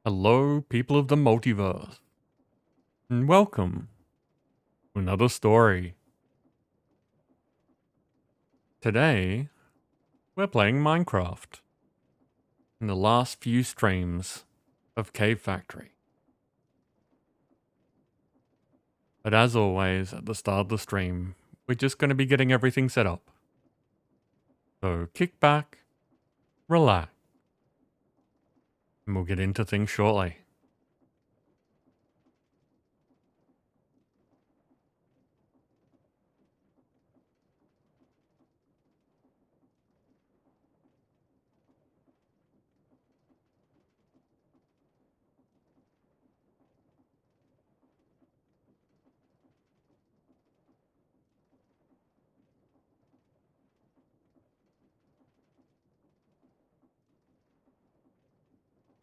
Hello, people of the multiverse, and welcome to another story. Today, we're playing Minecraft in the last few streams of Cave Factory. But as always, at the start of the stream, we're just going to be getting everything set up. So kick back, relax, and we'll get into things shortly.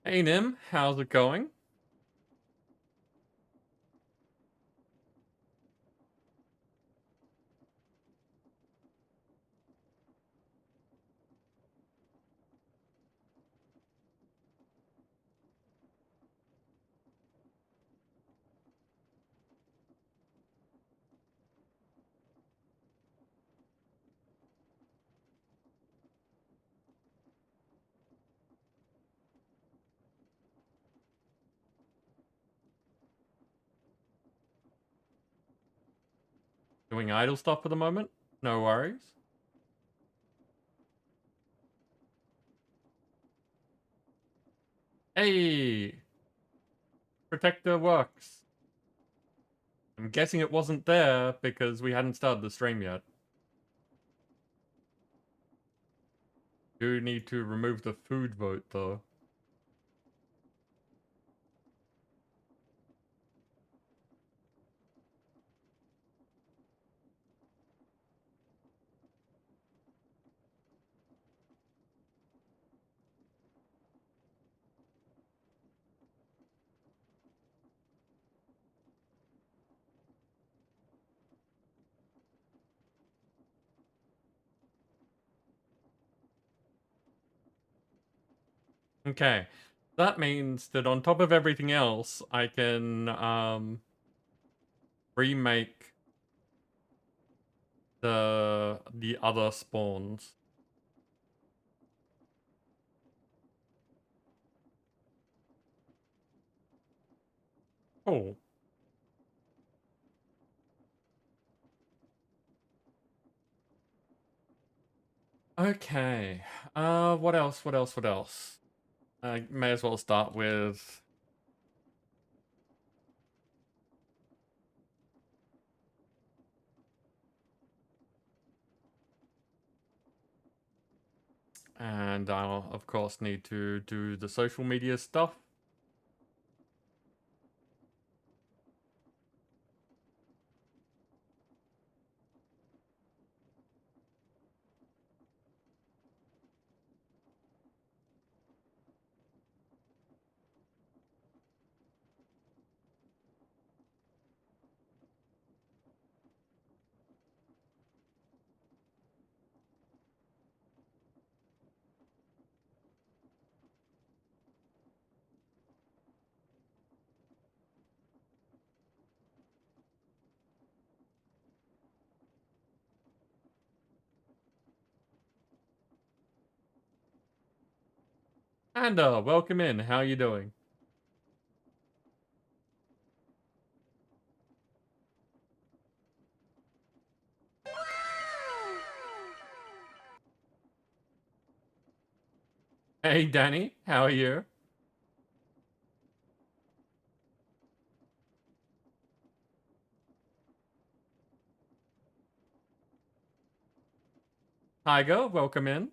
Hey Nim, how's it going? Doing idle stuff for the moment? No worries. Hey! Protector works. I'm guessing it wasn't there because we hadn't started the stream yet. Do need to remove the food vote though. Okay. That means that on top of everything else, I can remake the other spawns. Cool. Okay. What else? What else? What else? I may as well start with and I'll of course need to do the social media stuff. And welcome in. How you doing? Hey Danny, how are you? Tiger, welcome in.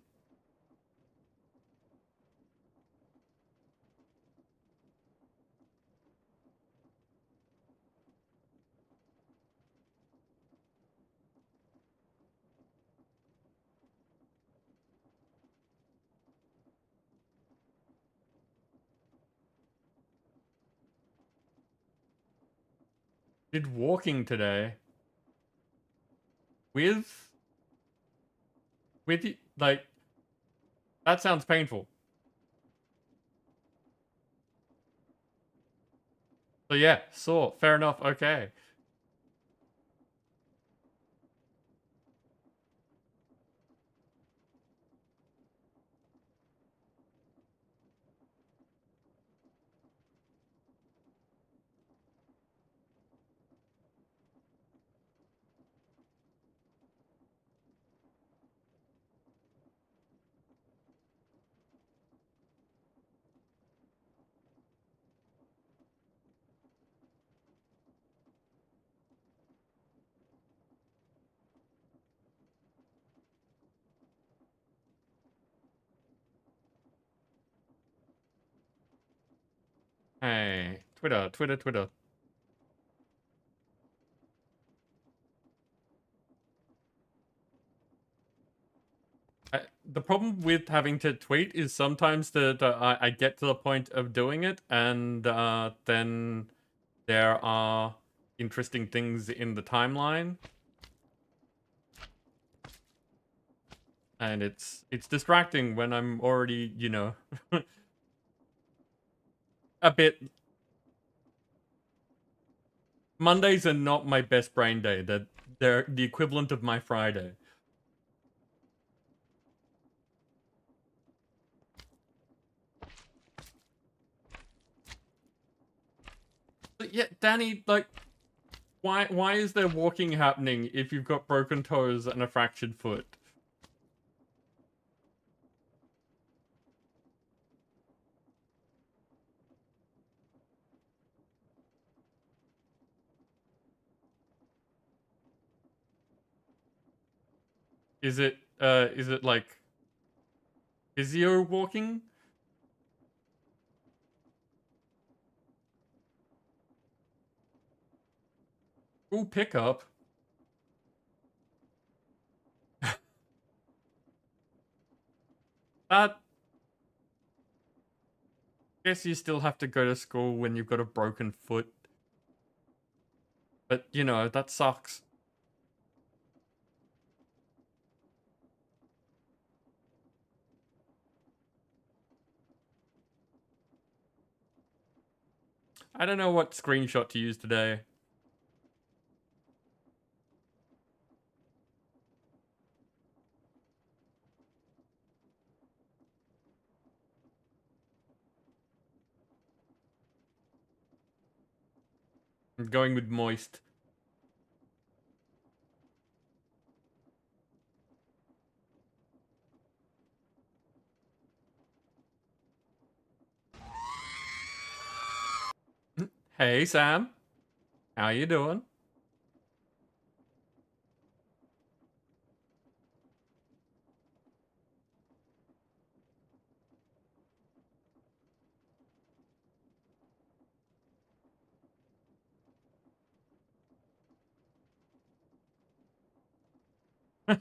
Did walking today with like, that sounds painful. So yeah, saw. Fair enough. Okay. Hey, Twitter. The problem with having to tweet is sometimes that I get to the point of doing it, and then there are interesting things in the timeline, and it's distracting when I'm already, you know, a bit. Mondays are not my best brain day. They're the equivalent of my Friday. But yeah, Danny, like, why is there walking happening if you've got broken toes and a fractured foot? Is it like physio walking? Ooh, pickup. That guess you still have to go to school when you've got a broken foot. But you know, that sucks. I don't know what screenshot to use today. I'm going with moist. Hey Sam, how you doing?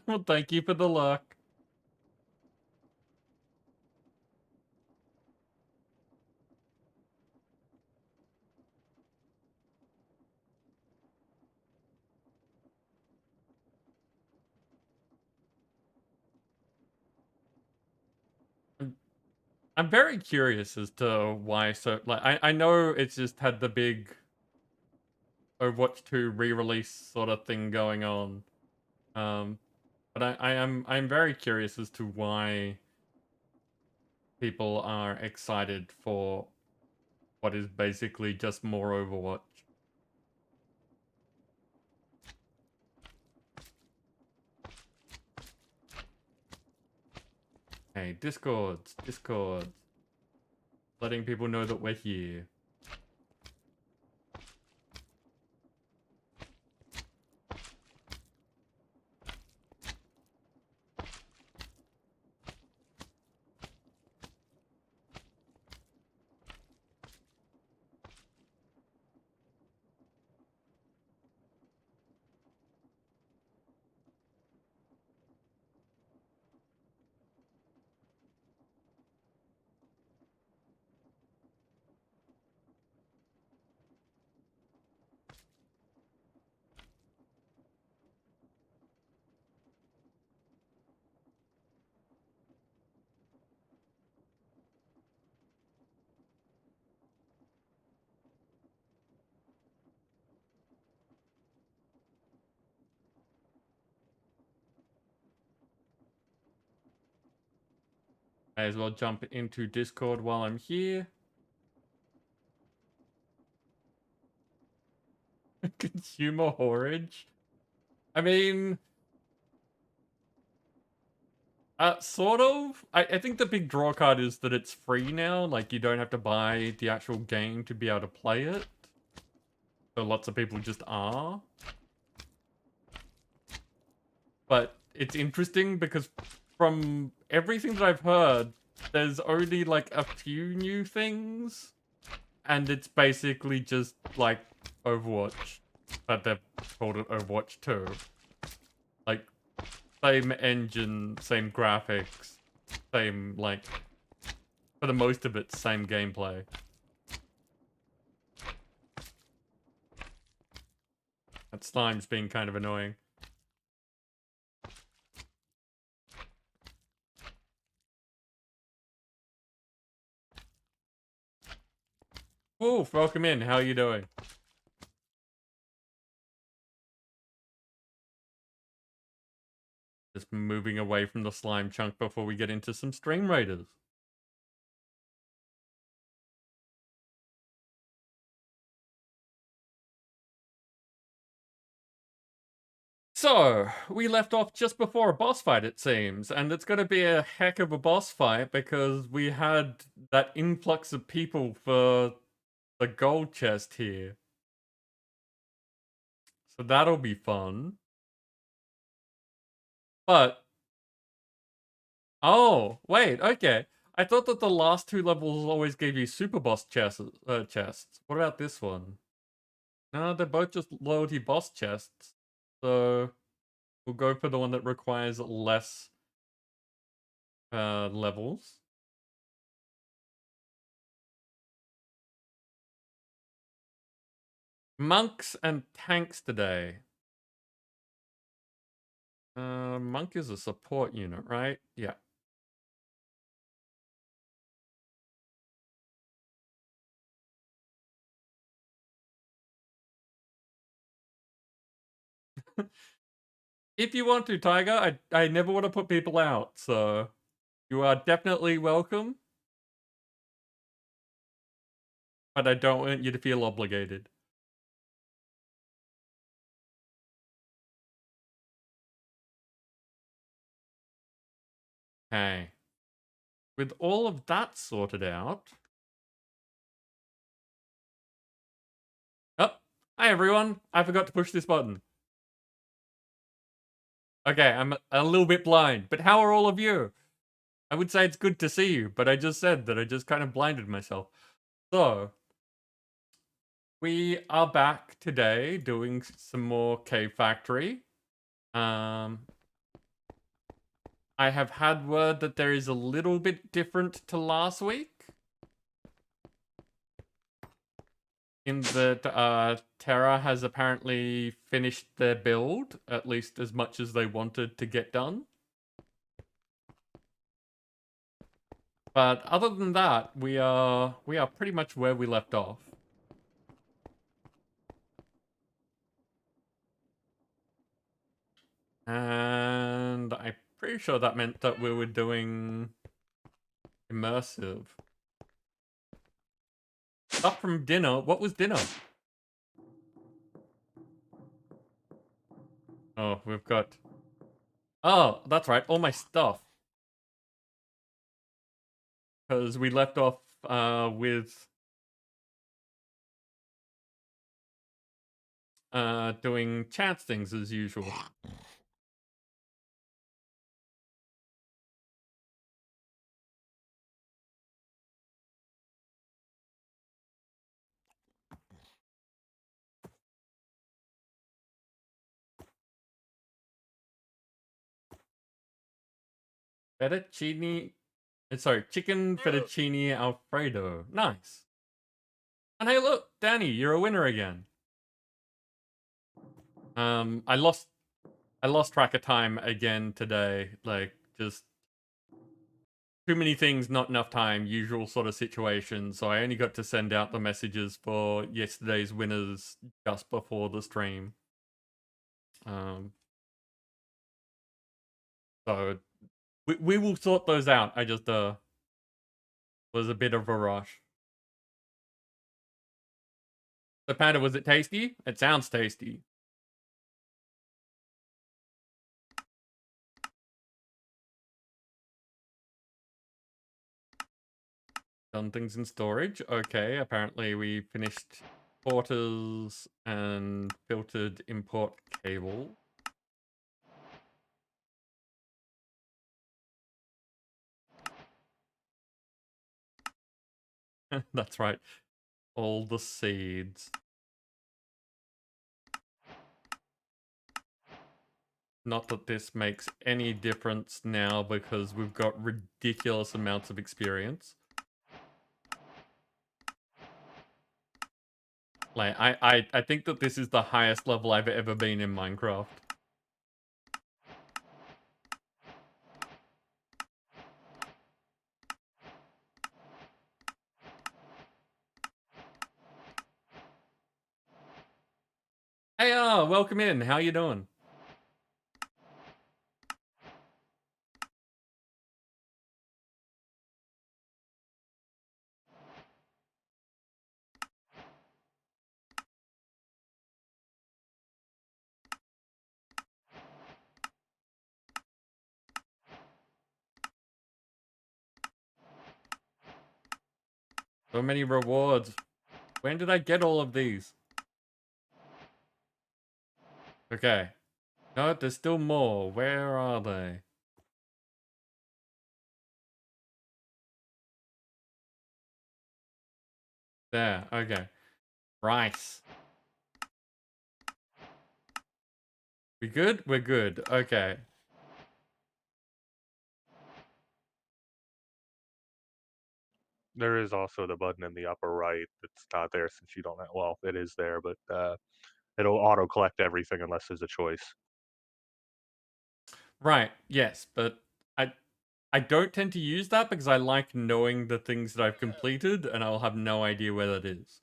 Well, thank you for the luck. I'm very curious as to why. So, like, I know it's just had the big Overwatch 2 re-release sort of thing going on. Um, but I'm very curious as to why people are excited for what is basically just more Overwatch. Hey, Discords. Letting people know that we're here. May as well jump into Discord while I'm here. Consumer horage? I mean... sort of. I think the big draw card is that it's free now. Like, you don't have to buy the actual game to be able to play it. So lots of people just are. But it's interesting because from everything that I've heard, there's only like a few new things. And it's basically just like Overwatch. But they've called it Overwatch 2. Like, same engine, same graphics, same, like, for the most of it, same gameplay. That slime's being kind of annoying. Wolf, welcome in. How are you doing? Just moving away from the slime chunk before we get into some Stream Raiders. So, we left off just before a boss fight, it seems, and it's going to be a heck of a boss fight because we had that influx of people for the gold chest here. So that'll be fun. But... oh, wait, okay. I thought that the last two levels always gave you super boss chests. What about this one? No, they're both just loyalty boss chests. So... we'll go for the one that requires less levels. Monks and tanks today. Monk is a support unit, right? Yeah. If you want to, Tiger, I never want to put people out, so you are definitely welcome. But I don't want you to feel obligated. Okay. With all of that sorted out... oh, hi everyone. I forgot to push this button. Okay, I'm a little bit blind, but how are all of you? I would say it's good to see you, but I just said that I just kind of blinded myself. So, we are back today doing some more Cave Factory. I have had word that there is a little bit different to last week. In that Terra has apparently finished their build, at least as much as they wanted to get done. But other than that, we are pretty much where we left off. And I'm pretty sure that meant that we were doing immersive. Stuff from dinner. What was dinner? Oh, we've got... oh, that's right. All my stuff. Because we left off with... doing chance things as usual. Fettuccine... sorry, chicken fettuccine alfredo. Nice. And hey, look, Danny, you're a winner again. I lost track of time again today. Like, just too many things, not enough time, usual sort of situation. So I only got to send out the messages for yesterday's winners just before the stream. So we will sort those out. I just Was a bit of a rush. The panda, was it tasty? It sounds tasty. Done things in storage. Okay, apparently we finished porters and filtered import cable. That's right. All the seeds. Not that this makes any difference now because we've got ridiculous amounts of experience. Like, I think that this is the highest level I've ever been in Minecraft. Hey, welcome in. How you doing? So many rewards. When did I get all of these? Okay. No, there's still more. Where are they? There. Okay. Rice. We good? We're good. Okay. There is also the button in the upper right that's not there since you don't have, well, it is there, but it'll auto collect everything unless there's a choice. Right. Yes, but I don't tend to use that because I like knowing the things that I've completed and I'll have no idea where that is.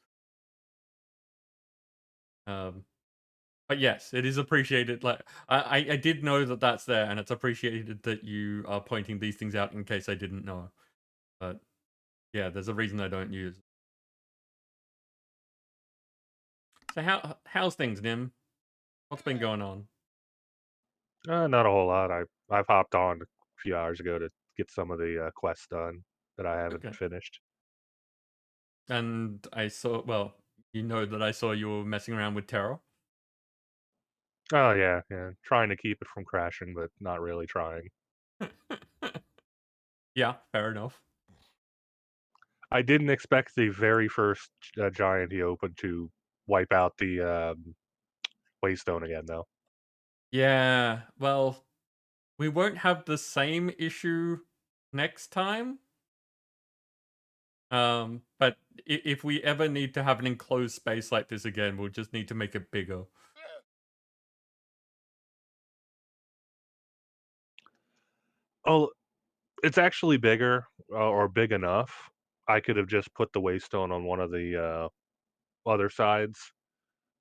Um, but yes, it is appreciated. Like I did know that that's there, and it's appreciated that you are pointing these things out in case I didn't know. But yeah, there's a reason I don't use. So how's things, Nim? What's been going on? Not a whole lot. I've hopped on a few hours ago to get some of the quests done that I haven't Okay. finished. And I saw, well, you know that I saw you were messing around with Terra. Oh yeah, yeah. Trying to keep it from crashing, but not really trying. Yeah, fair enough. I didn't expect the very first giant he opened to wipe out the waystone again, though. Yeah, well, we won't have the same issue next time. But if we ever need to have an enclosed space like this again, we'll just need to make it bigger. Oh, it's actually bigger or big enough. I could have just put the waystone on one of the other sides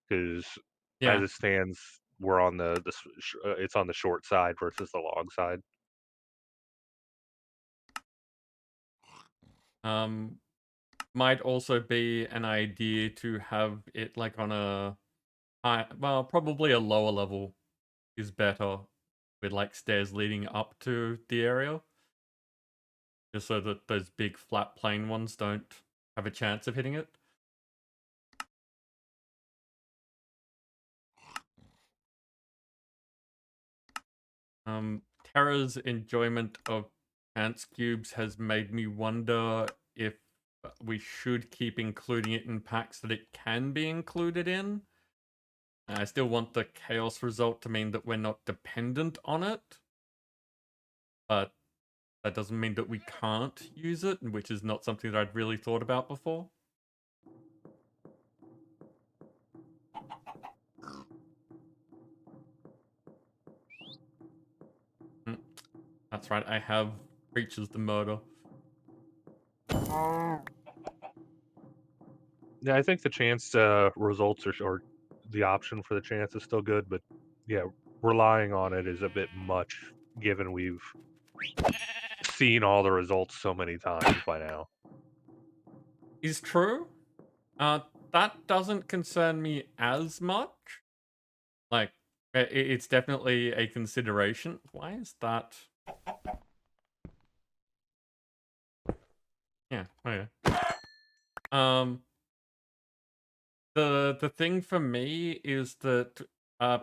because as Yeah. it stands, we're on it's on the short side versus the long side. Um, might also be an idea to have it like on a high, well, probably a lower level is better with like stairs leading up to the area, just so that those big flat plane ones don't have a chance of hitting it. Terra's enjoyment of ants cubes has made me wonder if we should keep including it in packs that it can be included in. I still want the chaos result to mean that we're not dependent on it, but that doesn't mean that we can't use it, which is not something that I'd really thought about before. Mm, that's right, I have creatures to murder. Yeah, I think the chance results or the option for the chance is still good, but yeah, relying on it is a bit much given we've seen all the results so many times by now. is true. That doesn't concern me as much. Like, it's definitely a consideration. Why is that? Yeah, okay. The thing for me is that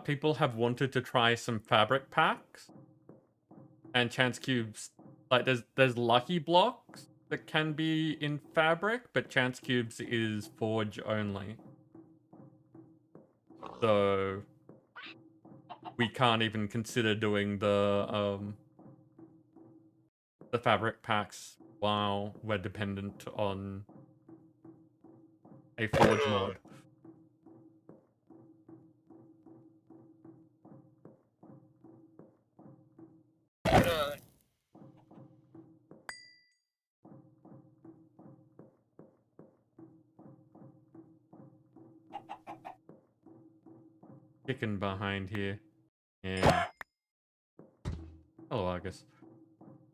people have wanted to try some fabric packs and chance cubes. Like, there's lucky blocks that can be in fabric, but chance cubes is forge only. So we can't even consider doing the fabric packs while we're dependent on a forge mod. Chicken behind here. Yeah. Hello, Argus.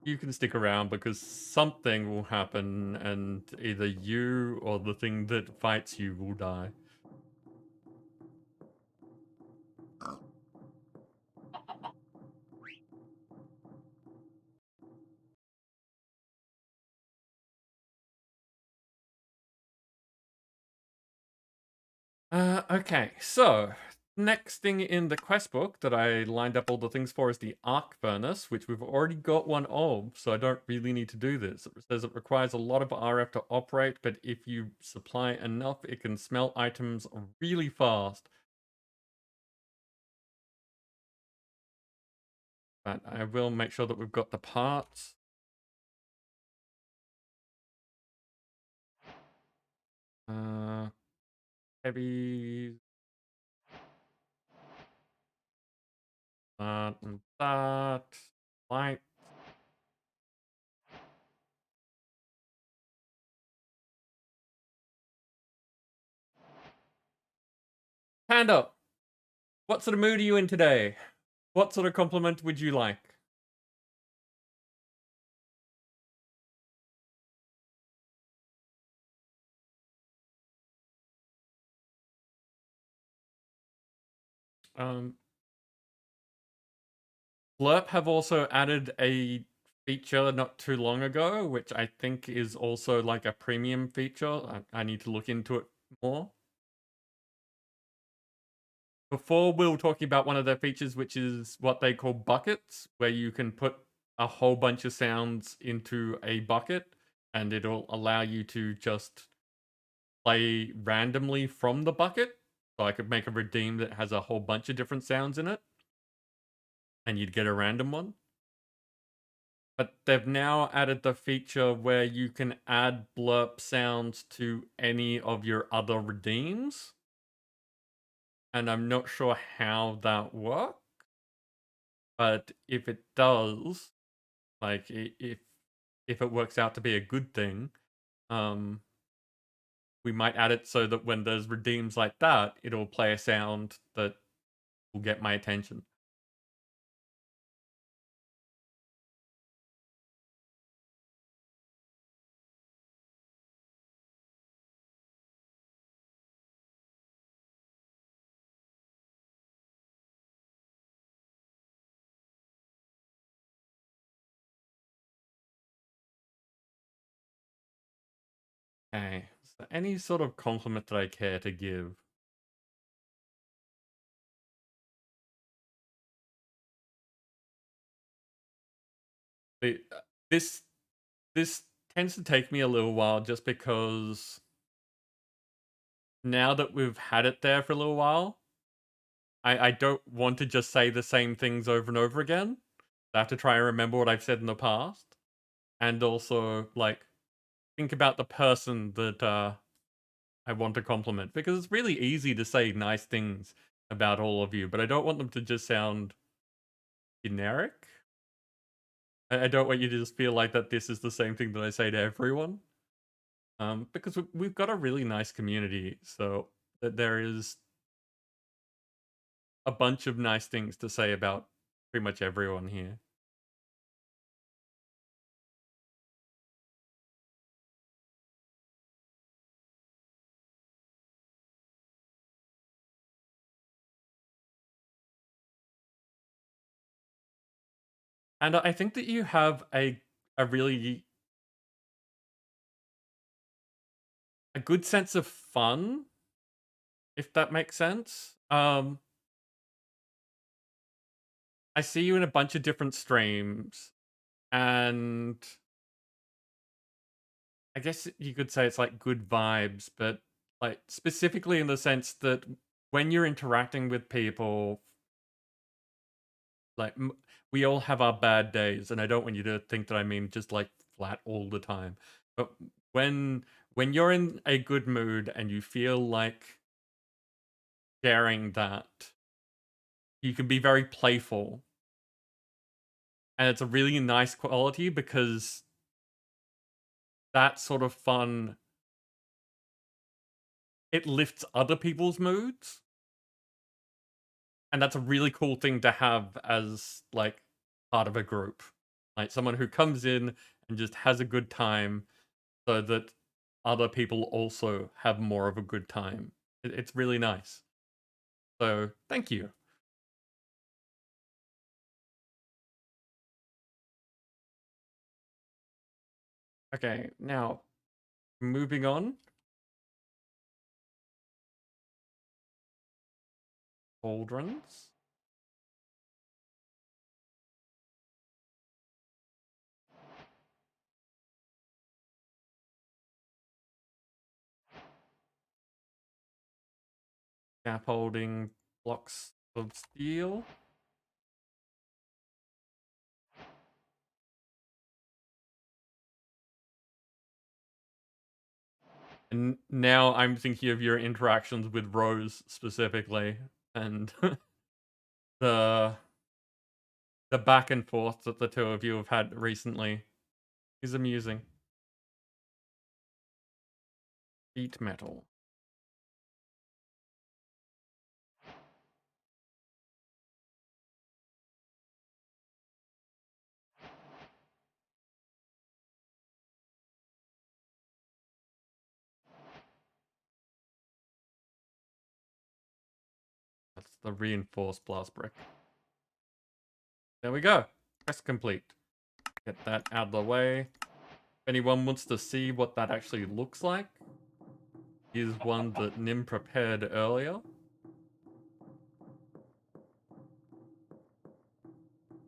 You can stick around because something will happen and either you or the thing that fights you will die. Okay, so next thing in the quest book that I lined up all the things for is the arc furnace, which we've already got one of, so I don't really need to do this. It says it requires a lot of RF to operate, but if you supply enough, it can smelt items really fast. But I will make sure that we've got the parts. Heavy. That and that. Light. Hand up. What sort of mood are you in today? What sort of compliment would you like? Blurp have also added a feature not too long ago, which I think is also like a premium feature. I need to look into it more. Before we were talking about one of their features, which is what they call buckets, where you can put a whole bunch of sounds into a bucket and it'll allow you to just play randomly from the bucket. So I could make a redeem that has a whole bunch of different sounds in it and you'd get a random one. But they've now added the feature where you can add blurp sounds to any of your other redeems. And I'm not sure how that works. But if it does, like if it works out to be a good thing, we might add it so that when there's redeems like that, it'll play a sound that will get my attention. Okay, so any sort of compliment that I care to give. This this tends to take me a little while just because now that we've had it there for a little while, I don't want to just say the same things over and over again. I have to try and remember what I've said in the past. And also, like, think about the person that I want to compliment. Because it's really easy to say nice things about all of you, but I don't want them to just sound generic. I don't want you to just feel like that this is the same thing that I say to everyone. Because we've got a really nice community, so that there is a bunch of nice things to say about pretty much everyone here. And I think that you have a really a good sense of fun, if that makes sense. I see you in a bunch of different streams, and I guess you could say it's like good vibes, but like specifically in the sense that when you're interacting with people, like we all have our bad days, and I don't want you to think that I mean just like flat all the time. But when you're in a good mood and you feel like sharing that, you can be very playful. And it's a really nice quality because that sort of fun, it lifts other people's moods. And that's a really cool thing to have as like part of a group. Like someone who comes in and just has a good time so that other people also have more of a good time. It's really nice. So thank you. Okay, now moving on. Cauldrons. Scaffolding blocks of steel. And now I'm thinking of your interactions with Rose specifically, and the the back and forth that the two of you have had recently is amusing. Sheet metal. That's the reinforced blast brick. There we go. Quest complete. Get that out of the way. If anyone wants to see what that actually looks like, here's one that Nim prepared earlier.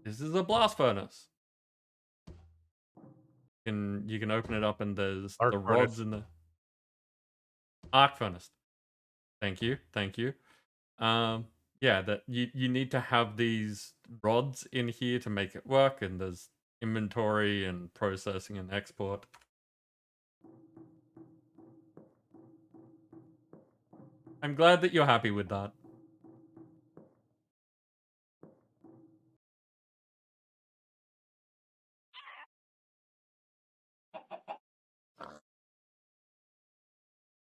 This is a blast furnace. You can open it up and there's Arc the rods furnace. in the arc furnace. Thank you, thank you. Yeah, that you need to have these rods in here to make it work, and there's inventory and processing and export. I'm glad that you're happy with that.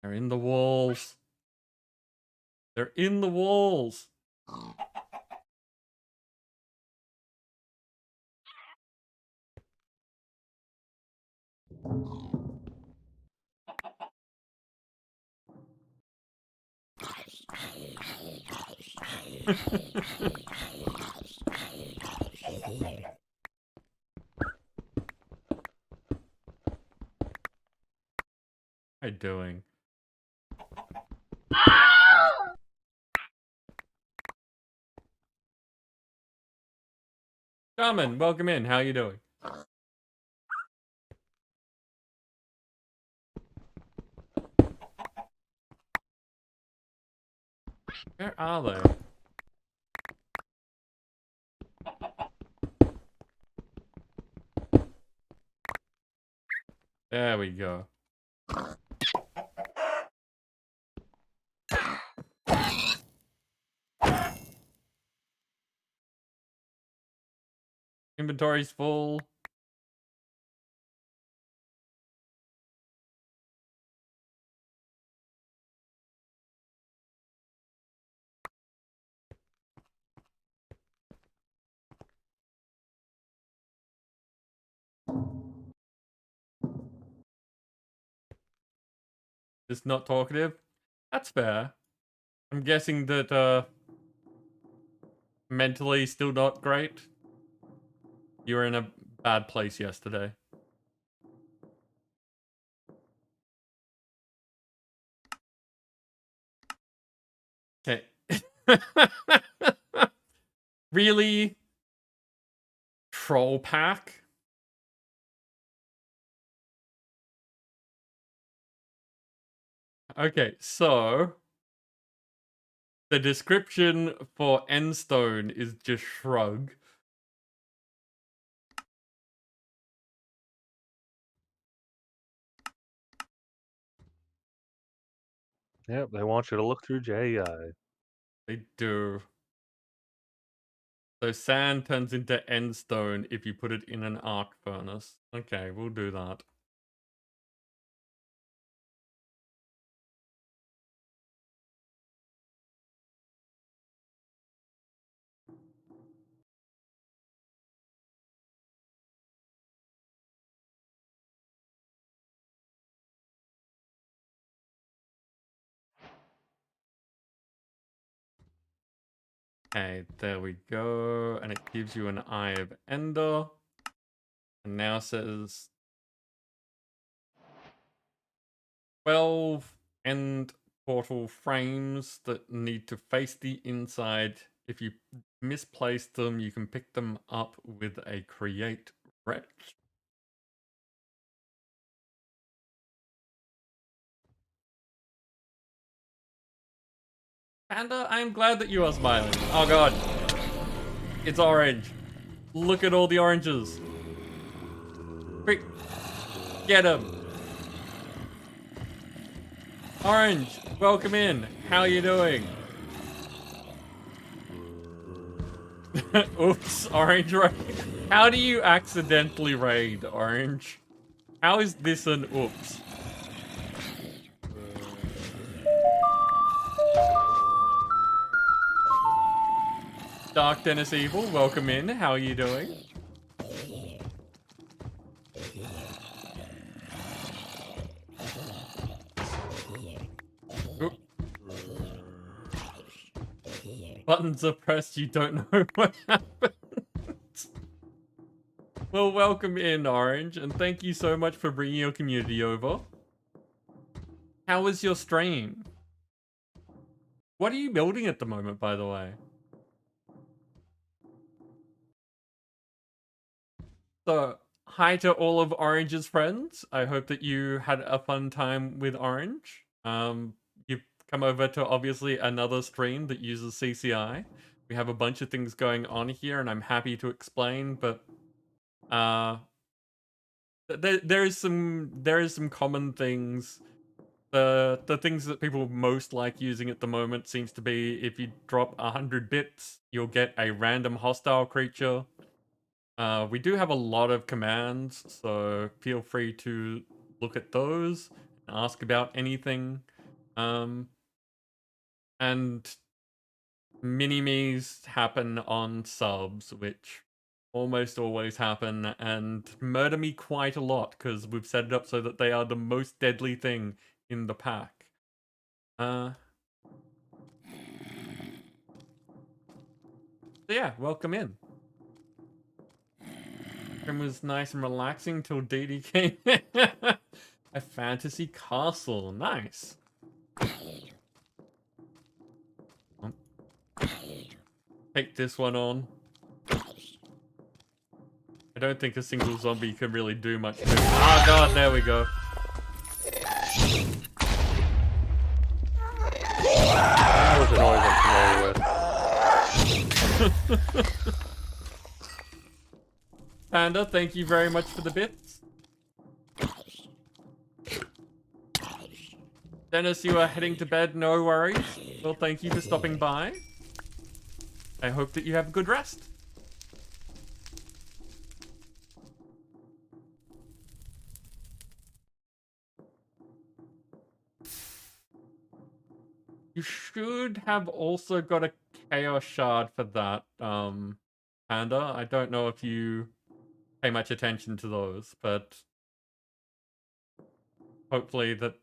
They're in the walls. They're in the walls. What are you doing? Shaman, welcome in. How you doing? Where are they? There we go. Inventory's full. Just not talkative. That's fair. I'm guessing that mentally still not great. You were in a bad place yesterday. Okay. Really? Troll pack? Okay, so the description for Endstone is just shrug. Yep, they want you to look through JI. They do. So sand turns into Endstone if you put it in an arc furnace. Okay, we'll do that. Okay, there we go. And it gives you an Eye of Ender. And now says 12 end portal frames that need to face the inside. If you misplace them, you can pick them up with a create wrench. Panda, I'm glad that you are smiling. Oh god. It's orange. Look at all the oranges. Quick. Get him. Orange, welcome in. How you doing? Oops, Orange raid. How do you accidentally raid, Orange? How is this an oops? Dark Dennis Evil, welcome in. How are you doing? Oop. Buttons are pressed, you don't know what happened. Well, welcome in, Orange, and thank you so much for bringing your community over. How was your stream? What are you building at the moment, by the way? So, hi to all of Orange's friends. I hope that you had a fun time with Orange. You've come over to obviously another stream that uses CCI. We have a bunch of things going on here, and I'm happy to explain. But there is some common things. The things that people most like using at the moment seems to be if you drop 100 bits, you'll get a random hostile creature. We do have a lot of commands, so feel free to look at those and ask about anything. And mini-me's happen on subs, which almost always happen, and murder me quite a lot, because we've set it up so that they are the most deadly thing in the pack. So yeah, welcome in. It was nice and relaxing till DD came in. A fantasy castle, nice. Take this one on. I don't think a single zombie can really do much. Oh god, there we go. That was a noise I'm familiar with. Panda, thank you very much for the bits. Dennis, you are heading to bed, no worries. Well, thank you for stopping by. I hope that you have a good rest. You should have also got a Chaos Shard for that, Panda. I don't know if you pay much attention to those, but hopefully that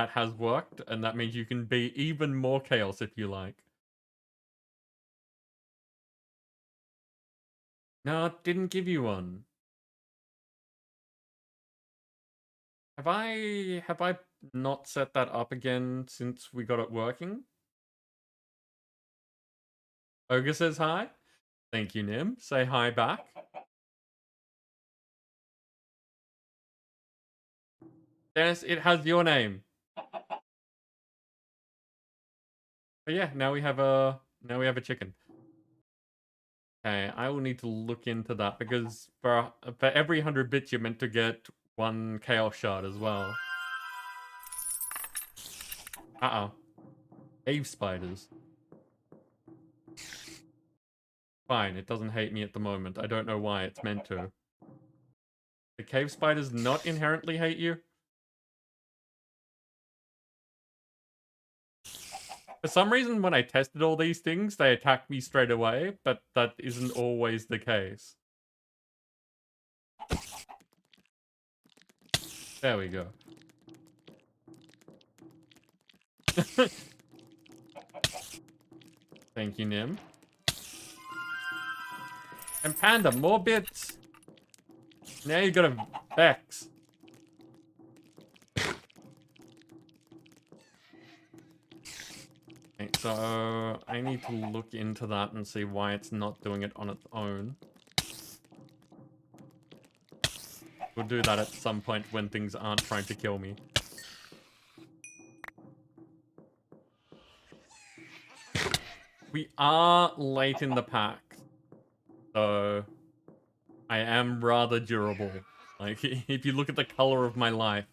has worked, and that means you can be even more chaos if you like. No, it didn't give you one. Have I not set that up again since we got it working? Ogre says hi. Thank you, Nim. Say hi back. Dennis, it has your name. But yeah, now we have a chicken. Okay, I will need to look into that because for every 100 bits you're meant to get one chaos shard as well. Uh-oh. Cave spiders. Fine, it doesn't hate me at the moment. I don't know why it's meant to. The cave spiders not inherently hate you? For some reason, when I tested all these things, they attacked me straight away, but that isn't always the case. There we go. Thank you, Nim. And Panda, more bits! Now you got a Vex. Okay, so I need to look into that and see why it's not doing it on its own. We'll do that at some point when things aren't trying to kill me. We are late in the pack, so I am rather durable. Like, if you look at the color of my life,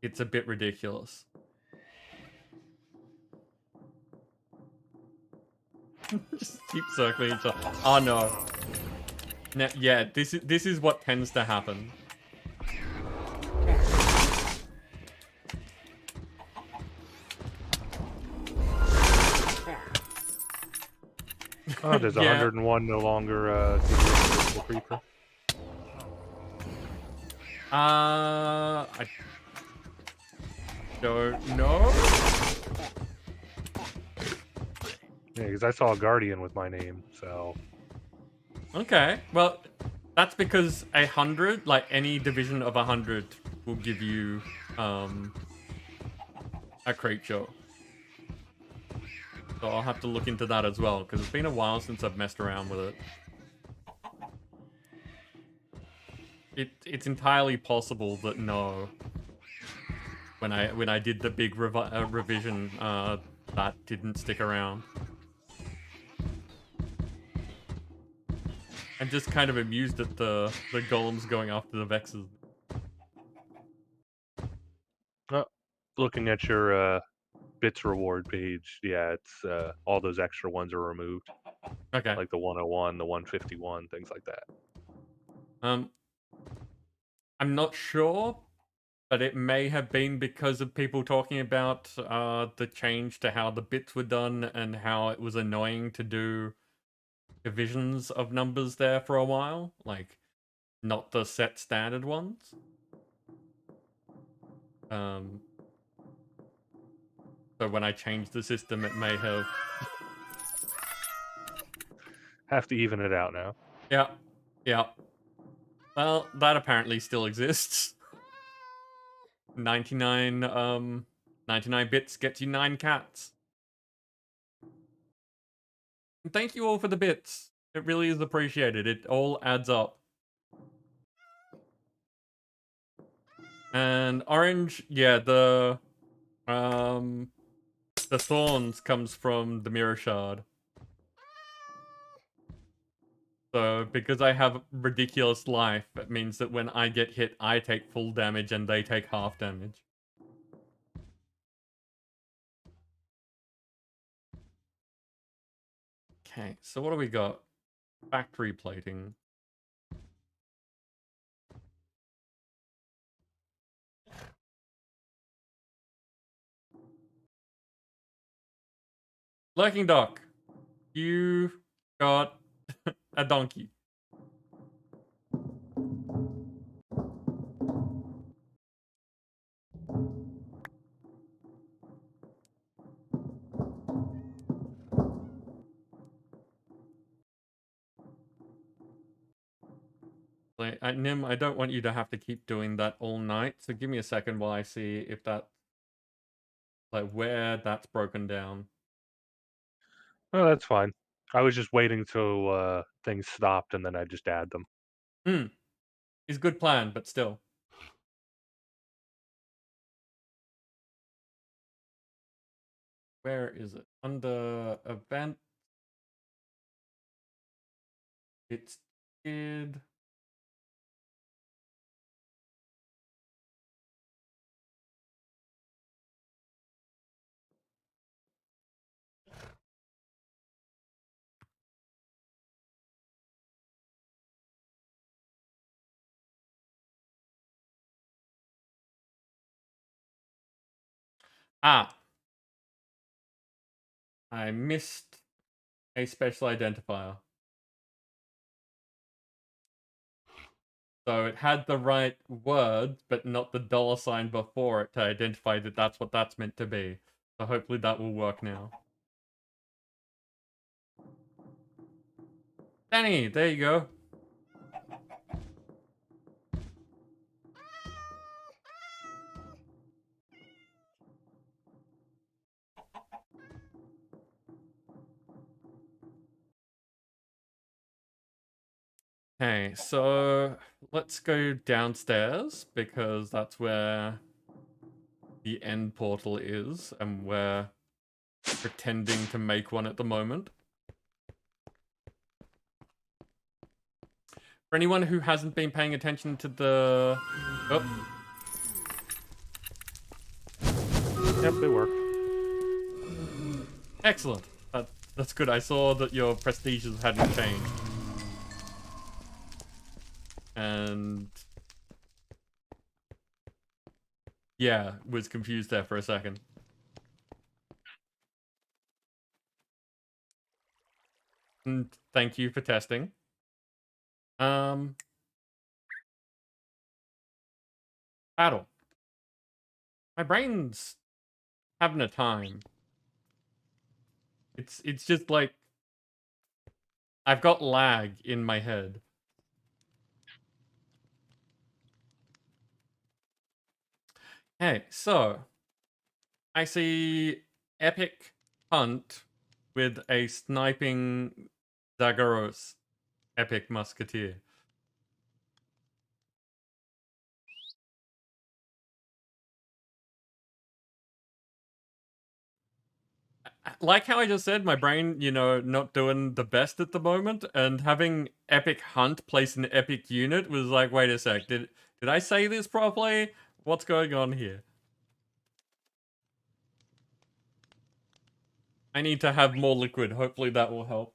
it's a bit ridiculous. Just keep circling each other. Oh no. Now, yeah, this is what tends to happen. Oh, does Yeah. 101 no longer give you an invisible creeper? I don't know. Yeah, because I saw a guardian with my name, so... Okay, well, that's because 100, like any division of 100, will give you a creature. So I'll have to look into that as well, because it's been a while since I've messed around with it. It's entirely possible that no. When I did the big revision, that didn't stick around. I'm just kind of amused at the golems going after the Vexes. Oh, looking at your bits reward page, yeah, it's all those extra ones are removed. Okay. Like the 101, the 151, things like that. I'm not sure, but it may have been because of people talking about the change to how the bits were done and how it was annoying to do divisions of numbers there for a while, like not the set standard ones. So when I changed the system, it may have... Have to even it out now. Yeah, yeah. Well, that apparently still exists. 99 bits gets you 9 cats. And thank you all for the bits. It really is appreciated. It all adds up. And orange, yeah, the thorns comes from the mirror shard. So because I have ridiculous life, it means that when I get hit, I take full damage and they take half damage. Okay, so what do we got? Factory plating. Lurking Doc, you got a donkey. Like, Nim, I don't want you to have to keep doing that all night, so give me a second while I see if that, like, where that's broken down. Oh, that's fine. I was just waiting till things stopped and then I just add them. It's a good plan, but still. Where is it? Under event. It's did. Ah, I missed a special identifier. So it had the right word, but not the $sign before it to identify that that's what that's meant to be. So hopefully that will work now. Danny, there you go. Okay, so let's go downstairs because that's where the end portal is, and we're pretending to make one at the moment. For anyone who hasn't been paying attention to the... Oh. Yep, they work. Excellent. That's good. I saw that your prestiges hadn't changed. And... yeah, was confused there for a second. And thank you for testing. Battle. My brain's having a time. It's just like I've got lag in my head. Hey, so I see epic hunt with a sniping Zagreus epic musketeer. Like how I just said, my brain, you know, not doing the best at the moment, and having epic hunt place an epic unit was like, wait a sec, did I say this properly? What's going on here? I need to have more liquid. Hopefully that will help.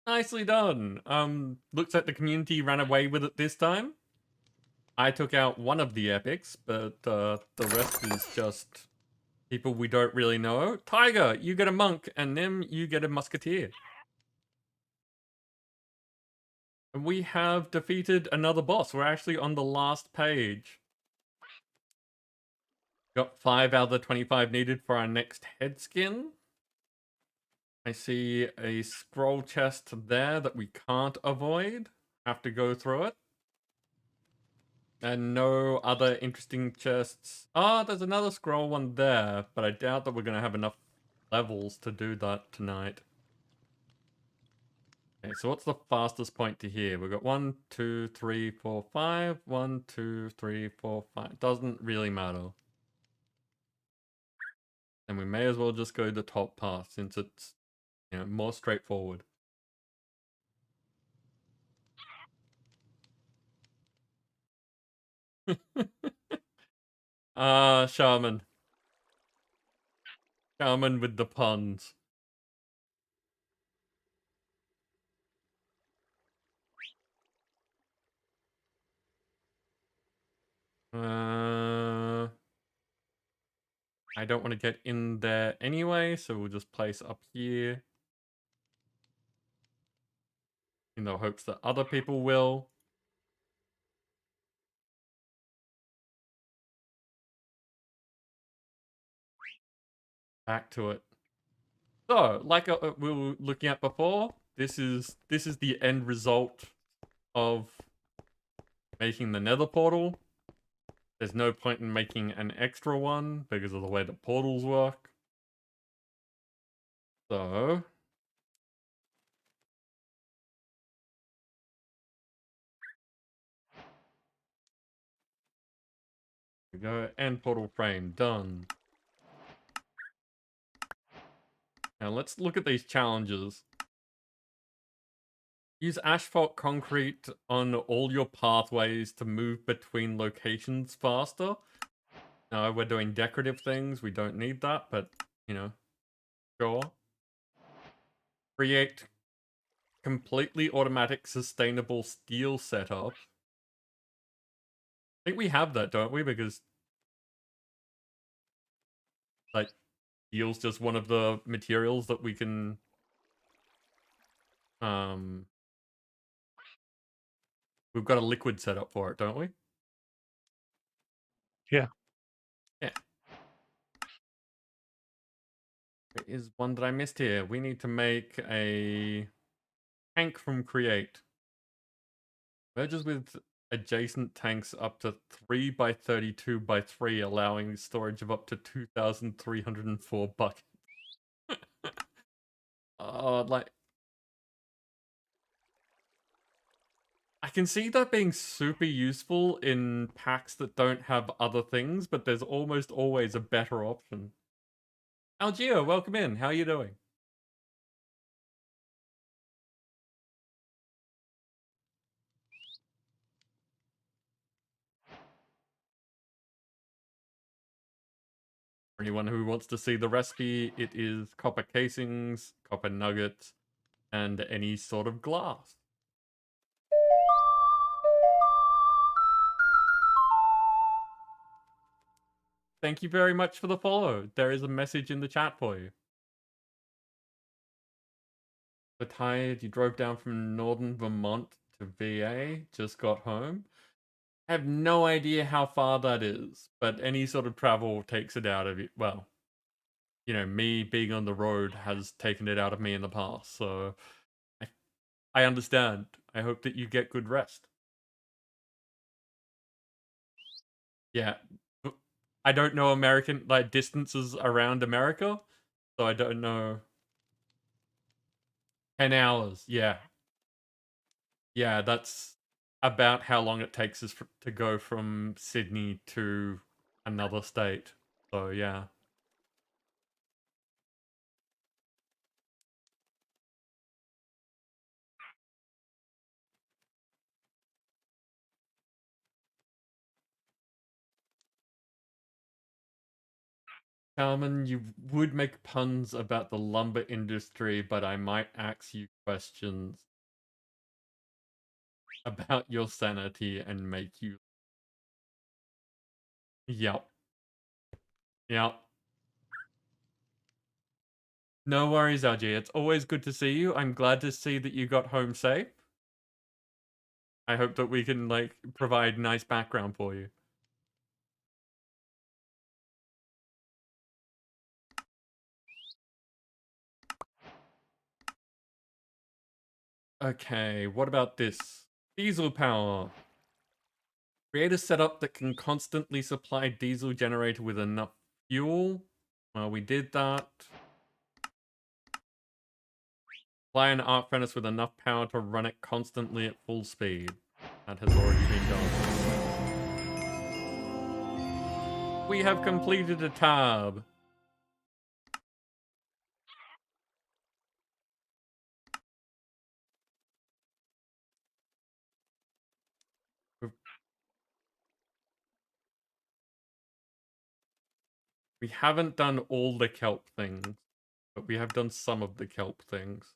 Nicely done. Looks like the community ran away with it this time. I took out one of the epics, but the rest is just people we don't really know. Tiger, you get a monk, and Nim, you get a musketeer. And we have defeated another boss. We're actually on the last page. Got 5 out of the 25 needed for our next head skin. I see a scroll chest there that we can't avoid. Have to go through it. And no other interesting chests. Ah, there's another scroll one there, but I doubt that we're going to have enough levels to do that tonight. Okay, so what's the fastest point to here? We've got 1, 2, 3, 4, 5. 1, 2, 3, 4, 5. Doesn't really matter. And we may as well just go the top path since it's, you know, more straightforward. Shaman. Shaman with the puns. I don't want to get in there anyway, so we'll just place up here. In the hopes that other people will. Back to it. So, like we were looking at before, this is the end result of making the nether portal. There's no point in making an extra one because of the way the portals work. So, we go, end portal frame, done. Now let's look at these challenges. Use asphalt concrete on all your pathways to move between locations faster. No, we're doing decorative things. We don't need that, but, you know, sure. Create completely automatic sustainable steel setup. I think we have that, don't we? Because, like, steel's just one of the materials that we can... We've got a liquid setup for it, don't we? Yeah. Yeah. There is one that I missed here. We need to make a tank from Create. Merges with adjacent tanks up to 3 by 32 by 3, allowing storage of up to 2,304 buckets. Like... I can see that being super useful in packs that don't have other things, but there's almost always a better option. Algeo, welcome in. How are you doing? For anyone who wants to see the recipe, it is copper casings, copper nuggets, and any sort of glass. Thank you very much for the follow. There is a message in the chat for you. You're tired, you drove down from northern Vermont to VA, just got home. I have no idea how far that is, but any sort of travel takes it out of you. Well, you know, me being on the road has taken it out of me in the past, so I understand. I hope that you get good rest. Yeah. I don't know American, like, distances around America, so I don't know. 10 hours, yeah. Yeah, that's about how long it takes us to go from Sydney to another state. So, yeah. Carmen, you would make puns about the lumber industry, but I might ask you questions about your sanity and make you... Yep. Yep. No worries, LG. It's always good to see you. I'm glad to see that you got home safe. I hope that we can, like, provide nice background for you. Okay, what about this? Diesel power. Create a setup that can constantly supply diesel generator with enough fuel. Well, we did that. Supply an arc furnace with enough power to run it constantly at full speed. That has already been done. We have completed a tab. We haven't done all the kelp things, but we have done some of the kelp things.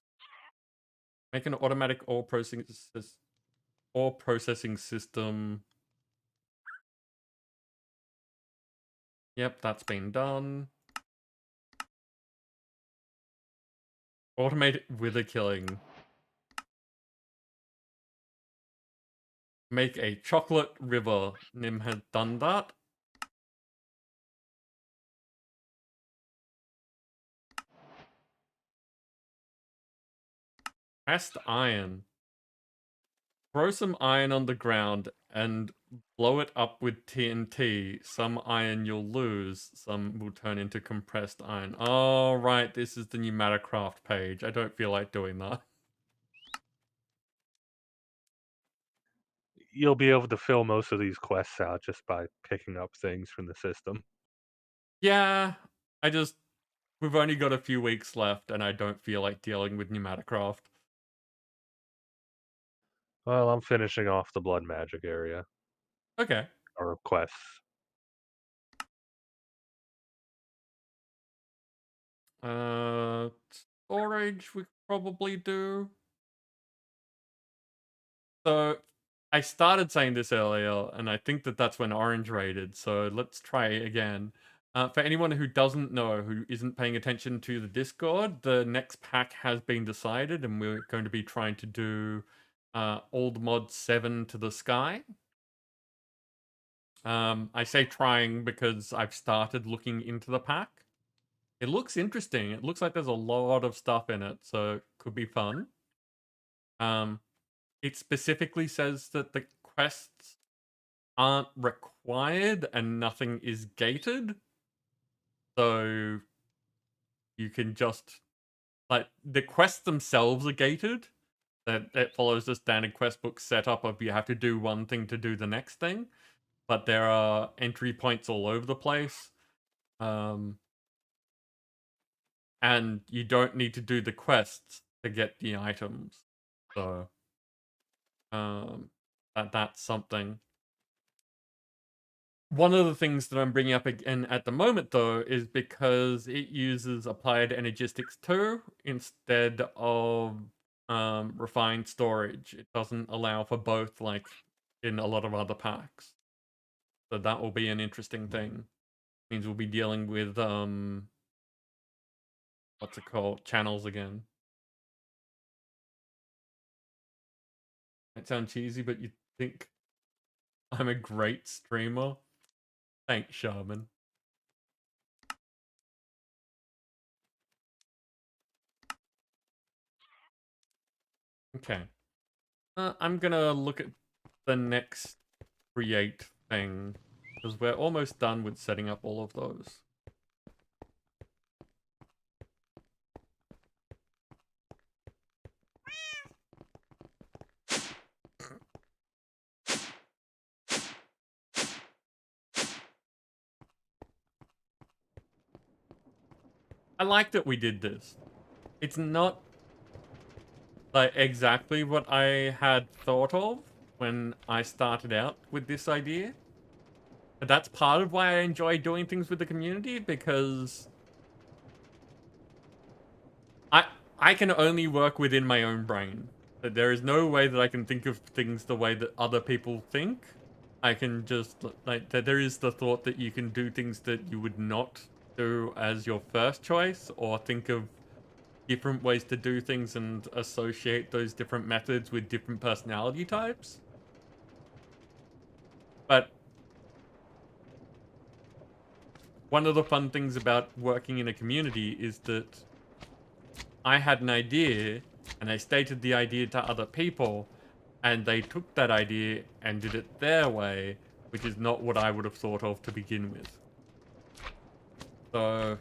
Make an automatic ore processing system. Yep, that's been done. Automate wither killing. Make a chocolate river. Nim had done that. Cast iron. Throw some iron on the ground and blow it up with TNT. Some iron you'll lose, some will turn into compressed iron. Oh, right, this is the new Mattercraft page. I don't feel like doing that. You'll be able to fill most of these quests out just by picking up things from the system. Yeah, we've only got a few weeks left and I don't feel like dealing with new Mattercraft. Well, I'm finishing off the blood magic area, Okay. or quests. Storage we could probably do. So, I started saying this earlier, and I think that that's when Orange raided, so let's try again. For anyone who doesn't know, who isn't paying attention to the Discord, the next pack has been decided, and we're going to be trying to do Old Mod 7 to the sky. I say trying because I've started looking into the pack. It looks interesting. It looks like there's a lot of stuff in it, so it could be fun. It specifically says that the quests aren't required and nothing is gated. So you can just, like, the quests themselves are gated. That it follows the standard quest book setup of you have to do one thing to do the next thing. But there are entry points all over the place. And you don't need to do the quests to get the items. So that's something. One of the things that I'm bringing up again at the moment, though, is because it uses applied energistics 2 instead of refined storage. It doesn't allow for both, like in a lot of other packs. So that will be an interesting thing. Means we'll be dealing with what's it called? Channels again. Might sound cheesy, but you think I'm a great streamer? Thanks, Shaman. Okay. I'm gonna look at the next create thing, because we're almost done with setting up all of those. I like that we did this. It's not like exactly what I had thought of when I started out with this idea. But that's part of why I enjoy doing things with the community, because I can only work within my own brain. That there is no way that I can think of things the way that other people think. I can just, like, there is the thought that you can do things that you would not do as your first choice, or think of different ways to do things and associate those different methods with different personality types. But one of the fun things about working in a community is that I had an idea and I stated the idea to other people, and they took that idea and did it their way, which is not what I would have thought of to begin with. So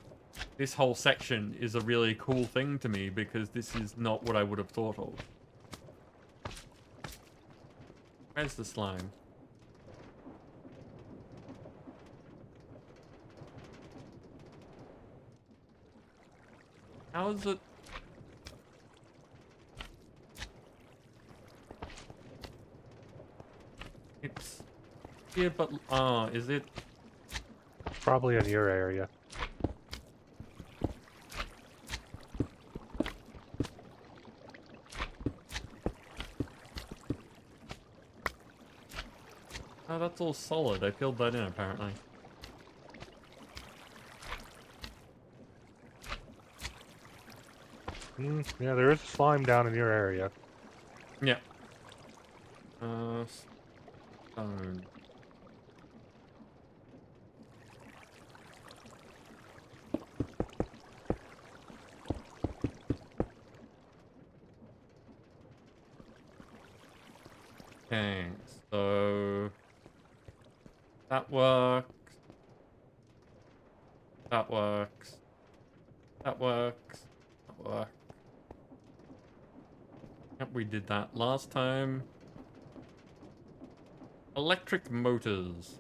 this whole section is a really cool thing to me, because this is not what I would have thought of. Where's the slime? How is it? It's here, but is it? Probably in your area. Oh, that's all solid. I filled that in apparently. Yeah, there is a slime down in your area. Yeah. Stone. Okay, so that works. That works. That works. That works. Yep, we did that last time. Electric motors.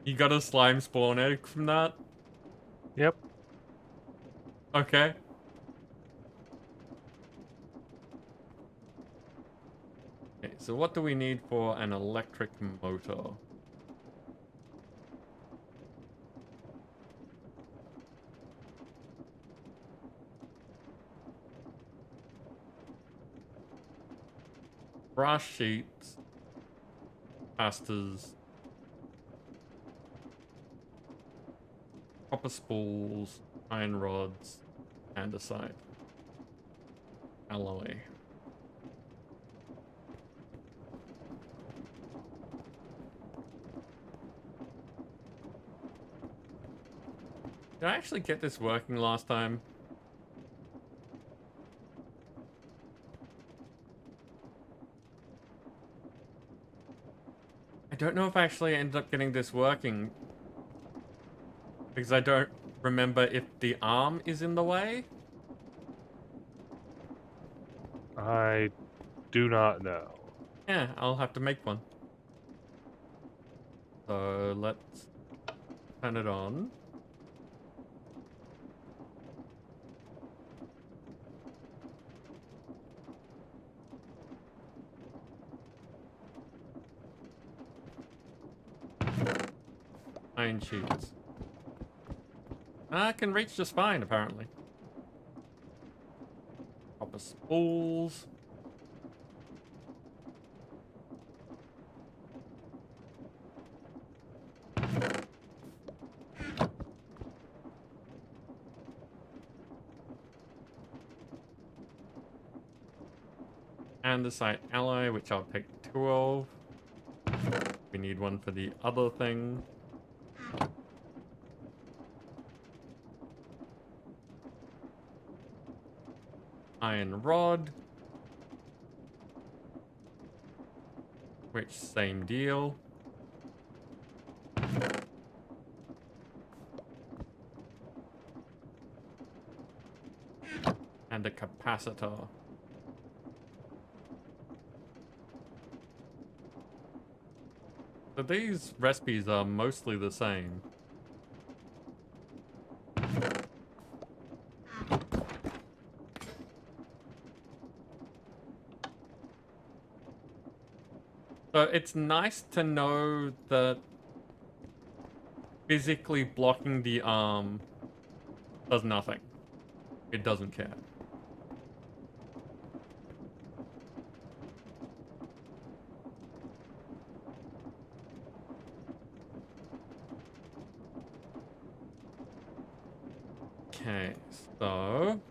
You got a slime spawn egg from that? Yep. Okay. Okay, so what do we need for an electric motor? Brass sheets, pastors, copper spools, iron rods, andesite, alloy. Did I actually get this working last time? I don't know if I actually ended up getting this working. Because I don't remember if the arm is in the way. I do not know. Yeah, I'll have to make one. So let's turn it on. Iron sheets. I can reach just fine, apparently. Copper spools. Andesite alloy, which I'll take 2 of. We need one for the other thing. Iron rod. Which, same deal. And a capacitor. So these recipes are mostly the same. So it's nice to know that physically blocking the arm does nothing. It doesn't care. Okay, so...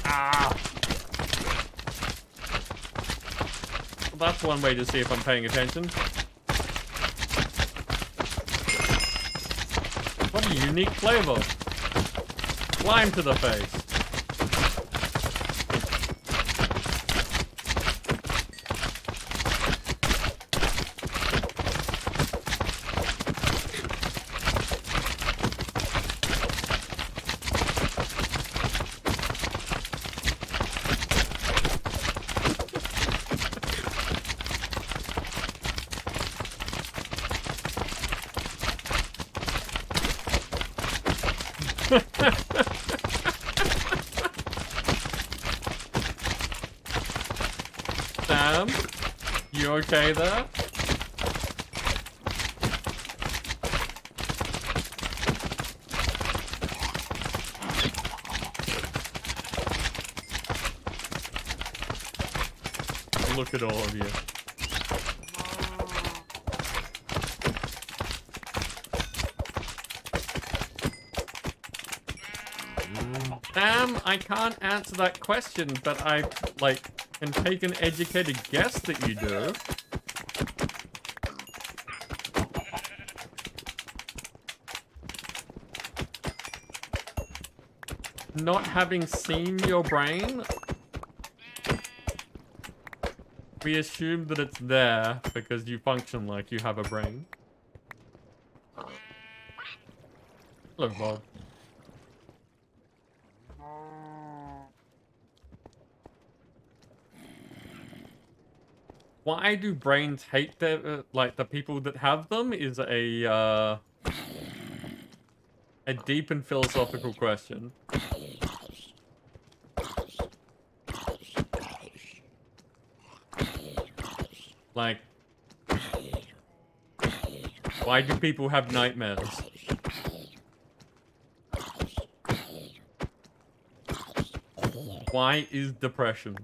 Ah! Well, that's one way to see if I'm paying attention. What a unique flavor. Lime to the face. You okay there? Look at all of you. I can't answer that question, but I, like, can take an educated guess that you do. Not having seen your brain, we assume that it's there because you function like you have a brain. Hello, Bob. Why do brains hate their, like, the people that have them is a deep and philosophical question. Like, why do people have nightmares? Why is depression?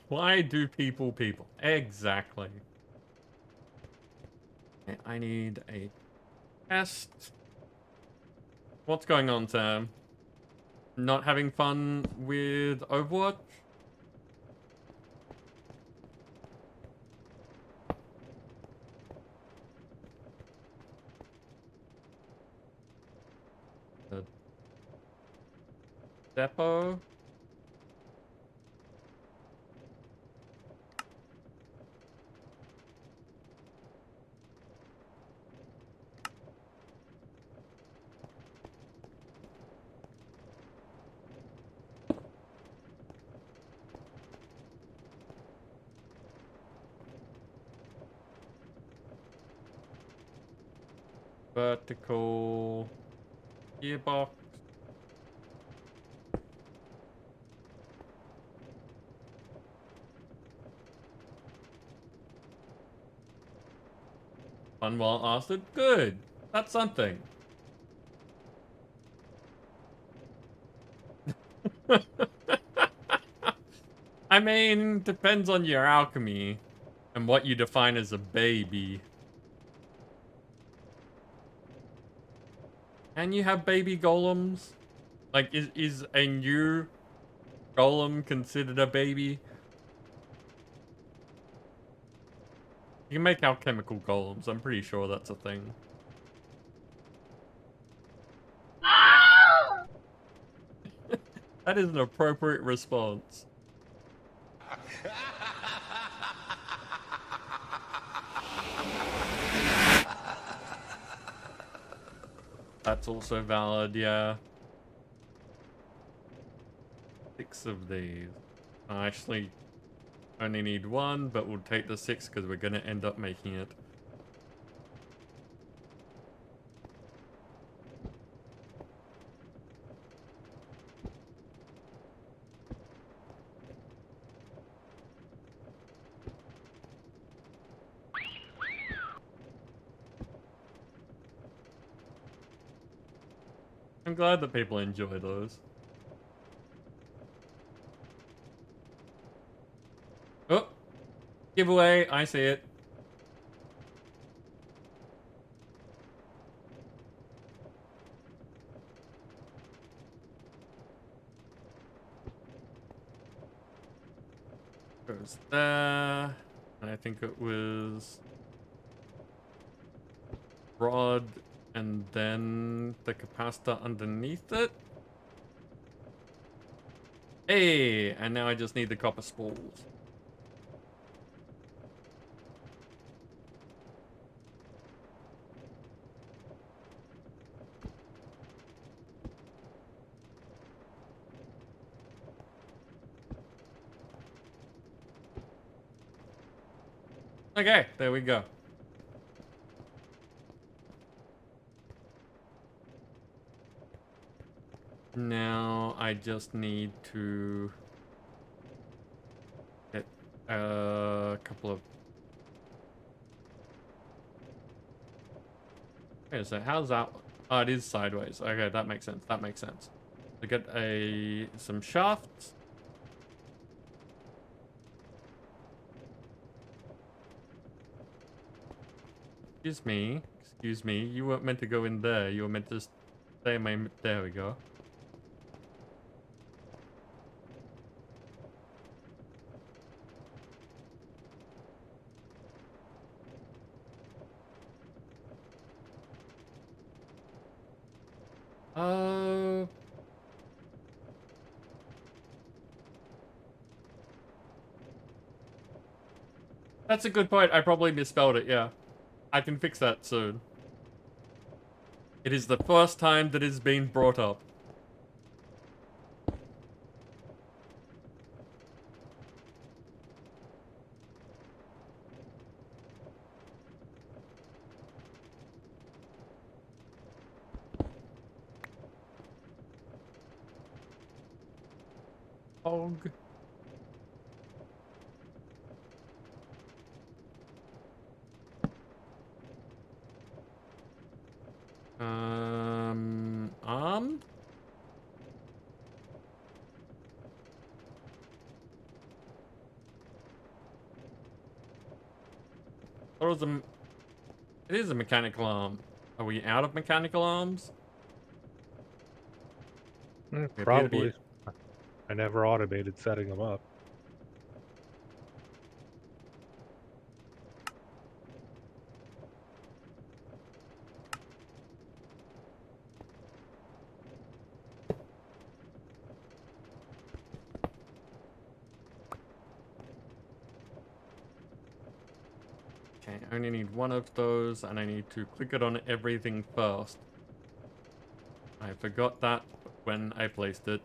Why do people? Exactly. Okay, I need a test. What's going on, Sam? Not having fun with Overwatch? The depot? Vertical gearbox. Fun while lasted? Good. That's something. I mean, depends on your alchemy and what you define as a baby. Can you have baby golems? Like, is a new golem considered a baby? You can make alchemical golems. I'm pretty sure that's a thing. That is an appropriate response. That's also valid, yeah. 6 of these. I actually only need 1, but we'll take the 6 because we're going to end up making it. I'm glad that people enjoy those. Oh! Giveaway! I see it. Goes there. And I think it was rod and then the capacitor underneath it. Hey! And now I just need the copper spools. Okay, there we go. Now I just need to get a couple of... Okay, so how's that? Oh, it is sideways. Okay, that makes sense. That makes sense. So get some shafts. Excuse me. Excuse me. You weren't meant to go in there. You were meant to stay in my... There we go. Uh... That's a good point. I probably misspelled it, yeah. I can fix that soon. It is the first time that it's been brought up. Og. Armed? Or is it is a mechanical arm. Are we out of mechanical arms? We appear to Probably. be... I never automated setting them up. Okay, I only need one of those, and I need to click it on everything first. I forgot that when I placed it.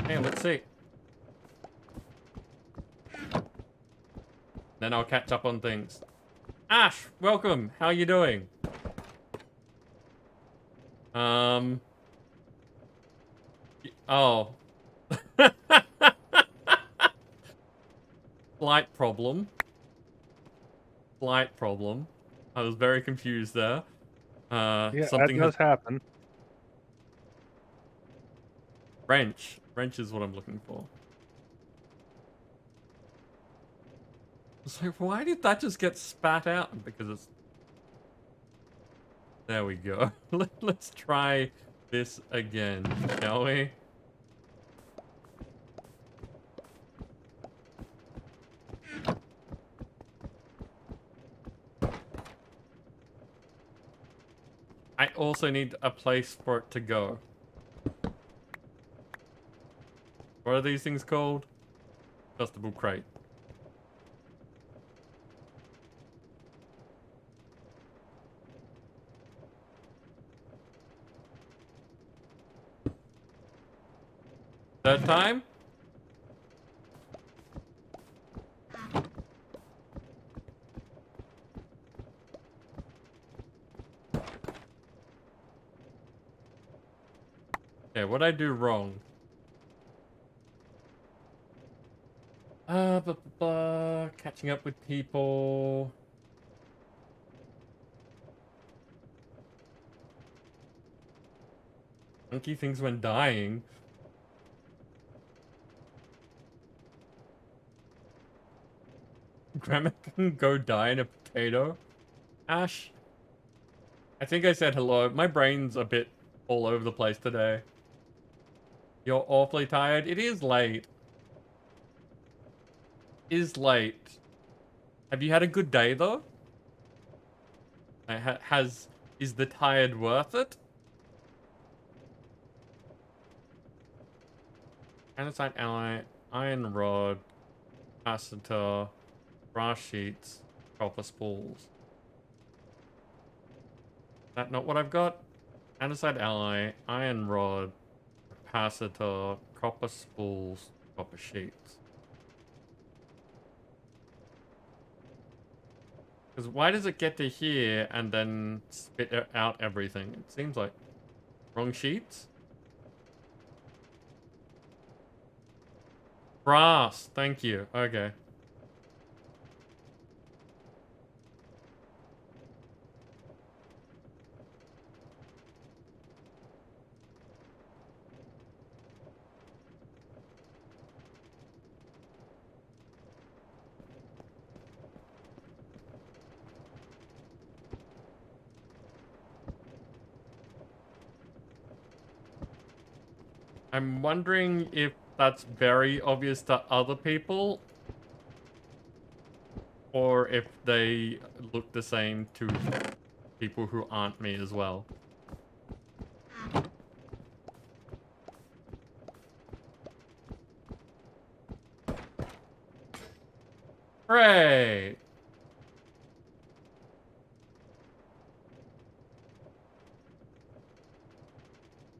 Hey, let's see. Then I'll catch up on things. Ash, welcome. How you doing? Oh. Slight problem. Slight problem. I was very confused there. Yeah, that Something does has... happen. Wrench. Wrench is what I'm looking for. So why did that just get spat out? Because it's... There we go. Let's try this again, shall we? I also need a place for it to go. What are these things called? Adjustable crate. Third time? Yeah, what'd I do wrong? Catching up with people. Funky things when dying. Grandma can go die in a potato. Ash, I think I said hello. My brain's a bit all over the place today. You're awfully tired. It is late. Is late. Have you had a good day though? Is the tired worth it? Andesite alloy, iron rod, capacitor, brass sheets, copper spools. Is that not what I've got? Andesite alloy, iron rod, capacitor, copper spools, copper sheets. Because why does it get to here and then spit out everything? It seems like wrong sheets? Brass, thank you. Okay. I'm wondering if that's very obvious to other people or if they look the same to people who aren't me as well. Hooray!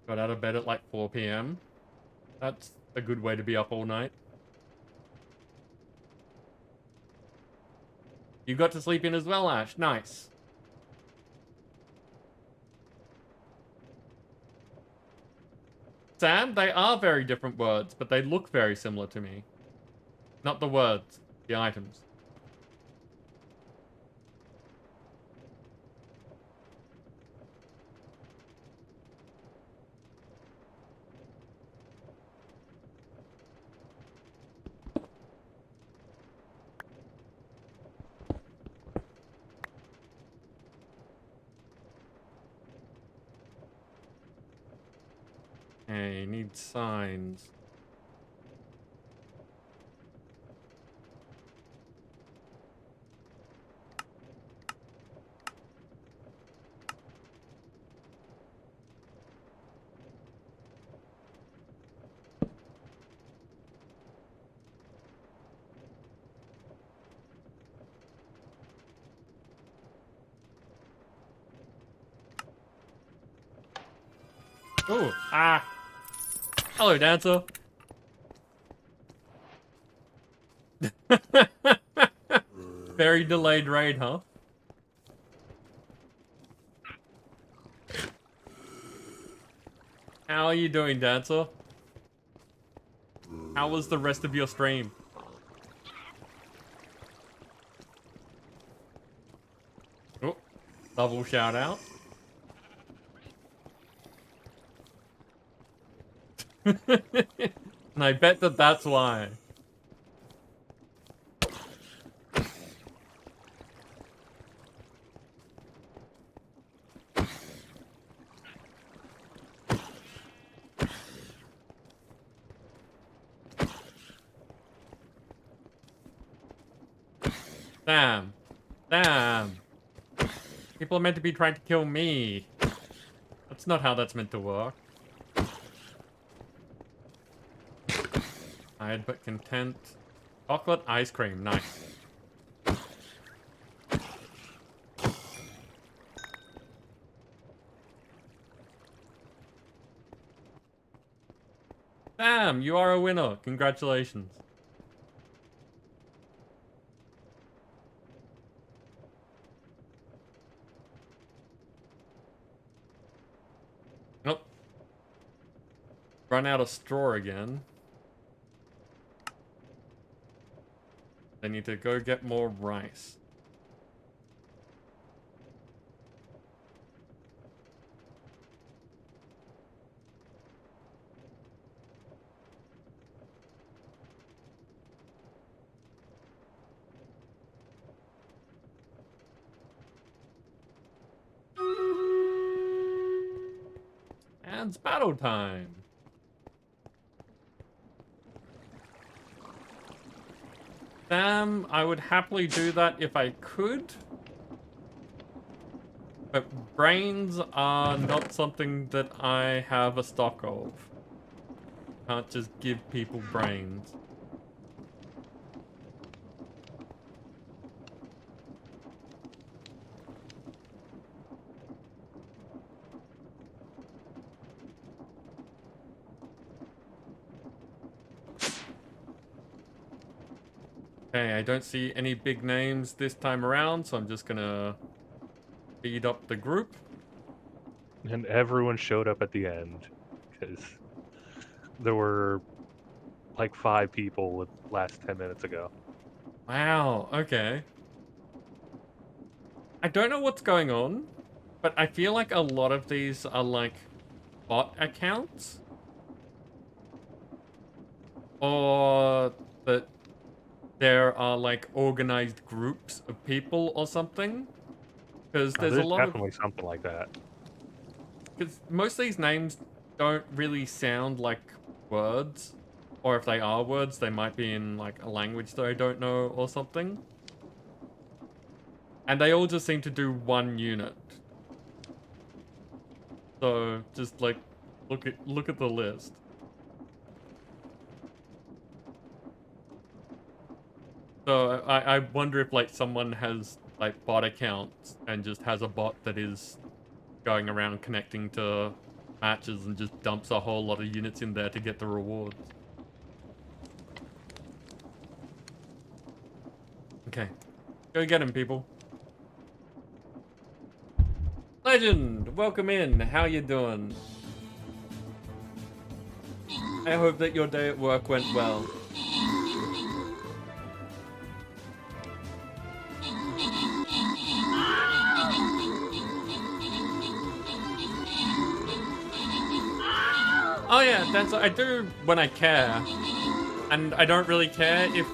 Got out of bed at like 4 p.m. That's a good way to be up all night. You got to sleep in as well, Ash. Nice. Sam, they are very different words, but they look very similar to me. Not the words, the items. Hey, need signs. Ooh, ah. Hello, dancer. Very delayed raid, huh? How are you doing, dancer? How was the rest of your stream? Oh, double shout out. And I bet that that's why. Damn. Damn. People are meant to be trying to kill me. That's not how that's meant to work. Tired but content. Chocolate ice cream. Nice. Damn, you are a winner. Congratulations. Nope. Run out of straw again. They need to go get more rice. And it's battle time. Damn, I would happily do that if I could. But brains are not something that I have a stock of. Can't just give people brains. Okay, I don't see any big names this time around, so I'm just gonna speed up the group. And everyone showed up at the end because there were like 5 people with last 10 minutes ago. Wow, okay. I don't know what's going on, but I feel like a lot of these are like bot accounts or that there are like organized groups of people or something. Because there's a There's lot of, definitely something like that. because most of these names don't really sound like words, or if they are words, they might be in like a language that I don't know or something. And they all just seem to do one unit. So just like look at the list. So I wonder if like someone has like bot accounts and just has a bot that is going around connecting to matches and just dumps a whole lot of units in there to get the rewards. Okay, go get him, people. Legend, welcome in. How you doing? I hope that your day at work went well. Oh yeah, that's I do when I care. And I don't really care if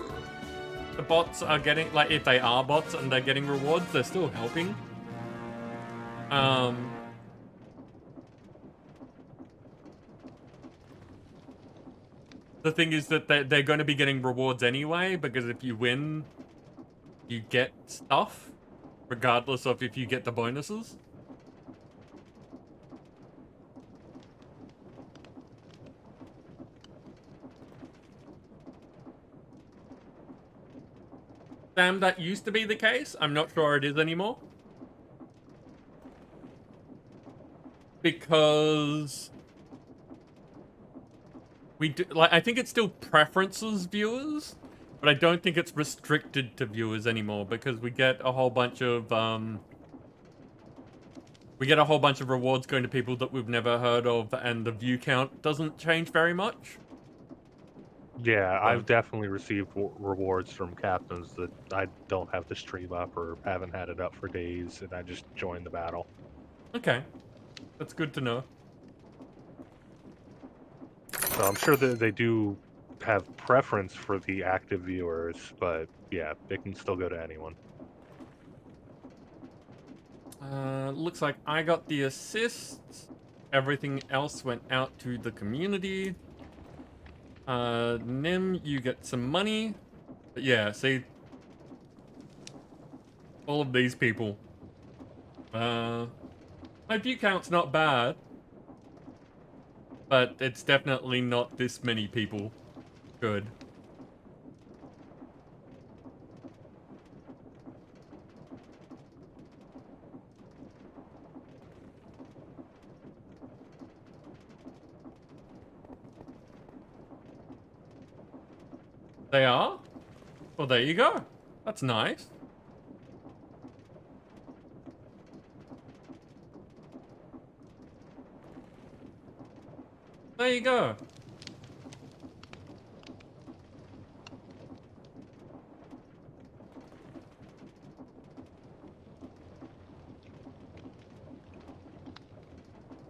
the bots are getting, like, if they are bots and they're getting rewards, they're still helping. Um, the thing is that they're going to be getting rewards anyway, because if you win, you get stuff, regardless of if you get the bonuses. Sam, that used to be the case. I'm not sure it is anymore. Because we do, like, I think it's still preferences viewers, but I don't think it's restricted to viewers anymore because we get a whole bunch of rewards going to people that we've never heard of, and the view count doesn't change very much. Yeah, So, I've definitely received rewards from captains that I don't have the stream up or haven't had it up for days, and I just joined the battle. okay, that's good to know. So I'm sure that they do have preference for the active viewers, but yeah, it can still go to anyone. Looks like I got the assists. Everything else went out to the community. Nim, you get some money. But yeah, see, all of these people. Uh, my view count's not bad, but it's definitely not this many people. Good. They are? Well, there you go. That's nice. There you go.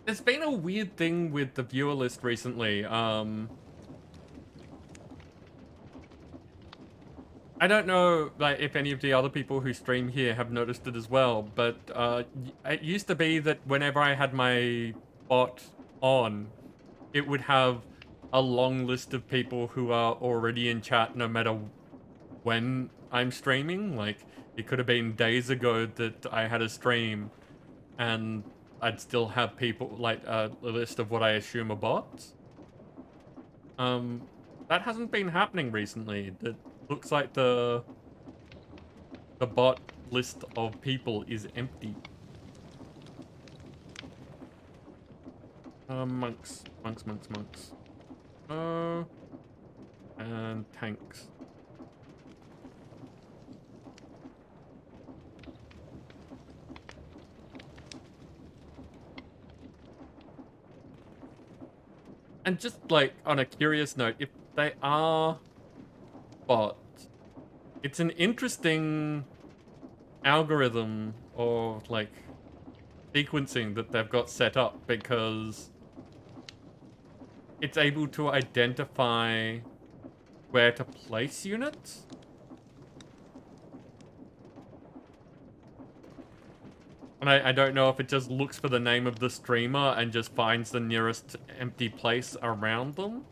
There's been a weird thing with the viewer list recently. I don't know, like, if any of the other people who stream here have noticed it as well, but it used to be that whenever I had my bot on, it would have a long list of people who are already in chat no matter when I'm streaming. Like, it could have been days ago that I had a stream and I'd still have people, like, a list of what I assume are bots. Um, that hasn't been happening recently. It looks like the bot list of people is empty. Monks. Oh, and tanks. And just like on a curious note, if they are bots, it's an interesting algorithm or like sequencing that they've got set up because it's able to identify where to place units. And I don't know if it just looks for the name of the streamer and just finds the nearest empty place around them.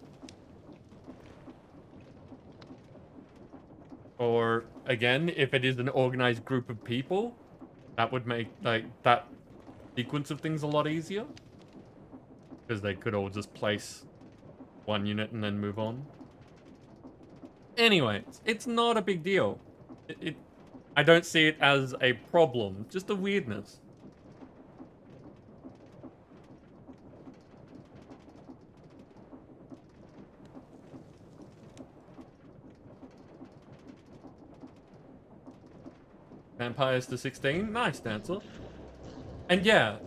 Or, again, if it is an organized group of people, that would make, like, that sequence of things a lot easier. Because they could all just place one unit and then move on. Anyway, it's not a big deal. I don't see it as a problem, just a weirdness. Vampires to 16, nice, Dancer. And yeah,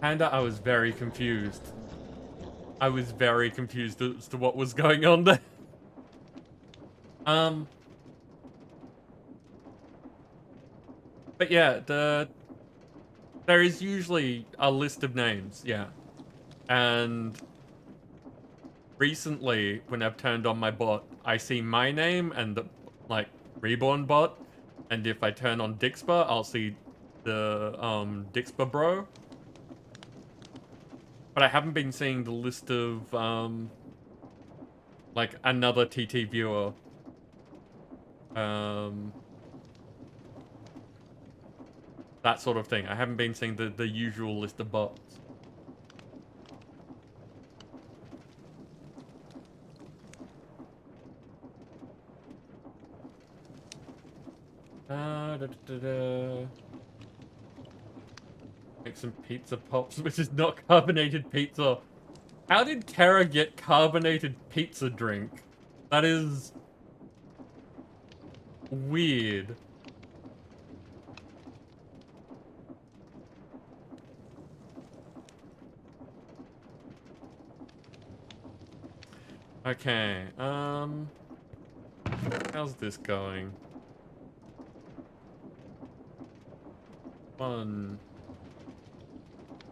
Panda, I was very confused. I was very confused as to what was going on there. But yeah, there is usually a list of names, yeah. And recently, when I've turned on my bot, I see my name and the, like, Reborn bot. And if I turn on Dixper, I'll see the, Dixper bro. But I haven't been seeing the list of, like, another TT viewer. That sort of thing. I haven't been seeing the usual list of bots. Make some pizza pops, which is not carbonated pizza. How did Terra get carbonated pizza drink? That is weird. Okay, how's this going? 1,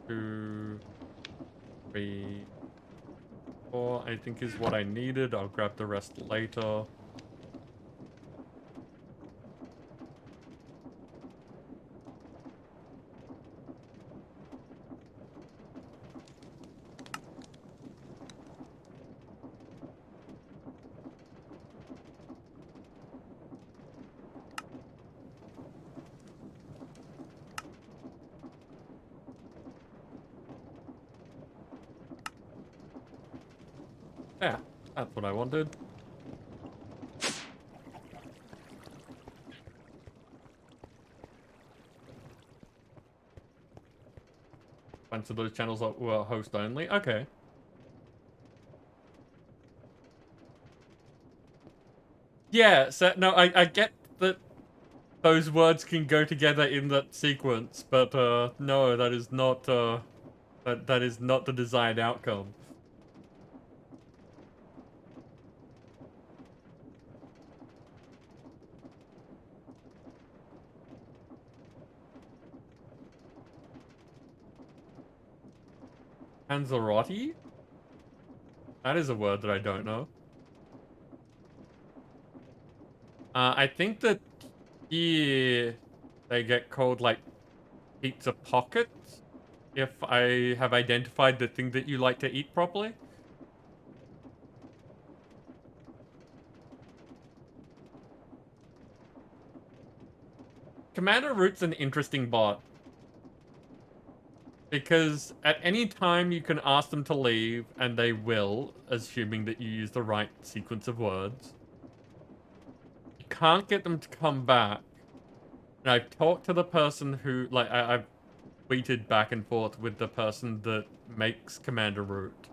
2, 3, 4, I think is what I needed. I'll grab the rest later. Yeah, that's what I wanted. Bunch of those channels were host only. Okay. Yeah, so no, I get that those words can go together in that sequence, but no, that is not that is not the desired outcome. Panzerotti? That is a word that I don't know. I think that here they get called like pizza pockets if I have identified the thing that you like to eat properly. Commander Root's an interesting bot. Because at any time you can ask them to leave, and they will, assuming that you use the right sequence of words. You can't get them to come back. And I've talked to the person who, like, I've tweeted back and forth with the person that makes Commander Root.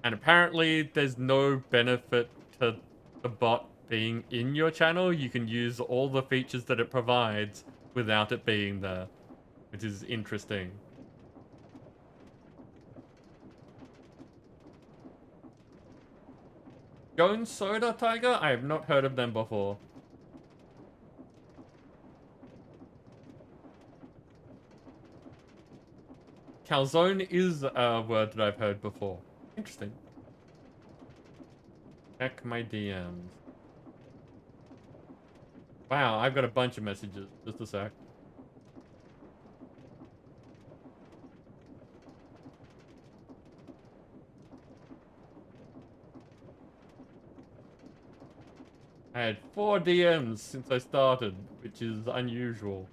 And apparently there's no benefit to the bot being in your channel, you can use all the features that it provides without it being there, which is interesting. Jones Soda Tiger? I have not heard of them before. Calzone is a word that I've heard before. Interesting. Check my DMs. Wow, I've got a bunch of messages. Just a sec. I had 4 DMs since I started, which is unusual.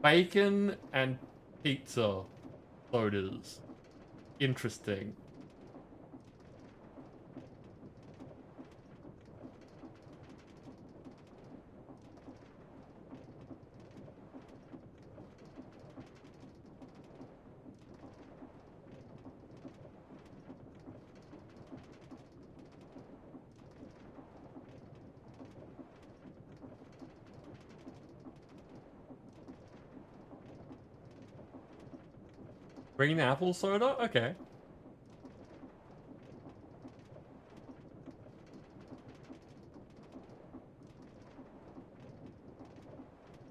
Bacon and pizza sodas. Interesting. Green apple soda? Okay.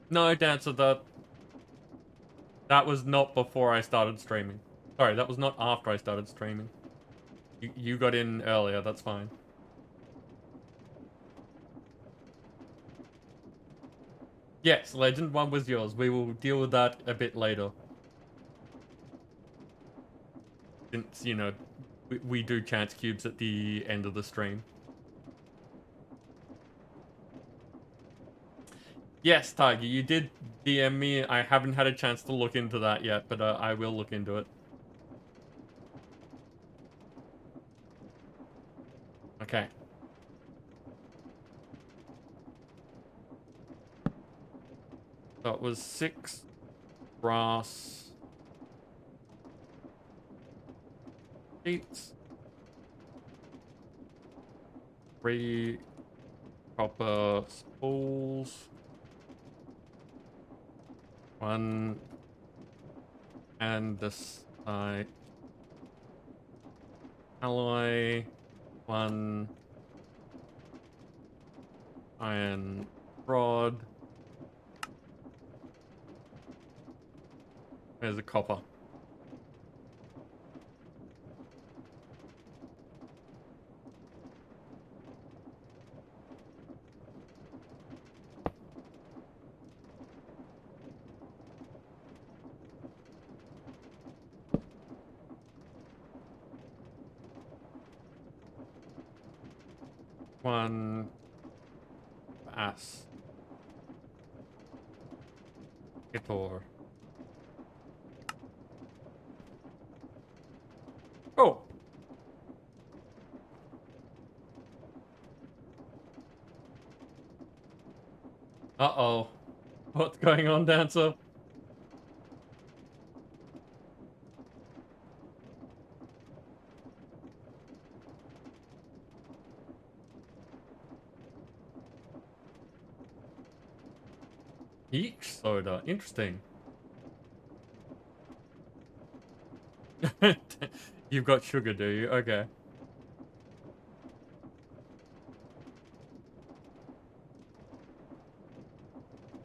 No, Dancer, that was not before I started streaming. Sorry, that was not after I started streaming. You got in earlier, that's fine. Yes, Legend 1 was yours. We will deal with that a bit later. Since, you know, we do chance cubes at the end of the stream. Yes, Tiger, you did DM me. I haven't had a chance to look into that yet, but I will look into it. Okay. So it was 6 brass sheets, 3 copper spools, 1 andesite alloy, 1 iron rod. There's a copper. One bass. Guitar. Oh! Uh-oh. What's going on, Dancer? Eek soda. Interesting. You've got sugar, do you? Okay.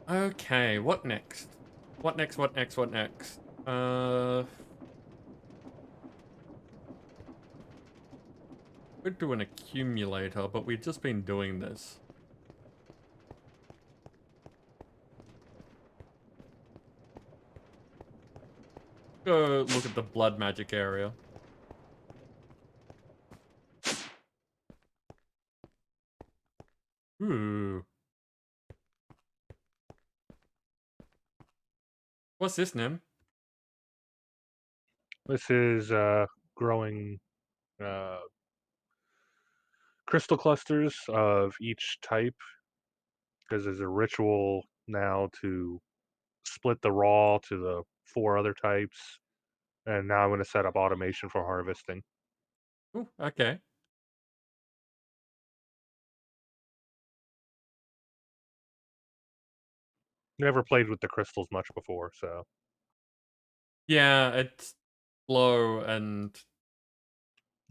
Okay, what next? What next, what next, what next? Could do an accumulator, but we've just been doing this. Go look at the blood magic area. Ooh. What's this, Nim? This is growing uh, crystal clusters of each type because there's a ritual now to split the raw to the 4 other types, and now I'm gonna set up automation for harvesting. Ooh, okay. Never played with the crystals much before, so Yeah, it's slow and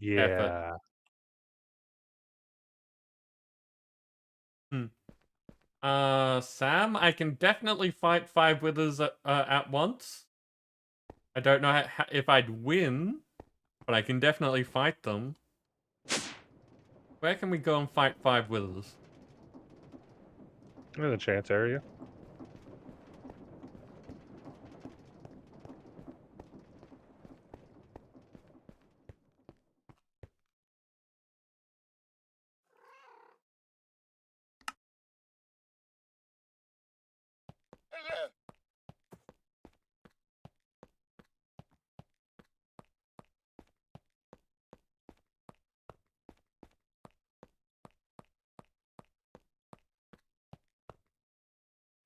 effort. yeah. Hmm. Sam, I can definitely fight 5 withers at once. I don't know if I'd win, but I can definitely fight them. Where can we go and fight 5 withers? In the chance area.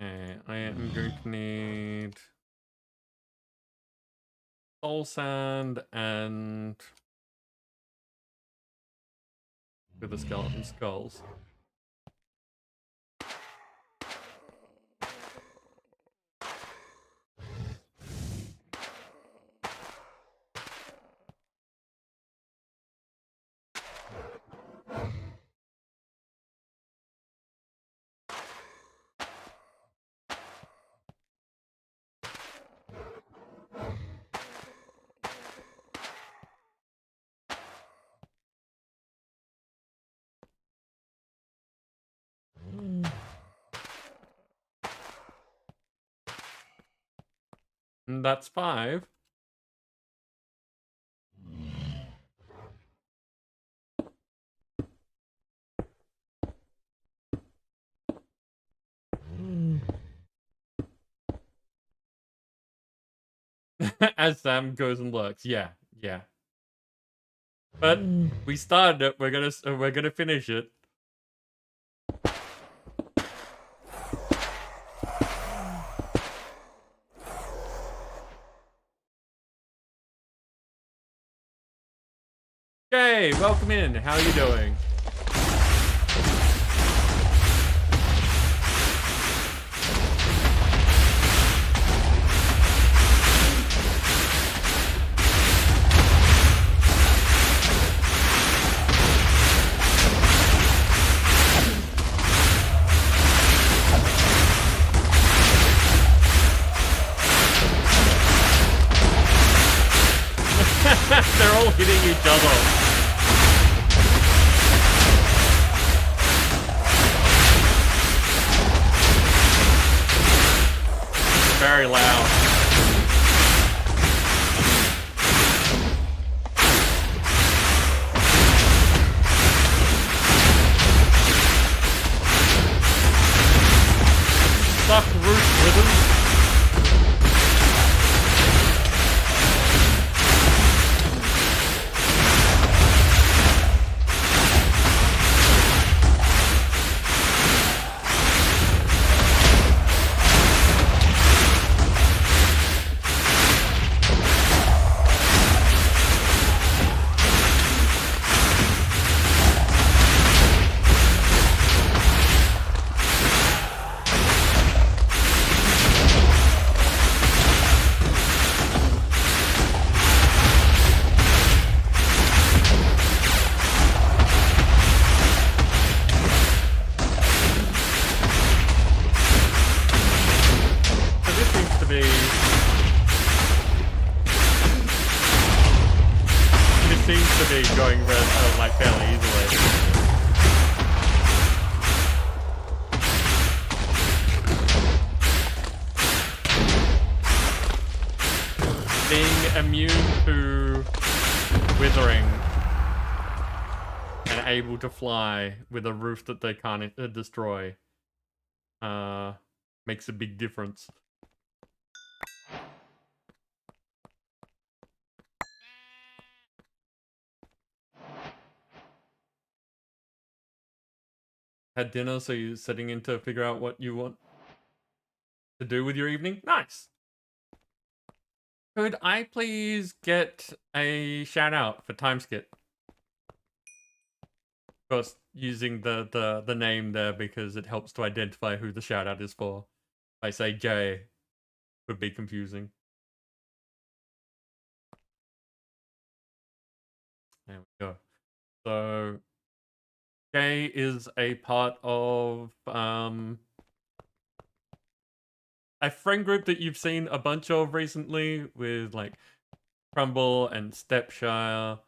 Okay, I am going to need soul sand and with the skeleton skulls. And that's 5. As Sam goes and lurks. Yeah, yeah. But we started it. We're gonna finish it. Okay, welcome in. How are you doing? They're all hitting each other. Very loud. Suck root rhythm. Going like fairly easily. Being immune to withering and able to fly with a roof that they can't destroy makes a big difference. Had dinner, so you're setting in to figure out what you want to do with your evening? Nice. Could I please get a shout out for Timeskit? Of course, using the name there because it helps to identify who the shout out is for. If I say Jay, would be confusing. There we go. So Jay is a part of a friend group that you've seen a bunch of recently with like Crumble and Stepshire,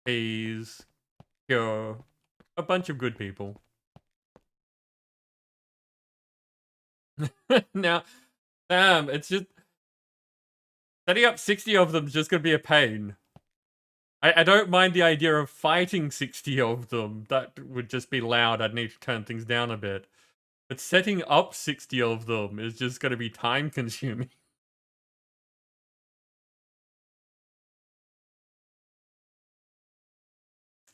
Peas, Cure, a bunch of good people. Now, damn, it's just setting up 60 of them is just gonna be a pain. I don't mind the idea of fighting 60 of them. That would just be loud. I'd need to turn things down a bit. But setting up 60 of them is just gonna be time consuming.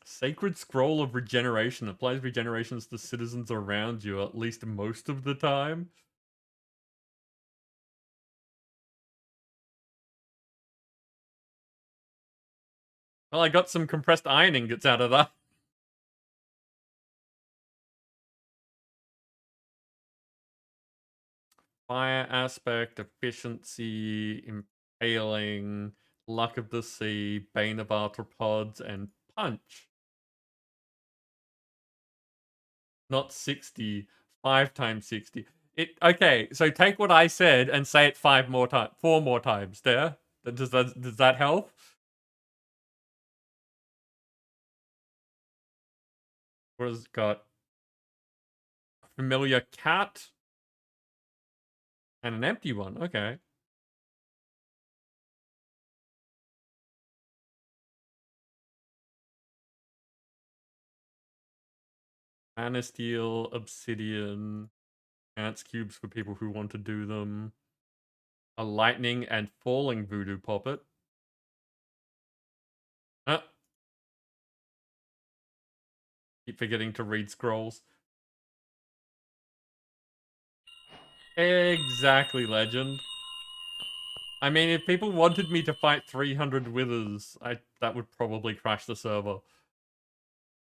Sacred Scroll of Regeneration applies regenerations to citizens around you at least most of the time. Well, I got some compressed iron ingots out of that. Fire aspect, efficiency, impaling, luck of the sea, bane of arthropods, and punch. Not 60. 5 times 60. Okay, so take what I said and say it 4 more times. There. Does that help? What has it got? Familiar cat. And an empty one. Okay. Anasteel, obsidian, ants cubes for people who want to do them. A lightning and falling voodoo poppet. Keep forgetting to read scrolls. Exactly, legend. I mean, if people wanted me to fight 300 withers, that would probably crash the server.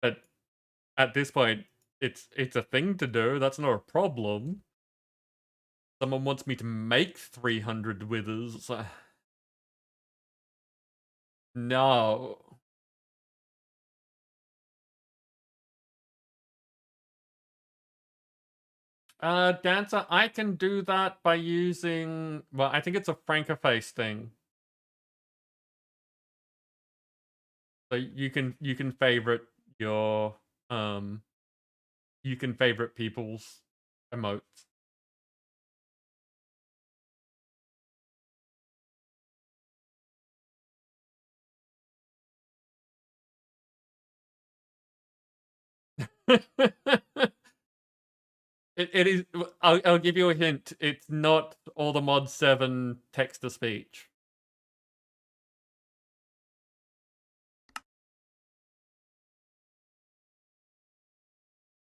But at this point, it's a thing to do. That's not a problem. Someone wants me to make 300 withers. No. Dancer, I can do that by using... Well, I think it's a Frankerface thing. So you can favorite your... You can favorite people's emotes. It is. I'll give you a hint. It's not all the mod 7 text to speech.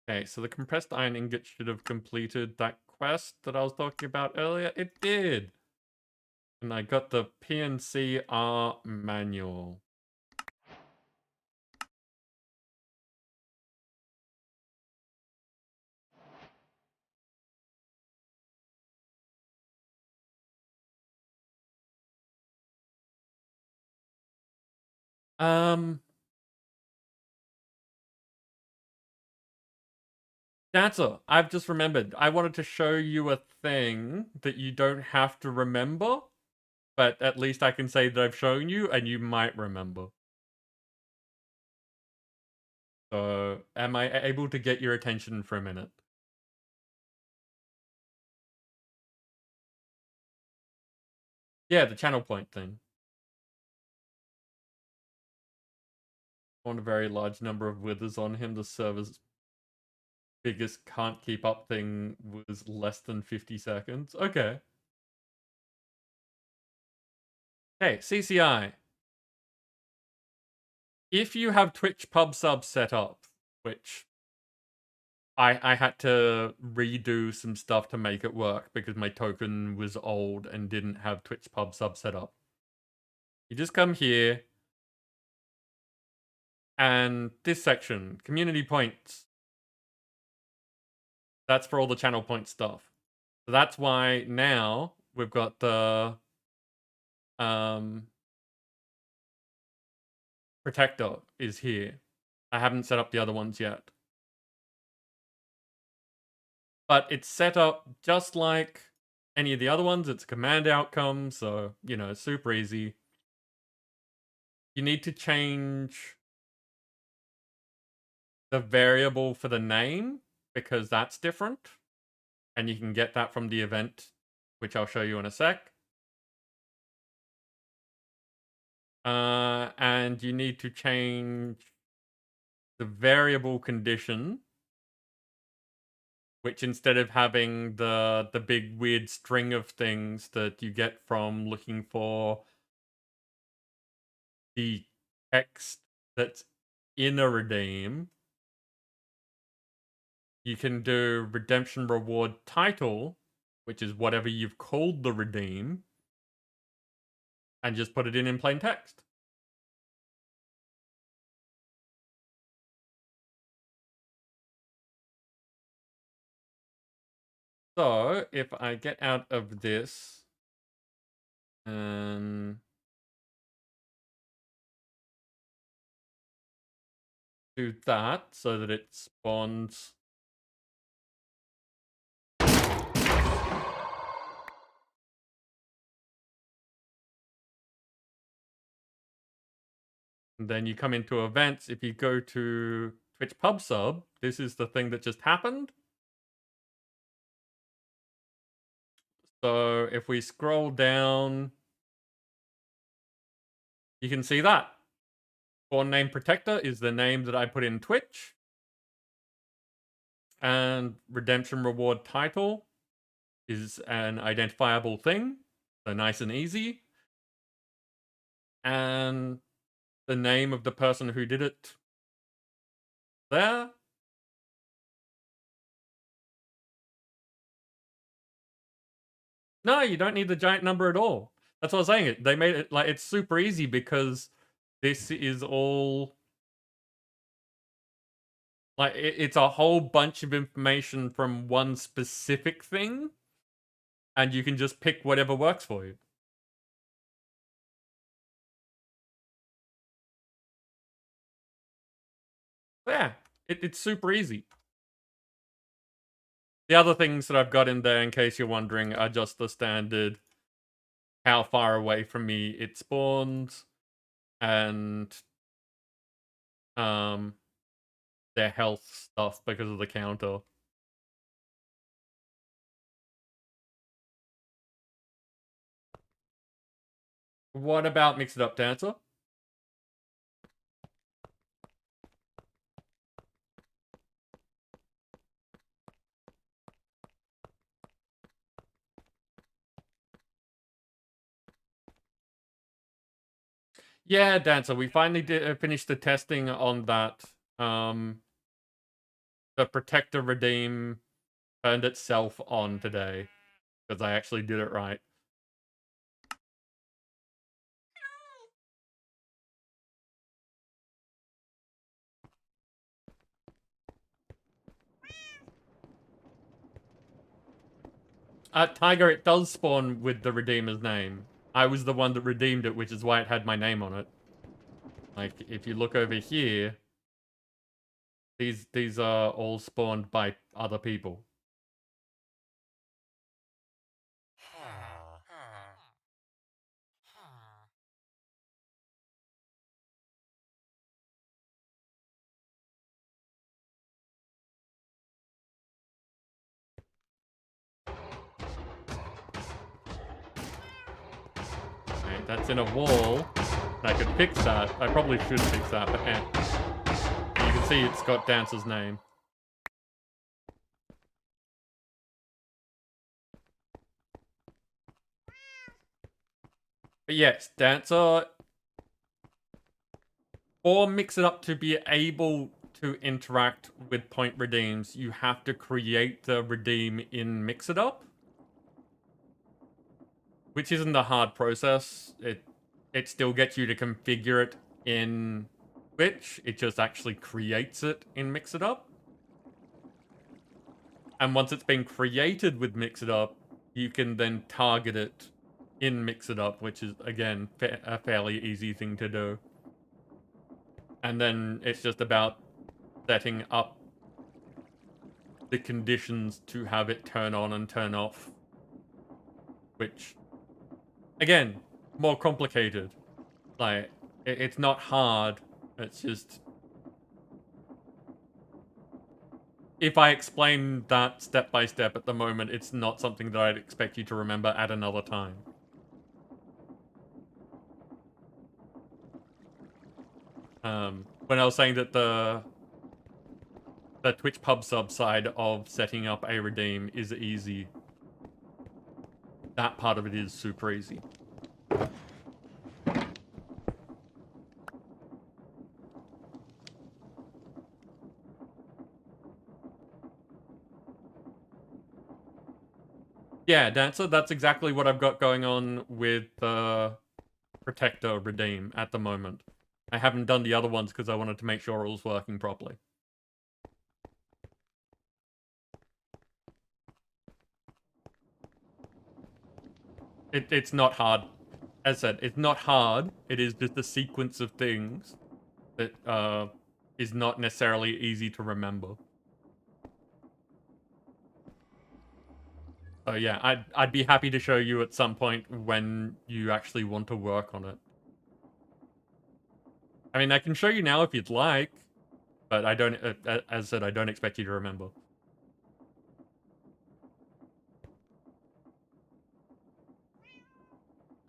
Okay, so the compressed iron ingot should have completed that quest that I was talking about earlier. It did. And I got the PNCR manual. Dancer, I've just remembered. I wanted to show you a thing that you don't have to remember, but at least I can say that I've shown you and you might remember. So, am I able to get your attention for a minute? Yeah, the channel point thing. On a very large number of withers on him, the server's biggest can't keep up thing was less than 50 seconds. Okay. Hey, CCI. If you have Twitch pub sub set up, which I had to redo some stuff to make it work because my token was old and didn't have Twitch pub sub set up. You just come here, and this section, community points. That's for all the channel point stuff. So that's why now we've got the protector is here. I haven't set up the other ones yet. But it's set up just like any of the other ones. It's a command outcome, so, you know, super easy. You need to change the variable for the name because that's different. And you can get that from the event, which I'll show you in a sec. And you need to change the variable condition, which instead of having the big weird string of things that you get from looking for the text that's in a redeem, you can do redemption reward title, which is whatever you've called the redeem, and just put it in plain text. So if I get out of this and do that so that it spawns and then you come into events. If you go to Twitch pub sub, this is the thing that just happened. So if we scroll down, you can see that. Spawn name protector is the name that I put in Twitch. And redemption reward title is an identifiable thing. So nice and easy. And the name of the person who did it there. No, you don't need the giant number at all. That's what I was saying. They made it like it's super easy because this is all like it's a whole bunch of information from one specific thing, and you can just pick whatever works for you. Yeah, it's super easy. The other things that I've got in there, in case you're wondering, are just the standard how far away from me it spawns, and their health stuff because of the counter. What about Mix It Up Dancer? Yeah, Dancer, we finally finished the testing on that. The Protector Redeem turned itself on today because I actually did it right. Tiger, it does spawn with the Redeemer's name. I was the one that redeemed it, which is why it had my name on it. Like, if you look over here, these are all spawned by other people. Right, that's in a wall. I could fix that. I probably should fix that, but eh. You can see it's got Dancer's name. But yes, Dancer, or Mix It Up to be able to interact with point redeems, you have to create the redeem in Mix It Up, which isn't a hard process. It still gets you to configure it in Twitch. It just actually creates it in Mix It Up. And once it's been created with Mix It Up, you can then target it in Mix It Up, which is, again, a fairly easy thing to do. And then it's just about setting up the conditions to have it turn on and turn off. Which, again, more complicated. Like, it's not hard. It's just... If I explain that step by step at the moment, it's not something that I'd expect you to remember at another time. When I was saying that the Twitch pub sub side of setting up a redeem is easy, that part of it is super easy. Yeah, Dancer, that's exactly what I've got going on with the Protector redeem at the moment. I haven't done the other ones because I wanted to make sure it was working properly. It's not hard. As I said, it's not hard. It is just a sequence of things that is not necessarily easy to remember. So yeah, I'd be happy to show you at some point when you actually want to work on it. I mean, I can show you now if you'd like, but I don't, as I said, I don't expect you to remember.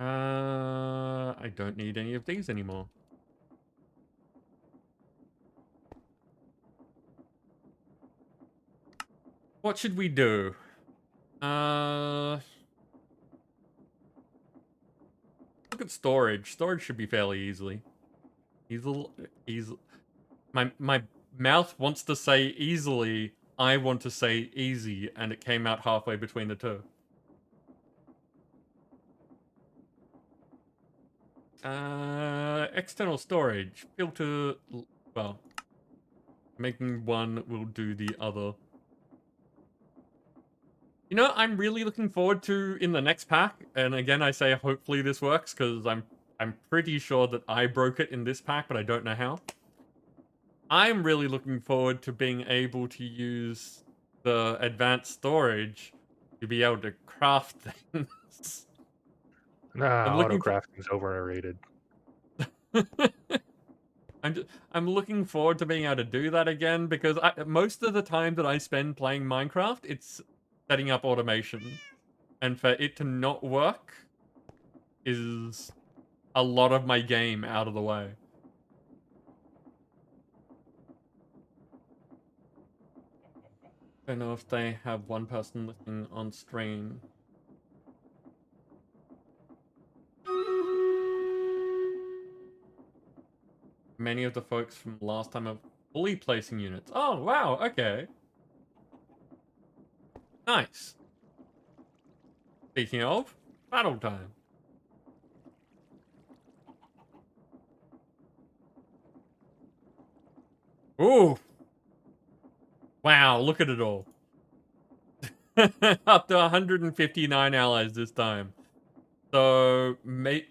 I don't need any of these anymore. What should we do? Look at storage. Storage should be fairly easily. My mouth wants to say easily. I want to say easy, and it came out halfway between the two. External storage. Filter. Well, making one will do the other. You know, I'm really looking forward to in the next pack, and again, I say hopefully this works because I'm pretty sure that I broke it in this pack, but I don't know how. I'm really looking forward to being able to use the advanced storage to be able to craft things. Nah, I'm auto looking for... crafting's overrated. I'm looking forward to being able to do that again because most of the time that I spend playing Minecraft, it's setting up automation. And for it to not work is a lot of my game out of the way. I don't know if they have one person listening on stream. Many of the folks from last time are fully placing units. Oh, wow, okay. Nice. Speaking of, battle time. Ooh. Wow, look at it all. Up to 159 allies this time. So, maybe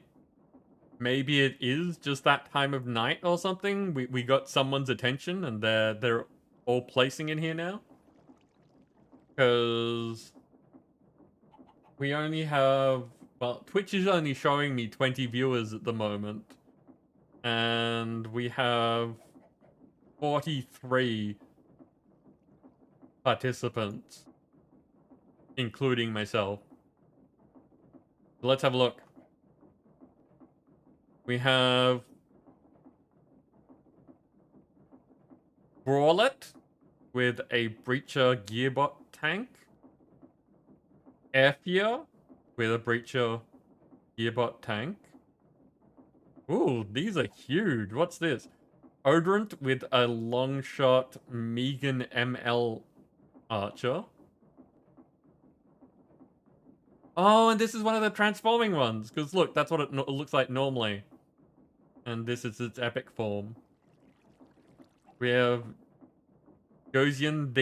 it is just that time of night or something. We got someone's attention and they're all placing in here now. Because we only have... Well, Twitch is only showing me 20 viewers at the moment. And we have 43 participants, including myself. So let's have a look. We have Brawlet with a Breacher Gearbot tank. Airfear with a Breacher Gearbot tank. Ooh, these are huge. What's this? Odorant with a long shot Megan ML Archer. Oh, and this is one of the transforming ones. Because look, that's what it looks like normally. And this is its epic form. We have Joseon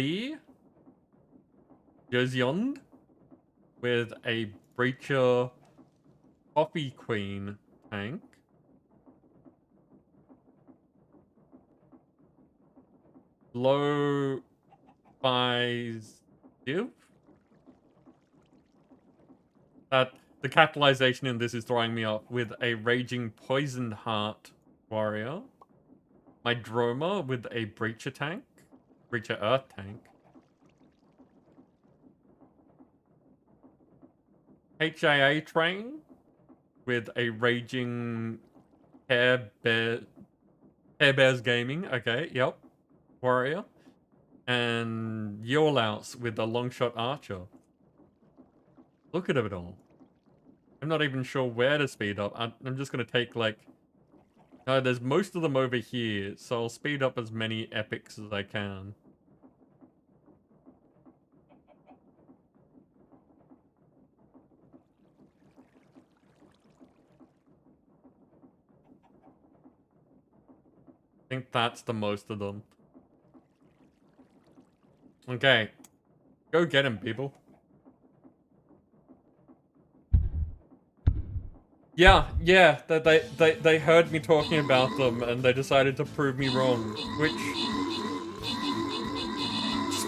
with a Breacher Coffee Queen tank. Low buys div. The capitalization in this is throwing me off. With a Raging Poisoned Heart warrior. My Droma with a Breacher tank. Breacher Earth tank. HIA train with a Raging Care Bears Gaming. Okay, yep. Warrior. And Yorlaus with a Longshot Archer. Look at it all. I'm not even sure where to speed up. I'm just going to take, like... No, there's most of them over here, so I'll speed up as many epics as I can. I think that's the most of them. Okay. Go get him, people. Yeah, they heard me talking about them and they decided to prove me wrong. Which...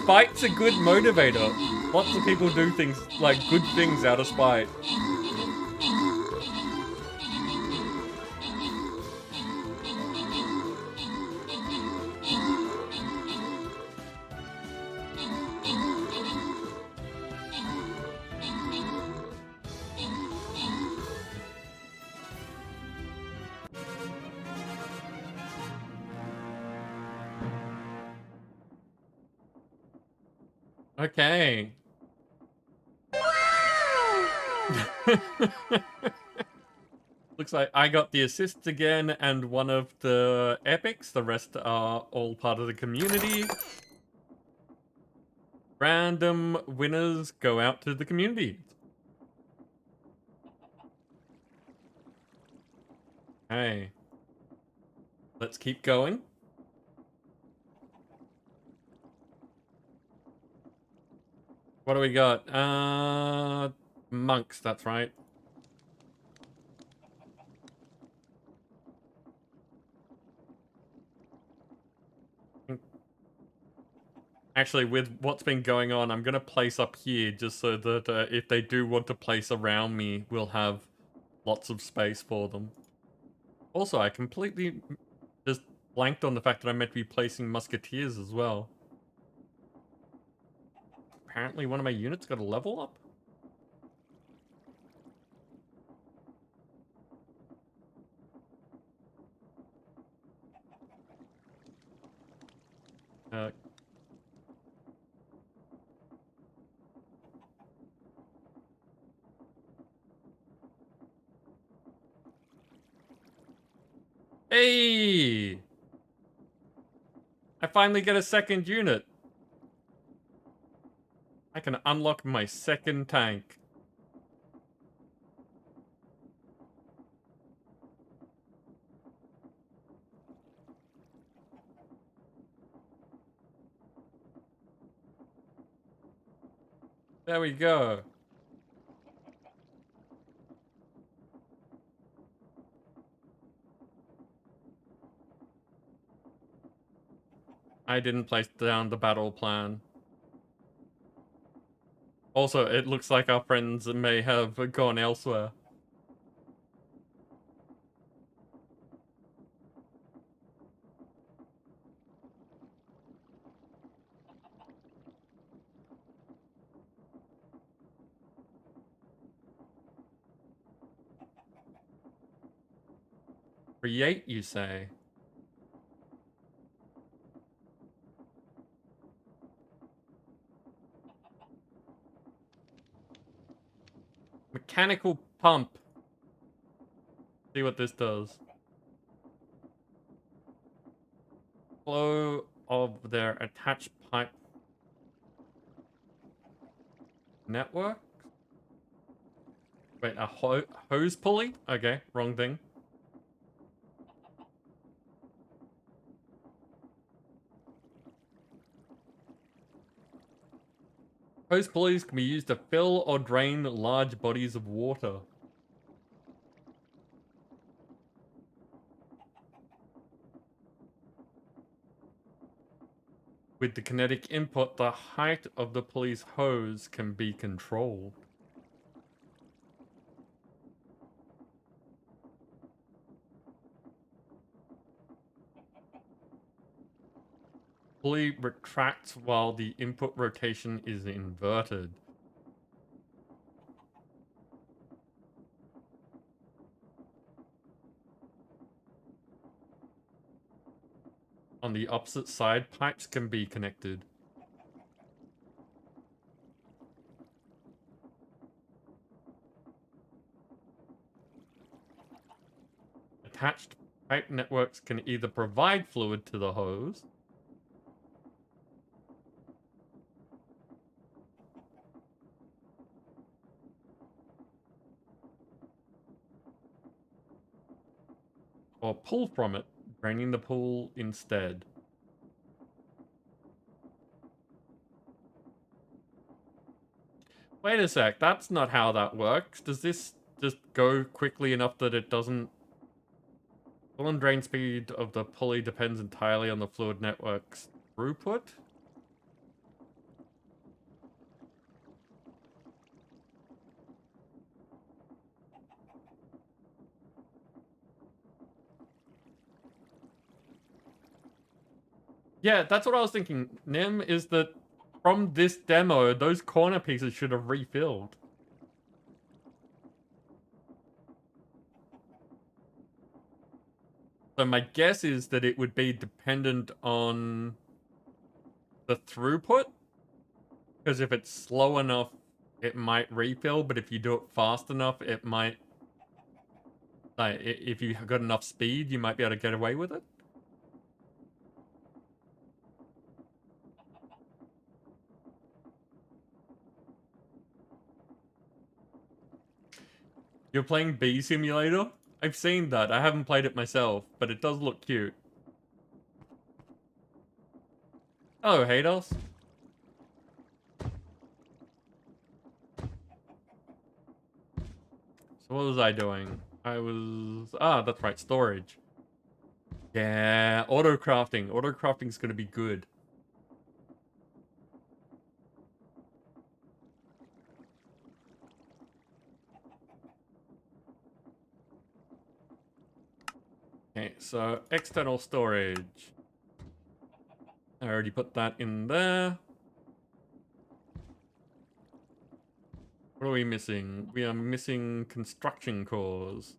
Spite's a good motivator. Lots of people do things, like, good things out of spite. Okay. Looks like I got the assists again and one of the epics. The rest are all part of the community. Random winners go out to the community. Hey. Let's keep going. What do we got? Monks, that's right. Actually, with what's been going on, I'm going to place up here just so that if they do want to place around me, we'll have lots of space for them. Also, I completely just blanked on the fact that I'm meant to be placing musketeers as well. Apparently one of my units got a level up? Hey! I finally get a second unit. I can unlock my second tank. There we go. I didn't place down the battle plan. Also, it looks like our friends may have gone elsewhere. Create, you say? Mechanical pump. See what this does. flow of their attached pipe network. Wait, a hose pulley? Okay, wrong thing. Hose pulleys can be used to fill or drain large bodies of water. With the kinetic input, the height of the pulley's hose can be controlled. Pulley retracts while the input rotation is inverted. On the opposite side, pipes can be connected. Attached pipe networks can either provide fluid to the hose or pull from it, draining the pool instead. Wait a sec, that's not how that works. Does this just go quickly enough that it doesn't... Pull and drain speed of the pulley depends entirely on the fluid network's throughput? Yeah, that's what I was thinking, Nim, is that from this demo, those corner pieces should have refilled. So my guess is that it would be dependent on the throughput, because if it's slow enough, it might refill, but if you do it fast enough, it might... Like, if you got enough speed, you might be able to get away with it. You're playing Bee Simulator? I've seen that. I haven't played it myself, but it does look cute. Oh, Hados. So what was I doing? I was... Ah, that's right, storage. Yeah, auto crafting. Auto crafting's gonna be good. Okay, so external storage. I already put that in there. What are we missing? We are missing construction cores.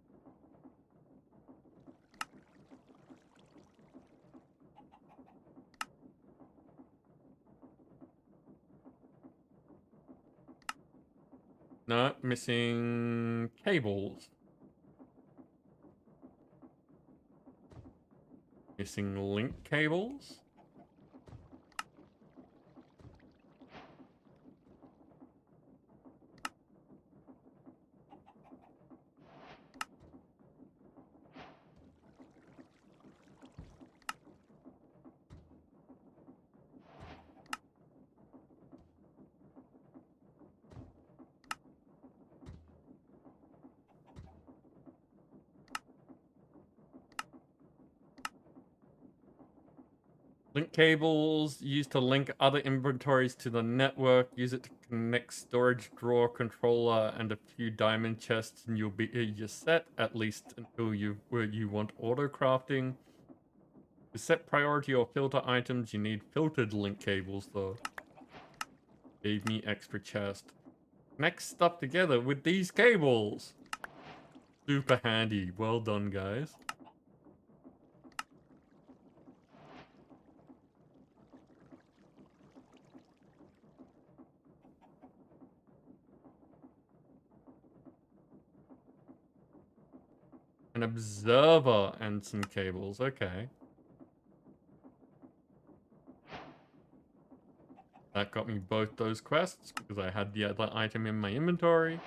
No, missing cables. Missing link cables. Link cables used to link other inventories to the network. Use it to connect storage drawer controller and a few diamond chests, and you'll be you're set at least until you want auto crafting. To set priority or filter items, you need filtered link cables though. Gave me extra chest. Connect stuff together with these cables. Super handy. Well done, guys. An observer and some cables. Okay. That got me both those quests because I had the other item in my inventory.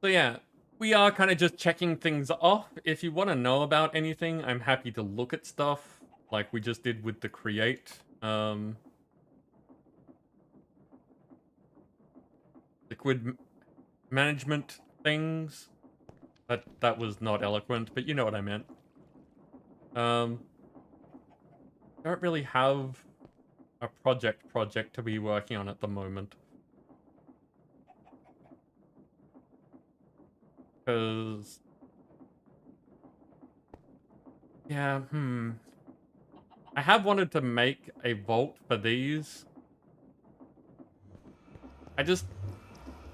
So yeah, we are kind of just checking things off. If you want to know about anything, I'm happy to look at stuff like we just did with the create liquid management things. That was not eloquent, but you know what I meant. Don't really have a project to be working on at the moment. Because yeah, I have wanted to make a vault for these.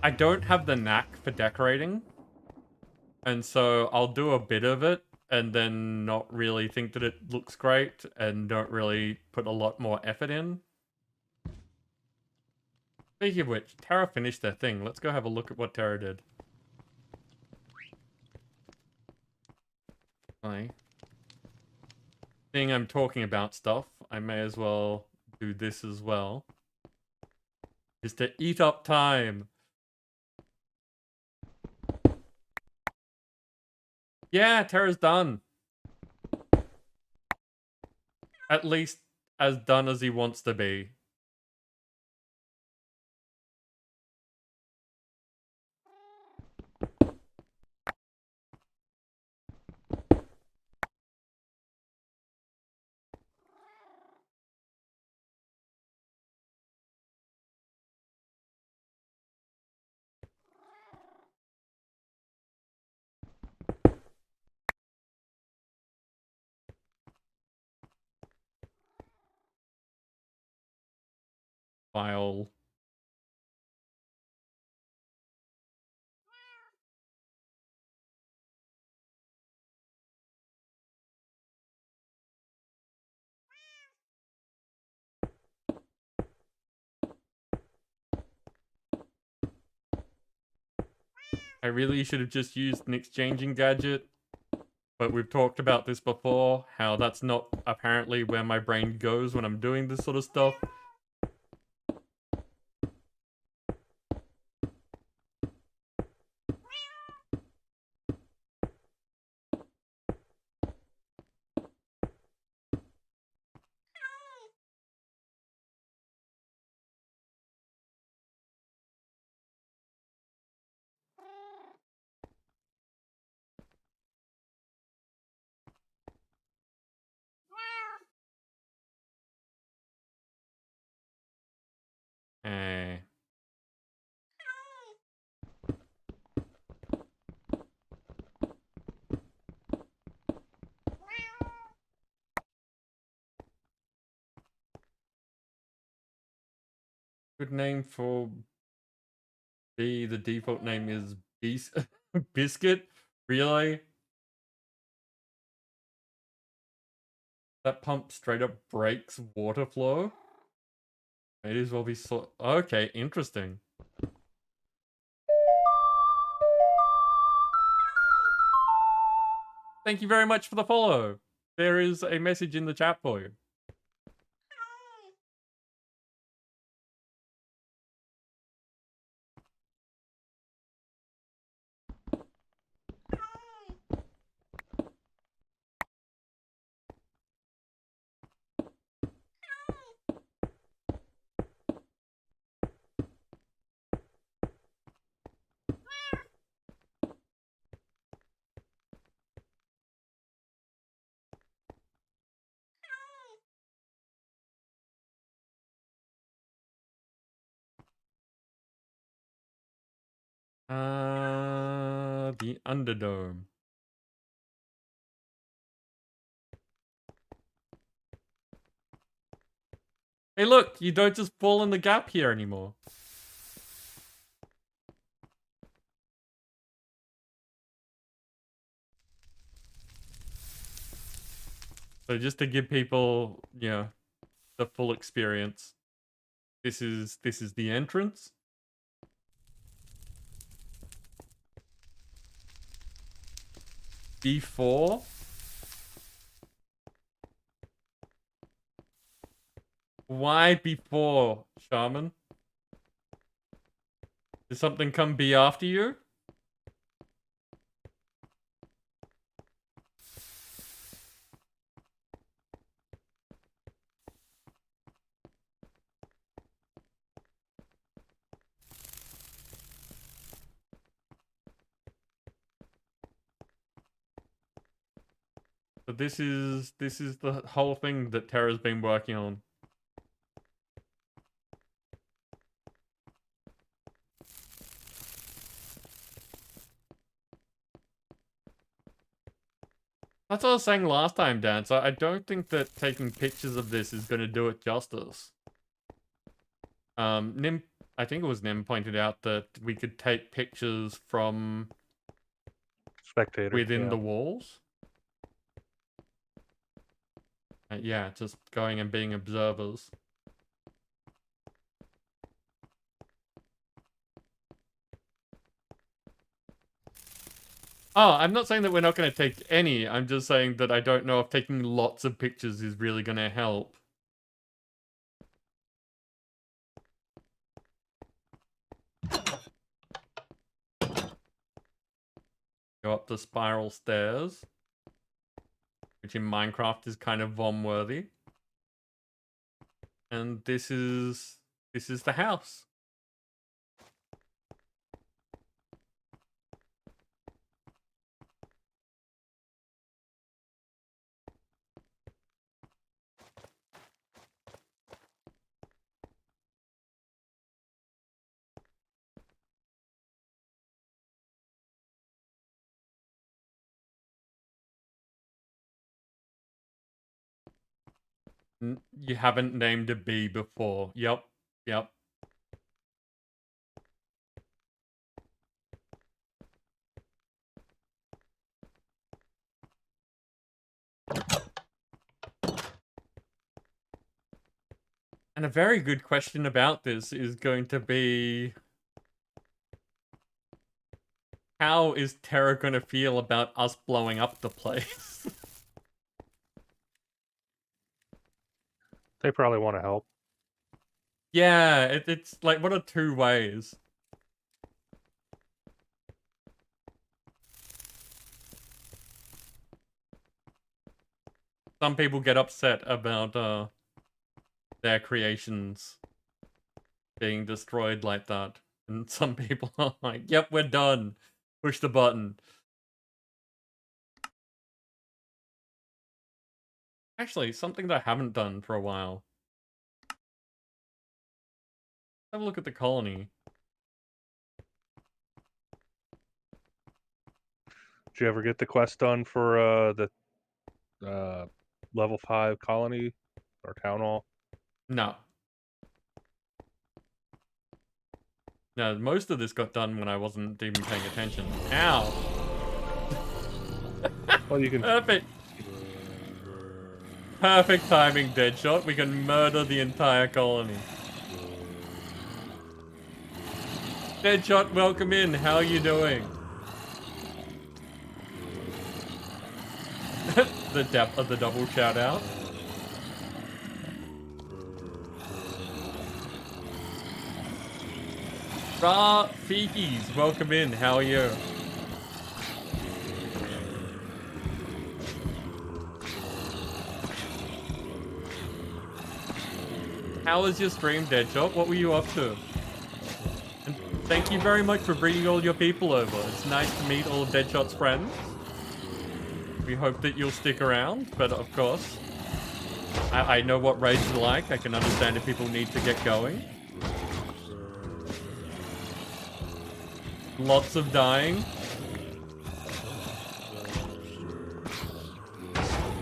I don't have the knack for decorating. And so I'll do a bit of it and then not really think that it looks great and don't really put a lot more effort in. Speaking of which, Terra finished their thing. Let's go have a look at what Terra did. Hi. Seeing I'm talking about stuff, I may as well do this as well. Just to eat up time. Yeah, Terra's done. At least as done as he wants to be. File. I really should have just used an exchanging gadget. But we've talked about this before, how that's not apparently where my brain goes when I'm doing this sort of stuff. Eh. Good name for B. The default name is Biscuit? Really? That pump straight up breaks water flow? May as well be so. Okay, interesting. Thank you very much for the follow. There is a message in the chat for you. The Underdome. Hey look, you don't just fall in the gap here anymore. So just to give people, you know, the full experience. This is the entrance. Before? Why before, Shaman? Did something come be after you? But this is the whole thing that Terra's been working on. That's what I was saying last time, Dan. So I don't think that taking pictures of this is going to do it justice. Nim, I think it was Nim pointed out that we could take pictures from Spectator within the walls. Yeah, just going and being observers. Oh, I'm not saying that we're not going to take any. I'm just saying that I don't know if taking lots of pictures is really going to help. Go up the spiral stairs, which in Minecraft is kind of vom-worthy. And this is the house. You haven't named a bee before. Yep. Yep. And a very good question about this is going to be, how is Terra going to feel about us blowing up the place? They probably want to help. Yeah, it's like, what are two ways? Some people get upset about their creations being destroyed like that. And some people are like, yep, we're done. Push the button. Actually, something that I haven't done for a while. Have a look at the colony. Did you ever get the quest done for the level 5 colony or town hall? No. No, most of this got done when I wasn't even paying attention. Ow! Well, you can. Perfect! Perfect timing, Deadshot. We can murder the entire colony. Deadshot, welcome in. How are you doing? The depth of the double shout out. Ra Fikis, welcome in. How are you? How was your stream, Deadshot? What were you up to? And thank you very much for bringing all your people over. It's nice to meet all of Deadshot's friends. We hope that you'll stick around, but of course, I know what raids are like. I can understand if people need to get going. Lots of dying.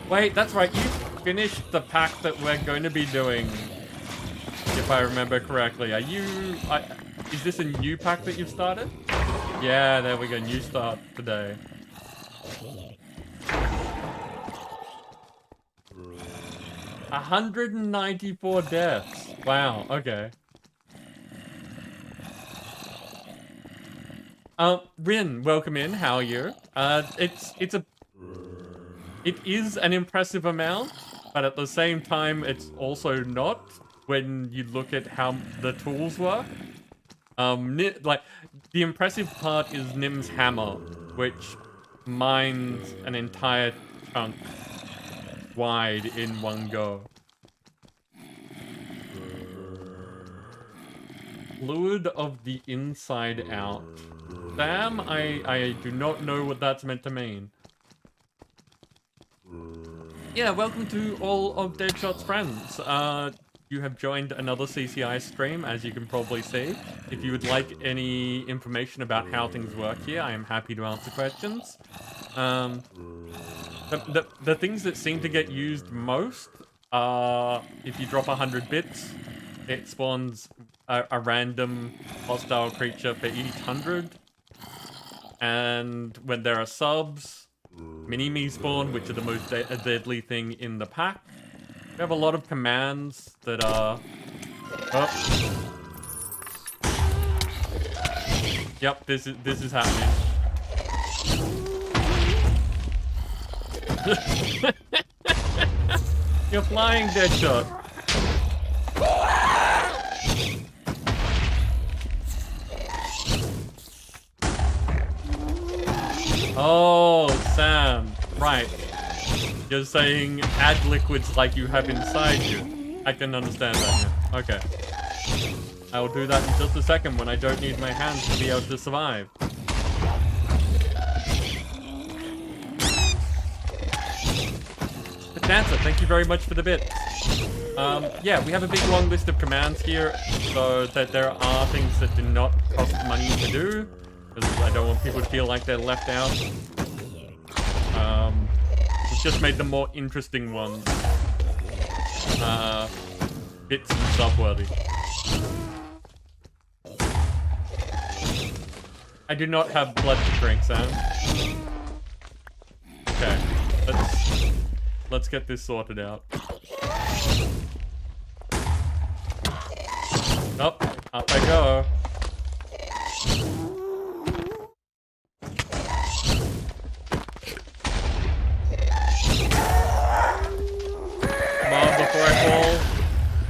Wait, that's right. You finished the pack that we're going to be doing, if I remember correctly. Are you... is this a new pack that you've started? Yeah, there we go. New start today. A 194 deaths. Wow, okay. Rin, welcome in. How are you? It's a It is an impressive amount, but at the same time, it's also not when you look at how the tools work. Like, the impressive part is Nim's hammer, which mines an entire chunk wide in one go. Fluid of the inside out. Sam, I do not know what that's meant to mean. Yeah, welcome to all of Deadshot's friends. You have joined another CCI stream, as you can probably see. If you would like any information about how things work here, I am happy to answer questions. The things that seem to get used most are if you drop 100 bits, it spawns a random hostile creature for each 100. And when there are subs, mini-me spawn, which are the most deadly thing in the pack. We have a lot of commands that are... Oh. Yep, this is happening. You're flying, Deadshot. Oh, Sam. Right. You're saying add liquids like you have inside you. I can understand that now. Okay. I will do that in just a second when I don't need my hands to be able to survive. Dancer, thank you very much for the bits. Yeah, we have a big long list of commands here, so that there are things that do not cost money to do, because I don't want people to feel like they're left out. We've just made the more interesting ones. Bits and sub-worthy. I do not have blood to drink, Sam. Okay, let's get this sorted out. Up I go. Come on, before I fall.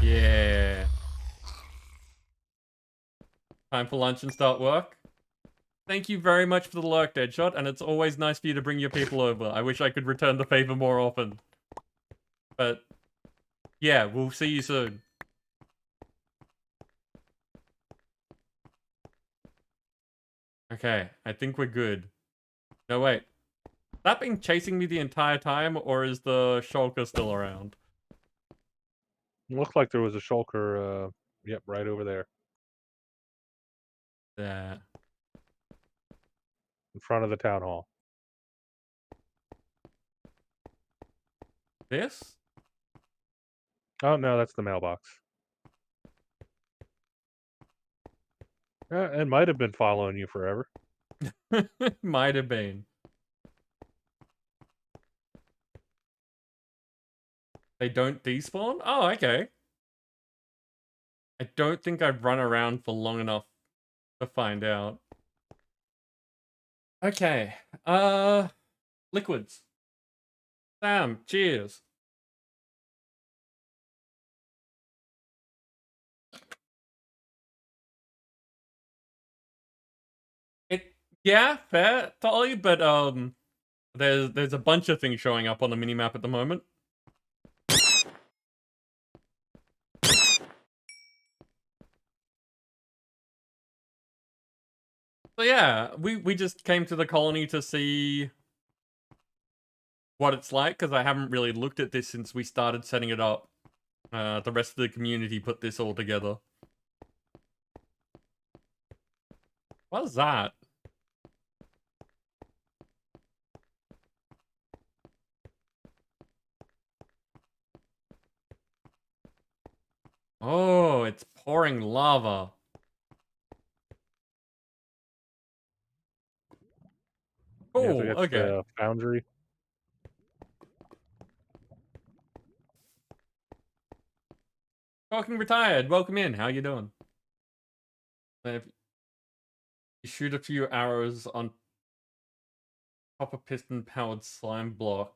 Yeah. Time for lunch and start work. Thank you very much for the lurk, Deadshot, and it's always nice for you to bring your people over. I wish I could return the favor more often. But, yeah, we'll see you soon. Okay, I think we're good. No, wait. Has that been chasing me the entire time, or is the shulker still around? It looked like there was a shulker, yep, right over there. Yeah. In front of the town hall. This? Oh, no, that's the mailbox. It might have been following you forever. Might have been. They don't despawn? Oh, okay. I don't think I've run around for long enough to find out. Okay. Liquids. Sam, cheers. Yeah, fair, totally, but there's a bunch of things showing up on the minimap at the moment. So yeah, we just came to the colony to see what it's like, because I haven't really looked at this since we started setting it up. The rest of the community put this all together. What's that? Oh, it's pouring lava. You have to Cool, get to okay. the foundry. Talking retired, welcome in. How you doing? If you shoot a few arrows on copper piston powered slime block.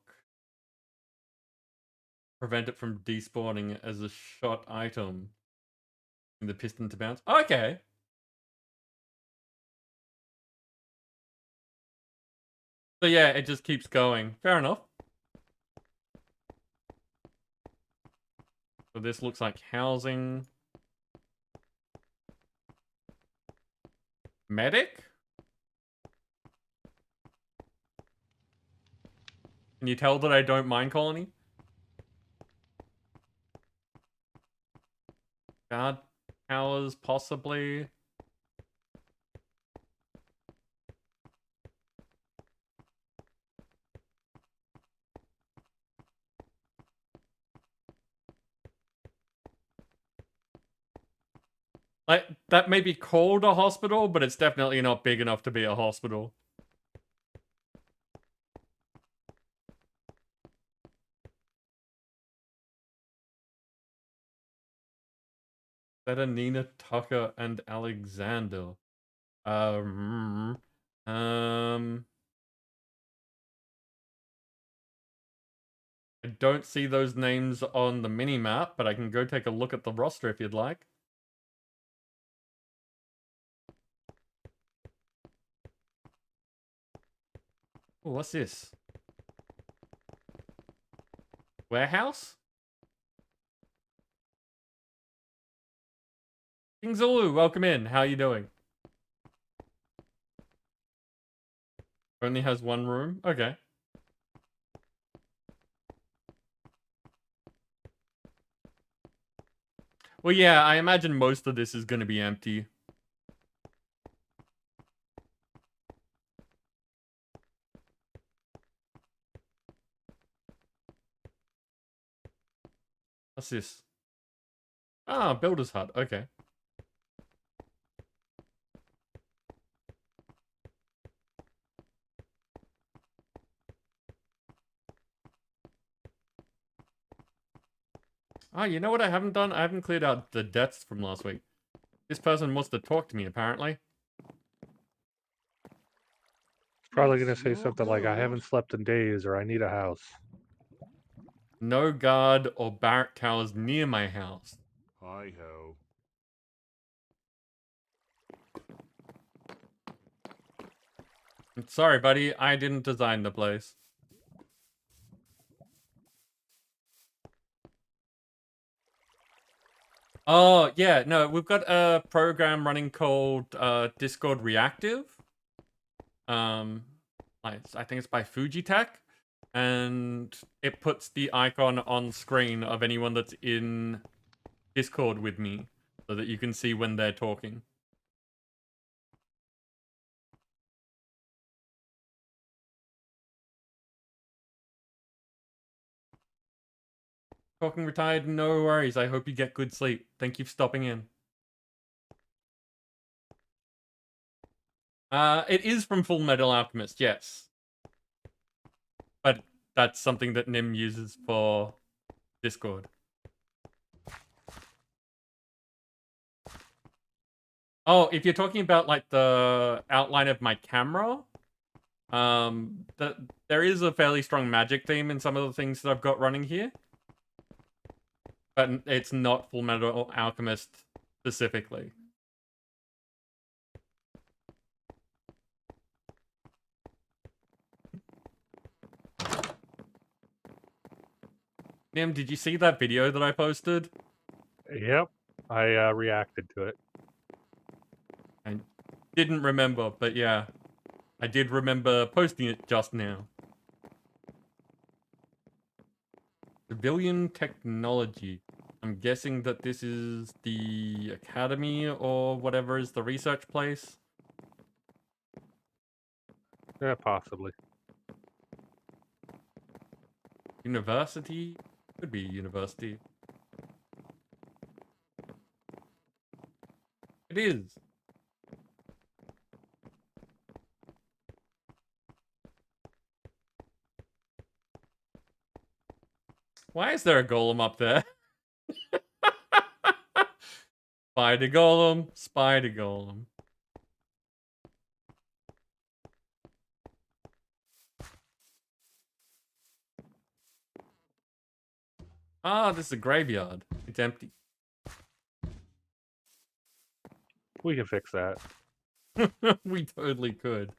prevent it from despawning as a shot item. The piston to bounce. Okay. So yeah, it just keeps going. Fair enough. So this looks like housing. Medic? Can you tell that I don't mind colony? Guard towers, possibly. Like, that may be called a hospital, but it's definitely not big enough to be a hospital. That are Nina, Tucker, and Alexander. Um, I don't see those names on the mini-map, but I can go take a look at the roster if you'd like. Oh, what's this? Warehouse? King Zulu, welcome in. How you doing? Only has one room? Okay. Well, yeah, I imagine most of this is going to be empty. What's this? Ah, builder's hut. Okay. Ah, you know what I haven't done? I haven't cleared out the deaths from last week. This person wants to talk to me, apparently. Probably gonna say something like, "I haven't slept in days," or "I need a house." No guard or barrack towers near my house. Hi-ho. Sorry, buddy. I didn't design the place. Oh, yeah. No, we've got a program running called Discord Reactive. I think it's by Fujitech. And it puts the icon on screen of anyone that's in Discord with me so that you can see when they're talking. Talking retired, no worries. I hope you get good sleep. Thank you for stopping in. It is from Full Metal Alchemist, yes. But that's something that Nim uses for Discord. Oh, if you're talking about like the outline of my camera, there is a fairly strong magic theme in some of the things that I've got running here. But it's not Full Metal Alchemist specifically. Nim, did you see that video that I posted? Yep, I reacted to it. I didn't remember, but yeah. I did remember posting it just now. Civilian technology. I'm guessing that this is the academy or whatever is the research place. Yeah, possibly. University? Could be university. It is. Why is there a golem up there? Spider golem, spider golem. Ah, this is a graveyard. It's empty. We can fix that. We totally could.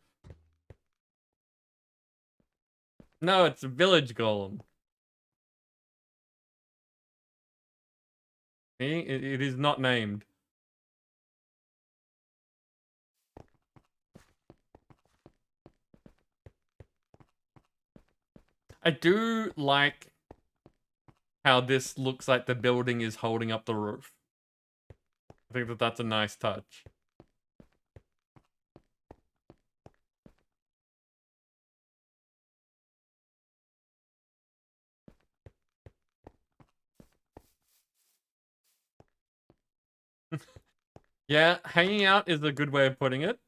No, it's a village golem. See? It is not named. I do like how this looks like the building is holding up the roof. I think that that's a nice touch. Yeah, hanging out is a good way of putting it.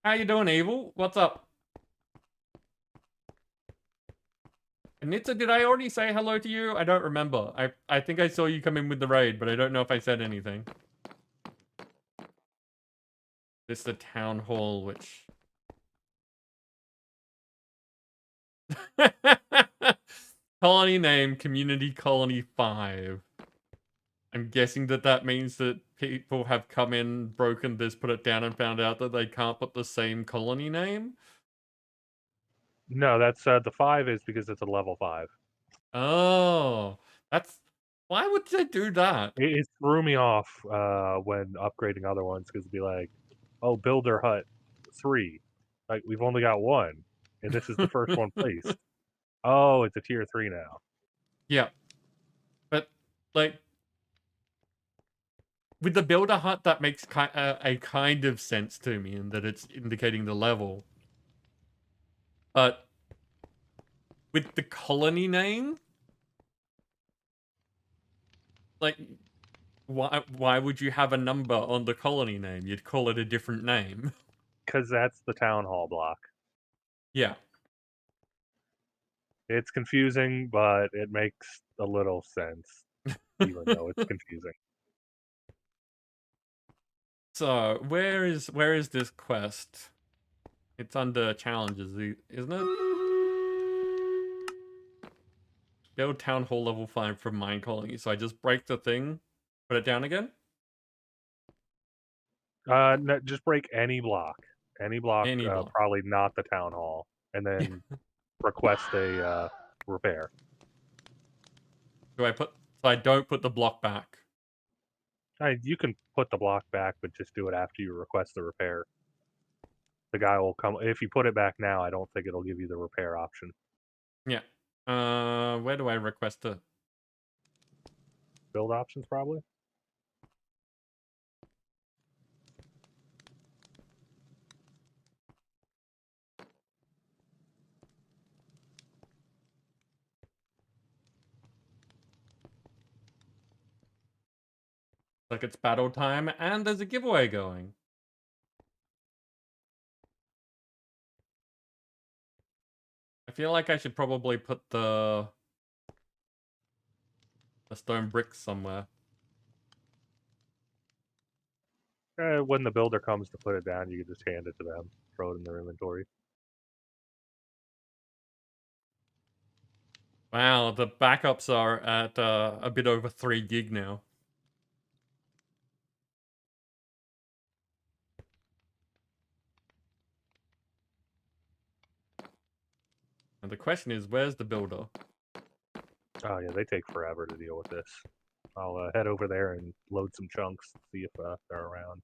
How you doing, Evil? What's up? Nitsa, did I already say hello to you? I don't remember. I think I saw you come in with the raid, but I don't know if I said anything. This is the town hall, which... Colony name, Community Colony 5. I'm guessing that that means that people have come in, broken this, put it down, and found out that they can't put the same colony name? No, that's the 5 is because it's a level 5. Oh, that's... Why would they do that? It threw me off when upgrading other ones because it'd be like, oh, Builder Hut 3. Like, we've only got one, and this is the first one placed. Oh, it's a tier 3 now. Yeah. But, like... With the Builder Hut, that makes a kind of sense to me, in that it's indicating the level. But... With the colony name... Like... Why would you have a number on the colony name? You'd call it a different name. Because that's the town hall block. Yeah. It's confusing, but it makes a little sense, even though it's confusing. So, where is this quest? It's under challenges, isn't it? Build town hall level 5 from mine colony. So I just break the thing, put it down again? No, just break any block. Any block, Any block. probably not the town hall, and then request a repair. Do I put... So I don't put the block back. You can put the block back, but just do it after you request the repair. The guy will come. If you put it back now, I don't think it'll give you the repair option. Yeah. Where do I request it? Build options, probably. Like it's battle time, and there's a giveaway going. I feel like I should probably put the stone bricks somewhere. When the builder comes to put it down, you can just hand it to them, throw it in their inventory. Wow, the backups are at a bit over 3 gig now. And the question is, where's the builder? Oh yeah, they take forever to deal with this. I'll head over there and load some chunks, see if they're around.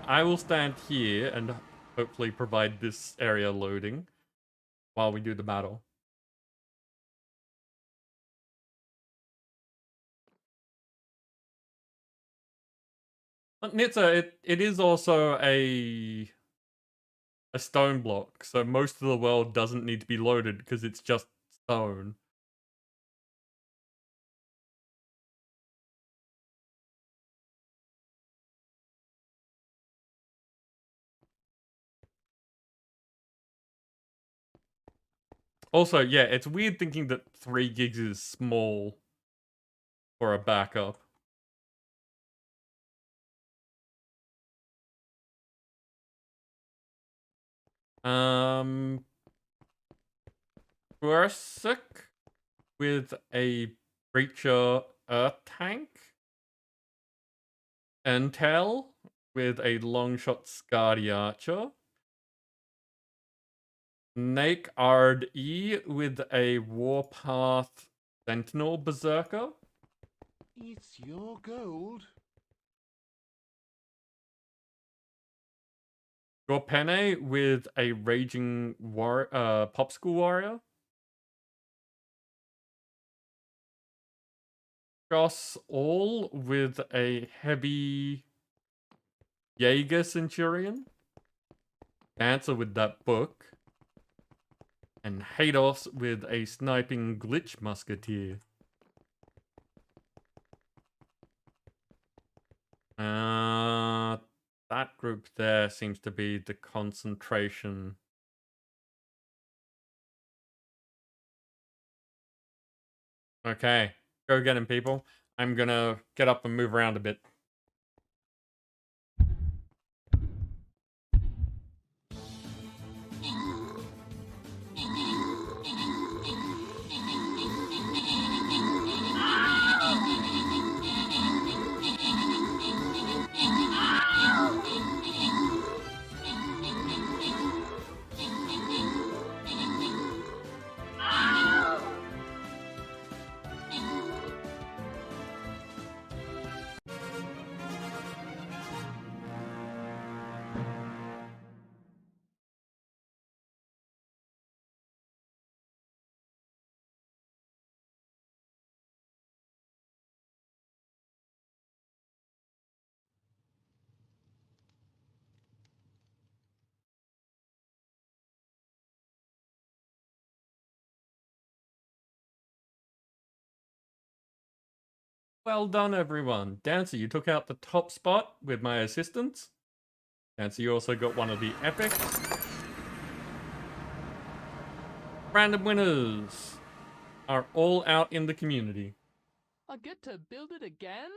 I will stand here and hopefully provide this area loading while we do the battle. But Nitsa, it is also a stone block, so most of the world doesn't need to be loaded because it's just stone. Also, yeah, it's weird thinking that 3 gigs is small for a backup. Bursic with a Breacher Earth tank. Intel with a Longshot Skadi Archer. Nake Ard E with a Warpath Sentinel Berserker. It's your gold. Gorpene with a Raging Popsicle Warrior. Joss All with a heavy Jaeger Centurion. Answer with that book. And Hados with a sniping glitch musketeer. That group there seems to be the concentration. Okay, go get him, people. I'm gonna get up and move around a bit. Well done, everyone. Dancer, you took out the top spot with my assistance. Dancer, you also got one of the epics. Random winners are all out in the community. I get to build it again?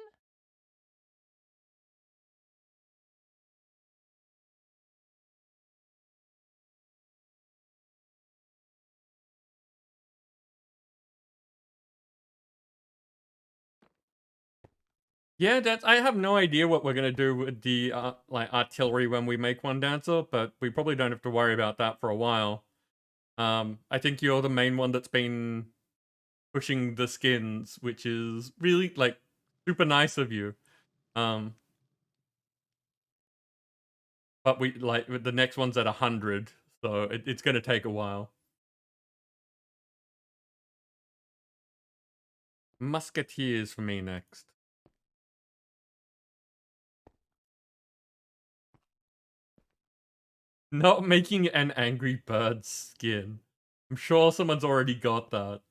Yeah, I have no idea what we're gonna do with the like artillery when we make one, Dancer, but we probably don't have to worry about that for a while. I think you're the main one that's been pushing the skins, which is really like super nice of you. But we like the next one's at 100, so it's gonna take a while. Musketeers for me next. Not making an Angry Bird skin. I'm sure someone's already got that.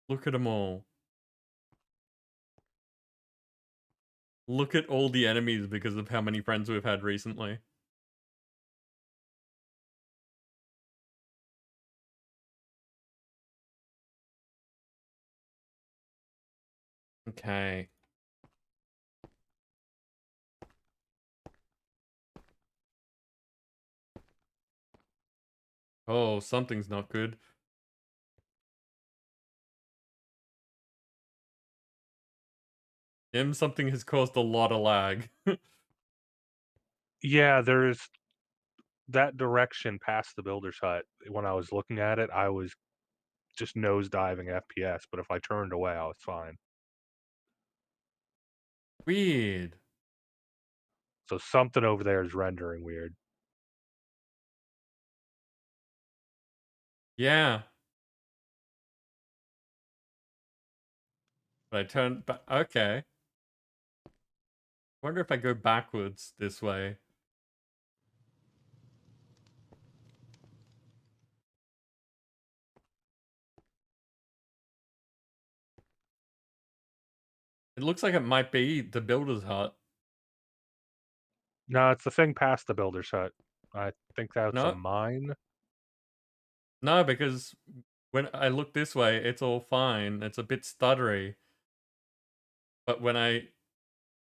Look at them all. Look at all the enemies because of how many friends we've had recently. Okay. Oh, something's not good. Something has caused a lot of lag. Yeah, there's that direction past the builder's hut. When I was looking at it, I was just nosediving FPS, but if I turned away, I was fine. Weird. So something over there is rendering weird. Yeah. But I turned back. Okay. Wonder if I go backwards this way. It looks like it might be the builder's hut. No, it's the thing past the builder's hut. I think that's a No, mine. no, because when I look this way, it's all fine. It's a bit stuttery. But when I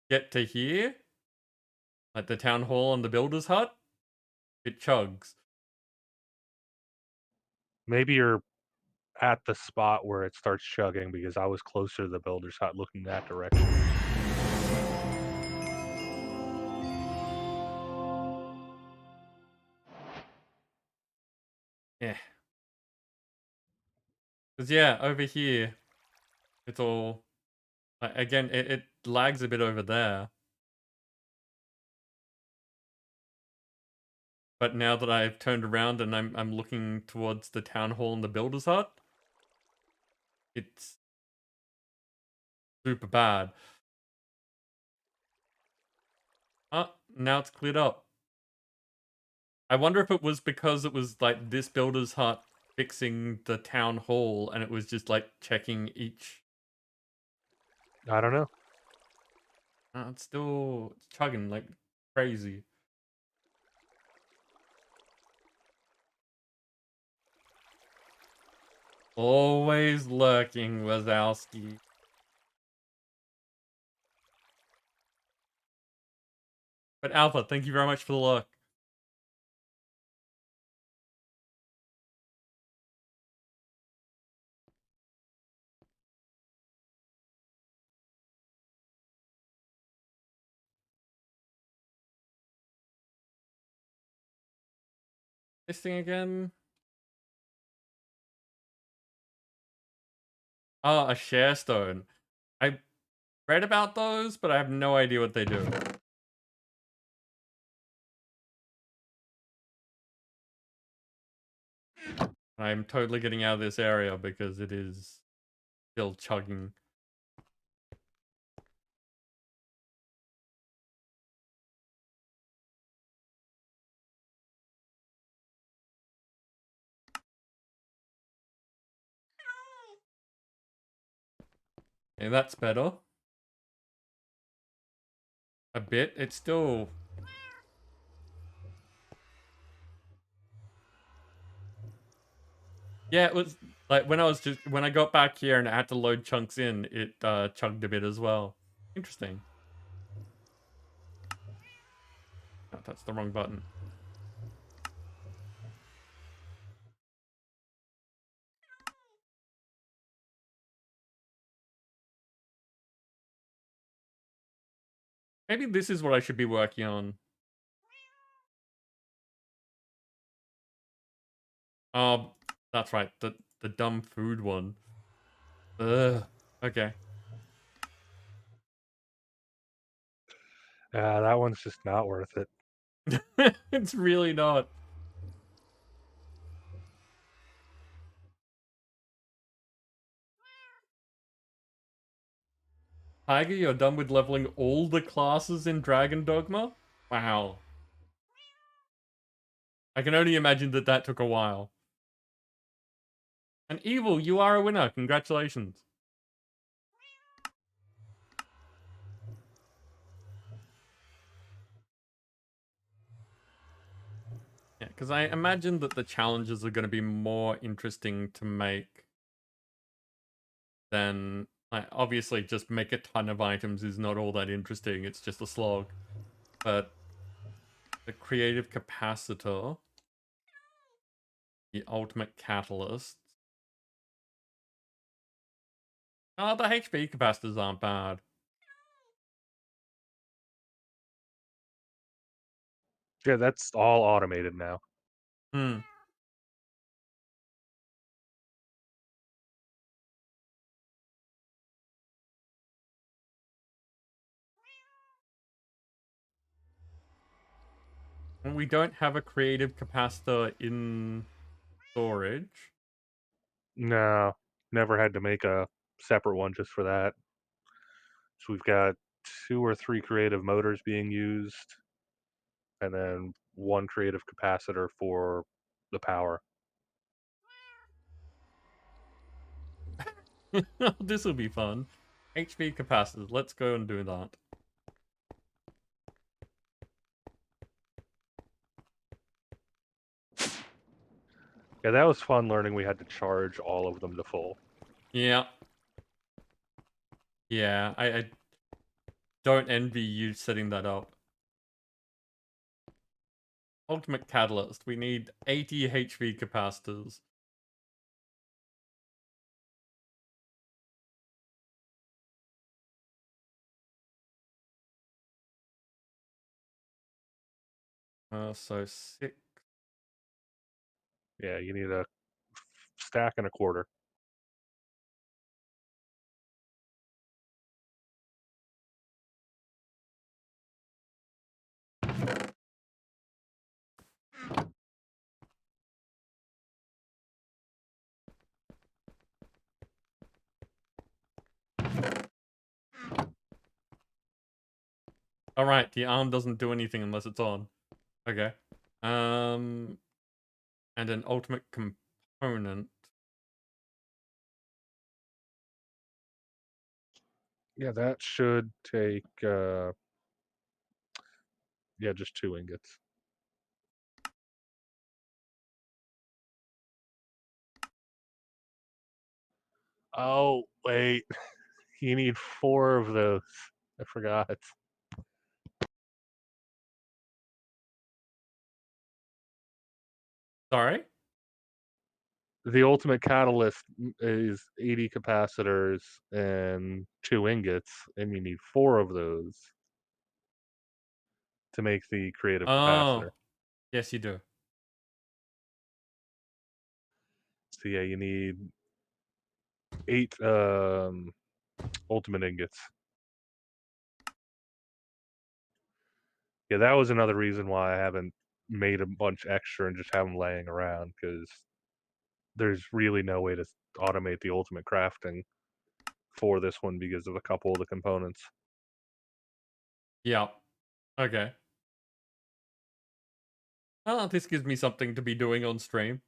get to here, like the town hall and the builder's hut, it chugs. Maybe you're at the spot where it starts chugging because I was closer to the builder's hut looking that direction. Yeah. Because, yeah, over here, it's all... again, it lags a bit over there. But now that I've turned around and I'm looking towards the town hall and the builder's hut, it's super bad. Now it's cleared up. I wonder if it was because it was like this builder's hut fixing the town hall and it was just like checking each... I don't know. it's still chugging like crazy. Always lurking, Wazowski. But Alpha, thank you very much for the look. This thing again? Oh, a share stone. I read about those, but I have no idea what they do. I'm totally getting out of this area because it is still chugging. Okay, that's better. A bit. It's still... Yeah, it was like when I got back here and I had to load chunks in, it chugged a bit as well. Interesting. Oh, that's the wrong button. Maybe this is what I should be working on. That's right. The dumb food one. Ugh. Okay. That one's just not worth it. It's really not. Tiger, you're done with leveling all the classes in Dragon Dogma? Wow. I can only imagine that that took a while. And Evil, you are a winner. Congratulations. Yeah, because I imagine that the challenges are going to be more interesting to make than... obviously, just make a ton of items is not all that interesting. It's just a slog. But the creative capacitor, the ultimate catalyst... Oh, the HP capacitors aren't bad. Yeah, that's all automated now. Hmm. And we don't have a creative capacitor in storage. No, never had to make a separate one just for that. So we've got 2 or 3 creative motors being used, and then 1 creative capacitor for the power. This will be fun. HP capacitors. Let's go and do that. Yeah, that was fun learning we had to charge all of them to full. Yeah. Yeah, I don't envy you setting that up. Ultimate Catalyst. We need 80 HV capacitors. So 6. Yeah, you need a stack and a quarter. Alright, the arm doesn't do anything unless it's on. Okay. And an ultimate component. Yeah, that should take yeah, just 2 ingots. Oh, wait. You need 4 of those. I forgot. Sorry? The ultimate catalyst is 80 capacitors and 2 ingots, and you need 4 of those to make the creative capacitor. Oh. Yes, you do. So yeah, you need 8 ultimate ingots. Yeah, that was another reason why I haven't made a bunch extra and just have them laying around, because there's really no way to automate the ultimate crafting for this one because of a couple of the components. Yeah. Okay. Oh, this gives me something to be doing on stream.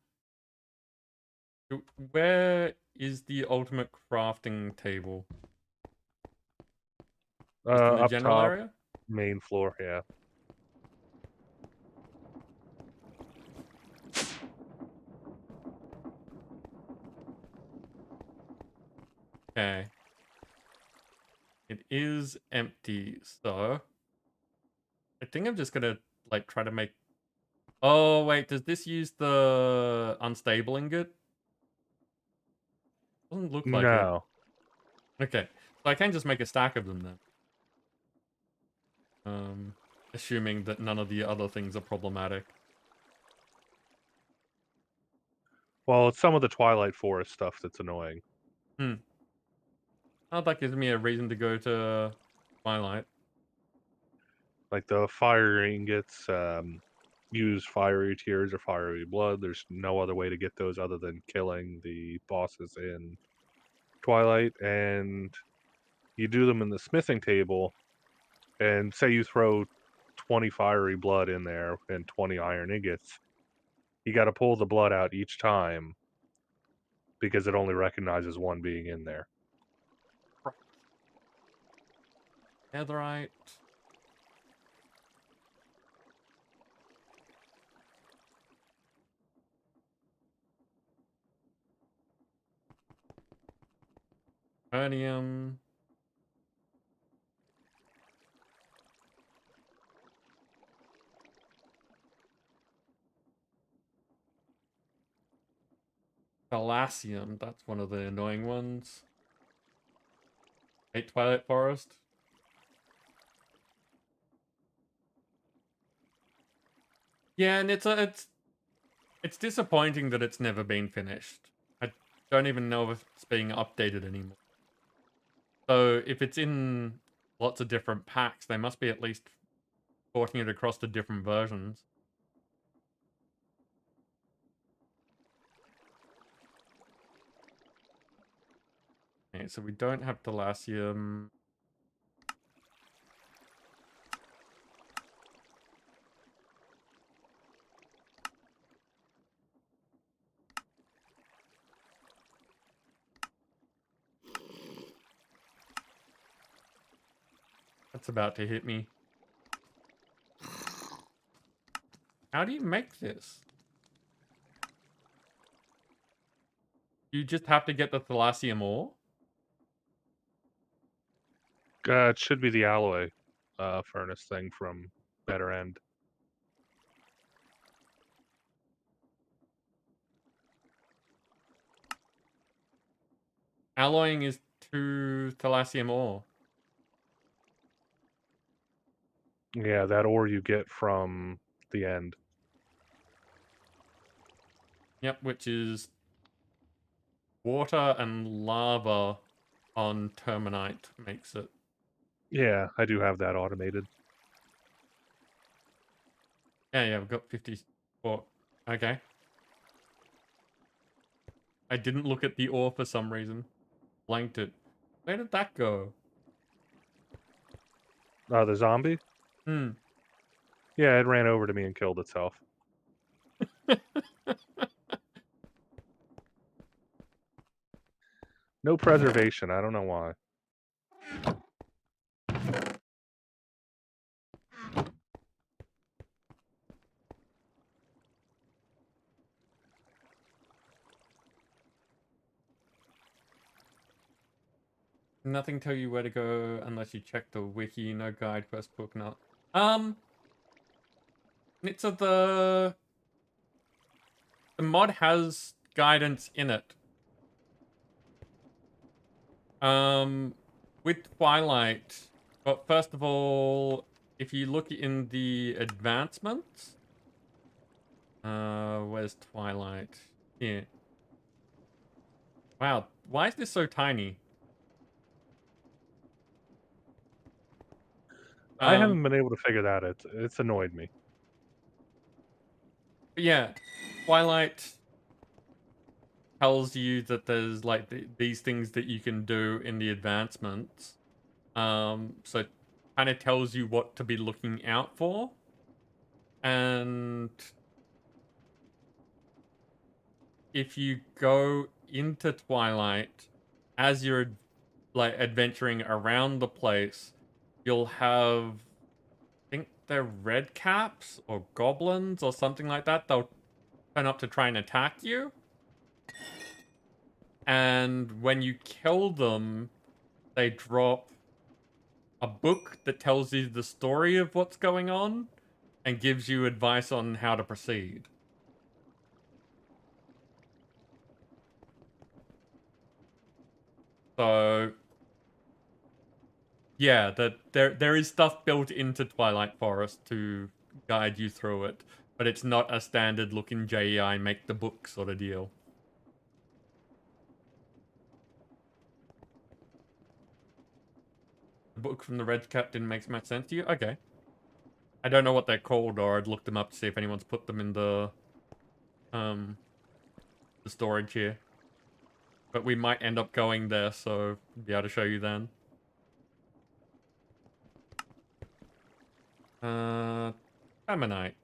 Where is the ultimate crafting table? Just in the Up general top, area? main floor, yeah. Okay. It is empty, so I think I'm just gonna like try to make. Oh wait, does this use the unstable ingot? Doesn't look like it. No. Okay, so I can just make a stack of them then. Assuming that none of the other things are problematic. Well, it's some of the Twilight Forest stuff that's annoying. Oh, that gives me a reason to go to Twilight. Like the fire ingots, use fiery tears or fiery blood. There's no other way to get those other than killing the bosses in Twilight, and you do them in the smithing table, and say you throw 20 fiery blood in there and 20 iron ingots, you got to pull the blood out each time because it only recognizes one being in there. Netherite. Uranium. Thalassium, that's one of the annoying ones. Hey, Twilight Forest. Yeah, and it's disappointing that it's never been finished. I don't even know if it's being updated anymore. So if it's in lots of different packs, they must be at least porting it across to different versions. Okay, so we don't have Thalassium. That's about to hit me. How do you make this? You just have to get the Thalassium ore. It should be the alloy furnace thing from Better End. Alloying is 2 Thalassium ore. Yeah, that ore you get from the end. Yep, which is water and lava on Terminite makes it. Yeah, I do have that automated. Yeah, I've got 54. Okay. I didn't look at the ore for some reason. Blanked it. Where did that go? The zombie? Hmm. Yeah, it ran over to me and killed itself. No preservation. I don't know why. Nothing tell you where to go unless you check the wiki. No guide, quest book, not. It's the mod has guidance in it. With Twilight. But first of all, if you look in the advancements, where's Twilight? Here. Wow, why is this so tiny? I haven't been able to figure that out. It's annoyed me. Yeah, Twilight tells you that there's like these things that you can do in the advancements. So kind of tells you what to be looking out for. And if you go into Twilight, as you're like adventuring around the place, you'll have, I think they're red caps or goblins or something like that. They'll turn up to try and attack you. And when you kill them, they drop a book that tells you the story of what's going on and gives you advice on how to proceed. So yeah, there is stuff built into Twilight Forest to guide you through it, but it's not a standard looking JEI make the book sort of deal. The book from the Red Cap didn't make much sense to you? Okay. I don't know what they're called, or I'd look them up to see if anyone's put them in the storage here. But we might end up going there, so be able to show you then. Ammonite.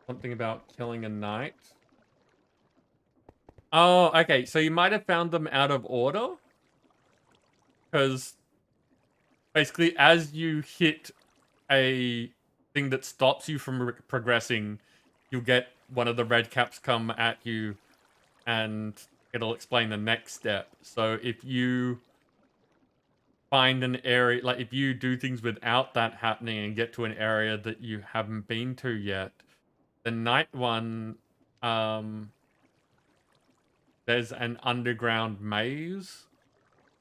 Something about killing a knight. Oh, okay. So you might have found them out of order. Because basically, as you hit a thing that stops you from progressing, you'll get one of the red caps come at you and it'll explain the next step. So if you find an area, like if you do things without that happening and get to an area that you haven't been to yet, the night one, there's an underground maze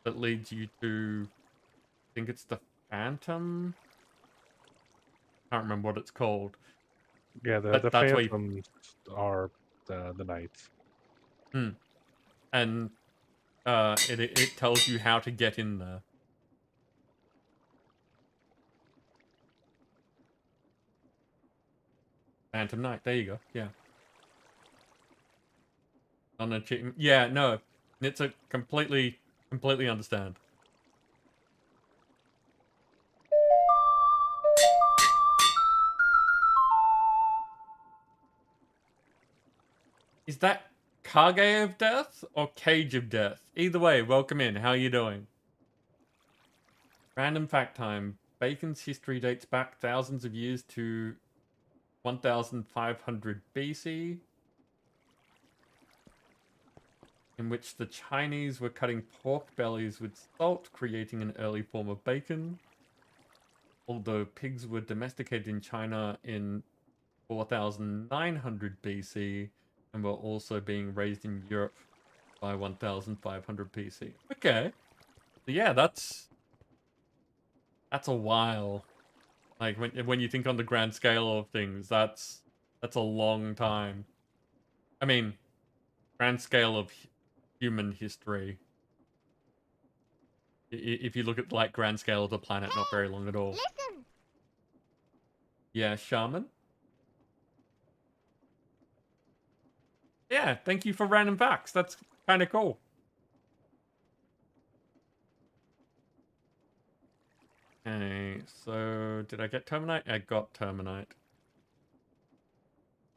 that leads you to, I think it's the Phantom? Can't remember what it's called. Yeah, But the that's where you, phantoms are the knights. and it tells you how to get in there. Phantom Knight, there you go. Yeah. On achievement. Yeah, no. It's a completely understand. Is that Kage of Death or Cage of Death? Either way, welcome in. How are you doing? Random fact time. Bacon's history dates back thousands of years to 1500 BC, in which the Chinese were cutting pork bellies with salt, creating an early form of bacon. Although pigs were domesticated in China in 4900 BC and were also being raised in Europe by 1500 BC. Okay. So yeah, that's a while. Like when you think on the grand scale of things, that's a long time. I mean, grand scale of human history. If you look at like grand scale of the planet, not very long at all. Listen. Yeah, shaman. Yeah, thank you for random facts. That's kind of cool. Okay, so did I get Terminite? I got Terminite.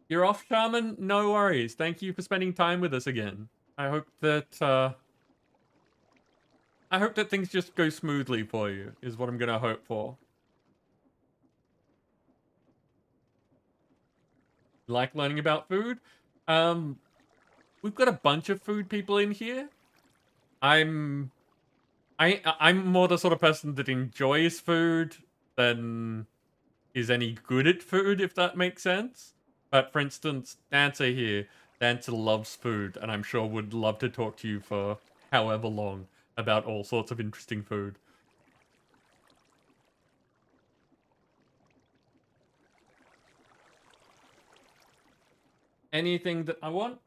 You're off, Shaman? No worries. Thank you for spending time with us again. I hope that things just go smoothly for you, is what I'm gonna hope for. Like learning about food? We've got a bunch of food people in here. I'm more the sort of person that enjoys food than is any good at food, if that makes sense. But for instance, Dancer here. Dancer loves food, and I'm sure would love to talk to you for however long about all sorts of interesting food. Anything that I want?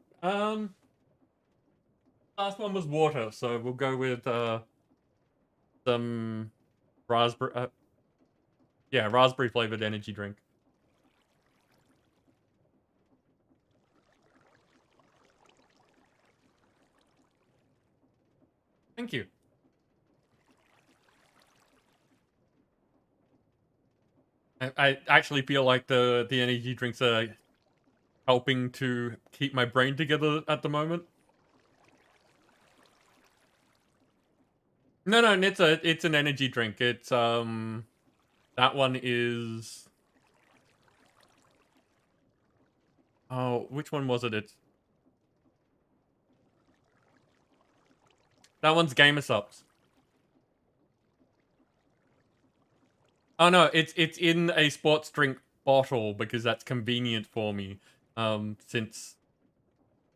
Last one was water, so we'll go with some raspberry. Yeah, raspberry flavored energy drink. Thank you. I actually feel like the energy drinks are helping to keep my brain together at the moment. No, it's an energy drink. It's that one is, oh, which one was it? That one's Gamer Subs. Oh no, it's in a sports drink bottle because that's convenient for me. Since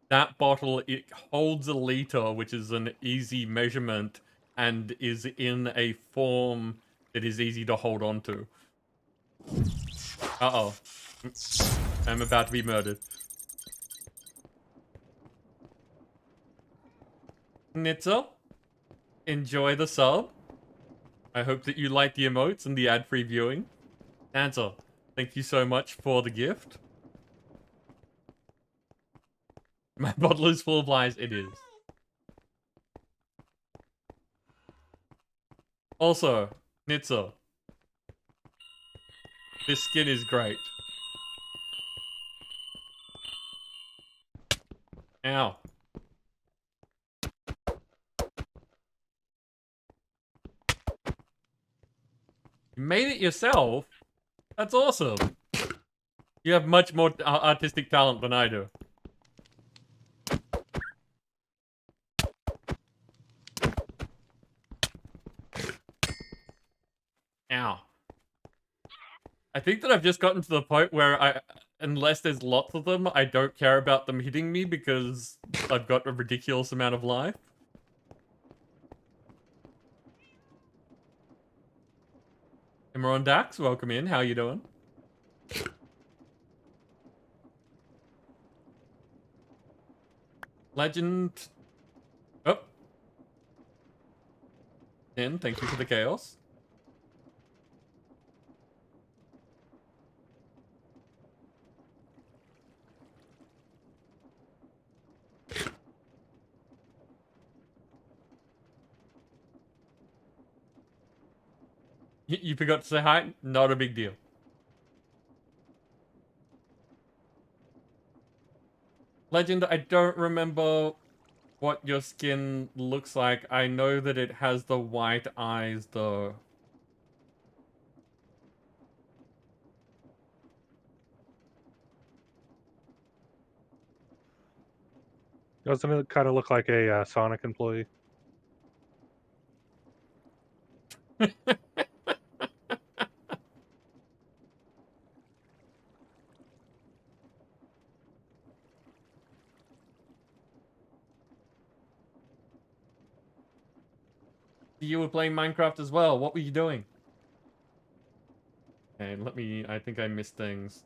that bottle, it holds a liter, which is an easy measurement, and is in a form that is easy to hold on to. Uh-oh. I'm about to be murdered. Nitzel, enjoy the sub. I hope that you like the emotes and the ad-free viewing. Ansel, thank you so much for the gift. My bottle is full of lies. It is. Also, Nitzel, this skin is great. Ow. You made it yourself? That's awesome. You have much more artistic talent than I do. Ow. I think that I've just gotten to the point where unless there's lots of them, I don't care about them hitting me because I've got a ridiculous amount of life. Imran Dax, welcome in. How you doing? Legend. Oh. Tin, thank you for the chaos. You forgot to say hi? Not a big deal. Legend, I don't remember what your skin looks like. I know that it has the white eyes, though. Doesn't it kind of look like a Sonic employee? You were playing Minecraft as well. What were you doing? Okay, I think I missed things.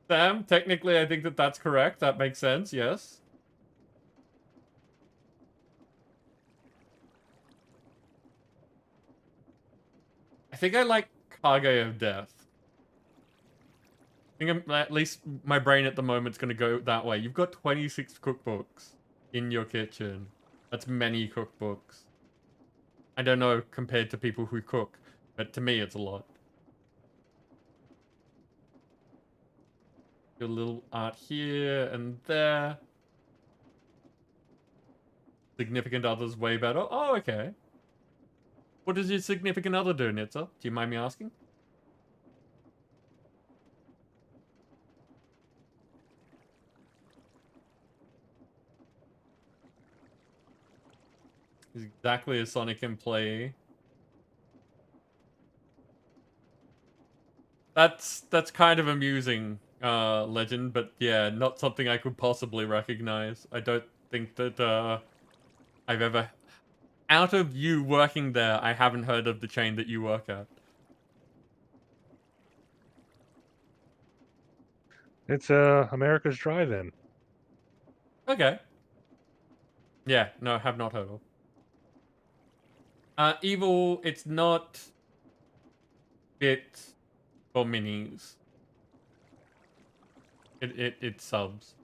Sam, technically I think that that's correct. That makes sense, yes. I think I like Kage of Death. I think at least my brain at the moment's gonna go that way. You've got 26 cookbooks in your kitchen. That's many cookbooks. I don't know compared to people who cook, but to me it's a lot. Your little art here and there. Significant other's way better. Oh, okay. What does your significant other do, Nitsa? Do you mind me asking? He's exactly a Sonic employee. That's kind of amusing, Legend, but yeah, not something I could possibly recognize. I don't think that I've ever... Out of you working there, I haven't heard of the chain that you work at. It's America's Drive-In. Okay. Yeah, no, have not heard of. Evil, it's not bits for minis. It subs.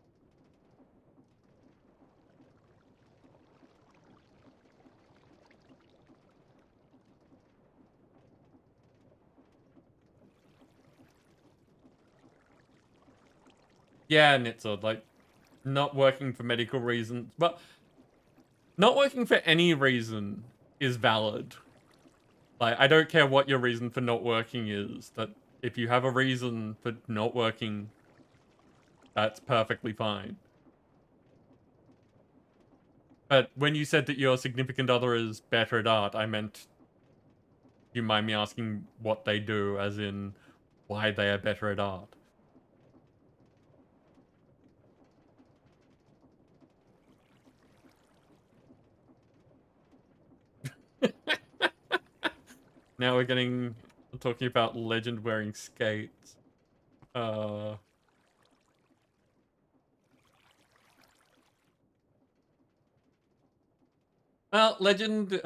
Yeah, Nitsa, like, not working for medical reasons, but not working for any reason is valid. Like, I don't care what your reason for not working is, that if you have a reason for not working, that's perfectly fine. But when you said that your significant other is better at art, I meant, do you mind me asking what they do, as in why they are better at art? Now we're talking about Legend wearing skates. Well, Legend,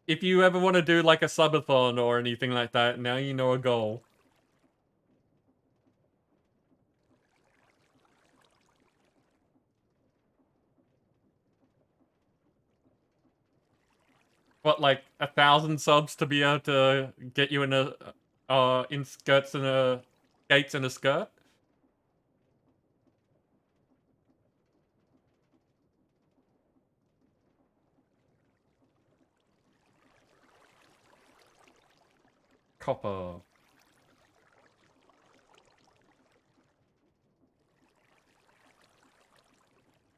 if you ever want to do like a subathon or anything like that, now you know a goal. What, like 1,000 subs to be able to get you in in skirts and skates and a skirt? Copper.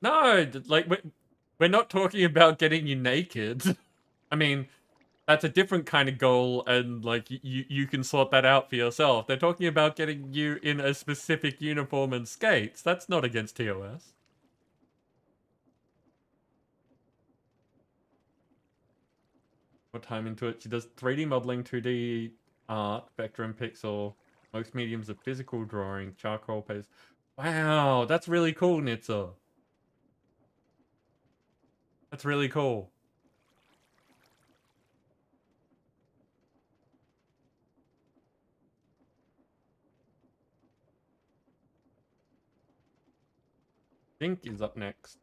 No, like, we're not talking about getting you naked. I mean, that's a different kind of goal, and like you can sort that out for yourself. They're talking about getting you in a specific uniform and skates. That's not against TOS. What time into it? She does 3D modeling, 2D art, vector and pixel, most mediums of physical drawing, charcoal paste. Wow, that's really cool, Nitsa. That's really cool. Dink is up next.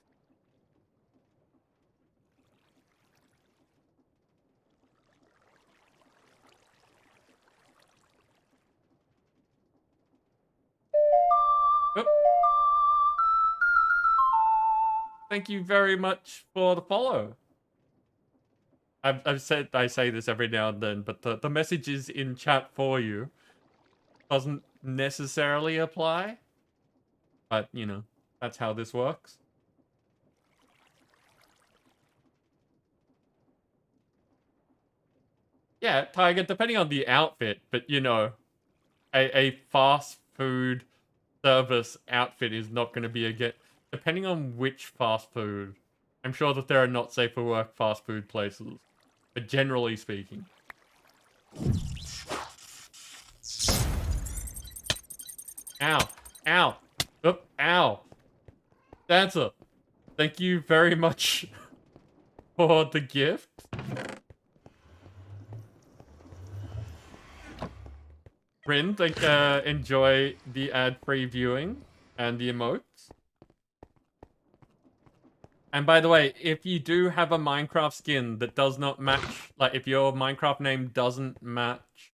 thank you very much for the follow. I say this every now and then, but the messages in chat for you doesn't necessarily apply. But, you know, that's how this works. Yeah, Tiger, depending on the outfit, but, you know, a fast food service outfit is not going to be depending on which fast food. I'm sure that there are not safe for work fast food places, but generally speaking. Ow. Ow. Oop. Ow. Dancer, thank you very much for the gift. Rin, enjoy the ad-free viewing and the emotes. And by the way, if you do have a Minecraft skin that does not match, like if your Minecraft name doesn't match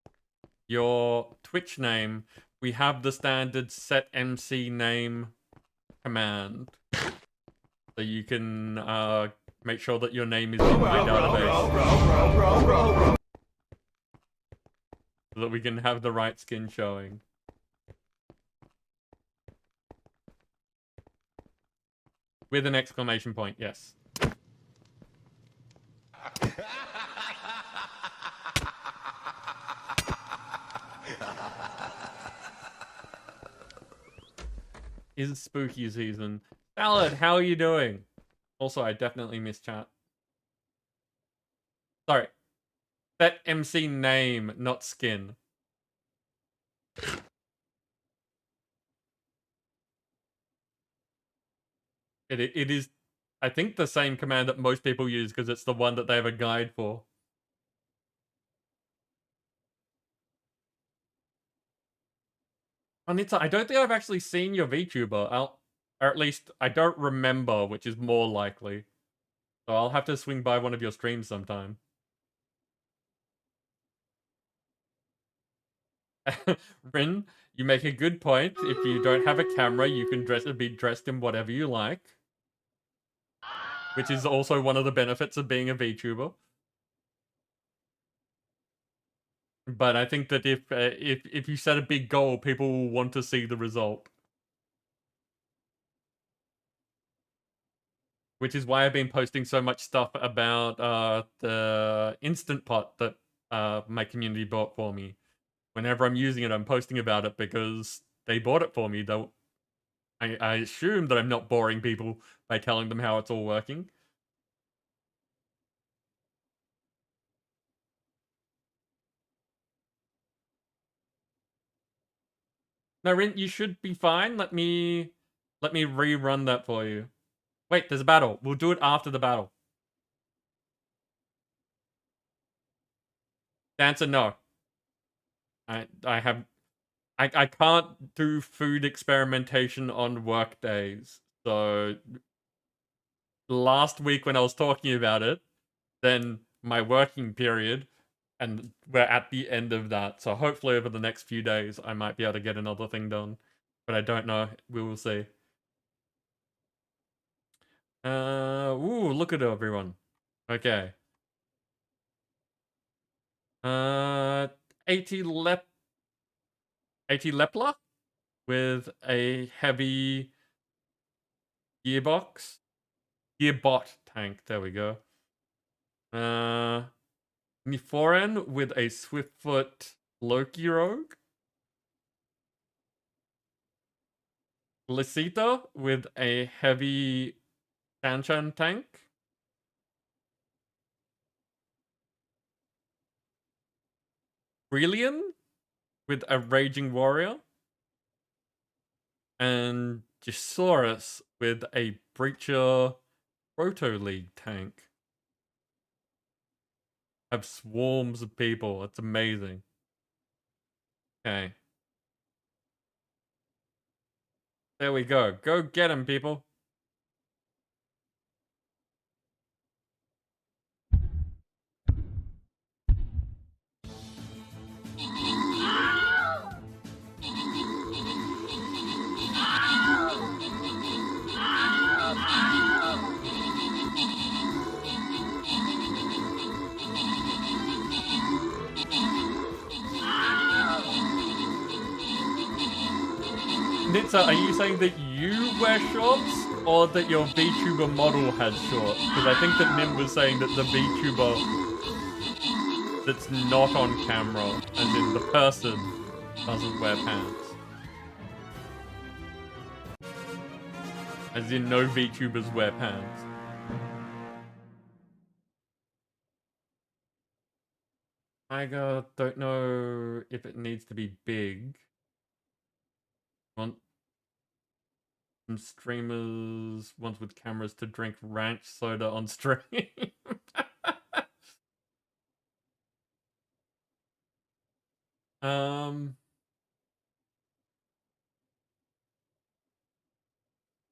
your Twitch name, we have the standard set MC name command. So you can make sure that your name is in my database. So that we can have the right skin showing. With an exclamation point, yes. Is spooky season. Salad, how are you doing? Also, I definitely missed chat. Sorry. Set MC name, not skin. It is, I think, the same command that most people use because it's the one that they have a guide for. Anita, I don't think I've actually seen your VTuber. Or at least I don't remember, which is more likely. So I'll have to swing by one of your streams sometime. Rin, you make a good point. If you don't have a camera, you can be dressed in whatever you like. Which is also one of the benefits of being a VTuber. But I think that if you set a big goal, people will want to see the result. Which is why I've been posting so much stuff about the Instant Pot that my community bought for me. Whenever I'm using it, I'm posting about it because they bought it for me. Though I assume that I'm not boring people by telling them how it's all working. No, Rin, you should be fine. Let me rerun that for you. Wait, there's a battle. We'll do it after the battle. Dancer, no. I can't do food experimentation on work days. So last week when I was talking about it, then my working period, and we're at the end of that. So hopefully over the next few days, I might be able to get another thing done. But I don't know. We will see. Ooh, look at everyone. Okay. 80 Lepla with a heavy gearbot tank. There we go. Niforan with a Swiftfoot Loki Rogue. Lisita with a heavy Shanchan tank. Brillian with a Raging Warrior. And Gisaurus with a Breacher Proto League tank. Have swarms of people. It's amazing. Okay. There we go. Go get them, people. Nitsa, are you saying that you wear shorts or that your VTuber model has shorts? Because I think that Nim was saying that the VTuber that's not on camera, as in the person, doesn't wear pants. As in no VTubers wear pants. I don't know if it needs to be big. Want some streamers, ones with cameras, to drink ranch soda on stream.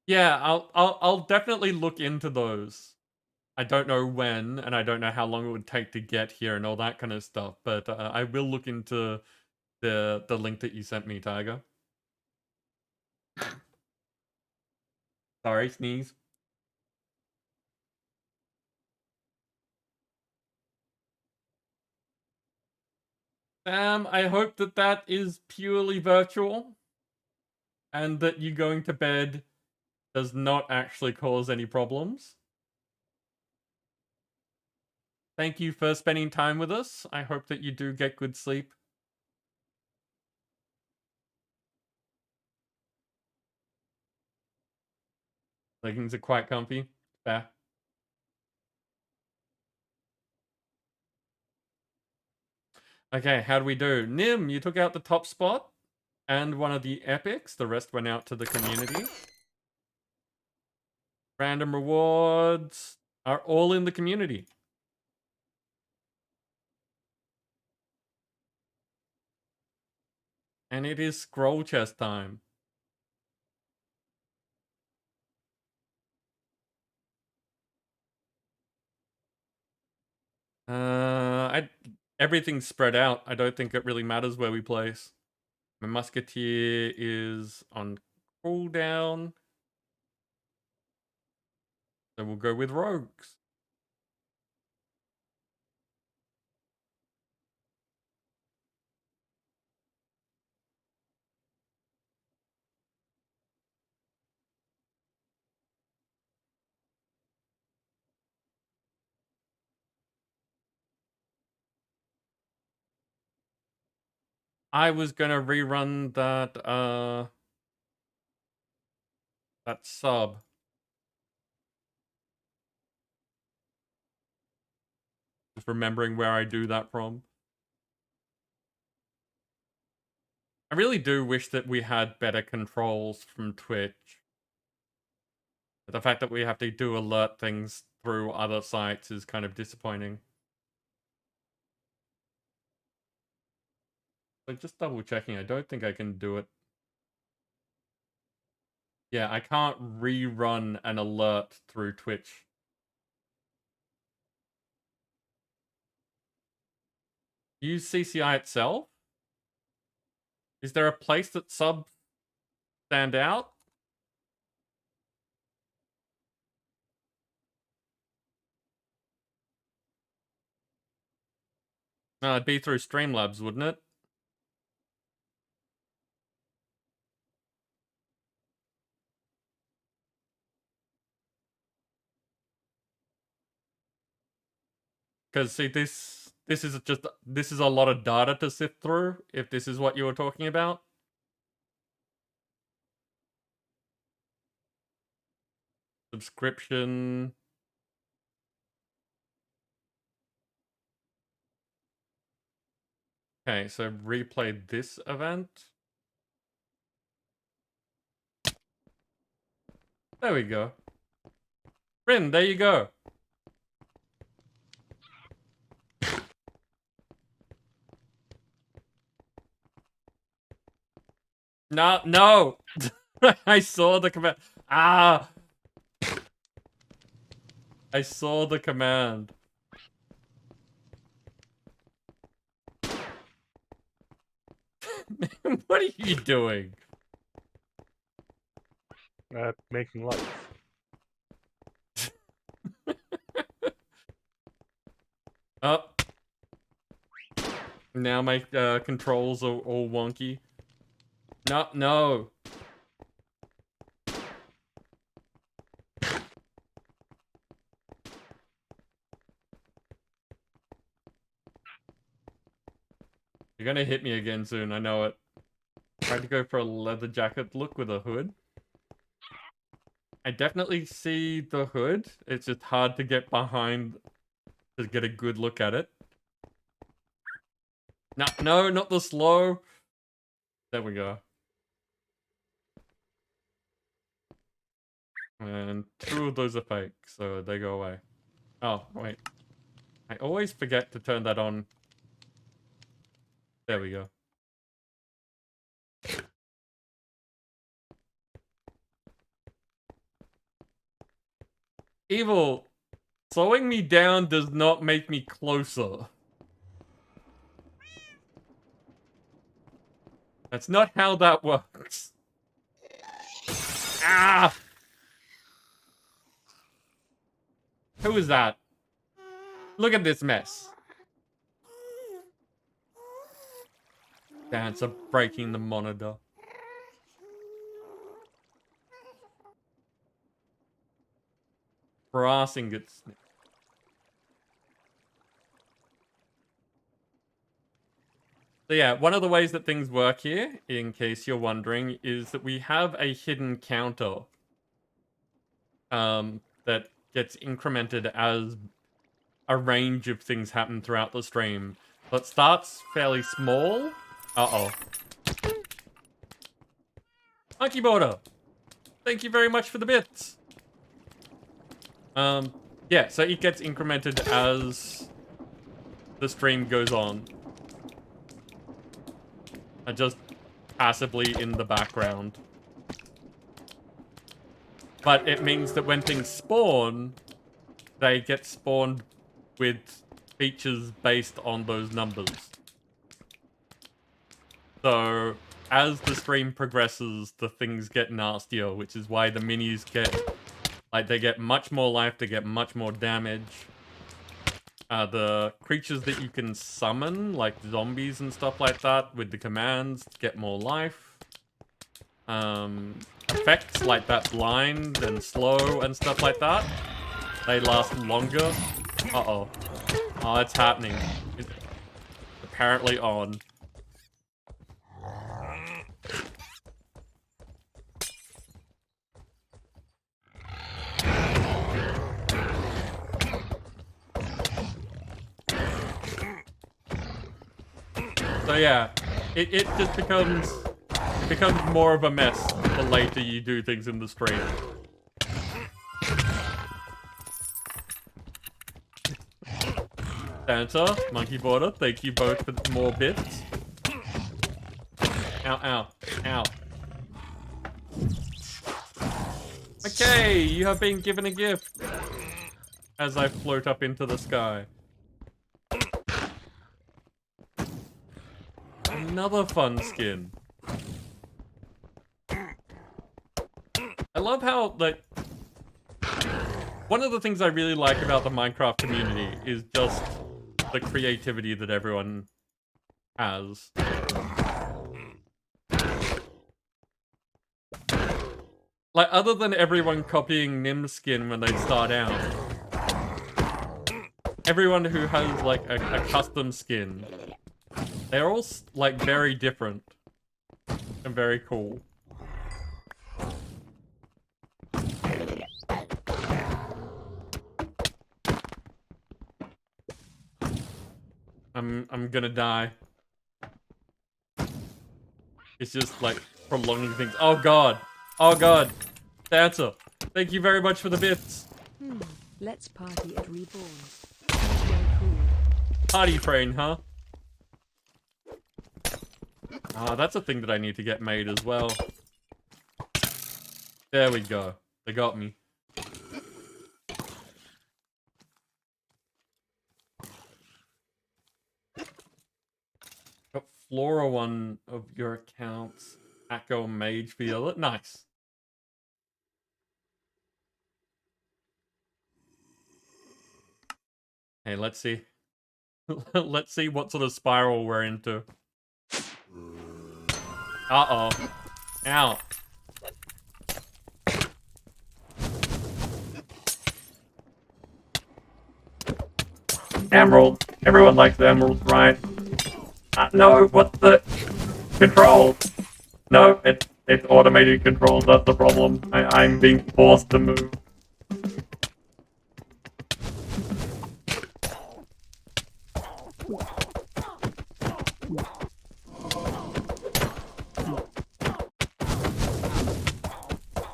Yeah, I'll definitely look into those. I don't know when, and I don't know how long it would take to get here and all that kind of stuff. But I will look into the link that you sent me, Tiger. Sorry, sneeze. I hope that that is purely virtual, and that you going to bed does not actually cause any problems. Thank you for spending time with us. I hope that you do get good sleep. Leggings are quite comfy. Fair. Okay, how do we do? Nim, you took out the top spot and one of the epics. The rest went out to the community. Random rewards are all in the community. And it is scroll chest time. Everything's spread out. I don't think it really matters where we place. My musketeer is on cooldown. So we'll go with rogues. I was gonna rerun that sub. Just remembering where I do that from. I really do wish that we had better controls from Twitch. But the fact that we have to do alert things through other sites is kind of disappointing. So just double checking, I don't think I can do it. Yeah, I can't rerun an alert through Twitch. Use CCI itself? Is there a place that subs stand out? No, it'd be through Streamlabs, wouldn't it? Because see, this is a lot of data to sift through, if this is what you were talking about. Subscription. Okay, so replay this event. There we go. Rin, there you go. No. I saw the command. Ah! I saw the command. What are you doing? Making lights. Oh. Now my controls are all wonky. No. You're gonna hit me again soon, I know it. Tried to go for a leather jacket look with a hood. I definitely see the hood. It's just hard to get behind to get a good look at it. No, no, not the slow. There we go. And 2 of those are fake, so they go away. Oh, wait. I always forget to turn that on. There we go. Evil, slowing me down does not make me closer. That's not how that works. Ah! Who is that? Look at this mess. Dancer breaking the monitor. Brass ingots. So yeah, one of the ways that things work here, in case you're wondering, is that we have a hidden counter that gets incremented as a range of things happen throughout the stream. So it starts fairly small. Uh-oh. Monkey Border! Thank you very much for the bits! Yeah, so it gets incremented as the stream goes on. Just passively in the background. But it means that when things spawn, they get spawned with features based on those numbers. So, as the stream progresses, the things get nastier, which is why the minis get... Like, they get much more life, they get much more damage. The creatures that you can summon, like zombies and stuff like that, with the commands, get more life. Effects like that blind and slow and stuff like that, they last longer. Uh-oh. Oh, it's happening. It's apparently on. So yeah, it just becomes more of a mess the later you do things in the stream. Santa, Monkey Border, thank you both for more bits. Ow, ow, ow. Okay, you have been given a gift. As I float up into the sky. Another fun skin. I love how, like... One of the things I really like about the Minecraft community is just the creativity that everyone has. Like, other than everyone copying Nim's skin when they start out, everyone who has, like, a custom skin, they're all, like, very different and very cool. I'm gonna die. It's just, like, prolonging things. Oh, God. Oh, God. Dancer, thank you very much for the bits. Let's party at Reborn. Very cool. Party train, huh? Ah, that's a thing that I need to get made as well. There we go. They got me. Got Flora one of your accounts. Echo Mage for the other. Nice. Hey, let's see. Let's see what sort of spiral we're into. Uh-oh. Ow. Emerald. Everyone likes emeralds, right? No, what the... Control! No, it's automated controls, that's the problem. I'm being forced to move.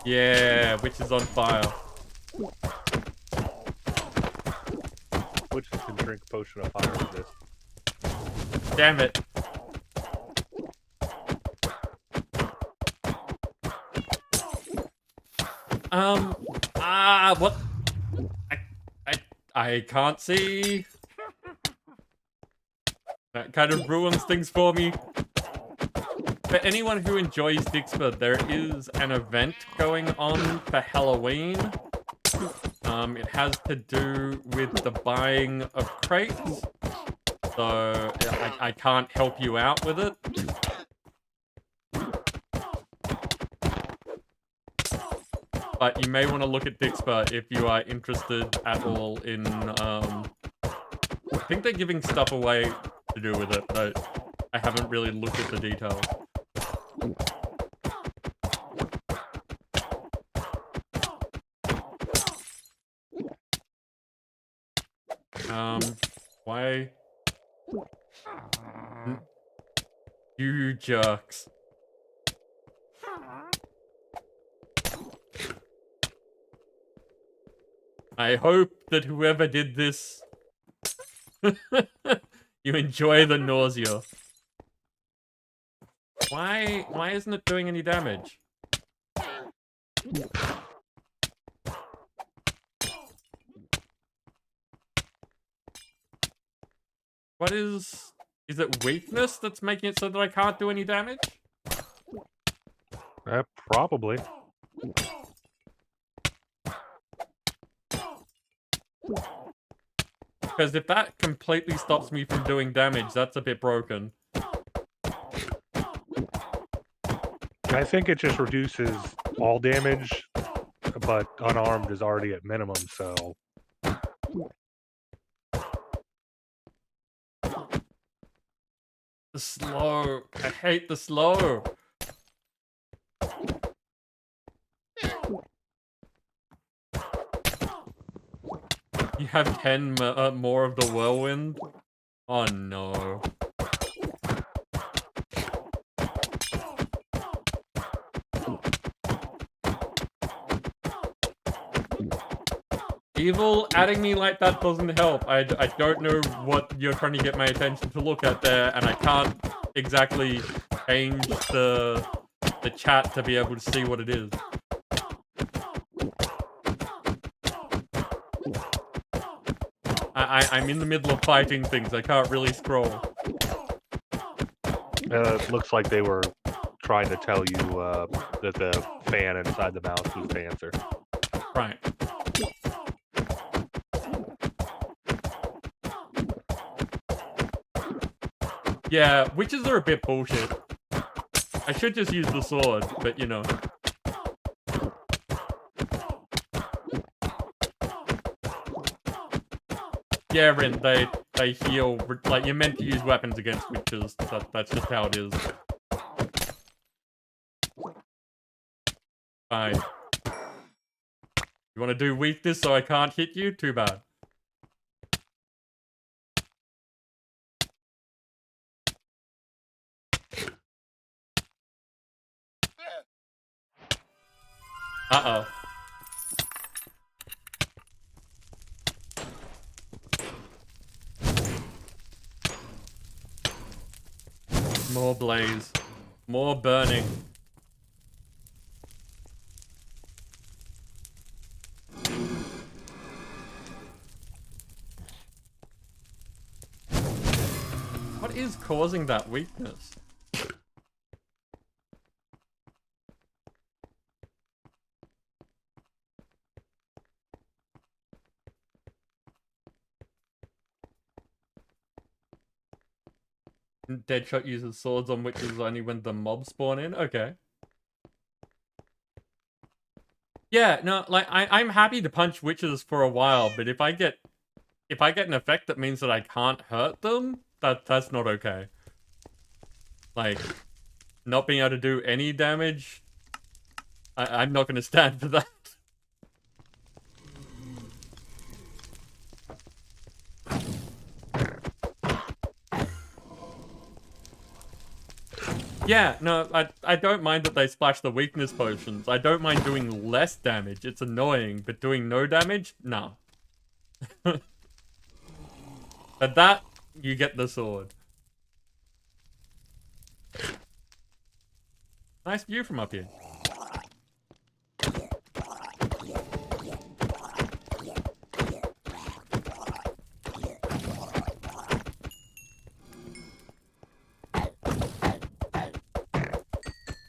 Yeah, witch is on fire. Which can drink potion of fire resist. Damn it. What? I can't see. That kind of ruins things for me. For anyone who enjoys Dixper, there is an event going on for Halloween. It has to do with the buying of crates. So, I can't help you out with it. But you may want to look at Dixper if you are interested at all in, I think they're giving stuff away to do with it, but I haven't really looked at the details. Why? You jerks. I hope that whoever did this, you enjoy the nausea. Why isn't it doing any damage? What is it weakness that's making it so that I can't do any damage? Probably. Because if that completely stops me from doing damage, that's a bit broken. I think it just reduces all damage, but unarmed is already at minimum, so... The slow. I hate the slow. You have 10 more of the whirlwind? Oh no. Evil, adding me like that doesn't help. I don't know what you're trying to get my attention to look at there, and I can't exactly change the chat to be able to see what it is. I'm in the middle of fighting things. I can't really scroll. It looks like they were trying to tell you that the fan inside the mouse was the answer. Right. Yeah, witches are a bit bullshit. I should just use the sword, but you know. Yeah, Rin, they heal, like, you're meant to use weapons against witches. That's just how it is. Fine. You want to do weakness so I can't hit you? Too bad. Uh-oh. More blaze. More burning. What is causing that weakness? Deadshot uses swords on witches only when the mobs spawn in? Okay. Yeah, no, like, I'm happy to punch witches for a while, but if I get an effect that means that I can't hurt them, that's not okay. Like, not being able to do any damage, I'm not going to stand for that. Yeah, no, I don't mind that they splash the weakness potions. I don't mind doing less damage. It's annoying, but doing no damage? No. But that, you get the sword. Nice view from up here.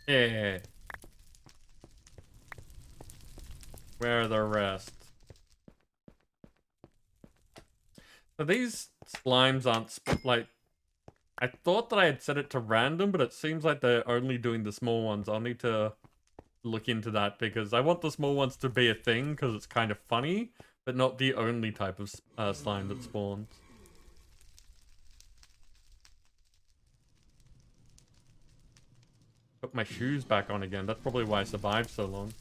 Yeah. Where are the rest? So these slimes aren't, like... I thought that I had set it to random, but it seems like they're only doing the small ones. I'll need to look into that, because I want the small ones to be a thing, because it's kind of funny, but not the only type of slime that spawns. Put my shoes back on again. That's probably why I survived so long.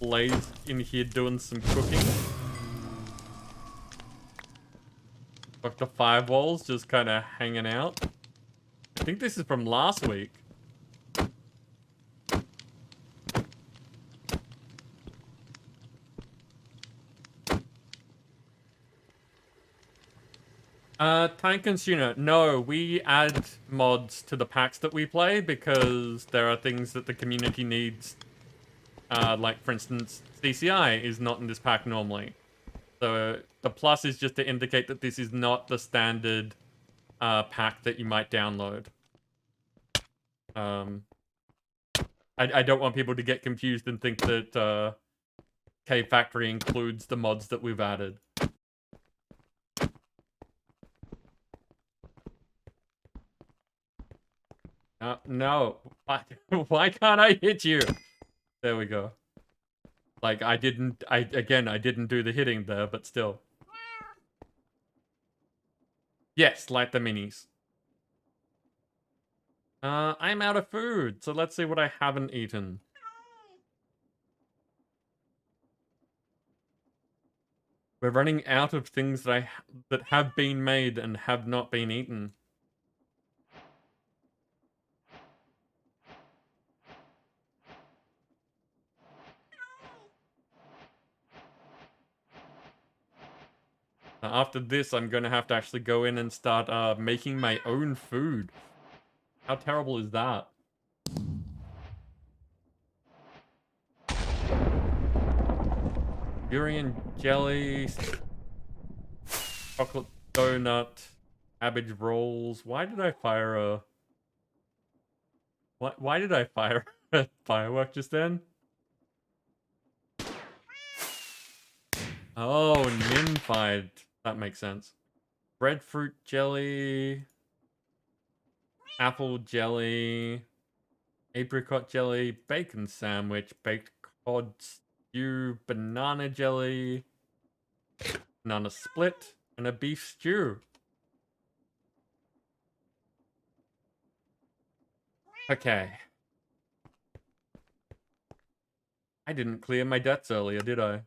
Blaze in here doing some cooking. Dr. Firewall's just kind of hanging out. I think this is from last week. Time consumer. No, we add mods to the packs that we play because there are things that the community needs. Like, for instance, CCI is not in this pack normally. So the plus is just to indicate that this is not the standard pack that you might download. I don't want people to get confused and think that Cave Factory includes the mods that we've added. No. Why can't I hit you? There we go. Like, I didn't do the hitting there, but still. Yes, like the minis. I'm out of food, so let's see what I haven't eaten. We're running out of things that have been made and have not been eaten. After this, I'm gonna have to actually go in and start making my own food. How terrible is that? Durian jelly, chocolate donut, cabbage rolls. Why did I fire a... Why did I fire a firework just then? Oh, Ninfied. That makes sense. Breadfruit jelly, apple jelly, apricot jelly, bacon sandwich, baked cod stew, banana jelly, banana split, and a beef stew. Okay. I didn't clear my debts earlier, did I?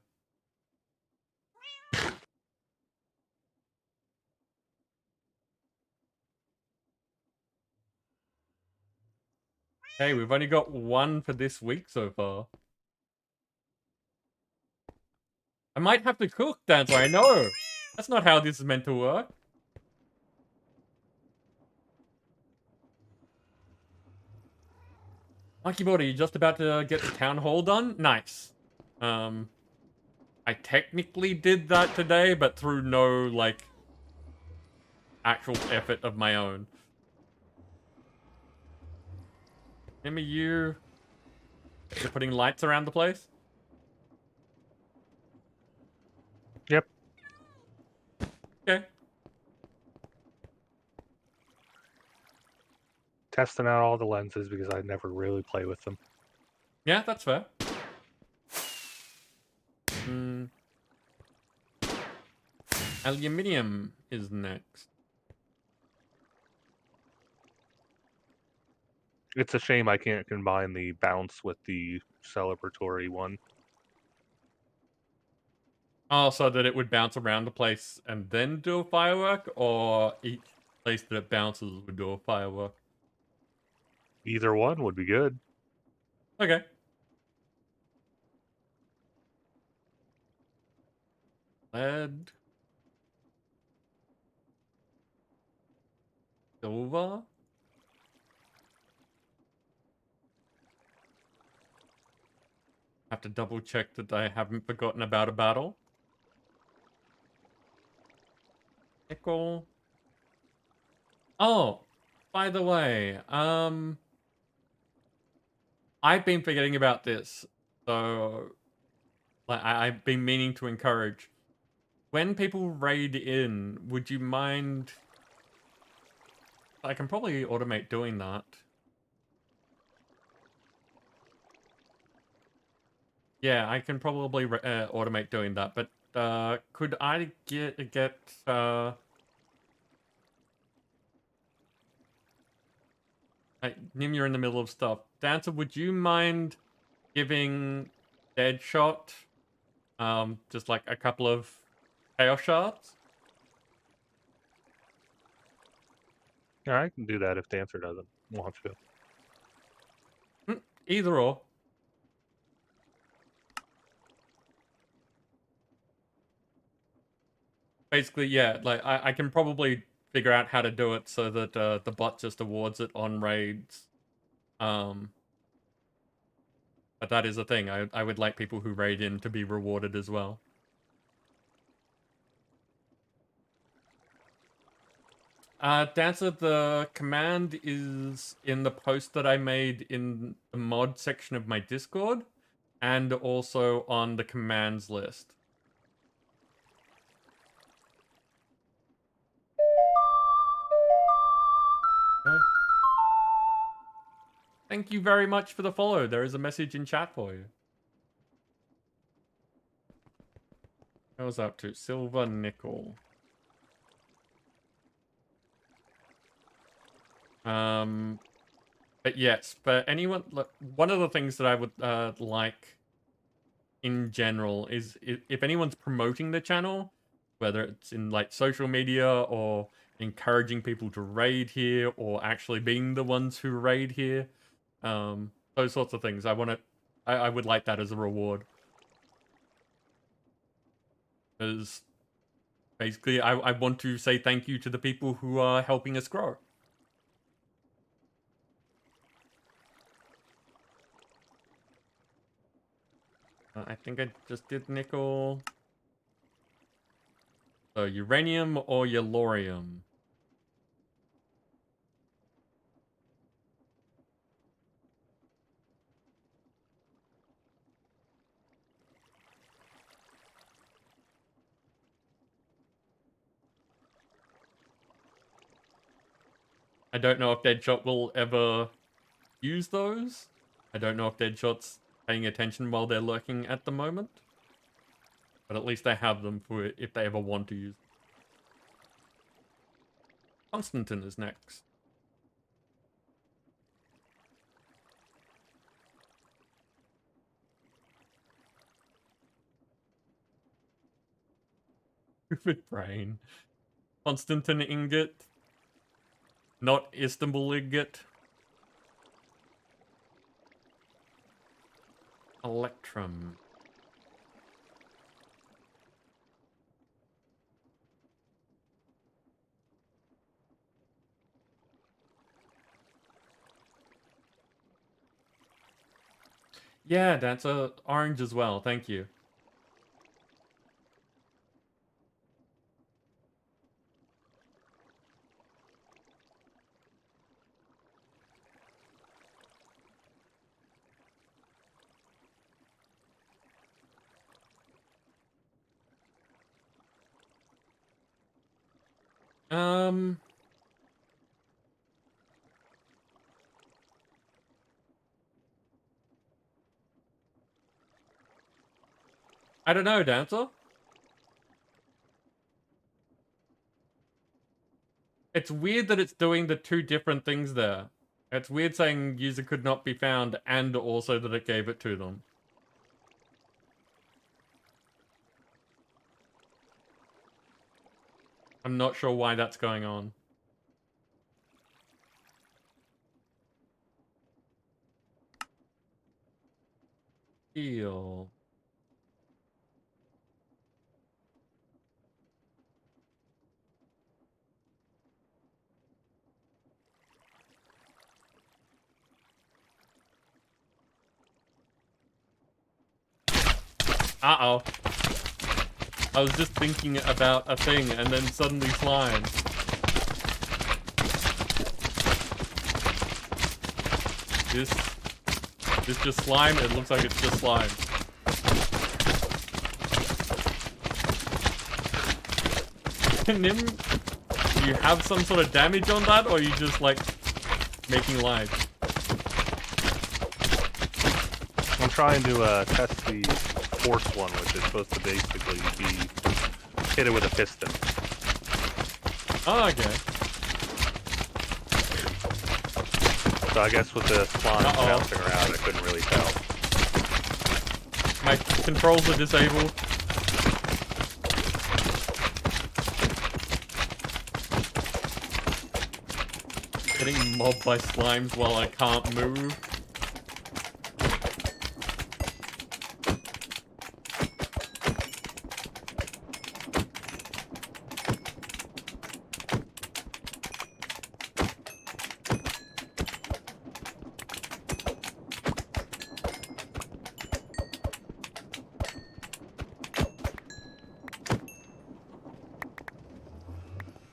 Hey, we've only got one for this week so far. I might have to cook, Dancer, I know! That's not how this is meant to work. Monkey Board, are you just about to get the town hall done? Nice. I technically did that today, but through no, like, actual effort of my own. Remember you're putting lights around the place? Yep. Okay. Testing out all the lenses because I never really play with them. Yeah, that's fair. Aluminium is next. It's a shame I can't combine the bounce with the celebratory one. Oh, so that it would bounce around the place and then do a firework, or each place that it bounces would do a firework? Either one would be good. Okay. Lead. Silver. Have to double check that I haven't forgotten about a battle. Nickel. Oh, by the way, I've been forgetting about this, so like I've been meaning to encourage. When people raid in, would you mind? I can probably automate doing that. Yeah, I can probably automate doing that, but could I get Nim, you're in the middle of stuff. Dancer, would you mind giving Deadshot just like a couple of chaos shards? Yeah, I can do that if Dancer doesn't want to. Either or. Basically, yeah, like I can probably figure out how to do it so that the bot just awards it on raids. But that is a thing. I would like people who raid in to be rewarded as well. Dancer, the command is in the post that I made in the mod section of my Discord, and also on the commands list. Thank you very much for the follow. There is a message in chat for you. What was up to? Silver, nickel. But yes, for anyone, look, one of the things that I would like in general is if anyone's promoting the channel, whether it's in like social media or encouraging people to raid here or actually being the ones who raid here, those sorts of things. I would like that as a reward. Because basically I want to say thank you to the people who are helping us grow. I think I just did nickel. So uranium or yellorium? I don't know if Deadshot will ever use those. I don't know if Deadshot's paying attention while they're lurking at the moment. But at least I have them for if they ever want to use them. Constantine is next. Stupid brain. Constantine ingot. Not Istanbul ingot. Electrum. Yeah, that's a orange as well. Thank you. Um, I don't know, Dancer. It's weird that it's doing the two different things there. It's weird saying user could not be found and also that it gave it to them. I'm not sure why that's going on. Heal. Uh-oh. I was just thinking about a thing and then suddenly slime. This just slime? It looks like it's just slime. Nim, do you have some sort of damage on that, or are you just like making light? I'm trying to test the force one, which is supposed to basically be hit it with a piston. Oh, okay. So I guess with the slime bouncing around, I couldn't really tell. My controls are disabled. Getting mobbed by slimes while I can't move.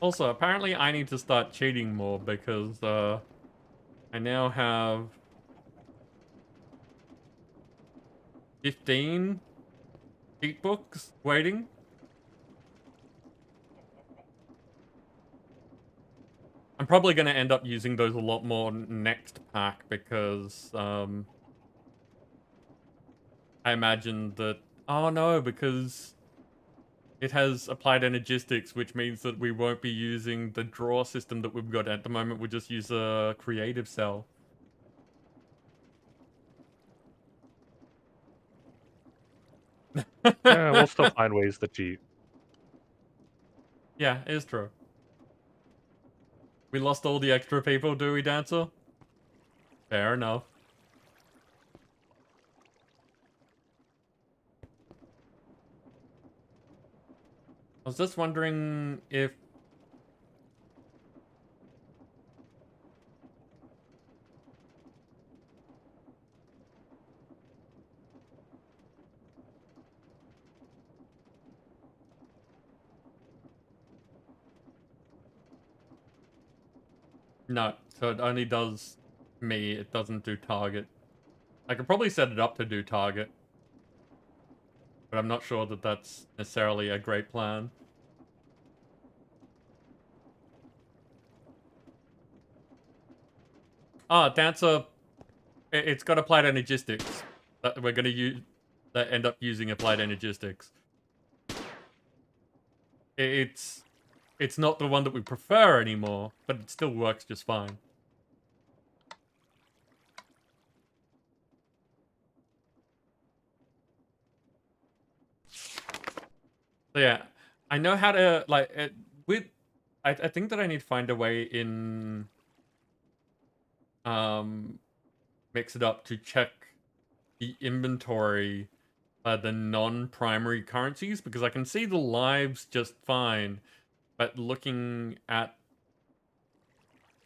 Also, apparently I need to start cheating more because I now have 15 cheat books waiting. I'm probably going to end up using those a lot more next pack because I imagine that... Oh no, because it has applied energistics, which means that we won't be using the draw system that we've got at the moment. We'll just use a creative cell. Yeah, we'll still find ways to cheat. Yeah, it is true. We lost all the extra people, do we, Dancer? Fair enough. I was just wondering if... No, so it only does me, it doesn't do target. I could probably set it up to do target. But I'm not sure that that's necessarily a great plan. Ah, Dancer, it's got applied energistics. We're gonna use that end up using applied energistics. It's not the one that we prefer anymore, but it still works just fine. So yeah, I know how to like it with. I think that I need to find a way in mix it up to check the inventory, the non-primary currencies, because I can see the lives just fine, but looking at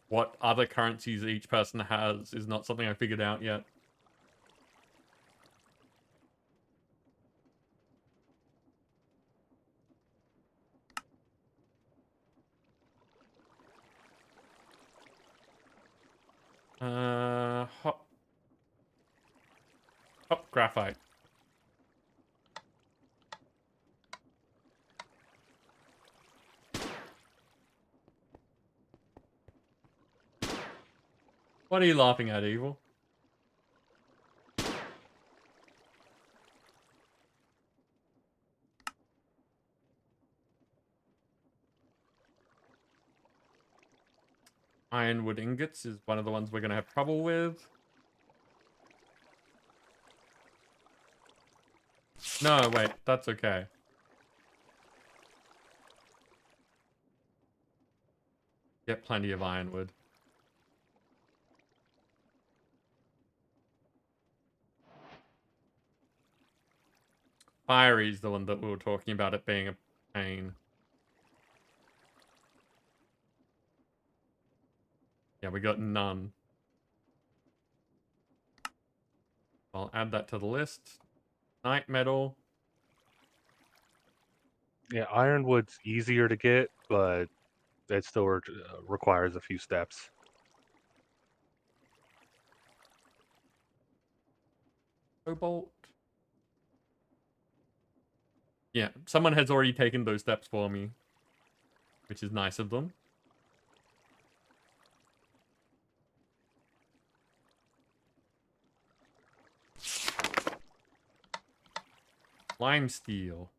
what other currencies each person has is not something I figured out yet. Hop graphite. What are you laughing at, Evil? Ironwood ingots is one of the ones we're going to have trouble with. No, wait, that's okay. Get plenty of ironwood. Fiery's the one that we were talking about it being a pain. Yeah, we got none. I'll add that to the list. Night metal. Yeah, ironwood's easier to get, but it still requires a few steps. Cobalt. Yeah, someone has already taken those steps for me, which is nice of them. Lime steel.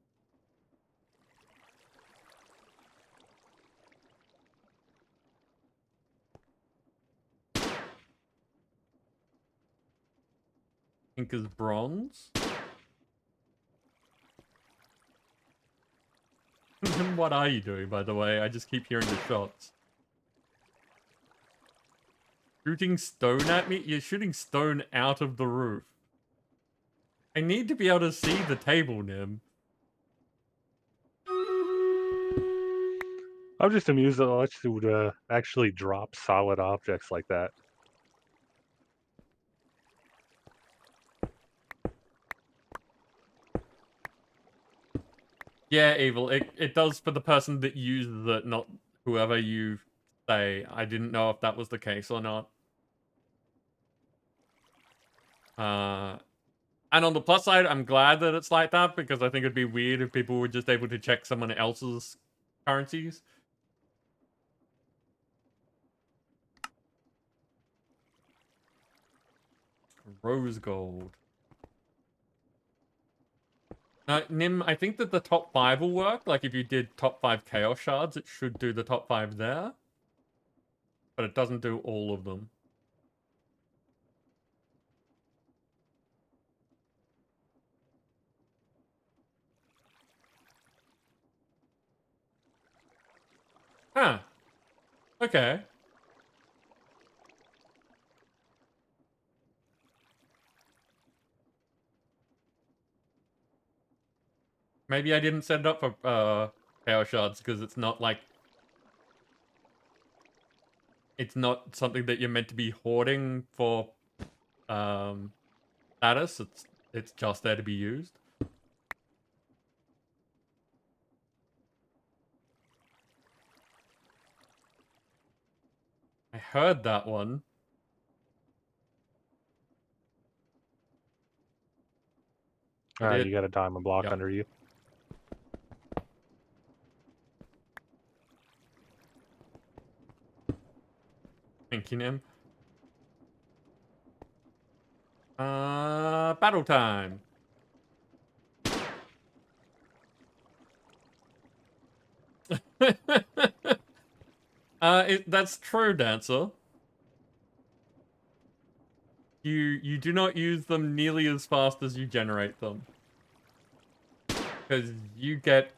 Pink is bronze. What are you doing, by the way? I just keep hearing the shots. Shooting stone at me? You're shooting stone out of the roof. I need to be able to see the table, Nim. I'm just amused that it would actually drop solid objects like that. Yeah, Evil. It does for the person that uses it, not whoever you say. I didn't know if that was the case or not. And on the plus side, I'm glad that it's like that, because I think it'd be weird if people were just able to check someone else's currencies. Rose gold. Nim, I think that the top 5 will work. Like, if you did top 5 chaos shards, it should do the top 5 there. But it doesn't do all of them. Huh. Okay. Maybe I didn't set it up for chaos shards, because it's not like... It's not something that you're meant to be hoarding for status. It's just there to be used. I heard that one. You got a diamond block Yep. under you. Thank you, Nim. Battle time. That's true, Dancer. You do not use them nearly as fast as you generate them. Because you get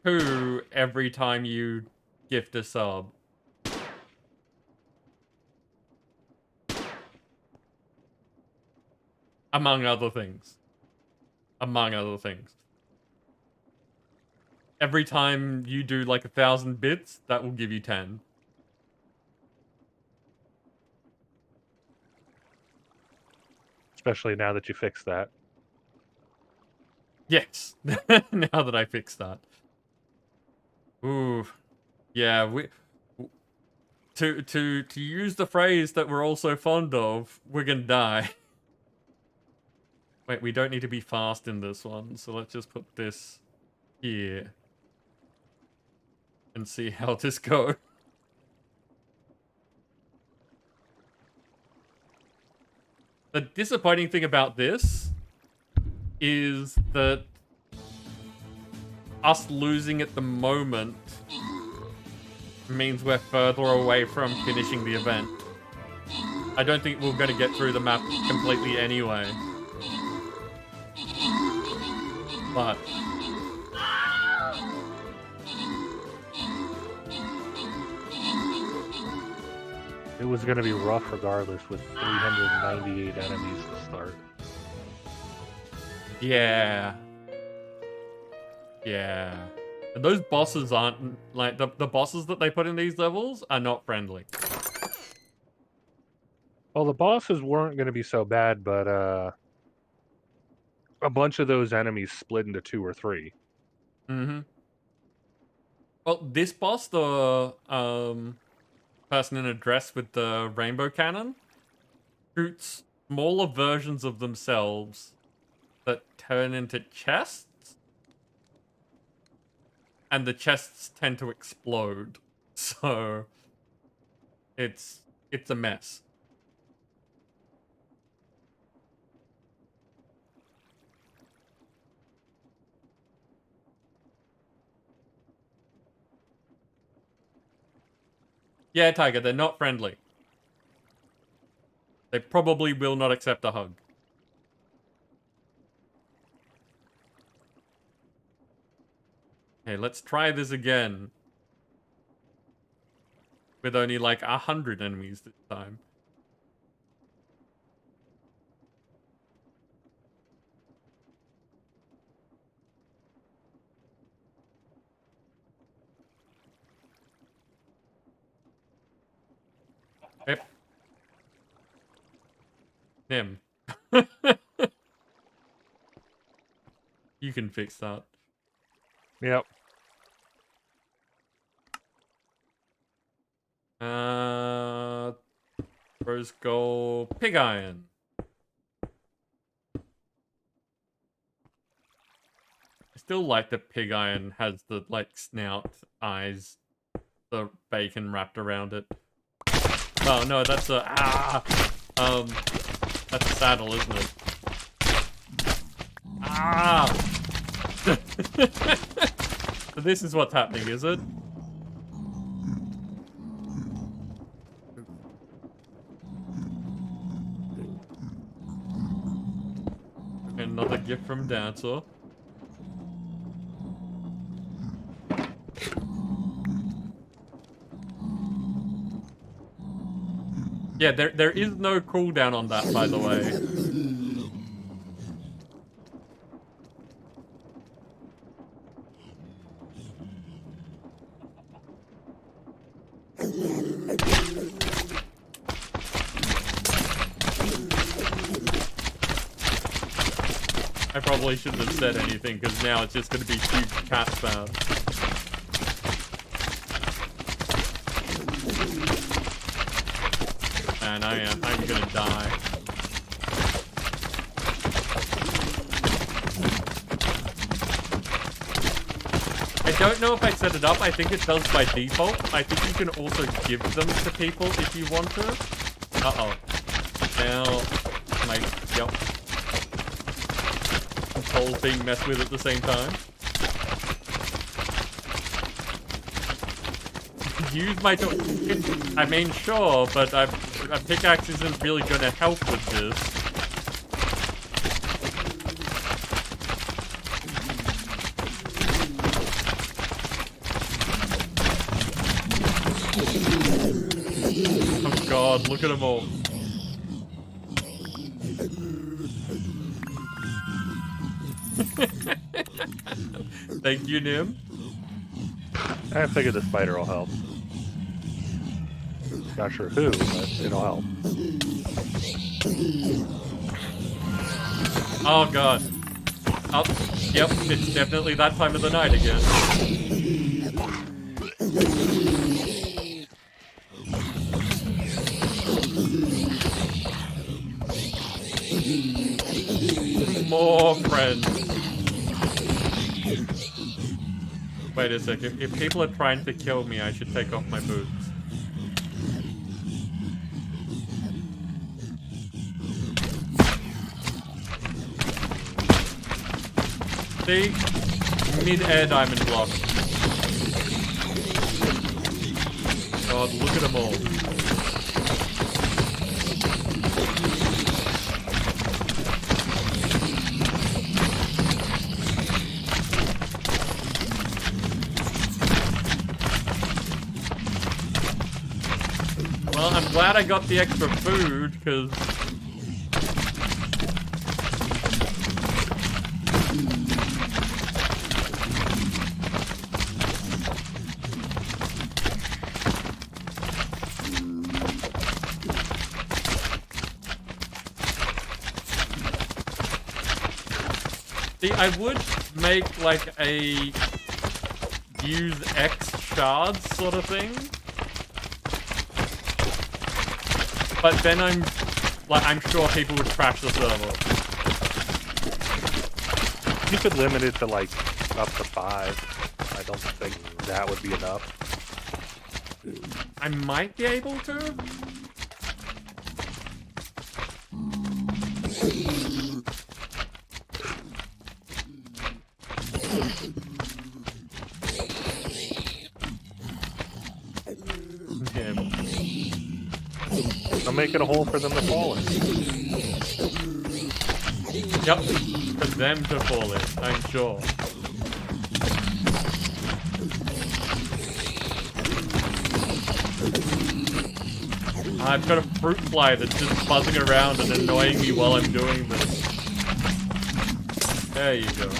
2 every time you gift a sub. Among other things. Among other things. Every time you do like 1,000 bits, that will give you 10. Especially now that you fixed that. Yes. Now that I fixed that. Ooh. Yeah, to use the phrase that we're all so fond of, we're gonna die. Wait, we don't need to be fast in this one, so let's just put this here. And see how this goes. The disappointing thing about this is that us losing at the moment means we're further away from finishing the event. I don't think we're going to get through the map completely anyway. But it was going to be rough regardless with 398 enemies to start. yeah. Yeah. And those bosses aren't, like, the bosses that they put in these levels are not friendly. Well, the bosses weren't going to be so bad, but a bunch of those enemies split into 2 or 3. Mm-hmm. Well, this boss, the person in a dress with the rainbow cannon, shoots smaller versions of themselves that turn into chests, and the chests tend to explode. So it's a mess. Yeah, Tiger, they're not friendly. They probably will not accept a hug. Okay, let's try this again. With only like 100 enemies this time. Yep. Him. You can fix that. Yep. Rose gold pig iron. I still like that pig iron has the like snout, eyes, the bacon wrapped around it. Oh no, that's a that's a saddle, isn't it? So this is what's happening, is it? Another gift from Dancer. Yeah, there is no cooldown on that, by the way. I probably shouldn't have said anything, because now it's just going to be huge cat spam. And I'm gonna die. I don't know if I set it up. I think it does by default. I think you can also give them to people if you want to. Uh-oh. Now, my controls being messed with at the same time. Use my I mean, sure, but a pickaxe isn't really going to help with this. Oh god, look at them all. Thank you, Nim. I figured the spider will help. Not sure who, but it'll help. Oh god. Oh, yep, it's definitely that time of the night again. More friends. Wait a second. If people are trying to kill me, I should take off my boots. See? Mid-air diamond block. god, look at them all. Well, I'm glad I got the extra food, because... See, I would make like a use X shards sort of thing. But then I'm sure people would crash the server. You could limit it to like up to 5. I don't think that would be enough. I might be able to. Yeah. I'll make it a hole for them to fall in. Yep, for them to fall in, I'm sure. I've got a fruit fly that's just buzzing around and annoying me while I'm doing this. There you go.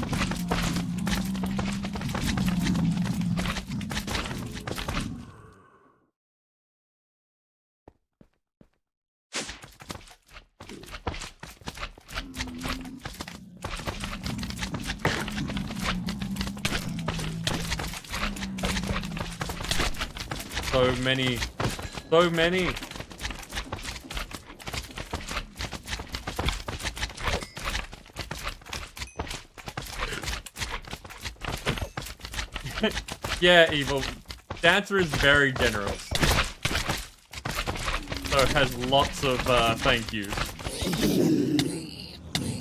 So many. So many. Yeah, Evil. Dancer is very generous. So it has lots of thank yous.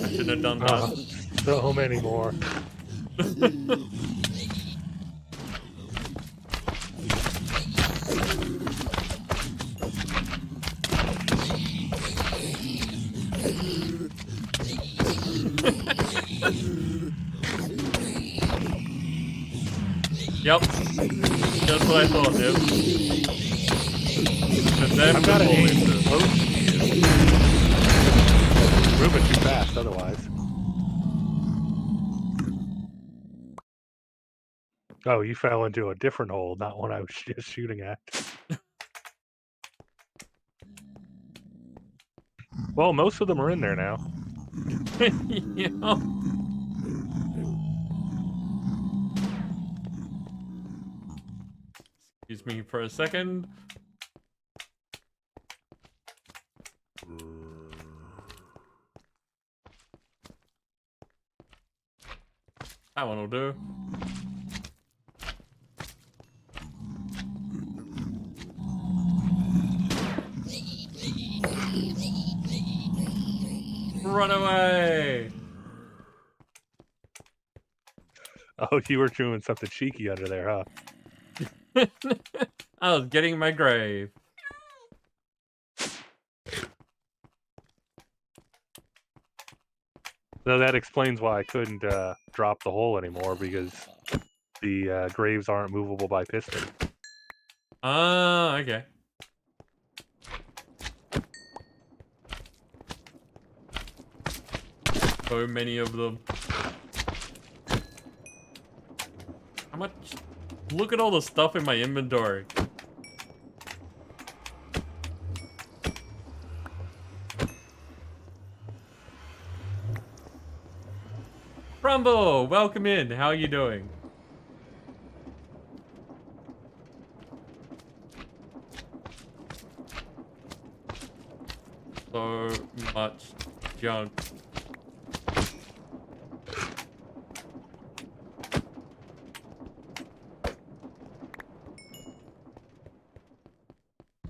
I shouldn't have done that. So many more. Yep. Just what I thought, dude. I've got to aim close to you. Moving too fast otherwise. Oh, you fell into a different hole, not one I was just shooting at. Well, most of them are in there now. Yeah. Excuse me for a second. That one will do. Run away! Oh, you were doing something cheeky under there, huh? I was getting my grave. So that explains why I couldn't drop the hole anymore, because the graves aren't movable by piston. Ah, okay. So many of them. How much? Look at all the stuff in my inventory. Rumble, welcome in. How are you doing? So much junk.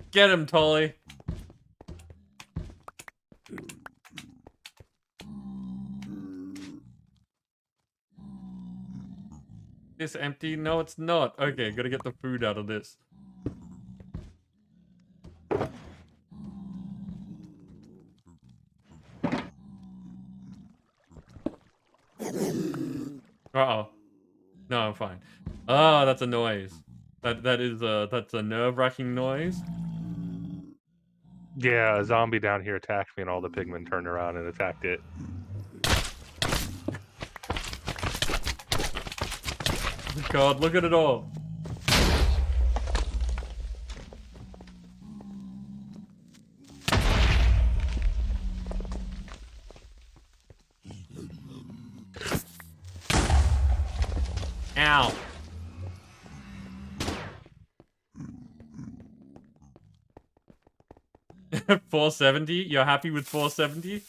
Get him, Tolly. This empty? No, it's not. Okay, gotta get the food out of this. Uh-oh. No, I'm fine. Ah, that's a noise. That's a nerve-wracking noise. Yeah, a zombie down here attacked me, and all the pigmen turned around and attacked it. God, look at it all. Ow. $470? You're happy with $470?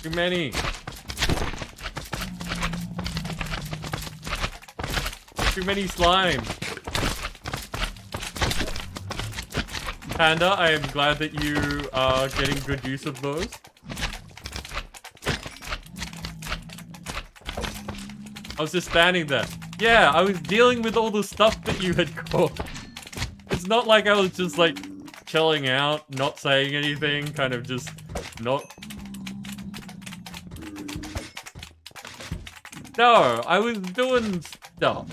Too many. Too many slime. Panda, I am glad that you are getting good use of those. I was just standing there. Yeah, I was dealing with all the stuff that you had caught. It's not like I was just like chilling out, not saying anything, kind of just not. No, I was doing stuff.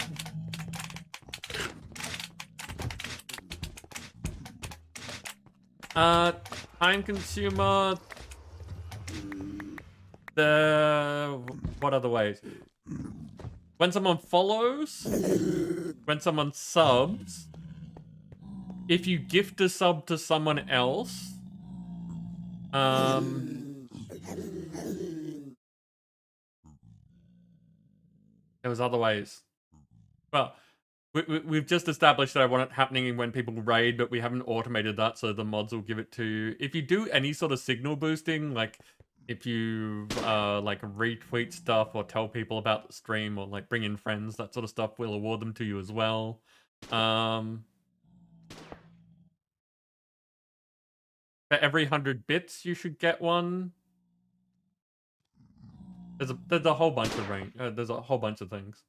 Time consumer. What other ways? When someone follows, when someone subs, if you gift a sub to someone else, there was other ways. Well, we've just established that I want it happening when people raid, but we haven't automated that, so the mods will give it to... If you do any sort of signal boosting, like if you like retweet stuff or tell people about the stream or like bring in friends, that sort of stuff, we'll award them to you as well. For every 100 bits, you should get one. There's a whole bunch of there's a whole bunch of things.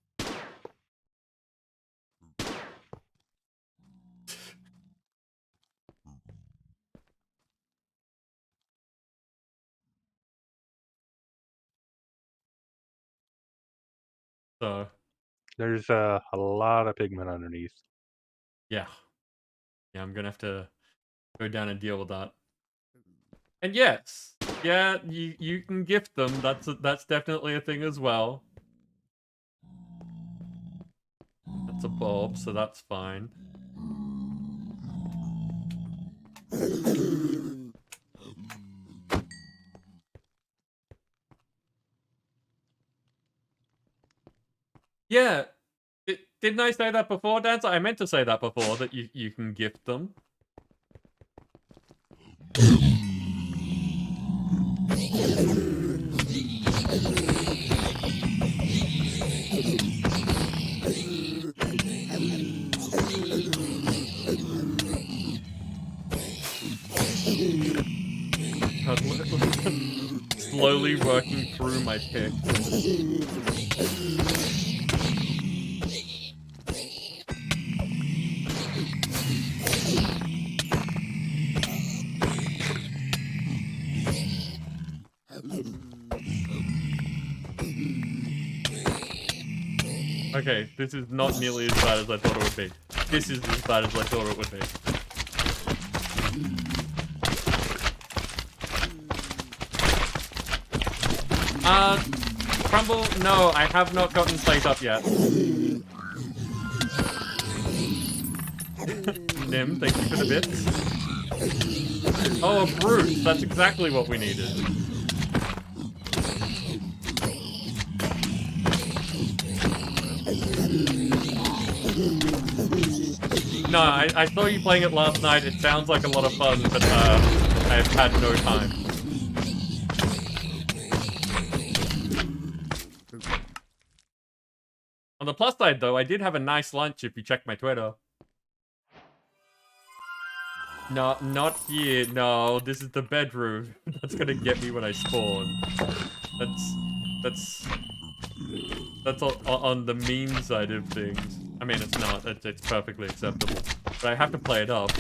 So There's a lot of pigmen underneath. yeah, I'm gonna have to go down and deal with that. And yes, yeah, you can gift them. That's definitely a thing as well. That's a bulb, so that's fine. Yeah, didn't I say that before, Dancer? I meant to say that before, that you can gift them. Slowly working through my pick. Okay, this is not nearly as bad as I thought it would be. This is as bad as I thought it would be. Crumble, no, I have not gotten plate up yet. Nim, thank you for the bits. Oh, a brute, that's exactly what we needed. No, I saw you playing it last night. It sounds like a lot of fun, but I've had no time. On the plus side, though, I did have a nice lunch if you check my Twitter. No, not here. No, this is the bedroom. That's gonna get me when I spawn. That's on the mean side of things. I mean, it's not. It's perfectly acceptable. But I have to play it up.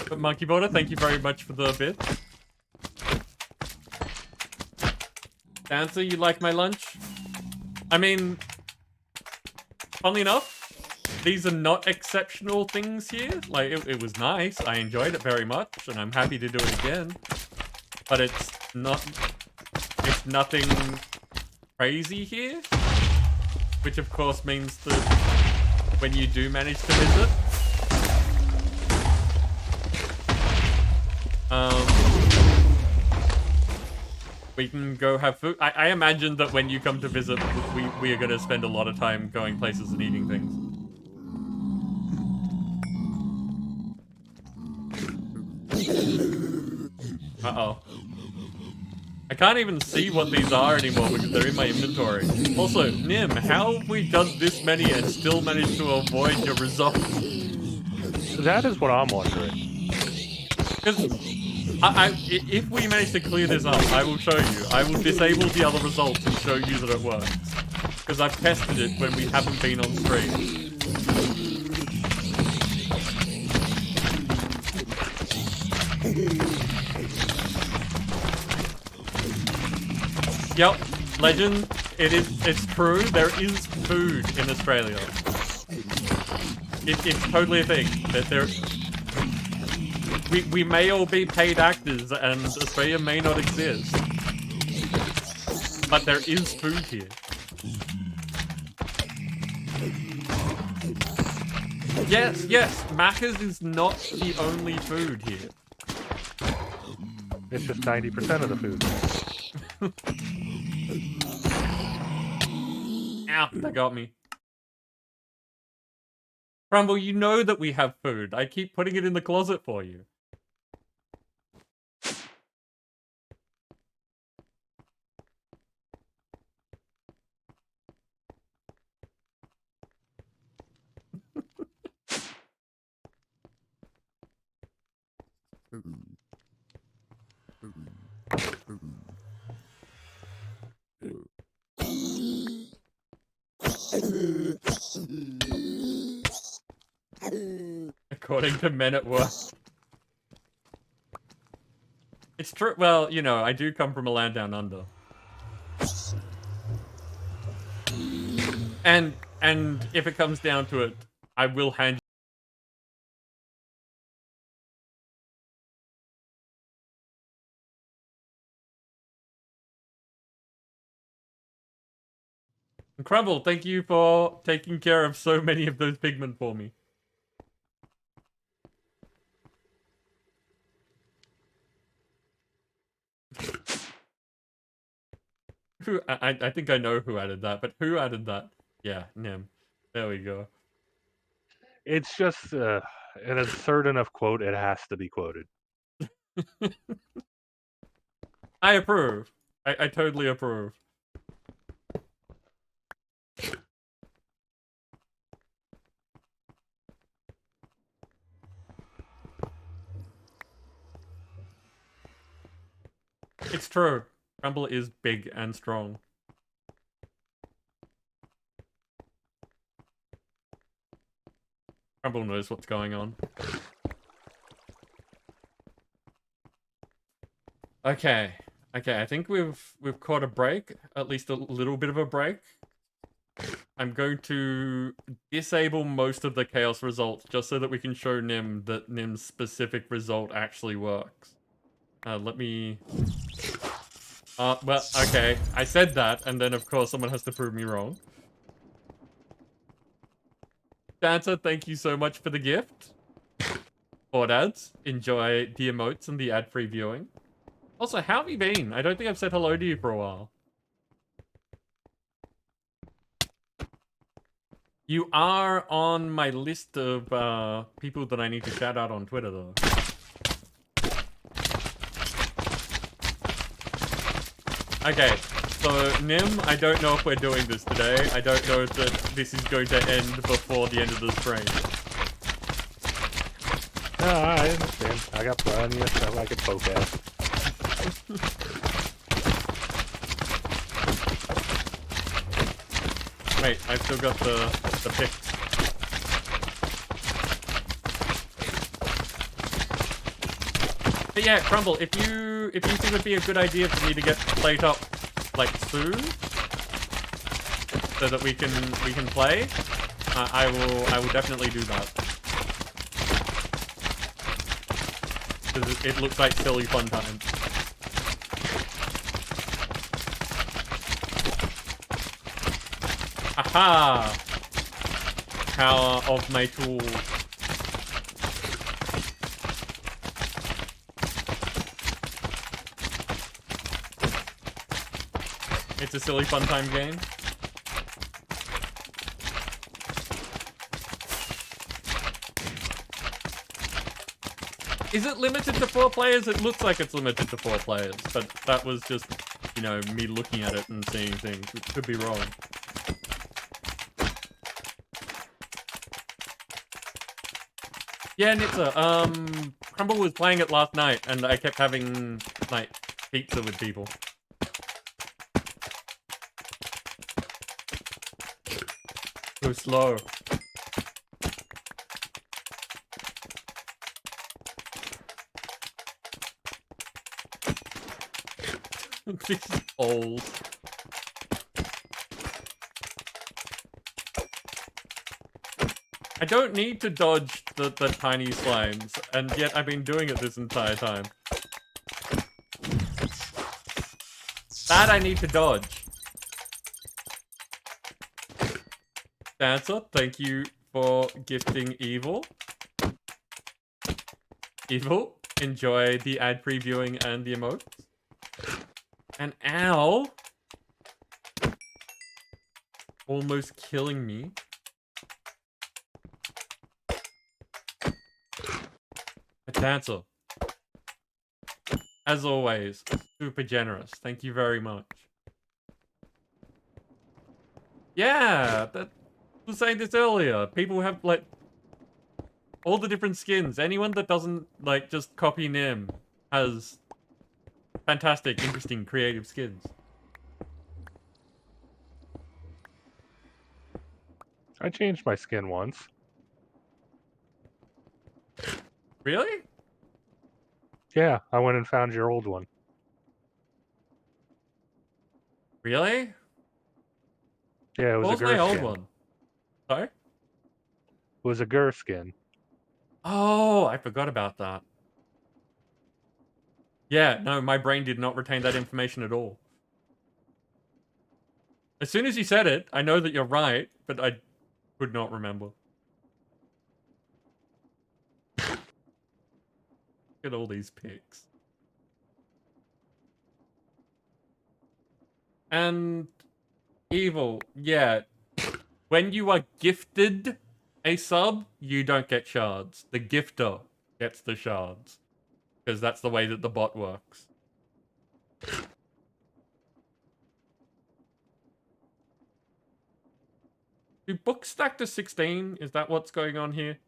But Monkey Border, thank you very much for the bit. Dancer, you like my lunch? I mean, funnily enough, these are not exceptional things here. Like, it was nice. I enjoyed it very much, and I'm happy to do it again. But it's nothing crazy here. Which, of course, means that when you do manage to visit, we can go have food. I imagine that when you come to visit, we are going to spend a lot of time going places and eating things. Uh-oh. I can't even see what these are anymore because they're in my inventory. Also, Nim, how have we done this many and still managed to avoid your results? That is what I'm wondering. Because if we manage to clear this up, I will show you. I will disable the other results and show you that it works. Because I've tested it when we haven't been on stream. Yep, legend, it's true, there is food in Australia. It's totally a thing. That we may all be paid actors and Australia may not exist. But there is food here. Yes, Macca's is not the only food here. It's just 90% of the food. Ow, that got me. Crumble, you know that we have food. I keep putting it in the closet for you. According to Men at Work. It's true. Well, you know, I do come from a land down under. And if it comes down to it, I will hand you. And Crumble, thank you for taking care of so many of those pigmen for me. I think I know who added that, but who added that? Yeah, Nim. There we go. It's just an absurd enough quote, it has to be quoted. I approve. I totally approve. It's true. Crumble is big and strong. Crumble knows what's going on. Okay. I think we've caught a break, at least a little bit of a break. I'm going to disable most of the chaos results just so that we can show Nim that Nim's specific result actually works. Let me... well, okay. I said that, and then of course someone has to prove me wrong. Dancer, thank you so much for the gift. Board ads. Enjoy the emotes and the ad-free viewing. Also, how have you been? I don't think I've said hello to you for a while. You are on my list of people that I need to shout out on Twitter, though. Okay, so Nim, I don't know if we're doing this today. I don't know that this is going to end before the end of the stream. No, I understand. I got plenty of stuff I could poke at. Wait, I've still got the pick. But yeah, Crumble, if you think it would be a good idea for me to get the plate up like soon, so that we can play, I will definitely do that. Because it looks like silly fun time. Aha! Power of my tool. It's a silly fun time game. Is it limited to 4 players? It looks like it's limited to 4 players, but that was just, you know, me looking at it and seeing things. It could be wrong. Yeah, Nitsa, Crumble was playing it last night, and I kept having, like, pizza with people. Go slow. This is old. I don't need to dodge the tiny slimes, and yet I've been doing it this entire time. That I need to dodge. Dancer, thank you for gifting Evil. Evil, enjoy the ad previewing and the emotes. And Al, almost killing me. A Dancer, as always, super generous. Thank you very much. Yeah, I was saying this earlier. People have, like, all the different skins. Anyone that doesn't, like, just copy Nim has fantastic, interesting, creative skins. I changed my skin once. Really? Yeah, I went and found your old one. Really? Yeah, it was What a was my Gur old skin. one? Sorry? It was a Gur skin. Oh, I forgot about that. Yeah, no, my brain did not retain that information at all. As soon as you said it, I know that you're right, but I could not remember. Look at all these pics. And Evil, yeah. When you are gifted a sub, you don't get shards. The gifter gets the shards. Because that's the way that the bot works. Do books stack to 16? Is that what's going on here?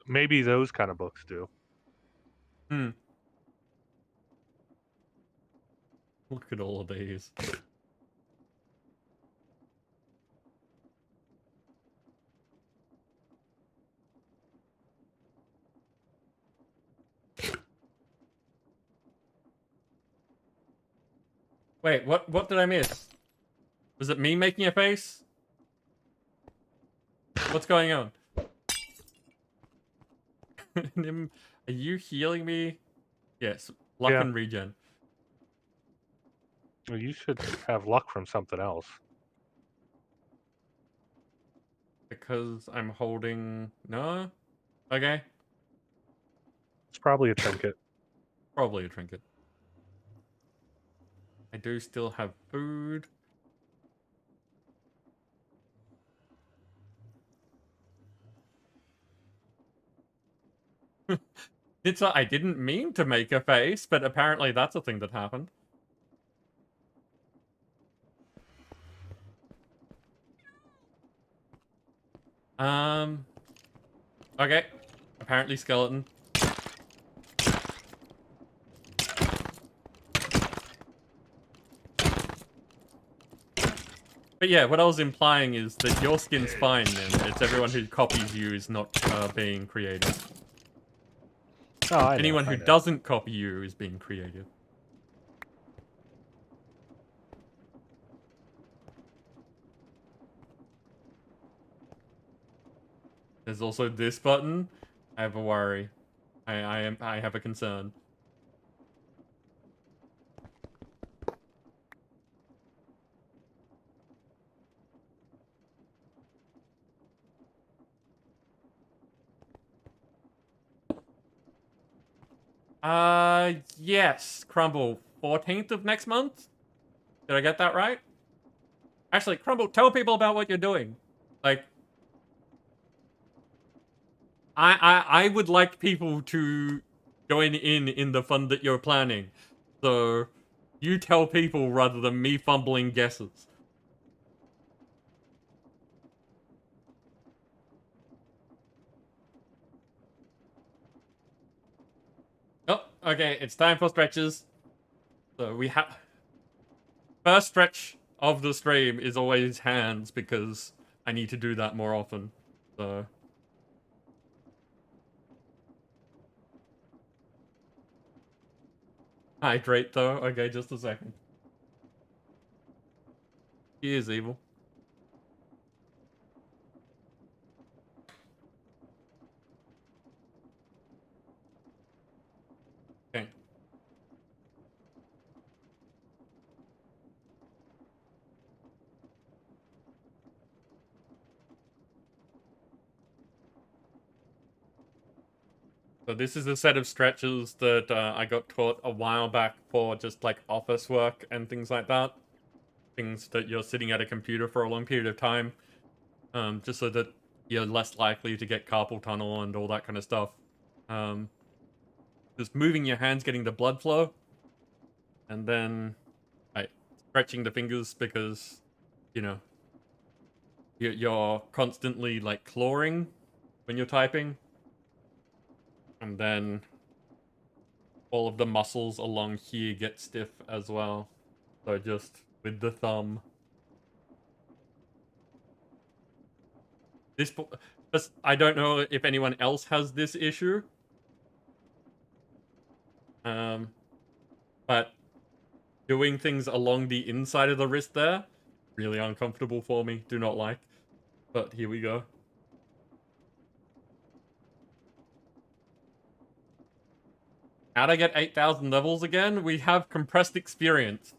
Maybe those kind of books do. Hmm. Look at all of these. Wait, what did I miss? Was it me making a face? What's going on? Nim, are you healing me? Yes, luck Yeah. and regen. Well, you should have luck from something else. Because I'm holding... No? Okay. It's probably a trinket. Probably a trinket. I do still have food. I didn't mean to make a face, but apparently that's a thing that happened. Okay. Apparently skeleton. But yeah, what I was implying is that your skin's fine then. It's everyone who copies you is not being creative. Oh, I know. Anyone who I know. doesn't copy you is being creative. There's also this button. I have a worry. I have a concern. Yes, Crumble. 14th of next month? Did I get that right? Actually, Crumble, tell people about what you're doing. Like, I would like people to join in the fun that you're planning. So, you tell people rather than me fumbling guesses. Oh, okay, it's time for stretches. So we have... First stretch of the stream is always hands because I need to do that more often. So... Hydrate though. Okay, just a second. He is evil. Okay. So this is a set of stretches that I got taught a while back for just like office work and things like that. Things that you're sitting at a computer for a long period of time. Just so that you're less likely to get carpal tunnel and all that kind of stuff. Just moving your hands, getting the blood flow. And then stretching the fingers because, you know, you're constantly like clawing when you're typing. And then all of the muscles along here get stiff as well. So just with the thumb. I don't know if anyone else has this issue. But doing things along the inside of the wrist there, really uncomfortable for me. Do not like. But here we go. How'd I get 8,000 levels again? We have compressed experience.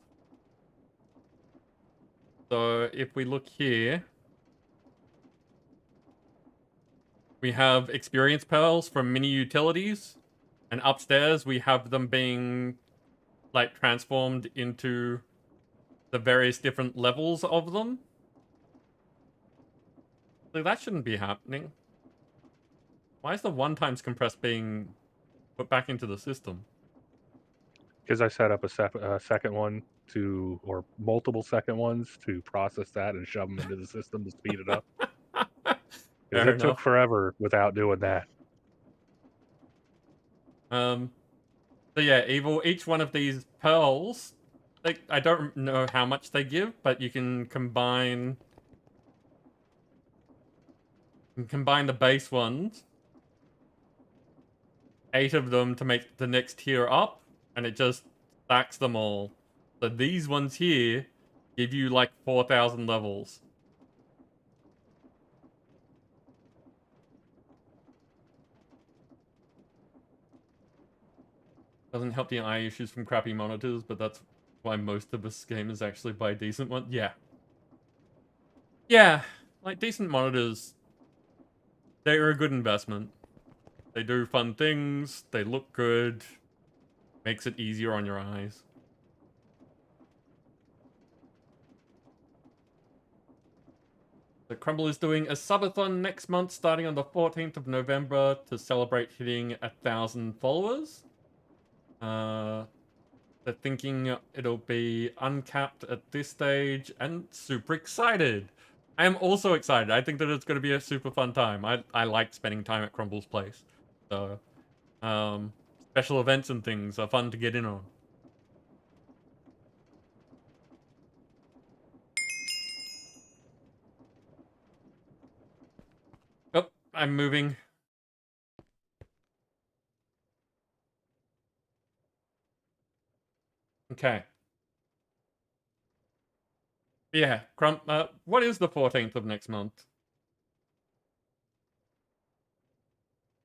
So if we look here, we have experience pearls from mini utilities, and upstairs we have them being like transformed into the various different levels of them. So that shouldn't be happening. Why is the 1x compress being put back into the system? Because I set up a second one to, or multiple second ones to process that and shove them into the system to speed it up. Because Fair it took enough. forever without doing that. So yeah, Evil, each one of these pearls, like, I don't know how much they give, but you can combine the base ones. 8 of them to make the next tier up, and it just stacks them all. So these ones here give you like 4,000 levels. Doesn't help the eye issues from crappy monitors, but that's why most of us gamers actually buy decent ones. Yeah. Yeah, like decent monitors, they're a good investment. They do fun things, they look good, makes it easier on your eyes. The Crumble is doing a subathon next month starting on the 14th of November to celebrate hitting 1,000 followers. They're thinking it'll be uncapped at this stage and super excited. I am also excited. I think that it's going to be a super fun time. I like spending time at Crumble's place. So, special events and things are fun to get in on. I'm moving. Okay. Yeah, what is the 14th of next month?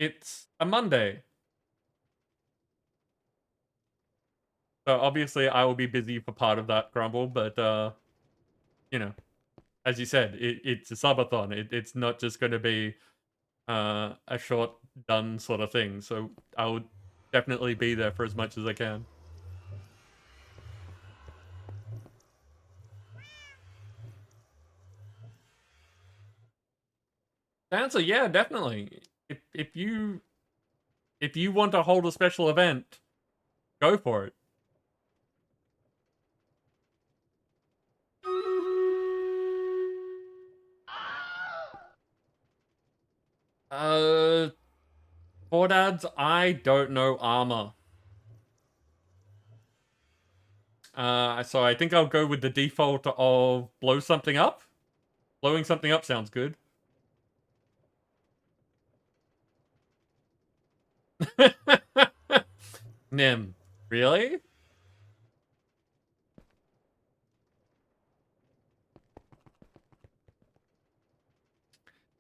It's a Monday. So obviously I will be busy for part of that, Grumble, but you know, as you said, it's a subathon. It's not just going to be a short done sort of thing. So I will definitely be there for as much as I can. Answer, yeah, definitely. If you want to hold a special event, go for it. Board ads, I don't know armor. So I think I'll go with the default of blow something up. Blowing something up sounds good. Nim, really?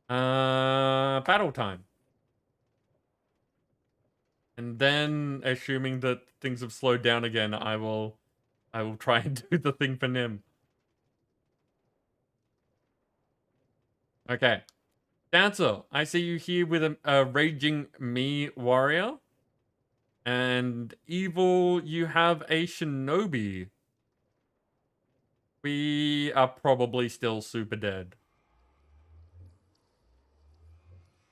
Battle time. And then, assuming that things have slowed down again, I will try and do the thing for Nim. Okay. Dancer, I see you here with a raging me warrior. And evil, you have a shinobi. We are probably still super dead.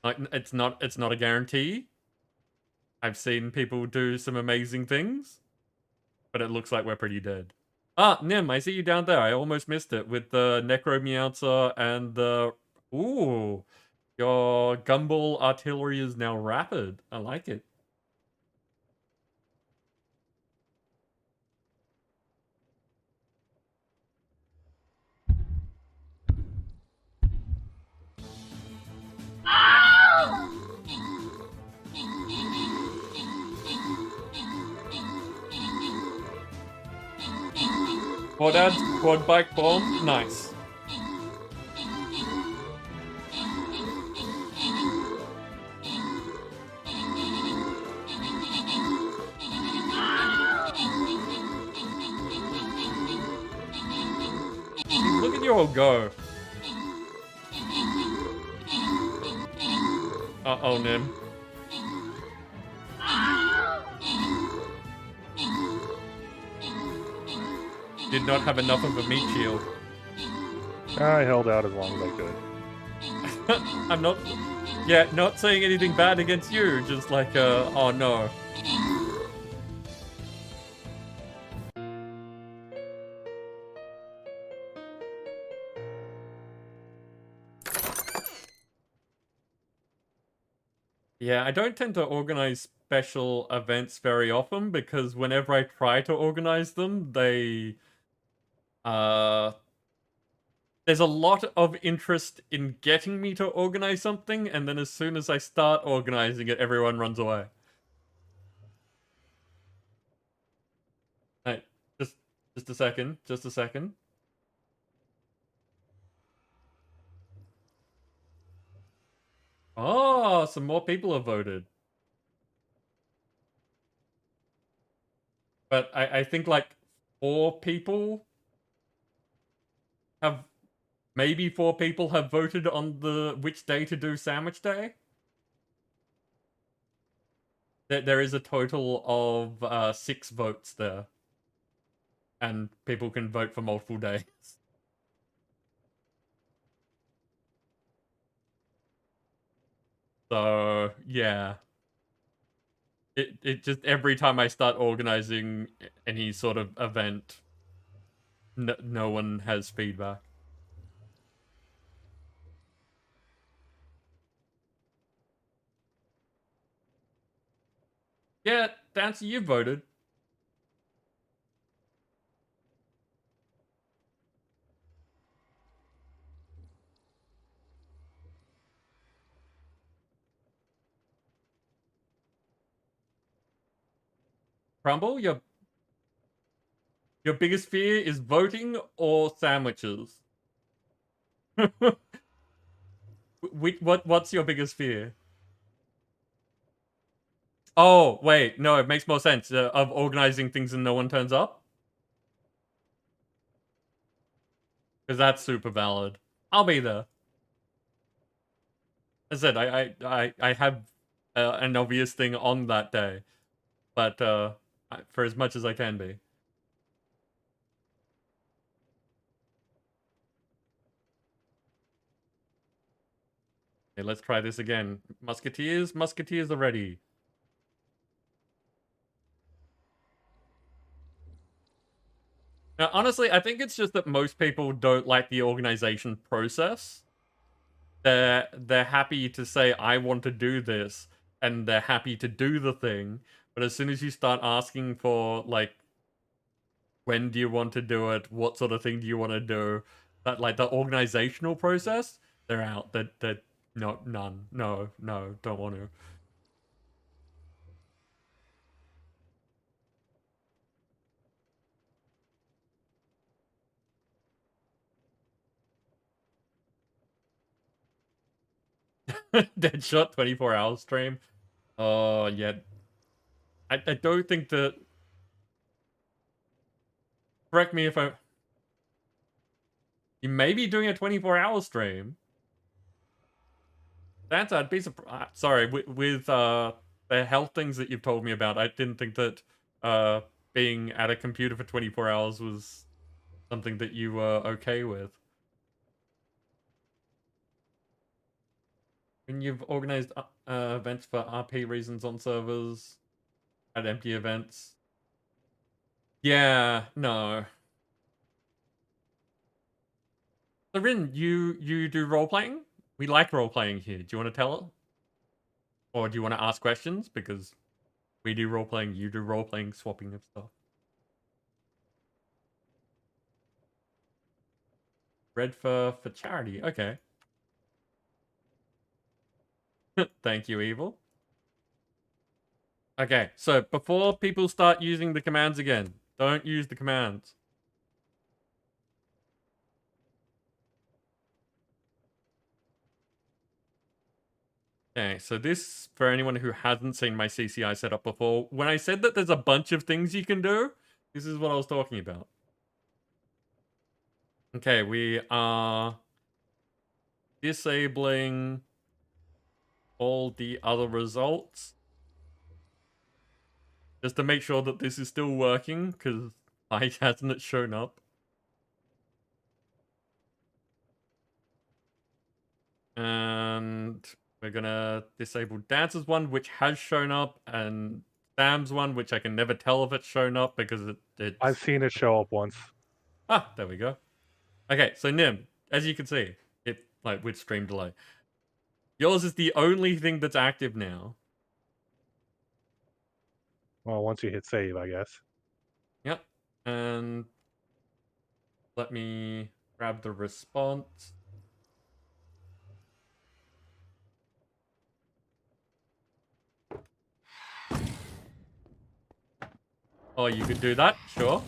Like, it's not a guarantee. I've seen people do some amazing things, but it looks like we're pretty dead. Ah, Nim, I see you down there. I almost missed it with the Necro Meowser and the... Ooh, your Gumball artillery is now rapid. I like it. Quad ads, quad bike bomb, nice. Look at you all go. Uh-oh, Nim. Did not have enough of a meat shield. I held out as long as I could. I'm not... Yeah, not saying anything bad against you, just like, oh no. Yeah, I don't tend to organize special events very often because whenever I try to organize them, they... There's a lot of interest in getting me to organize something, and then as soon as I start organizing it, everyone runs away. Hey, just a second, just a second. Oh, some more people have voted. But I think like 4 people have... Maybe 4 people have voted on the which day to do Sandwich Day. There is a total of 6 votes there. And people can vote for multiple days. So, yeah. It just, every time I start organizing any sort of event, no one has feedback. Yeah, Dancer, you voted. Crumble, your biggest fear is voting or sandwiches? What's your biggest fear? Oh, wait, no, it makes more sense. Of organizing things and no one turns up? Because that's super valid. I'll be there. As I said, I have an obvious thing on that day. But for as much as I can be. Okay, let's try this again. Musketeers are ready. Now, honestly, I think it's just that most people don't like the organization process. They're happy to say, I want to do this, and they're happy to do the thing. But as soon as you start asking for, like, when do you want to do it, what sort of thing do you want to do, that, like, the organizational process, they're out. They're no, none. No, don't want to. Deadshot 24-hour stream. Oh, yeah. I don't think that... Correct me if I... You may be doing a 24-hour stream. I'd be surprised. Sorry, with the health things that you've told me about, I didn't think that being at a computer for 24 hours was something that you were okay with. When you've organized events for RP reasons on servers, at empty events. Yeah, no. So Rin, you do role-playing? We like role-playing here. Do you want to tell it? Or do you want to ask questions? Because we do role-playing, you do role-playing, swapping of stuff. Red for charity. Okay. Thank you, Evil. Okay, so before people start using the commands again, don't use the commands. Okay, so this, for anyone who hasn't seen my CCI setup before, when I said that there's a bunch of things you can do, this is what I was talking about. Okay, we are disabling all the other results. Just to make sure that this is still working, because why hasn't it shown up? And we're gonna disable Dance's one, which has shown up, and Sam's one, which I can never tell if it's shown up because it's... I've seen it show up once. Ah, there we go. Okay, so Nim, as you can see, it like with stream delay. Yours is the only thing that's active now. Well, once you hit save, I guess. Yep. And let me grab the response. Oh, you could do that? Sure.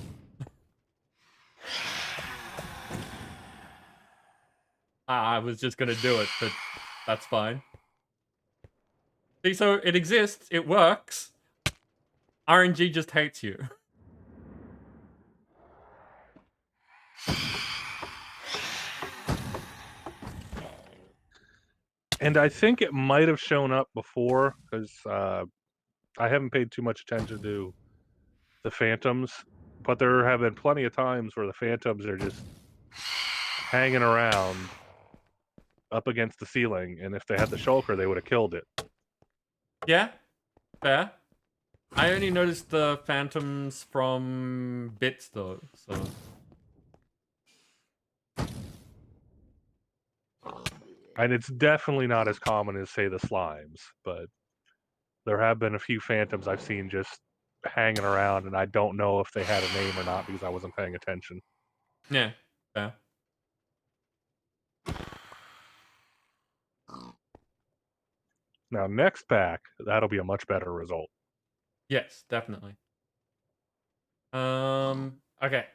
I was just gonna do it, but that's fine. See, so it exists, it works. RNG just hates you. And I think it might have shown up before, because I haven't paid too much attention to the phantoms, but there have been plenty of times where the phantoms are just hanging around up against the ceiling, and if they had the shulker, they would have killed it. Yeah, fair. I only noticed the phantoms from bits though, so... And it's definitely not as common as, say, the slimes, but there have been a few phantoms I've seen just hanging around, and I don't know if they had a name or not because I wasn't paying attention. Yeah, fair. Now, next pack, that'll be a much better result. Yes, definitely. Okay.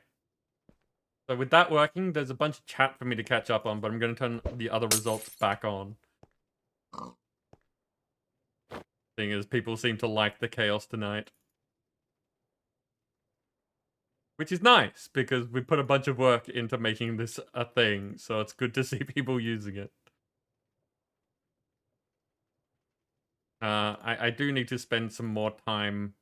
So with that working, there's a bunch of chat for me to catch up on, but I'm going to turn the other results back on. Thing is, people seem to like the chaos tonight. Which is nice, because we put a bunch of work into making this a thing, so it's good to see people using it. I do need to spend some more time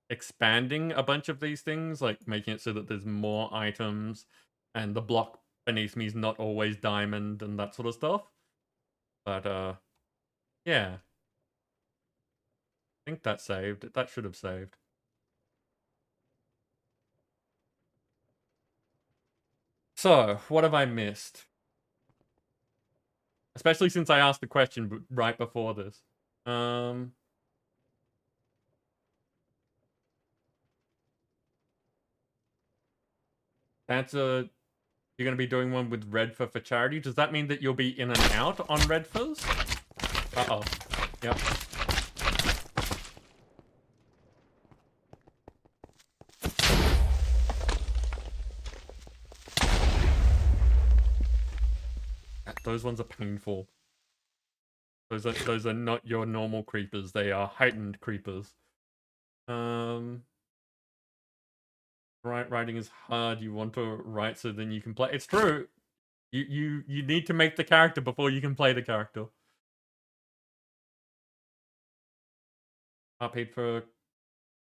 expanding a bunch of these things, like making it so that there's more items, and the block beneath me is not always diamond, and that sort of stuff. But, yeah. I think that saved. That should have saved. So, what have I missed? Especially since I asked the question right before this. That's a... You're going to be doing one with Redfur for charity? Does that mean that you'll be in and out on Redfurs? Uh-oh. Yep. Those ones are painful. Those are not your normal creepers. They are heightened creepers. Writing is hard. You want to write so then you can play. It's true. You need to make the character before you can play the character. I paid for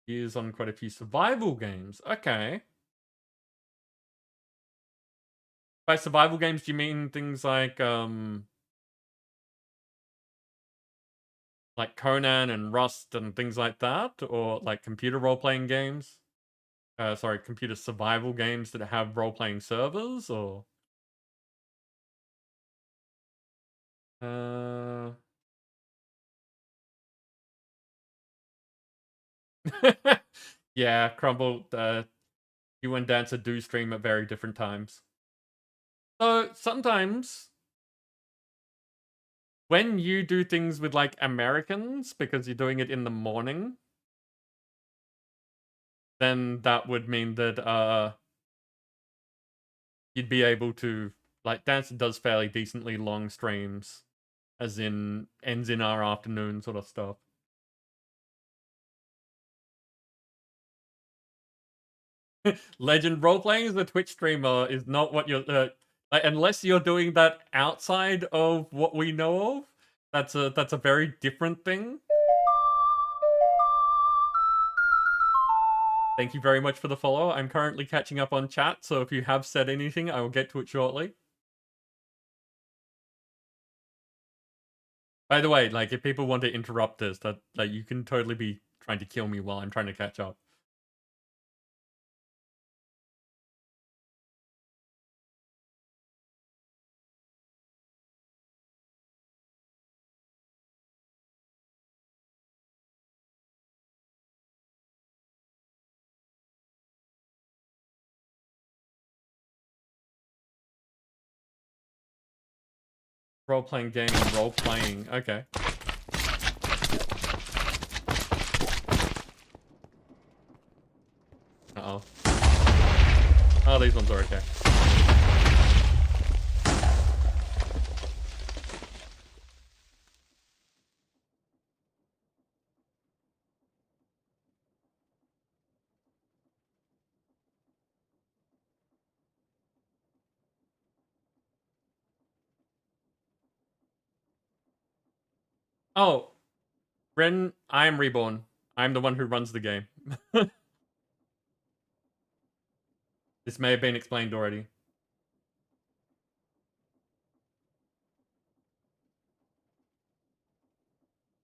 years on quite a few survival games. Okay. By survival games, do you mean things like Conan and Rust and things like that? Or like computer role-playing games? Sorry, computer survival games that have role-playing servers? Or... Yeah, Crumble, you and Dancer do stream at very different times. So, sometimes... when you do things with, like, Americans, because you're doing it in the morning... then that would mean that, you'd be able to... like, Dancer does fairly decently long streams. As in, ends in our afternoon sort of stuff. Legend roleplaying as a Twitch streamer is not what you're... like, unless you're doing that outside of what we know of, that's a very different thing. Thank you very much for the follow. I'm currently catching up on chat, so if you have said anything, I will get to it shortly. By the way, like, if people want to interrupt this, that like you can totally be trying to kill me while I'm trying to catch up. Role-playing game, role-playing. Okay. Uh-oh. Oh, these ones are okay. Oh, Ren, I am Reborn. I'm the one who runs the game. This may have been explained already.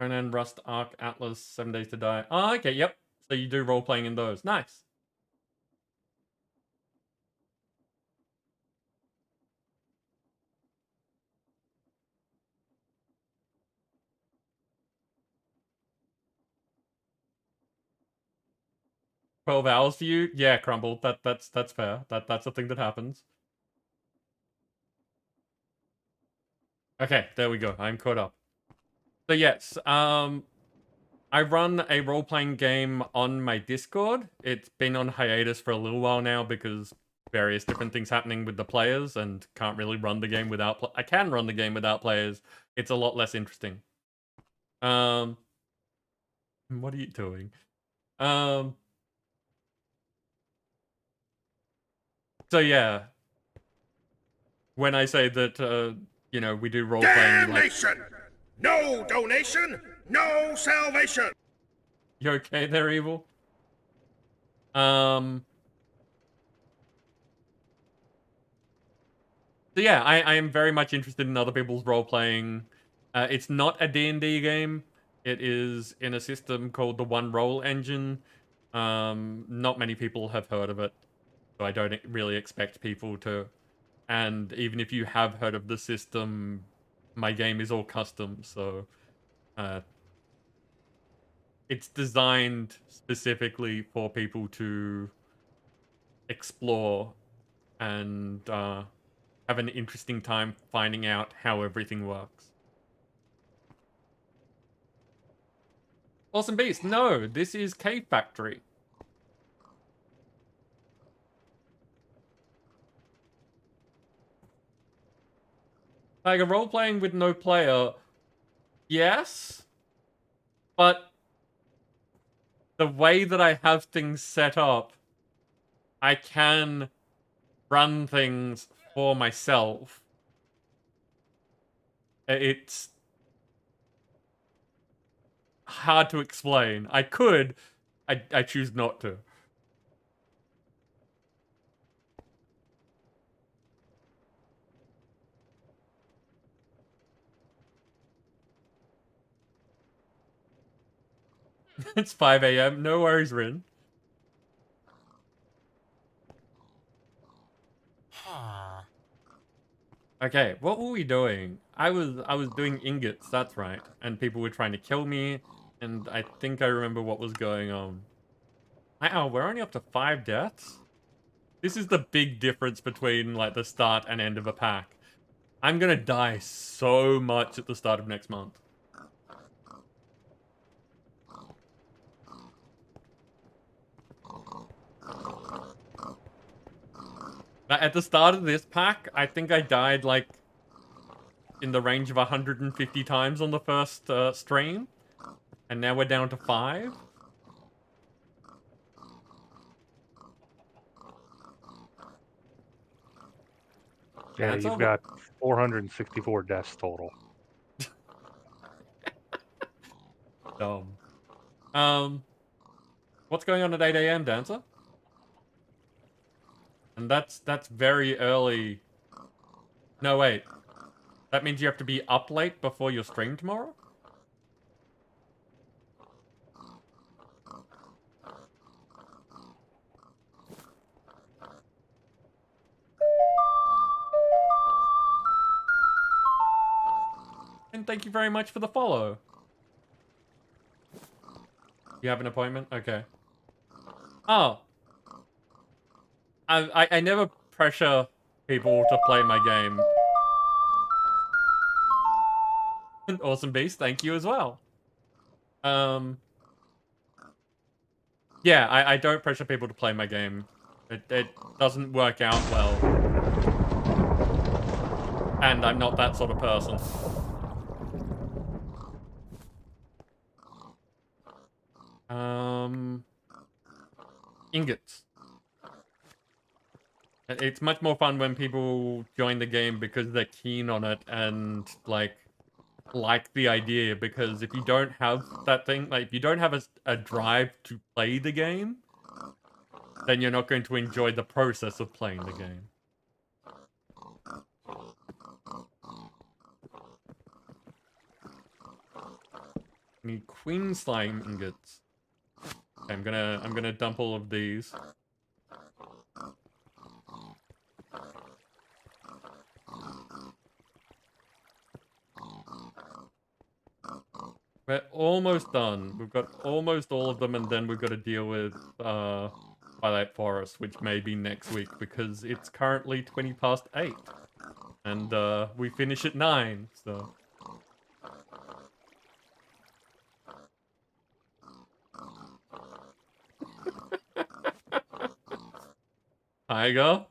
Conan, Rust, Ark, Atlas, 7 Days to Die. Oh, okay, yep. So you do role-playing in those. Nice. $12 for you? Yeah, Crumble. That's fair. That's a thing that happens. Okay, there we go. I'm caught up. So yes, I I run a role-playing game on my Discord. It's been on hiatus for a little while now because various different things happening with the players, and can't really run the game without I can run the game without players. It's a lot less interesting. What are you doing? So yeah, when I say that, you know, we do role-playing, like... Damnation! No donation, no salvation! You okay there, Evil? So yeah, I am very much interested in other people's role-playing. It's not a D&D game. It is in a system called the One Roll Engine. Not many people have heard of it, so I don't really expect people to. And even if you have heard of the system, my game is all custom, so it's designed specifically for people to explore and have an interesting time finding out how everything works. Awesome Beast, no, this is Cave Factory. Like, a role-playing with no player, yes, but the way that I have things set up, I can run things for myself. It's hard to explain. I could, I choose not to. It's 5 a.m. No worries, Rin. Okay, what were we doing? I was doing ingots, that's right. And people were trying to kill me, and I think I remember what was going on. Wow, we're only up to 5 deaths? This is the big difference between, like, the start and end of a pack. I'm gonna die so much at the start of next month. At the start of this pack, I think I died, like, in the range of 150 times on the first stream. And now we're down to 5. Yeah, That's you've all. got 464 deaths total. Dumb. What's going on at 8 a.m., Dancer? And that's very early. No, wait. That means you have to be up late before your stream tomorrow? And thank you very much for the follow. You have an appointment? Okay. Oh. I never pressure people to play my game. Awesome Beast, thank you as well. Yeah, I don't pressure people to play my game. It doesn't work out well. And I'm not that sort of person. Ingots. It's much more fun when people join the game because they're keen on it and, like the idea, because if you don't have that thing, like, if you don't have a drive to play the game, then you're not going to enjoy the process of playing the game. I need queen slime ingots. Okay, I'm gonna dump all of these. We're almost done. We've got almost all of them, and then we've got to deal with Twilight Forrest, which may be next week, because it's currently 20 past 8. And we finish at 9, so... Tiger?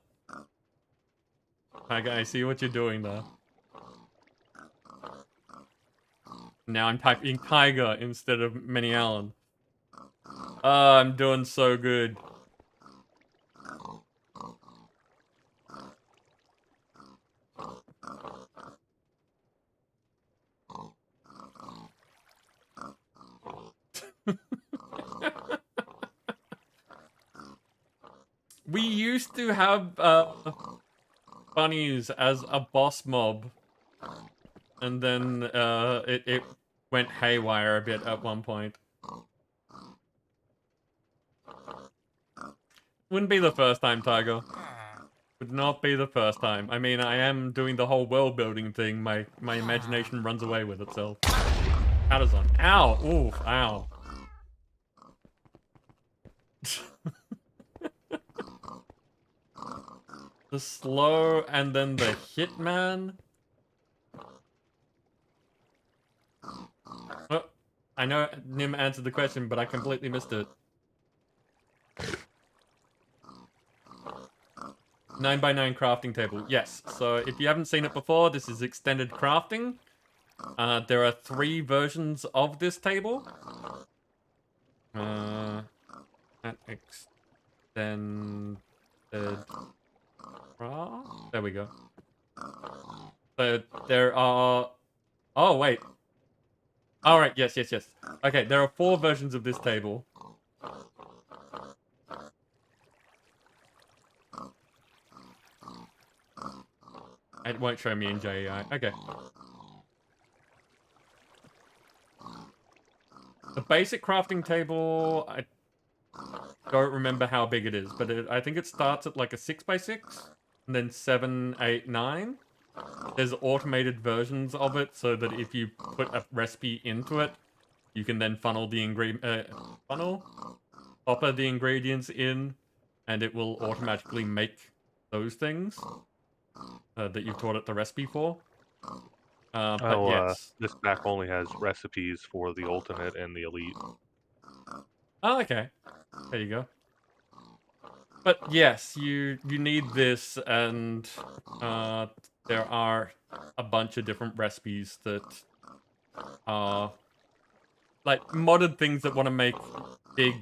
Tiger, I see what you're doing there. Now I'm typing Tiger instead of Minnie Allen. I'm doing so good. We used to have bunnies as a boss mob, and then it went haywire a bit at one point. Wouldn't be the first time, Tiger. Would not be the first time. I mean, I am doing the whole world building thing. My imagination runs away with itself. How does on? Ow! Oof! Ow! The slow and then the hitman. Oh, I know Nim answered the question, but I completely missed it. 9x9 crafting table. Yes. So if you haven't seen it before, this is extended crafting. There are 3 versions of this table. Extended. There we go. So there are... Oh, wait. Alright, yes. Okay, there are 4 versions of this table. It won't show me in JEI. Okay. The basic crafting table, I don't remember how big it is, but I think it starts at like a 6x6, and then 7, 8, 9. There's automated versions of it, so that if you put a recipe into it, you can then funnel the hopper the ingredients in, and it will automatically make those things that you've taught it the recipe for. But yes. This pack only has recipes for the ultimate and the elite. Oh, okay. There you go. But yes, you need this, and there are a bunch of different recipes that are like modded things that want to make big,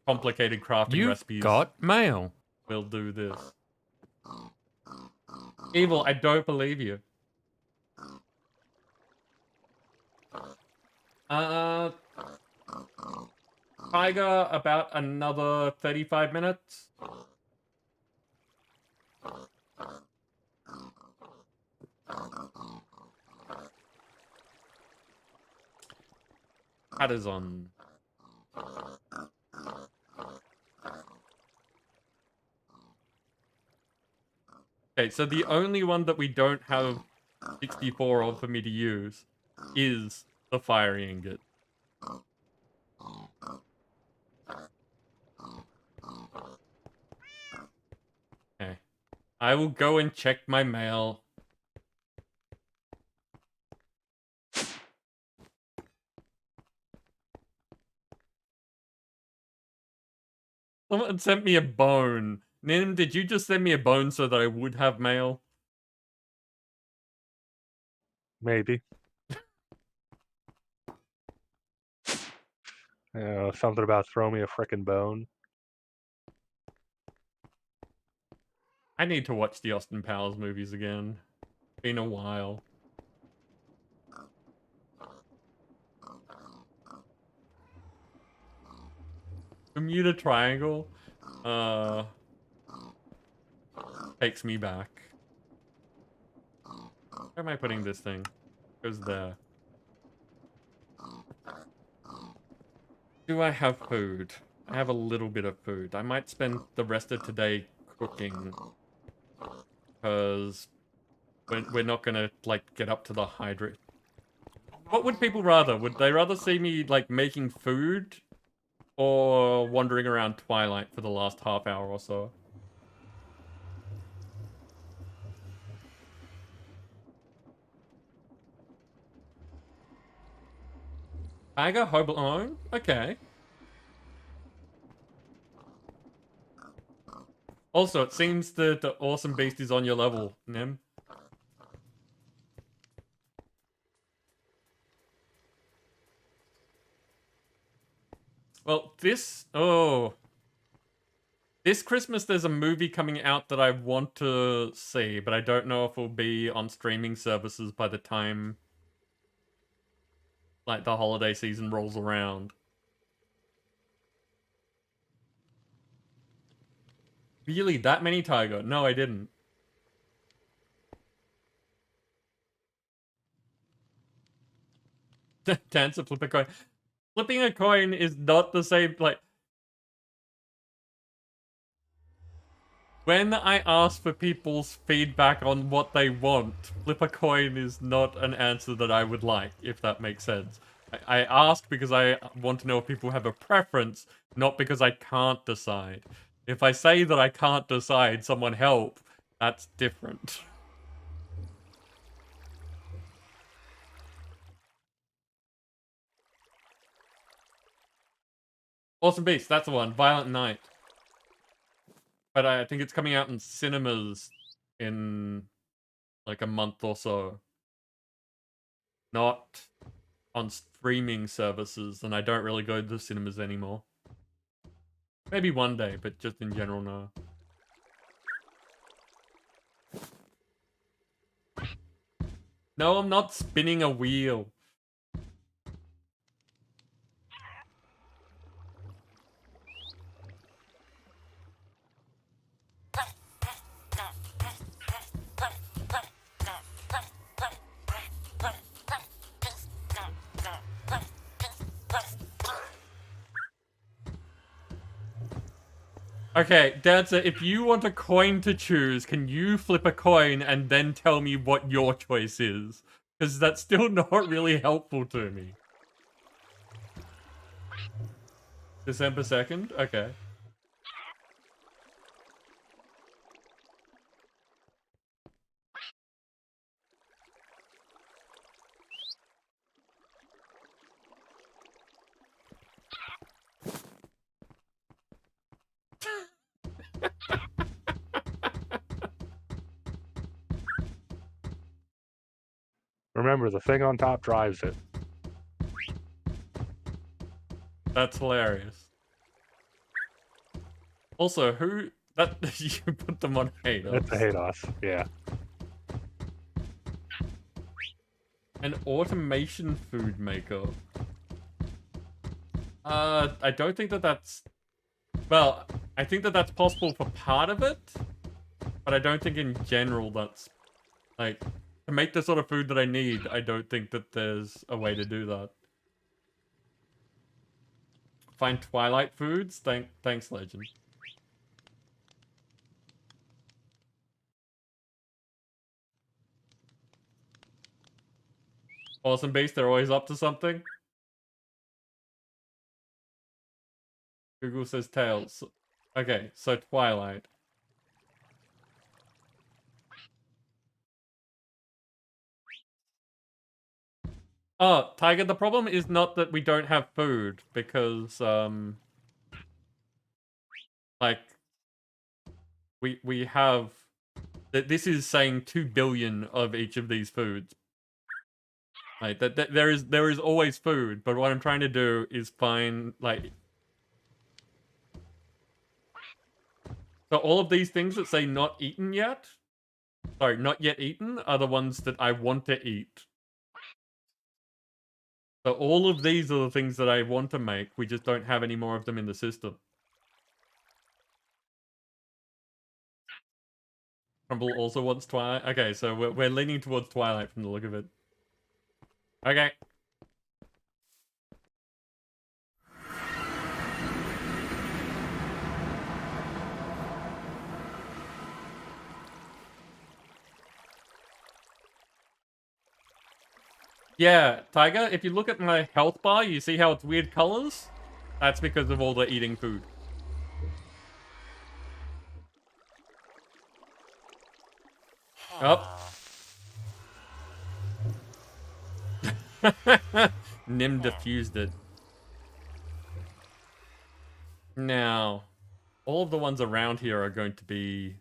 complicated crafting recipes. You got mail. We'll do this. Evil, I don't believe you. Tiger, about another 35 minutes. That is on. Okay, so the only one that we don't have 64 of for me to use is the fiery ingot. Okay. I will go and check my mail. Someone sent me a bone. Nim, did you just send me a bone so that I would have mail? Maybe. Something about throw me a frickin' bone. I need to watch the Austin Powers movies again. Been a while. Bermuda Triangle takes me back. Where am I putting this thing? It goes there. Do I have food? I have a little bit of food. I might spend the rest of today cooking. Because we're not gonna, like, get up to the hydrate. What would people rather? Would they rather see me, like, making food? Or wandering around Twilight for the last half hour or so? Tiger Home Alone? Okay. Also, it seems that the awesome beast is on your level, Nim. Well, this Christmas there's a movie coming out that I want to see, but I don't know if it'll be on streaming services by the time like the holiday season rolls around. Really, that many, Tiger? No, I didn't. Dance to flip a coin. Flipping a coin is not the same, like... When I ask for people's feedback on what they want, flip a coin is not an answer that I would like, if that makes sense. I ask because I want to know if people have a preference, not because I can't decide. If I say that I can't decide, someone help, that's different. Awesome Beast, that's the one. Violent Night. But I think it's coming out in cinemas in like a month or so. Not on streaming services, and I don't really go to the cinemas anymore. Maybe one day, but just in general, no. No, I'm not spinning a wheel. Okay, Dancer, if you want a coin to choose, can you flip a coin and then tell me what your choice is? Because that's still not really helpful to me. December 2nd? Okay. Remember, the thing on top drives it. That's hilarious. Also, who... That you put them on Hados. It's a Hados, yeah. An automation food maker. I don't think that that's... Well, I think that that's possible for part of it, but I don't think in general that's... Like, to make the sort of food that I need, I don't think that there's a way to do that. Find Twilight foods? Thanks, Legend. Awesome Beast, they're always up to something. Google says Tails. Okay, so Twilight. Oh, Tiger, the problem is not that we don't have food, because, like, we have... This is saying 2 billion of each of these foods. Like, there is always food, but what I'm trying to do is find, like... So all of these things that say not eaten yet, sorry, not yet eaten, are the ones that I want to eat. So all of these are the things that I want to make, we just don't have any more of them in the system. Crumble also wants Twilight. Okay, so we're leaning towards Twilight from the look of it. Okay. Yeah, Tiger, if you look at my health bar, you see how it's weird colors? That's because of all the eating food. Oh. Nim diffused it. Now, All of the ones around here are going to be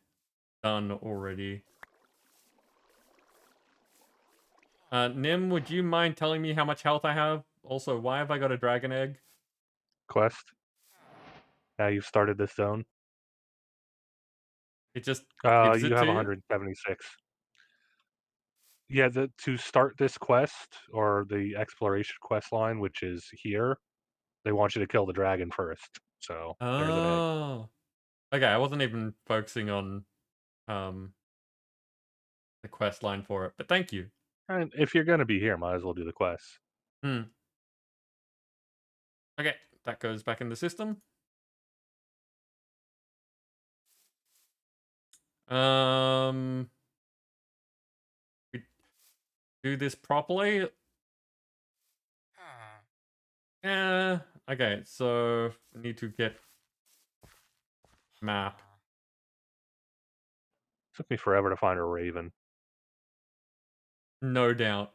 done already. Nim, would you mind telling me how much health I have? Also, why have I got a dragon egg? Quest. Now you've started this zone. It just gives You it have to you? 176. Yeah, to start this quest or the exploration quest line, which is here, they want you to kill the dragon first. So there's an egg. Oh. Okay, I wasn't even focusing on the quest line for it, but thank you. And if you're gonna be here, might as well do the quest. Hmm. Okay, that goes back in the system. We do this properly. Yeah. Okay, so we need to get map. Took me forever to find a raven. No doubt.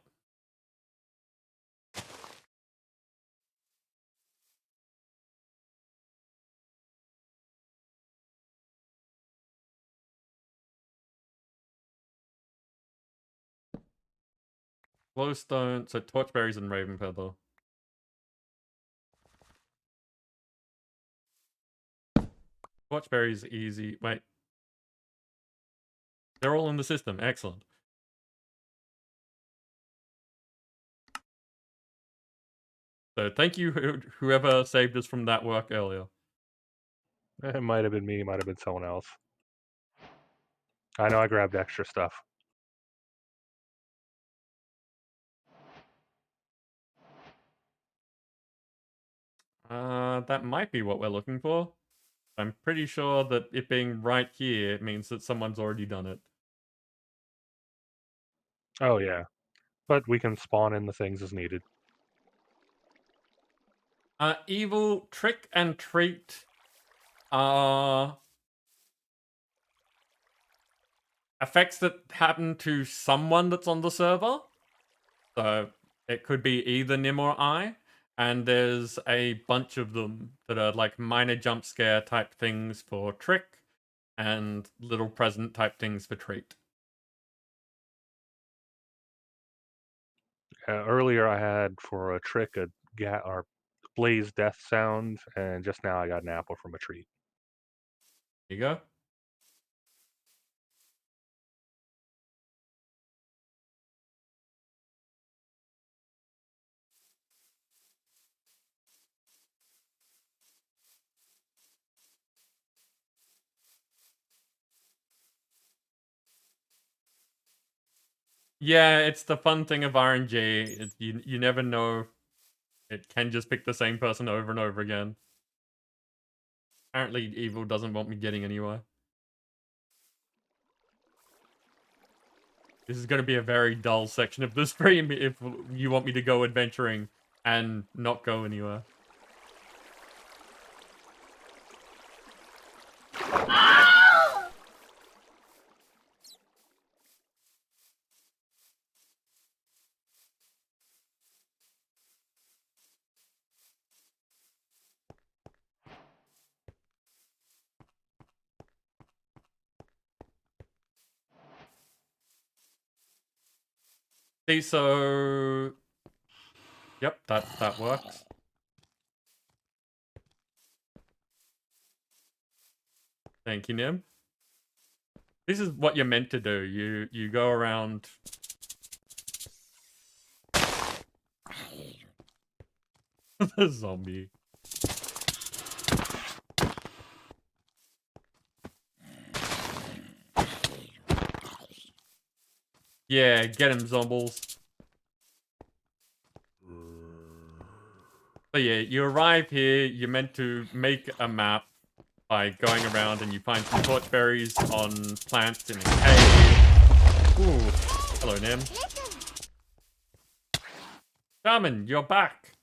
Glowstone, so torchberries and raven feather. Torchberries easy. Wait. They're all in the system. Excellent. So thank you, whoever saved us from that work earlier. It might have been me, might have been someone else. I know I grabbed extra stuff. That might be what we're looking for. I'm pretty sure that it being right here means that someone's already done it. Oh yeah, but we can spawn in the things as needed. Evil, trick, and treat are effects that happen to someone that's on the server. So it could be either Nim or I. And there's a bunch of them that are like minor jump scare type things for trick and little present type things for treat. Earlier I had for a trick a or blaze death sound, and just now I got an apple from a treat. Here you go. Yeah, it's the fun thing of RNG. You never know. It can just pick the same person over and over again. Apparently, Evil doesn't want me getting anywhere. This is going to be a very dull section of the stream if you want me to go adventuring and not go anywhere. See, so... Yep, that works. Thank you, Nim. This is what you're meant to do. You go around... The zombie. Yeah, get him, zombies. So yeah, you arrive here, you're meant to make a map by going around and you find some torchberries on plants in a cave. Ooh, hello, Nim. Shaman, you're back.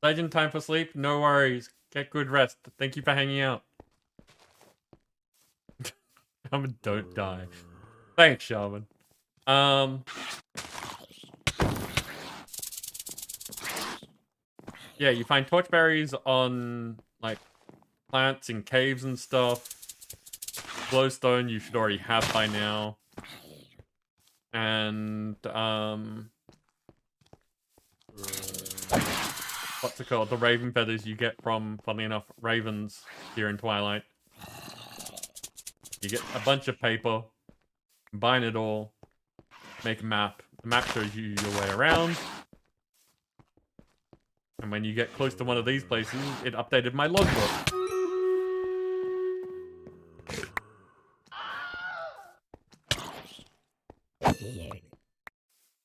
Legend, time for sleep? No worries. Get good rest. Thank you for hanging out. Shaman, don't die. Thanks, Shaman. Yeah, you find torchberries on, like, plants in caves and stuff. Glowstone you should already have by now. And, what's it called? The raven feathers you get from, funnily enough, ravens here in Twilight. You get a bunch of paper, combine it all, make a map. The map shows you your way around. And when you get close to one of these places, it updated my logbook.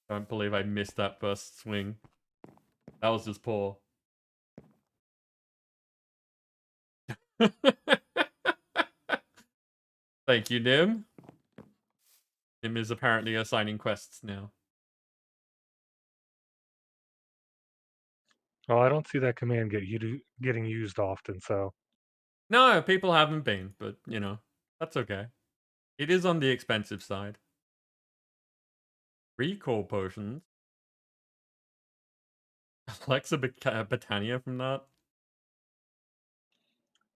Don't believe I missed that first swing. That was just poor. Thank you, Nim. Nim is apparently assigning quests now. Well, I don't see that command getting used often, so No, people haven't been, but, you know, that's okay. It is on the expensive side. Recall potions. Alexa Botania from that.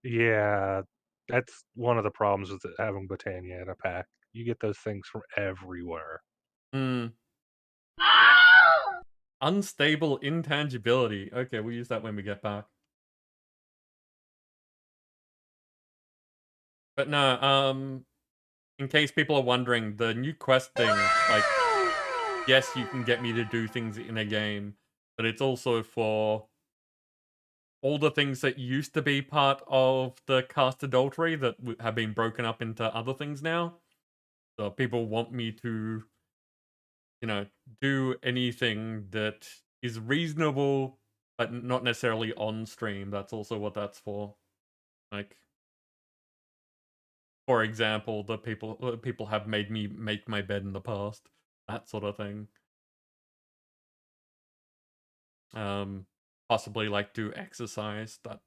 yeah, that's one of the problems with having Botania in a pack. You get those things from everywhere. Hmm. Unstable intangibility. Okay, we'll use that when we get back. But no, in case people are wondering, the new quest thing, like, yes, you can get me to do things in a game, but it's also for all the things that used to be part of the cast adultery that have been broken up into other things now. So people want me to, you know, do anything that is reasonable, but not necessarily on stream. That's also what that's for. Like, for example, the people have made me make my bed in the past. That sort of thing. Possibly like do exercise. That.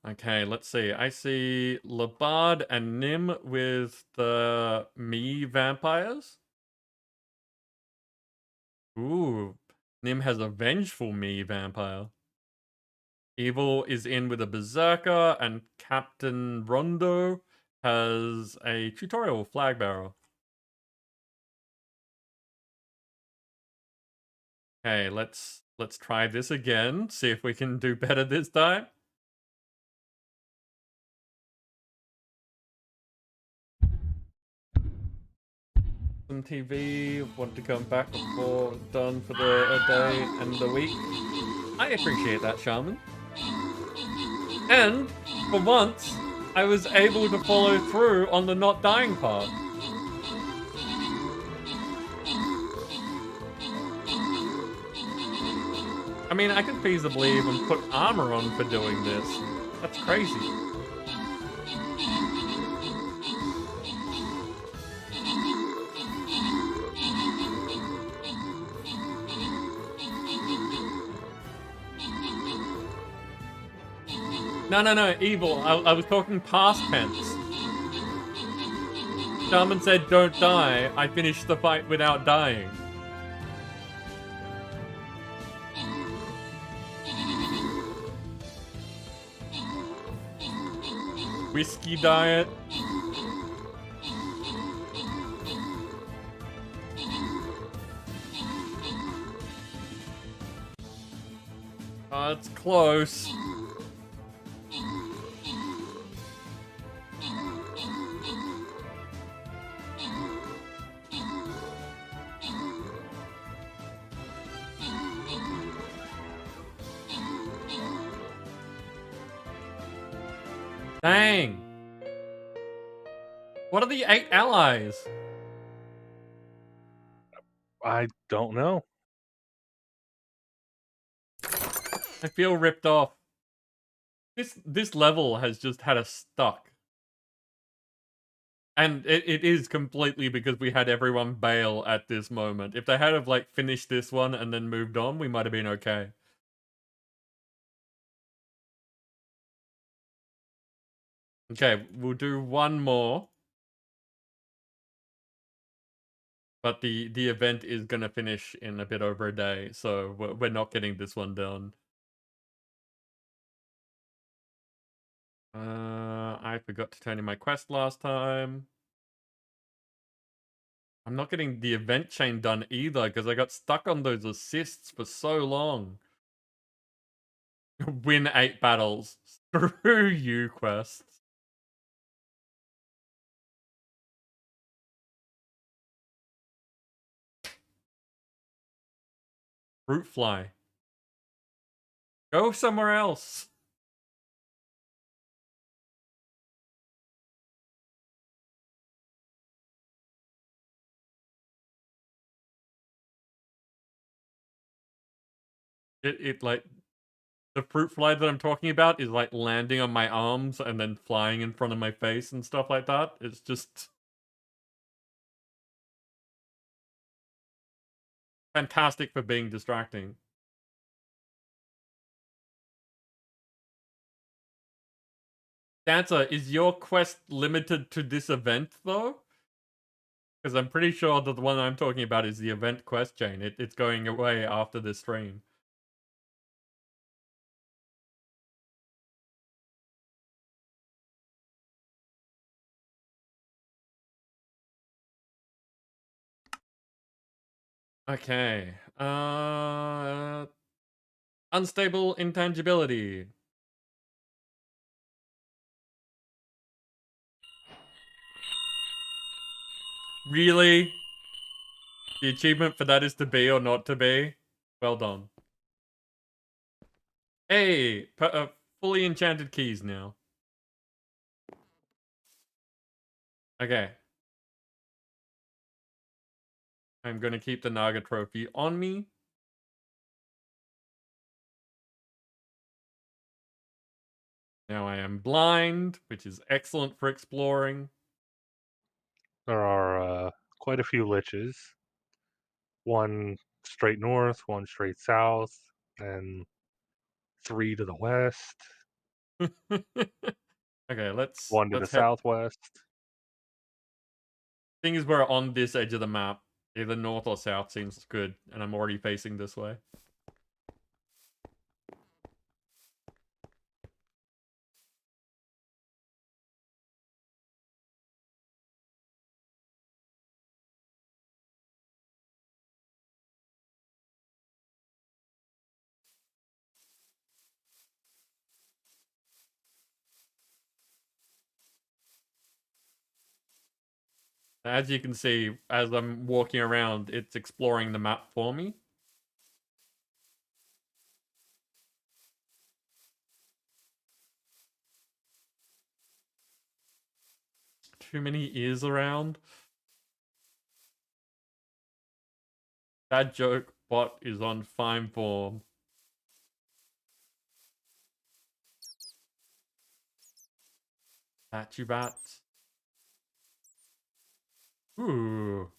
Okay, let's see. I see Labard and Nim with the me vampires. Ooh, Nim has a vengeful me vampire. Evil is in with a berserker, and Captain Rondo has a tutorial flag bearer. Okay, let's try this again. See if we can do better this time. Some TV, want to come back before done for the day and the week. I appreciate that, Shaman. And for once, I was able to follow through on the not dying part. I mean, I could feasibly even put armor on for doing this. That's crazy. No, evil. I was talking past tense. Shaman said don't die. I finished the fight without dying. Whiskey diet. Oh, it's close. Dang. What are the 8 allies? I don't know. I feel ripped off. This level has just had us stuck. And it is completely because we had everyone bail at this moment. If they had have, like, finished this one and then moved on, we might have been okay. Okay, we'll do one more. But the event is gonna finish in a bit over a day, so we're not getting this one done. I forgot to turn in my quest last time. I'm not getting the event chain done either because I got stuck on those assists for so long. Win 8 battles. Screw you, quests. Fruit fly. Go somewhere else. It like the fruit fly that I'm talking about is like landing on my arms and then flying in front of my face and stuff like that. It's just fantastic for being distracting. Dancer, is your quest limited to this event though? Because I'm pretty sure that the one I'm talking about is the event quest chain. It's going away after this stream. Okay. Unstable intangibility. Really? The achievement for that is to be or not to be? Well done. Hey, fully enchanted keys now. Okay. I'm gonna keep the Naga trophy on me. Now I am blind, which is excellent for exploring. There are quite a few liches. One straight north, one straight south, and 3 to the west, Okay, let's 1 to the head. southwest. Thing is, we're on this edge of the map. Either north or south seems good, and I'm already facing this way. As you can see, as I'm walking around, it's exploring the map for me. Too many ears around. That joke bot is on fine form. Bat you bats. Ooh.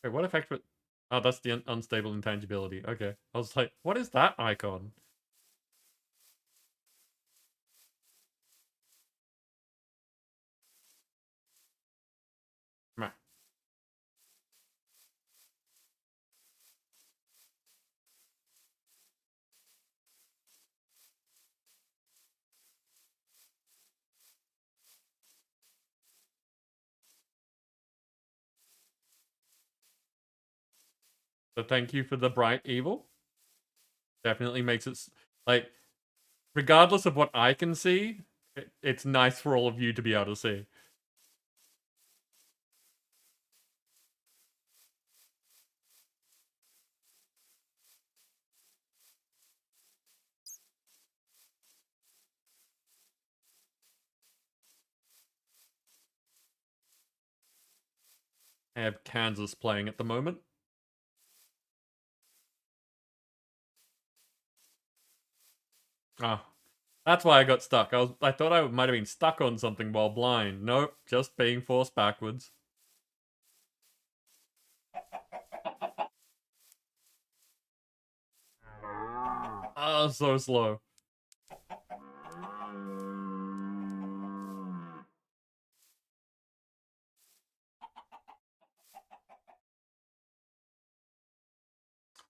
Wait, what effect would... Oh, that's the unstable intangibility. Okay. I was like, what is that icon? Meh. So thank you for the bright evil. Definitely makes it... Like, regardless of what I can see, it's nice for all of you to be able to see. I have Kansas playing at the moment. Ah, that's why I got stuck. I thought I might have been stuck on something while blind. Nope, just being forced backwards. Ah, so slow.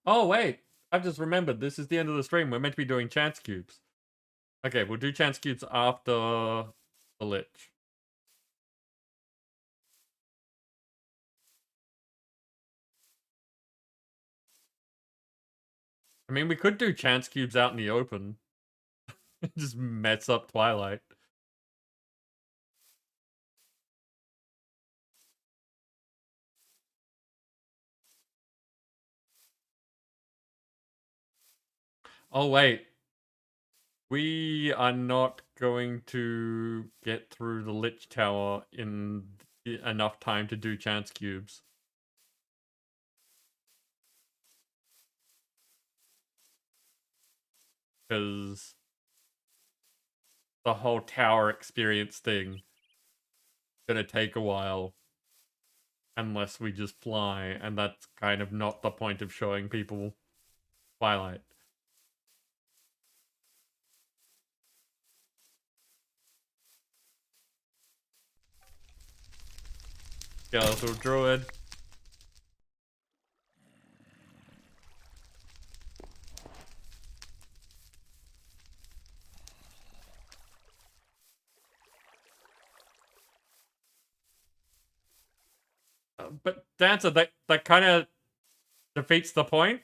Oh, wait. I've just remembered. This is the end of the stream. We're meant to be doing chance cubes. Okay, we'll do chance cubes after the Lich. I mean, we could do chance cubes out in the open. Just mess up Twilight. Oh, wait. We are not going to get through the Lich Tower in enough time to do chance cubes. Because the whole tower experience thing is gonna take a while. Unless we just fly, and that's kind of not the point of showing people Twilight. Skeletal Druid. But Dancer, that kind of defeats the point.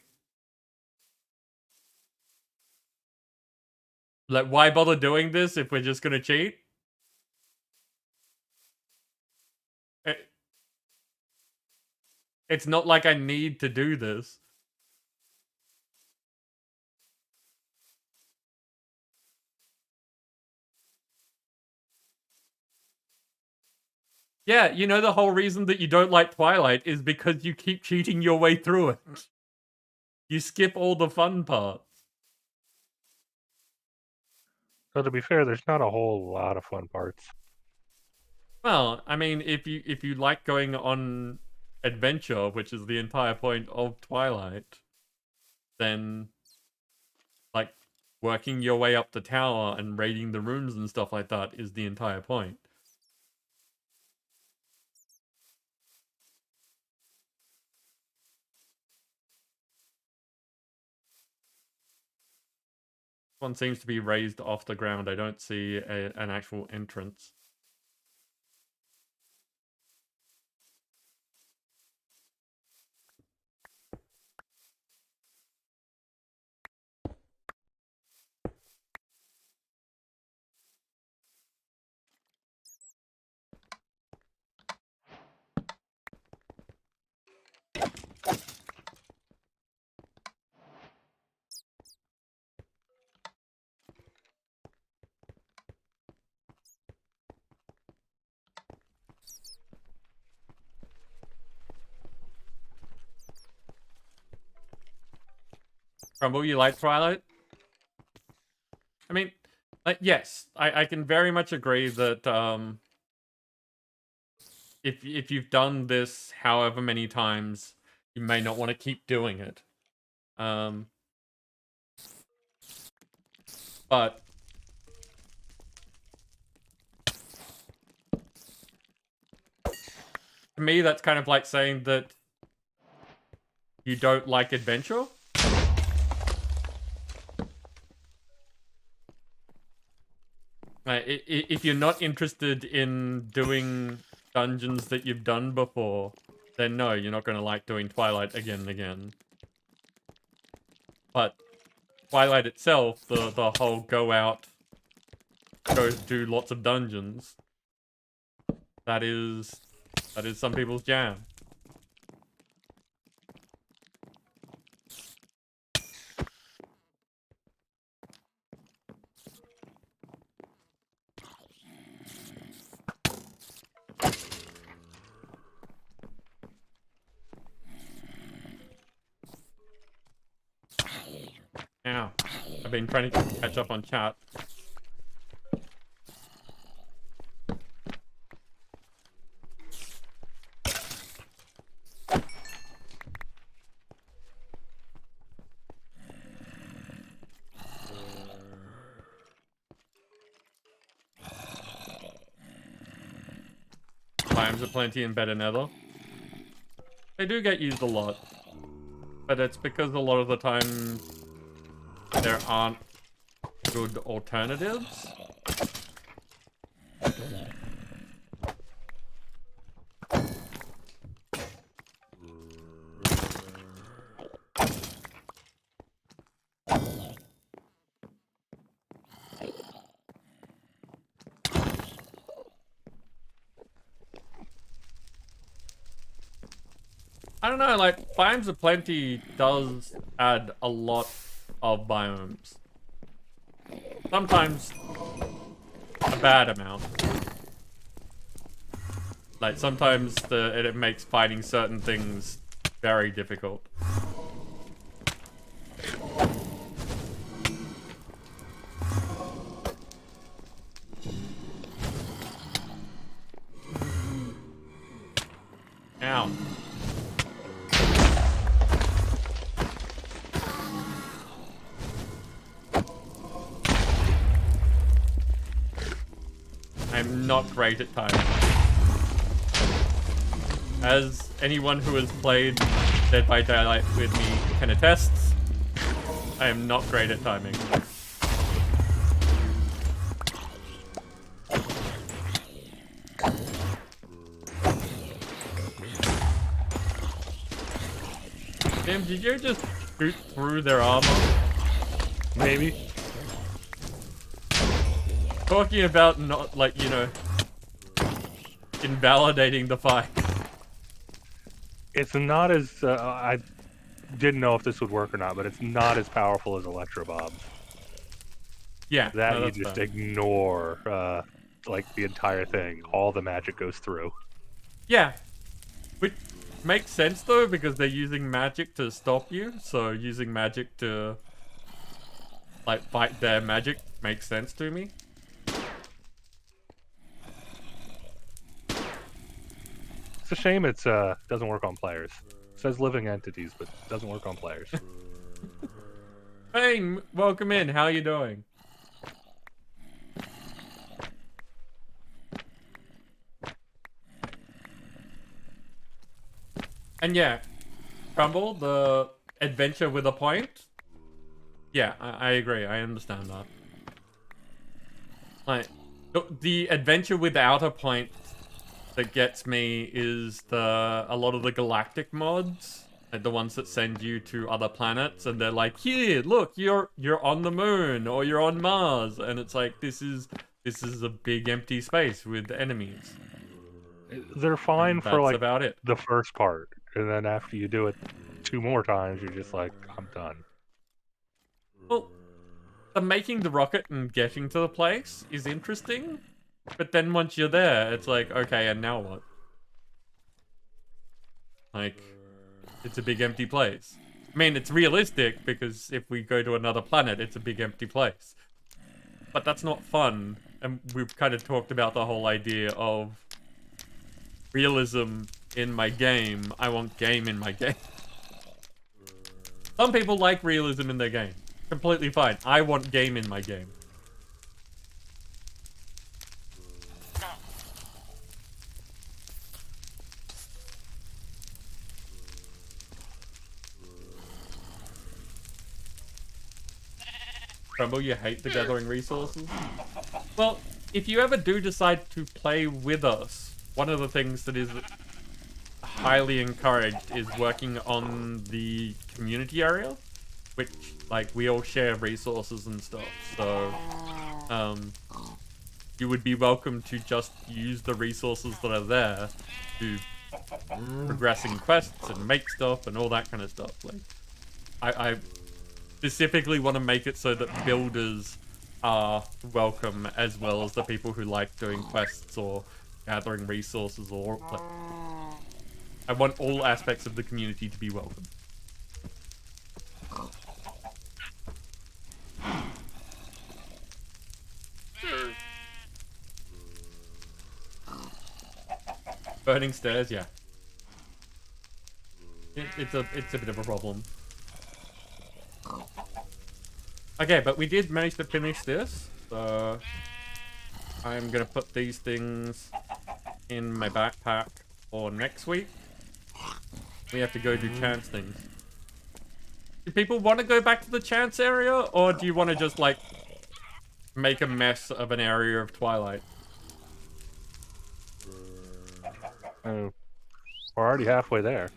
Like, why bother doing this if we're just gonna cheat? It's not like I need to do this. Yeah, you know the whole reason that you don't like Twilight is because you keep cheating your way through it. You skip all the fun parts. So to be fair, there's not a whole lot of fun parts. Well, I mean, if you like going on adventure, which is the entire point of Twilight, then like working your way up the tower and raiding the rooms and stuff like that is the entire point. One seems to be raised off the ground. I don't see an actual entrance. Crumble, you like Twilight? I mean, yes, I can very much agree that if you've done this however many times, you may not want to keep doing it. But to me, that's kind of like saying that you don't like adventure. If you're not interested in doing dungeons that you've done before, then no, you're not going to like doing Twilight again and again. But Twilight itself, the whole go out, go do lots of dungeons, that is some people's jam. Ow. I've been trying to catch up on chat. Biomes are plenty in better nether. They do get used a lot. But it's because a lot of the time there aren't good alternatives. I don't know, like, Biomes of Plenty does add a lot of biomes. Sometimes a bad amount. Like, sometimes it makes fighting certain things very difficult. Ow. I'm not great at timing. As anyone who has played Dead by Daylight with me can attest, I am not great at timing. Tim, did you just shoot through their armor? Maybe. Talking about not, like, you know, invalidating the fight. It's not as I didn't know if this would work or not, but it's not as powerful as Electro Bob. Yeah, That no, you that's just fair. ignore, like the entire thing. All the magic goes through. Yeah. Which makes sense though, because they're using magic to stop you, so using magic to, like, fight their magic makes sense to me. It's a shame it's doesn't work on players. It says living entities, but doesn't work on players. Hey, welcome in. How you doing? And yeah, Crumble, the adventure with a point. Yeah, I agree. I understand that. Like, the adventure without a point that gets me is a lot of the galactic mods, like the ones that send you to other planets, and they're like, here, look, you're on the moon or you're on Mars, and it's like this is a big empty space with enemies. They're fine And for that's like about it. the first part, and then after you do it 2 more times, you're just like, I'm done. Well, the making the rocket and getting to the place is interesting, but then once you're there, it's like, okay, and now what? Like, it's a big empty place. I mean, it's realistic, because if we go to another planet, it's a big empty place. But that's not fun, and we've kind of talked about the whole idea of realism in my game. I want game in my game. Some people like realism in their game. Completely fine. I want game in my game. Crumble, you hate the gathering resources? Well, if you ever do decide to play with us, one of the things that is highly encouraged is working on the community area, which, like, we all share resources and stuff, so you would be welcome to just use the resources that are there to progressing quests and make stuff and all that kind of stuff. Like, I specifically want to make it so that builders are welcome, as well as the people who like doing quests or gathering resources, or like, I want all aspects of the community to be welcome. Burning stairs, yeah. It's a bit of a problem. Okay, but we did manage to finish this, so I'm gonna put these things in my backpack for next week. We have to go do chance things. Do people want to go back to the chance area, or do you want to just, like, make a mess of an area of Twilight? We're already halfway there.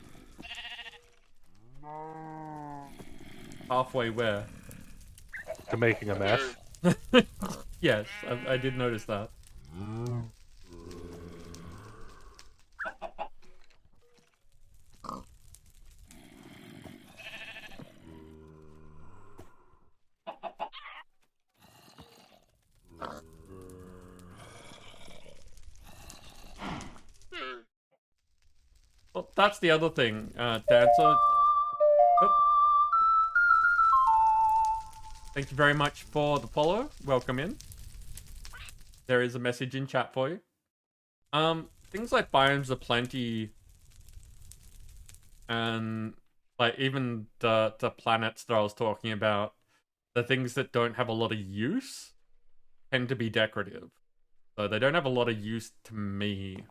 Halfway where? To making a mess. Yes, I did notice that. Well, that's the other thing, Dancer. Oh. Thank you very much for the follow. Welcome in. There is a message in chat for you. Things like biomes are plenty, and like even the planets that I was talking about, the things that don't have a lot of use tend to be decorative. So they don't have a lot of use to me.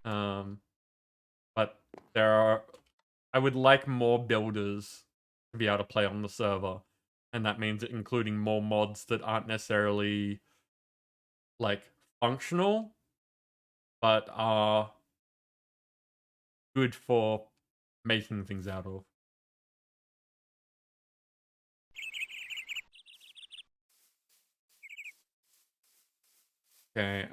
But there are, I would like more builders to be able to play on the server. And that means including more mods that aren't necessarily like functional, but are good for making things out of. Okay,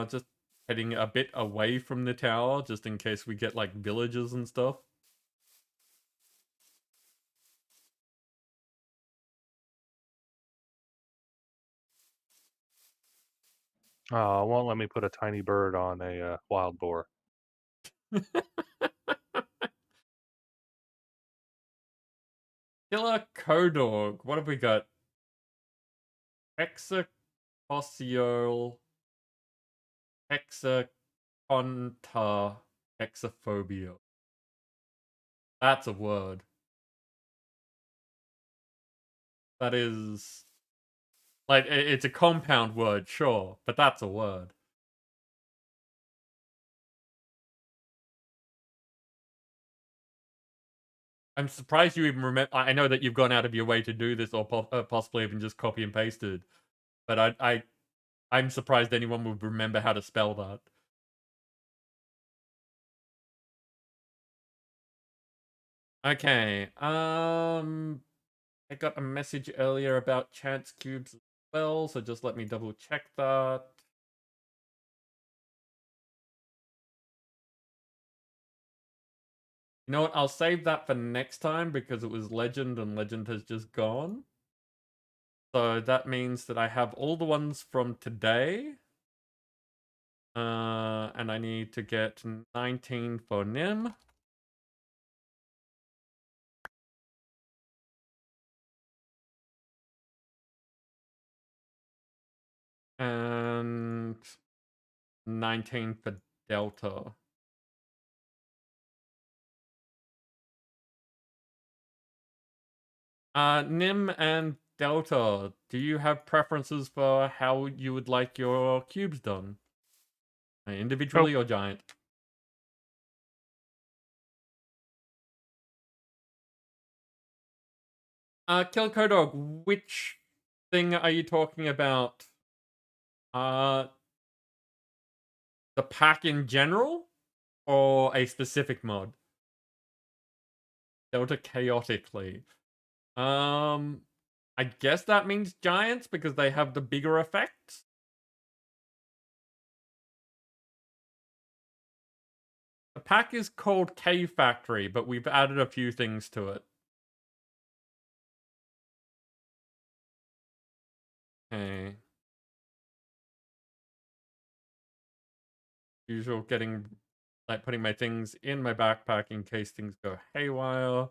just heading a bit away from the tower, just in case we get like villages and stuff. Oh, it won't let me put a tiny bird on a wild boar. Killer Codog. What have we got? Hexacosial. Hexaconta. Hexaphobia. That's a word. That is... like, it's a compound word, sure, but that's a word. I'm surprised you even remember. I know that you've gone out of your way to do this, or possibly even just copy and pasted. But I'm surprised anyone would remember how to spell that. Okay. I got a message earlier about chance cubes as well, so just let me double check that. You know what? I'll save that for next time because it was Legend and Legend has just gone. So that means that I have all the ones from today. And I need to get 19 for Nim. And 19 for Delta. Nim and Delta, do you have preferences for how you would like your cubes done? Individually or giant? Kill Kodog, which thing are you talking about? The pack in general? Or a specific mod? Delta chaotically. I guess that means giants because they have the bigger effects. The pack is called Cave Factory, but we've added a few things to it. Okay. Usual getting, like, putting my things in my backpack in case things go haywire.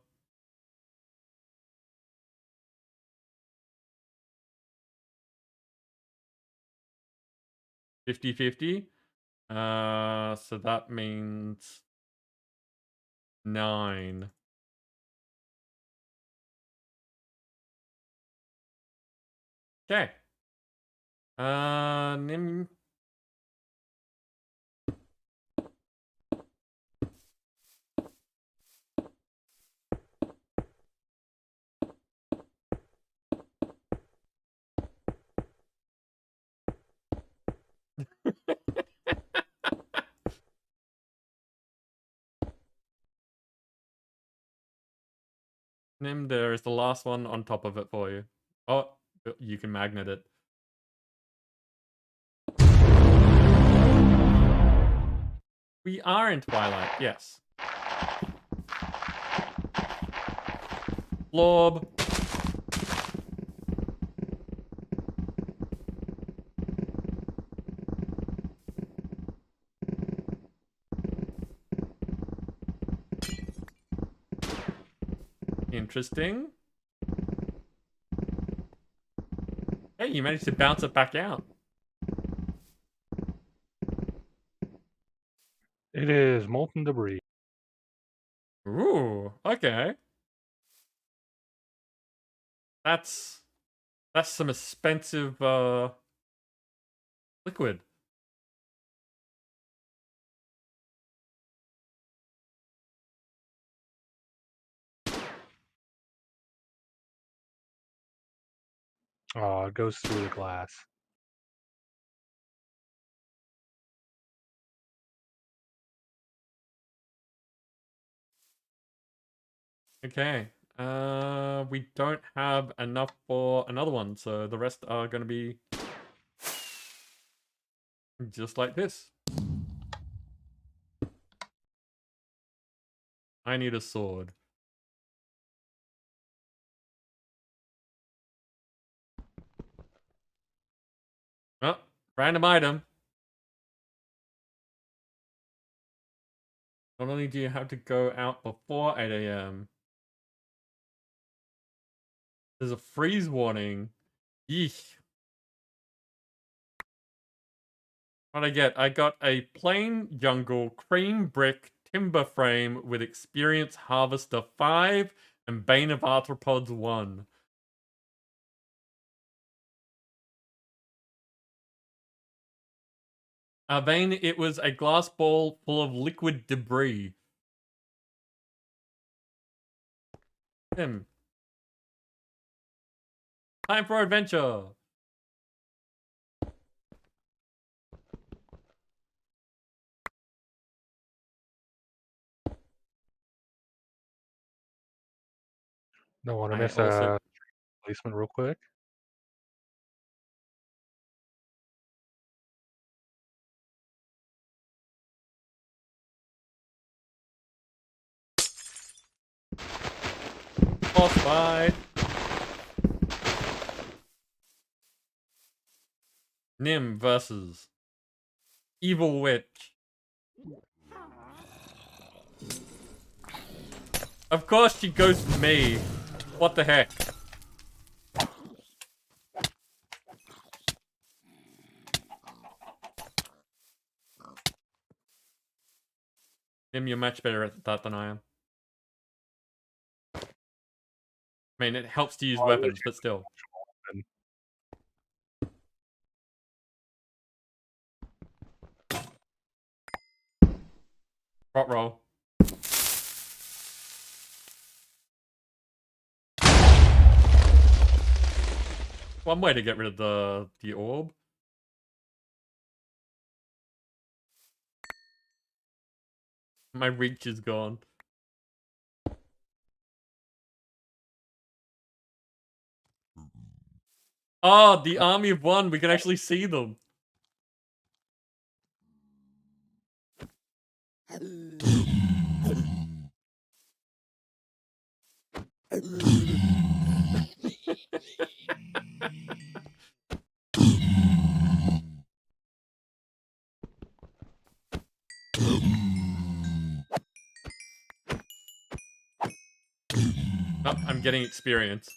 $50-50. So that means 9. Okay. Nim. Nim, there is the last one on top of it for you. Oh, you can magnet it. We are in Twilight, yes. Blob. Interesting. Hey, you managed to bounce it back out. It is molten debris. Ooh, okay. That's some expensive liquid. Oh, it goes through the glass. Okay. We don't have enough for another one, so the rest are going to be just like this. I need a sword. Oh, random item. Not only do you have to go out before 8 a.m. There's a freeze warning. Yeesh. What'd I get? I got a plain jungle cream brick timber frame with experience harvester 5 and Bane of Arthropods 1. Bane, it was a glass ball full of liquid debris. Tim. Time for adventure. Don't want to I miss also- a placement real quick. Boss fight. Nim versus Evil Witch. Of course she goes for me. What the heck? Nim, you're much better at that than I am. I mean, it helps to use weapons, but still. Rot roll. One way to get rid of the orb. My reach is gone. Oh, the army of one. We can actually see them. Oh, I'm getting experience.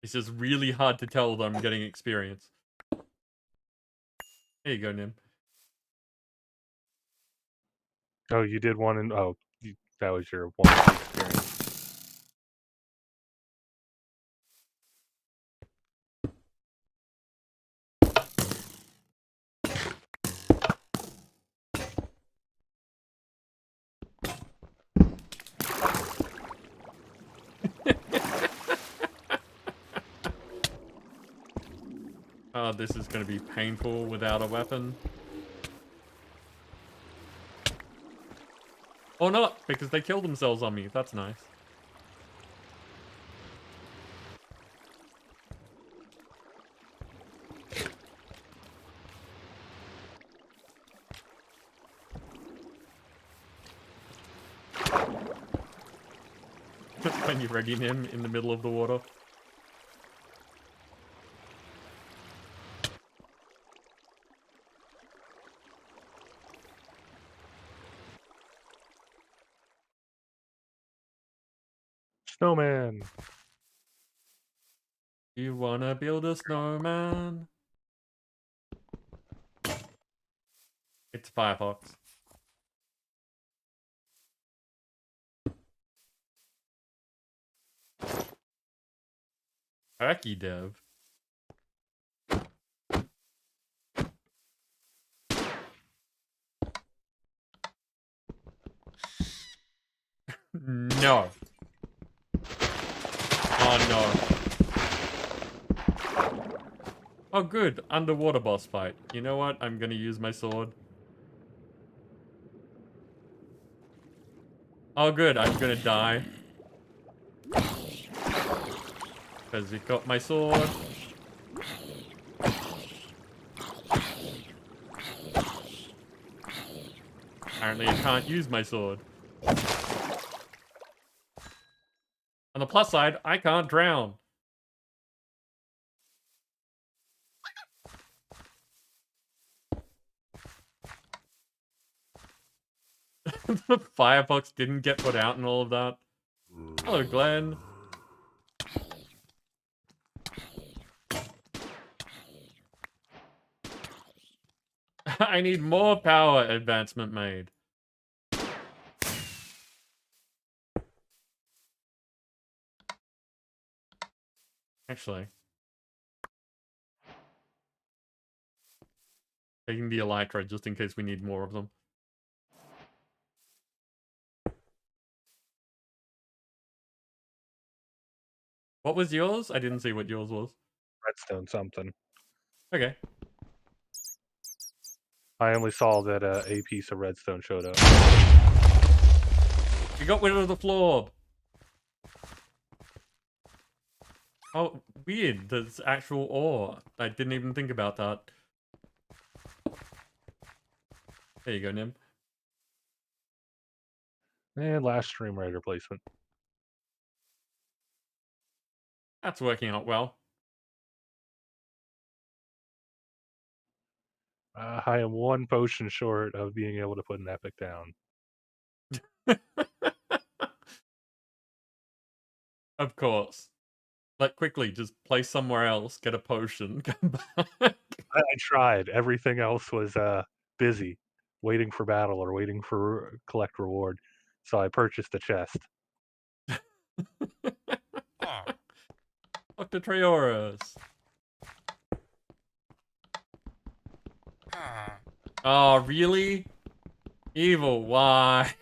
It's just really hard to tell that I'm getting experience. There you go, Nim. Oh, you did one and that was your one experience. Oh, this is going to be painful without a weapon. Or not, because they killed themselves on me. That's nice. When you're readying him in the middle of the water. Snowman. You wanna build a snowman? It's Firefox. Turkey dev. No. Oh no. Oh good, underwater boss fight. You know what? I'm gonna use my sword. Oh good, I'm gonna die. Because it got my sword. Apparently I can't use my sword. On the plus side, I can't drown. The Firefox didn't get put out and all of that. Hello, Glenn. I need more power advancement made. Actually. Taking the Elytra just in case we need more of them. What was yours? I didn't see what yours was. Redstone something. Okay. I only saw that a piece of redstone showed up. You got rid of the floor. Oh, weird. There's actual ore. I didn't even think about that. There you go, Nim. And last stream writer placement. That's working out well. I am one potion short of being able to put an epic down. Of course. Like, quickly, just place somewhere else, get a potion, come back. I tried. Everything else was busy, waiting for battle or waiting for collect reward. So I purchased a chest. Dr. Trayaurus. Oh, really? Evil, why?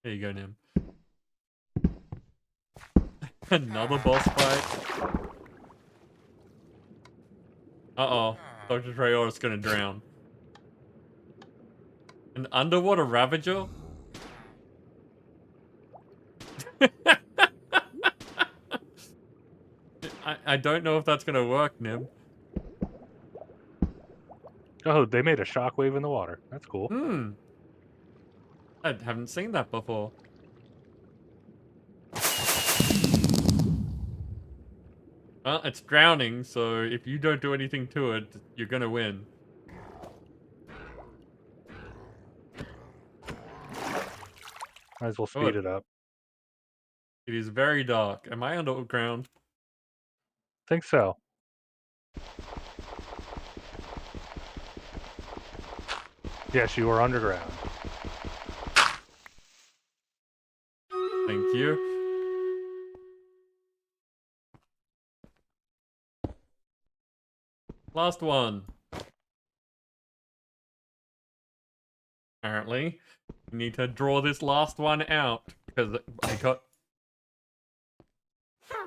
There you go, Nim. Another boss fight. Uh-oh. Dr. Trayaurus is gonna drown. An underwater Ravager? I don't know if that's gonna work, Nim. Oh, they made a shockwave in the water. That's cool. Hmm. I haven't seen that before. Well, it's drowning, so if you don't do anything to it, you're gonna win. Might as well speed Good. it up. It is very dark. Am I underground? Think so. Yes, you are underground. Thank you. Last one. Apparently, you need to draw this last one out. Because I got...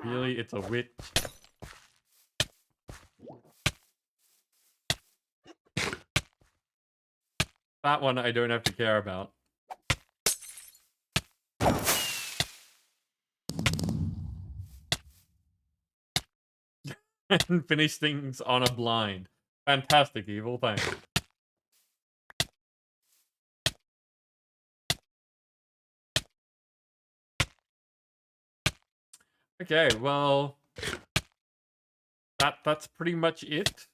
Really? It's a witch? That one I don't have to care about. And finish things on a blind. Fantastic, Evil, thanks. Okay, well... That's pretty much it.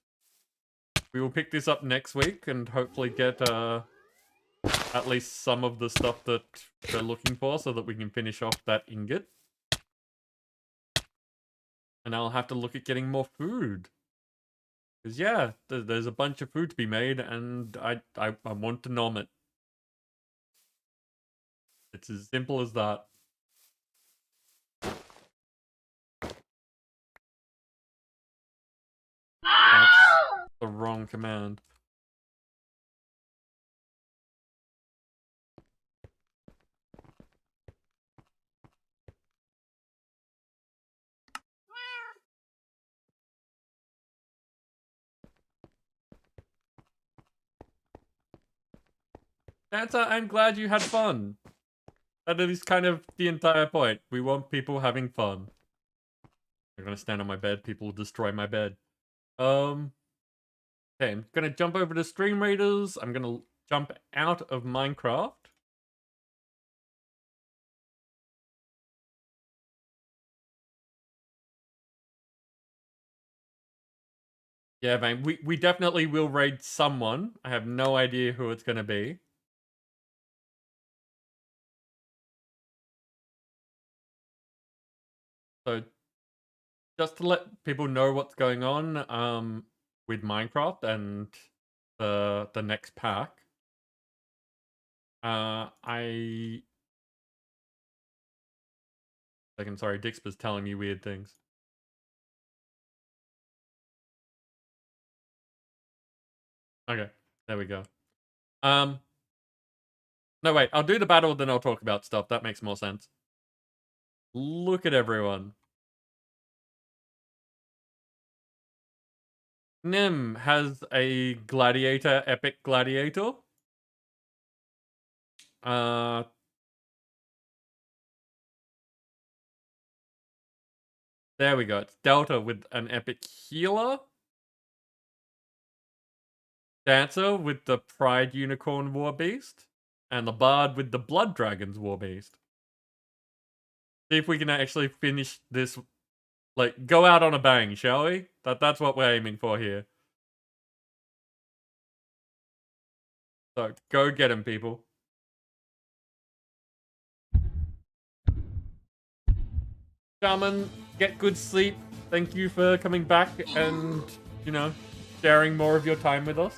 We will pick this up next week and hopefully get at least some of the stuff that they're looking for so that we can finish off that ingot. And I'll have to look at getting more food. Because yeah, there's a bunch of food to be made and I want to nom it. It's as simple as that. That's the wrong command. I'm glad you had fun. That is kind of the entire point. We want people having fun. I'm gonna stand on my bed. People will destroy my bed. Okay, I'm gonna jump over to Stream Raiders. I'm gonna jump out of Minecraft. Yeah, man, we definitely will raid someone. I have no idea who it's gonna be. So, just to let people know what's going on, with Minecraft and the next pack. I'm sorry, Dixper's telling me weird things. Okay, there we go. No, wait, I'll do the battle, then I'll talk about stuff. That makes more sense. Look at everyone. Nim has a gladiator, epic gladiator. There we go. It's Delta with an epic healer. Dancer with the Pride Unicorn War Beast. And the Bard with the Blood Dragons War Beast. See if we can actually finish this. Like, go out on a bang, shall we? That's what we're aiming for here. So, go get him, people. Shaman, get good sleep. Thank you for coming back and, you know, sharing more of your time with us.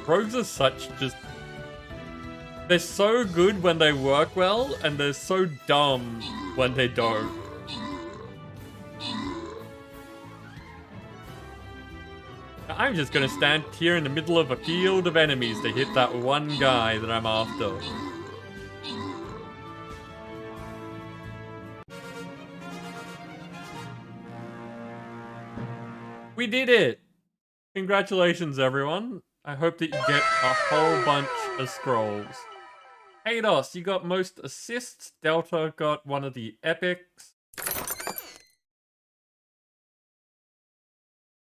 Rogues are such just... They're so good when they work well, and they're so dumb when they don't. I'm just gonna stand here in the middle of a field of enemies to hit that one guy that I'm after. We did it! Congratulations, everyone. I hope that you get a whole bunch of scrolls. Hados, you got most assists. Delta got one of the epics.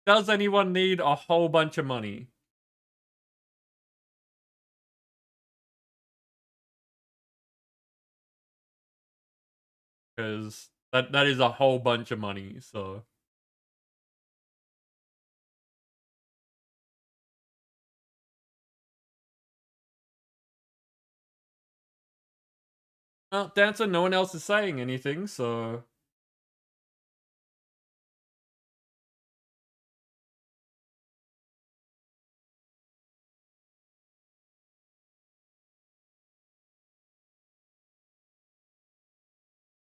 Does anyone need a whole bunch of money? Because that is a whole bunch of money, so... Well, Dancer, no one else is saying anything, so...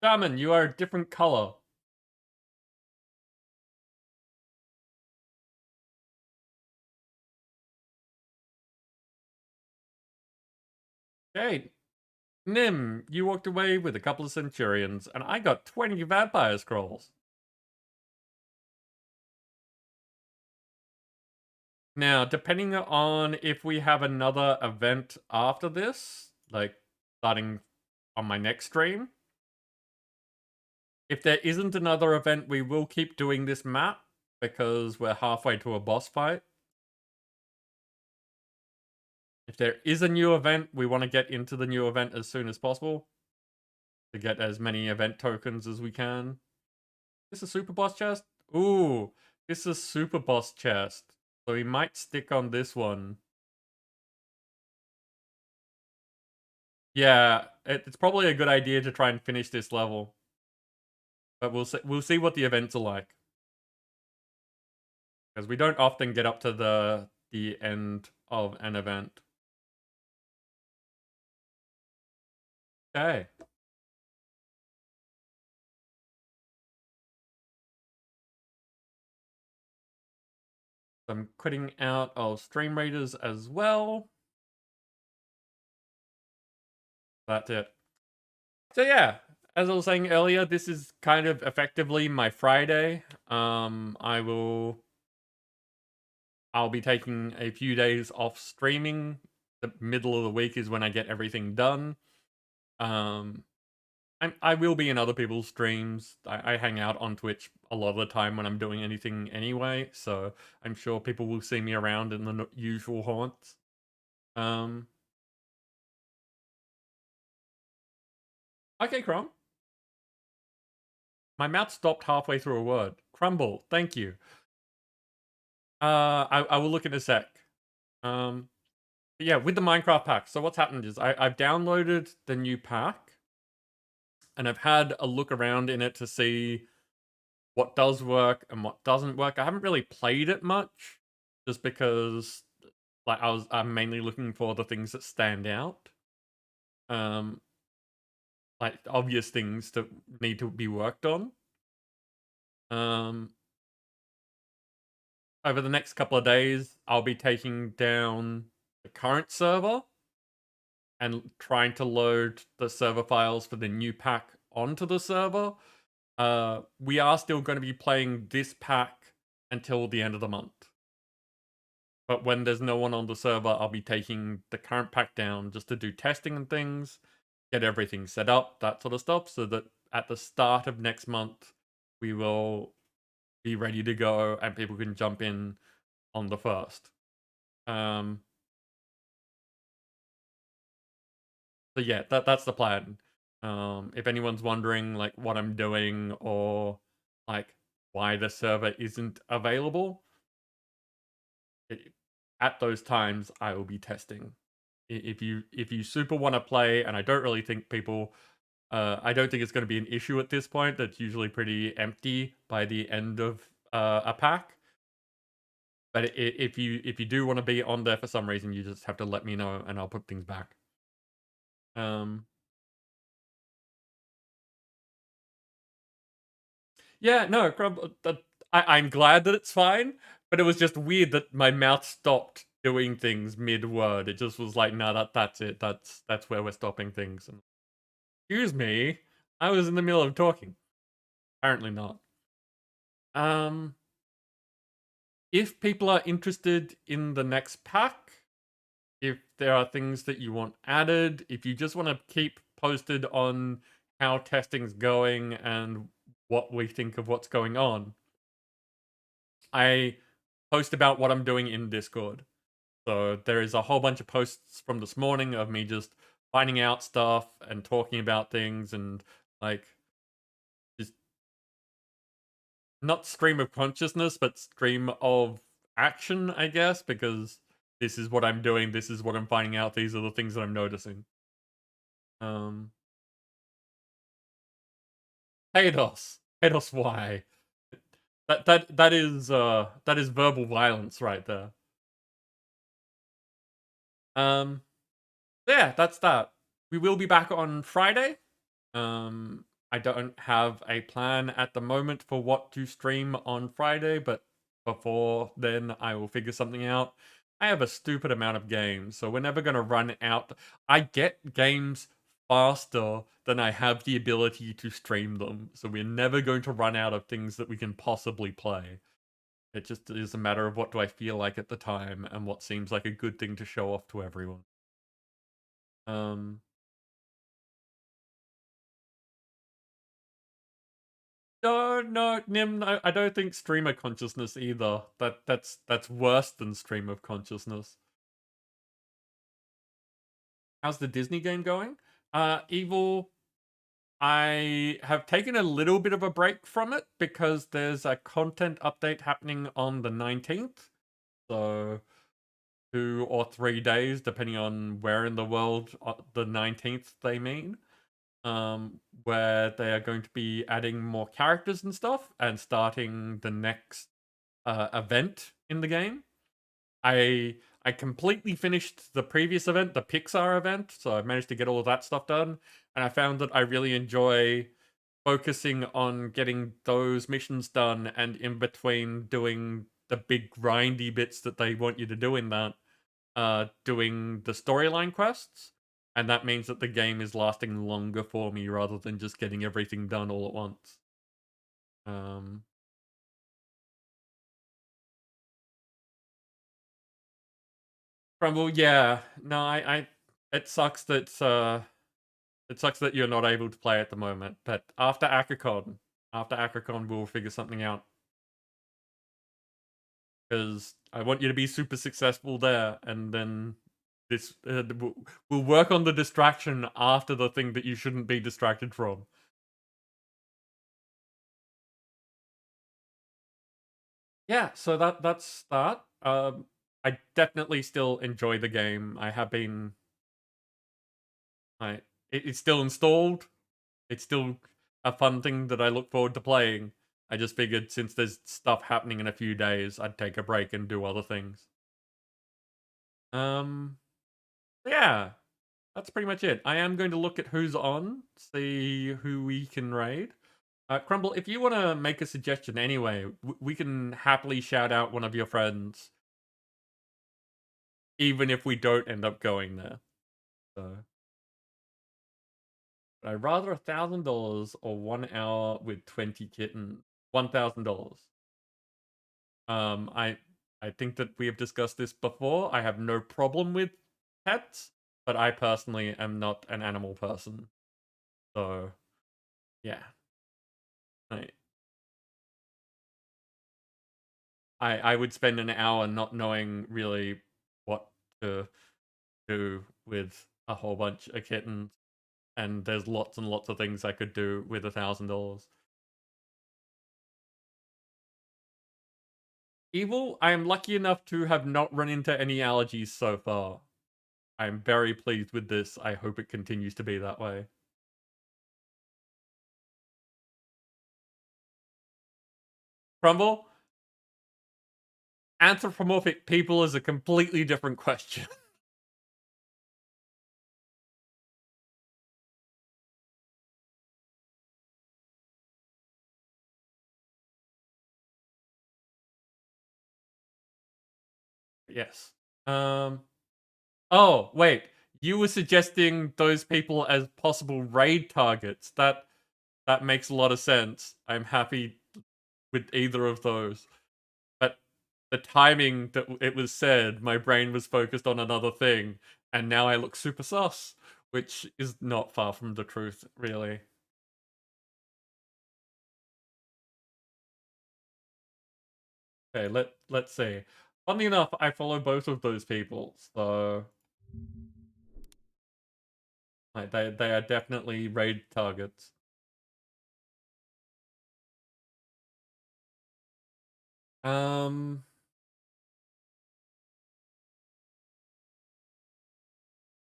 Shaman, you are a different color. Okay. Nim, you walked away with a couple of centurions, and I got 20 vampire scrolls. Now, depending on if we have another event after this, like starting on my next stream, if there isn't another event, we will keep doing this map because we're halfway to a boss fight. If there is a new event, we want to get into the new event as soon as possible to get as many event tokens as we can. Is this a super boss chest? Ooh, this is a super boss chest. So we might stick on this one. Yeah, it's probably a good idea to try and finish this level. But we'll see what the events are like. Because we don't often get up to the end of an event. Okay. I'm quitting out of Stream Raiders as well. That's it. So yeah, as I was saying earlier, this is kind of effectively my Friday. I'll be taking a few days off streaming. The middle of the week is when I get everything done. I will be in other people's streams. I hang out on Twitch a lot of the time when I'm doing anything anyway, so I'm sure people will see me around in the usual haunts. Okay, Crom. My mouth stopped halfway through a word. Crumble, thank you. I will look in a sec. But yeah, with the Minecraft pack. So what's happened is I've downloaded the new pack, and I've had a look around in it to see what does work and what doesn't work. I haven't really played it much, just because like I'm mainly looking for the things that stand out. Like obvious things that need to be worked on. Over the next couple of days, I'll be taking down the current server and trying to load the server files for the new pack onto the server. We are still going to be playing this pack until the end of the month. But when there's no one on the server, I'll be taking the current pack down just to do testing and things, get everything set up, that sort of stuff, so that at the start of next month, we will be ready to go and people can jump in on the first. So yeah, that's the plan. If anyone's wondering like what I'm doing or like why the server isn't available, at those times I will be testing. If you super want to play, and I don't really think people, I don't think it's going to be an issue at this point. That's usually pretty empty by the end of a pack. But if you do want to be on there for some reason, you just have to let me know, and I'll put things back. Yeah, no, I'm glad that it's fine, but it was just weird that my mouth stopped doing things mid-word. It just was like, no, that's it. That's where we're stopping things. And, excuse me, I was in the middle of talking. Apparently not. If people are interested in the next pack, if there are things that you want added, if you just want to keep posted on how testing's going and what we think of what's going on, I post about what I'm doing in Discord. So there is a whole bunch of posts from this morning of me just finding out stuff and talking about things and like just not stream of consciousness, but stream of action, I guess, because this is what I'm doing, this is what I'm finding out, these are the things that I'm noticing. Hados. Hados, why? That is verbal violence right there. Yeah, that's that. We will be back on Friday. I don't have a plan at the moment for what to stream on Friday, but before then I will figure something out. I have a stupid amount of games, so we're never going to run out. I get games faster than I have the ability to stream them, so we're never going to run out of things that we can possibly play. It just is a matter of what do I feel like at the time and what seems like a good thing to show off to everyone. No, Nim, no, I don't think streamer consciousness either. That's worse than stream of consciousness. How's the Disney game going? Evil, I have taken a little bit of a break from it because there's a content update happening on the 19th. So 2 or 3 days, depending on where in the world the 19th they mean. Where they are going to be adding more characters and stuff and starting the next event in the game. I completely finished the previous event, the Pixar event, so I managed to get all of that stuff done, and I found that I really enjoy focusing on getting those missions done and in between doing the big grindy bits that they want you to do in that, doing the storyline quests. And that means that the game is lasting longer for me rather than just getting everything done all at once. Crumble, yeah. No, it sucks that you're not able to play at the moment. But after Akacon we'll figure something out. Because I want you to be super successful there, and then this we'll work on the distraction after the thing that you shouldn't be distracted from. Yeah, so that's that. I definitely still enjoy the game. I have been. It's still installed. It's still a fun thing that I look forward to playing. I just figured since there's stuff happening in a few days, I'd take a break and do other things. Yeah, that's pretty much it. I am going to look at who's on, see who we can raid. Crumble, if you want to make a suggestion anyway, we can happily shout out one of your friends, even if we don't end up going there. So, but I'd rather $1,000 or 1 hour with 20 kittens. $1,000. I think that we have discussed this before. I have no problem with pets, but I personally am not an animal person. So, yeah. I would spend an hour not knowing really what to do with a whole bunch of kittens, and there's lots and lots of things I could do with $1,000. Evil, I am lucky enough to have not run into any allergies so far. I'm very pleased with this. I hope it continues to be that way. Crumble? Anthropomorphic people is a completely different question. Yes. Oh, wait. You were suggesting those people as possible raid targets. That makes a lot of sense. I'm happy with either of those. But the timing that it was said, my brain was focused on another thing, and now I look super sus, which is not far from the truth, really. Okay, let's see. Funnily enough, I follow both of those people, so like they are definitely raid targets.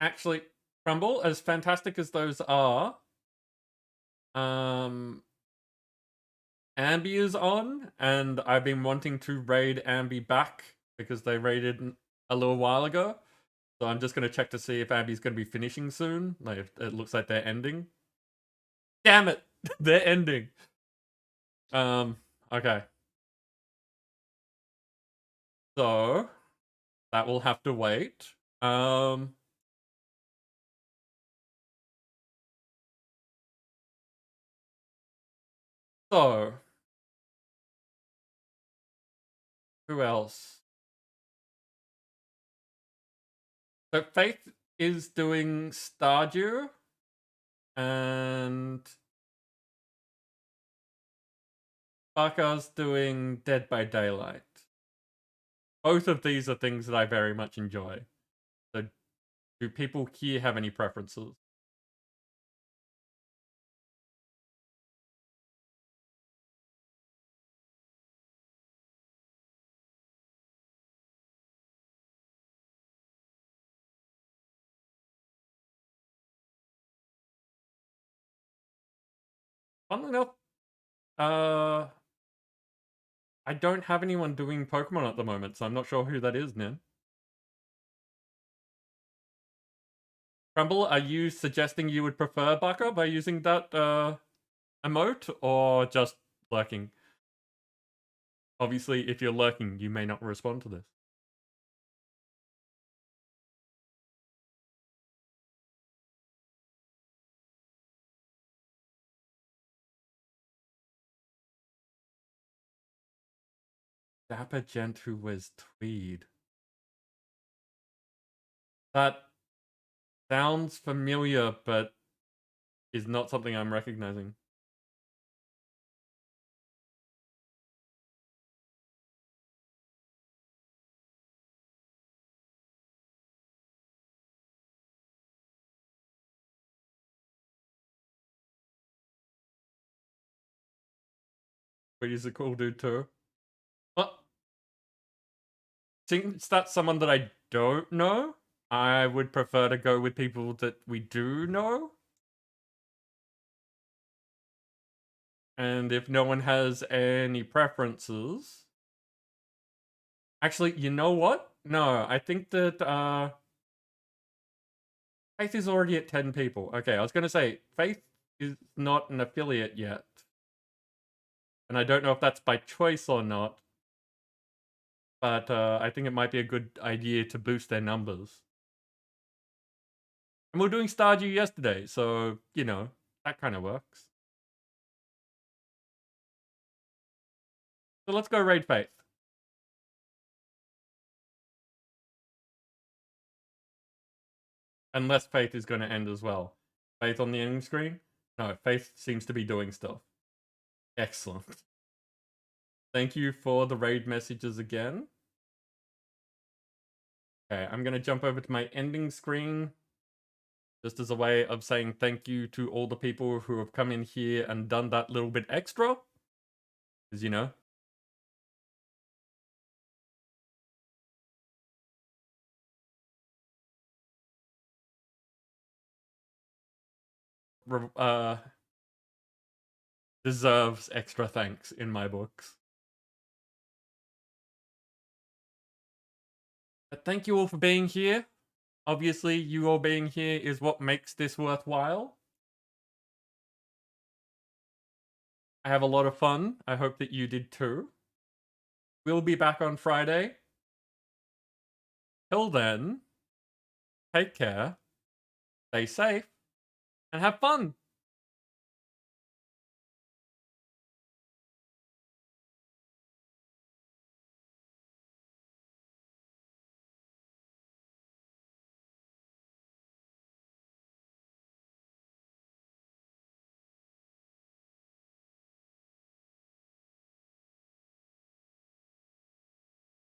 Actually, Crumble, as fantastic as those are, Ambi is on, and I've been wanting to raid Ambi back because they raided a little while ago. So I'm just going to check to see if Ambi's going to be finishing soon. Like, it looks like they're ending. Damn it! They're ending. Okay. So that will have to wait. So who else? So Faith is doing Stardew and Barker's doing Dead by Daylight. Both of these are things that I very much enjoy. So do people here have any preferences? Funnily enough, I don't have anyone doing Pokemon at the moment, so I'm not sure who that is, Nin. Crumble, are you suggesting you would prefer Barker by using that emote, or just lurking? Obviously, if you're lurking, you may not respond to this. Dapper gent who wears tweed. That sounds familiar, but is not something I'm recognizing. But he's a cool dude too. Well, since that's someone that I don't know, I would prefer to go with people that we do know. And if no one has any preferences... Actually, you know what? No, I think that Faith is already at 10 people. Okay, I was going to say, Faith is not an affiliate yet. And I don't know if that's by choice or not. But I think it might be a good idea to boost their numbers. And we were doing Stardew yesterday, so, you know, that kind of works. So let's go raid Faith. Unless Faith is going to end as well. Faith on the ending screen? No, Faith seems to be doing stuff. Excellent. Thank you for the raid messages again. Okay, I'm going to jump over to my ending screen. Just as a way of saying thank you to all the people who have come in here and done that little bit extra. Because, you know. Deserves extra thanks in my books. But thank you all for being here. Obviously, you all being here is what makes this worthwhile. I have a lot of fun. I hope that you did too. We'll be back on Friday. Till then, take care, stay safe, and have fun.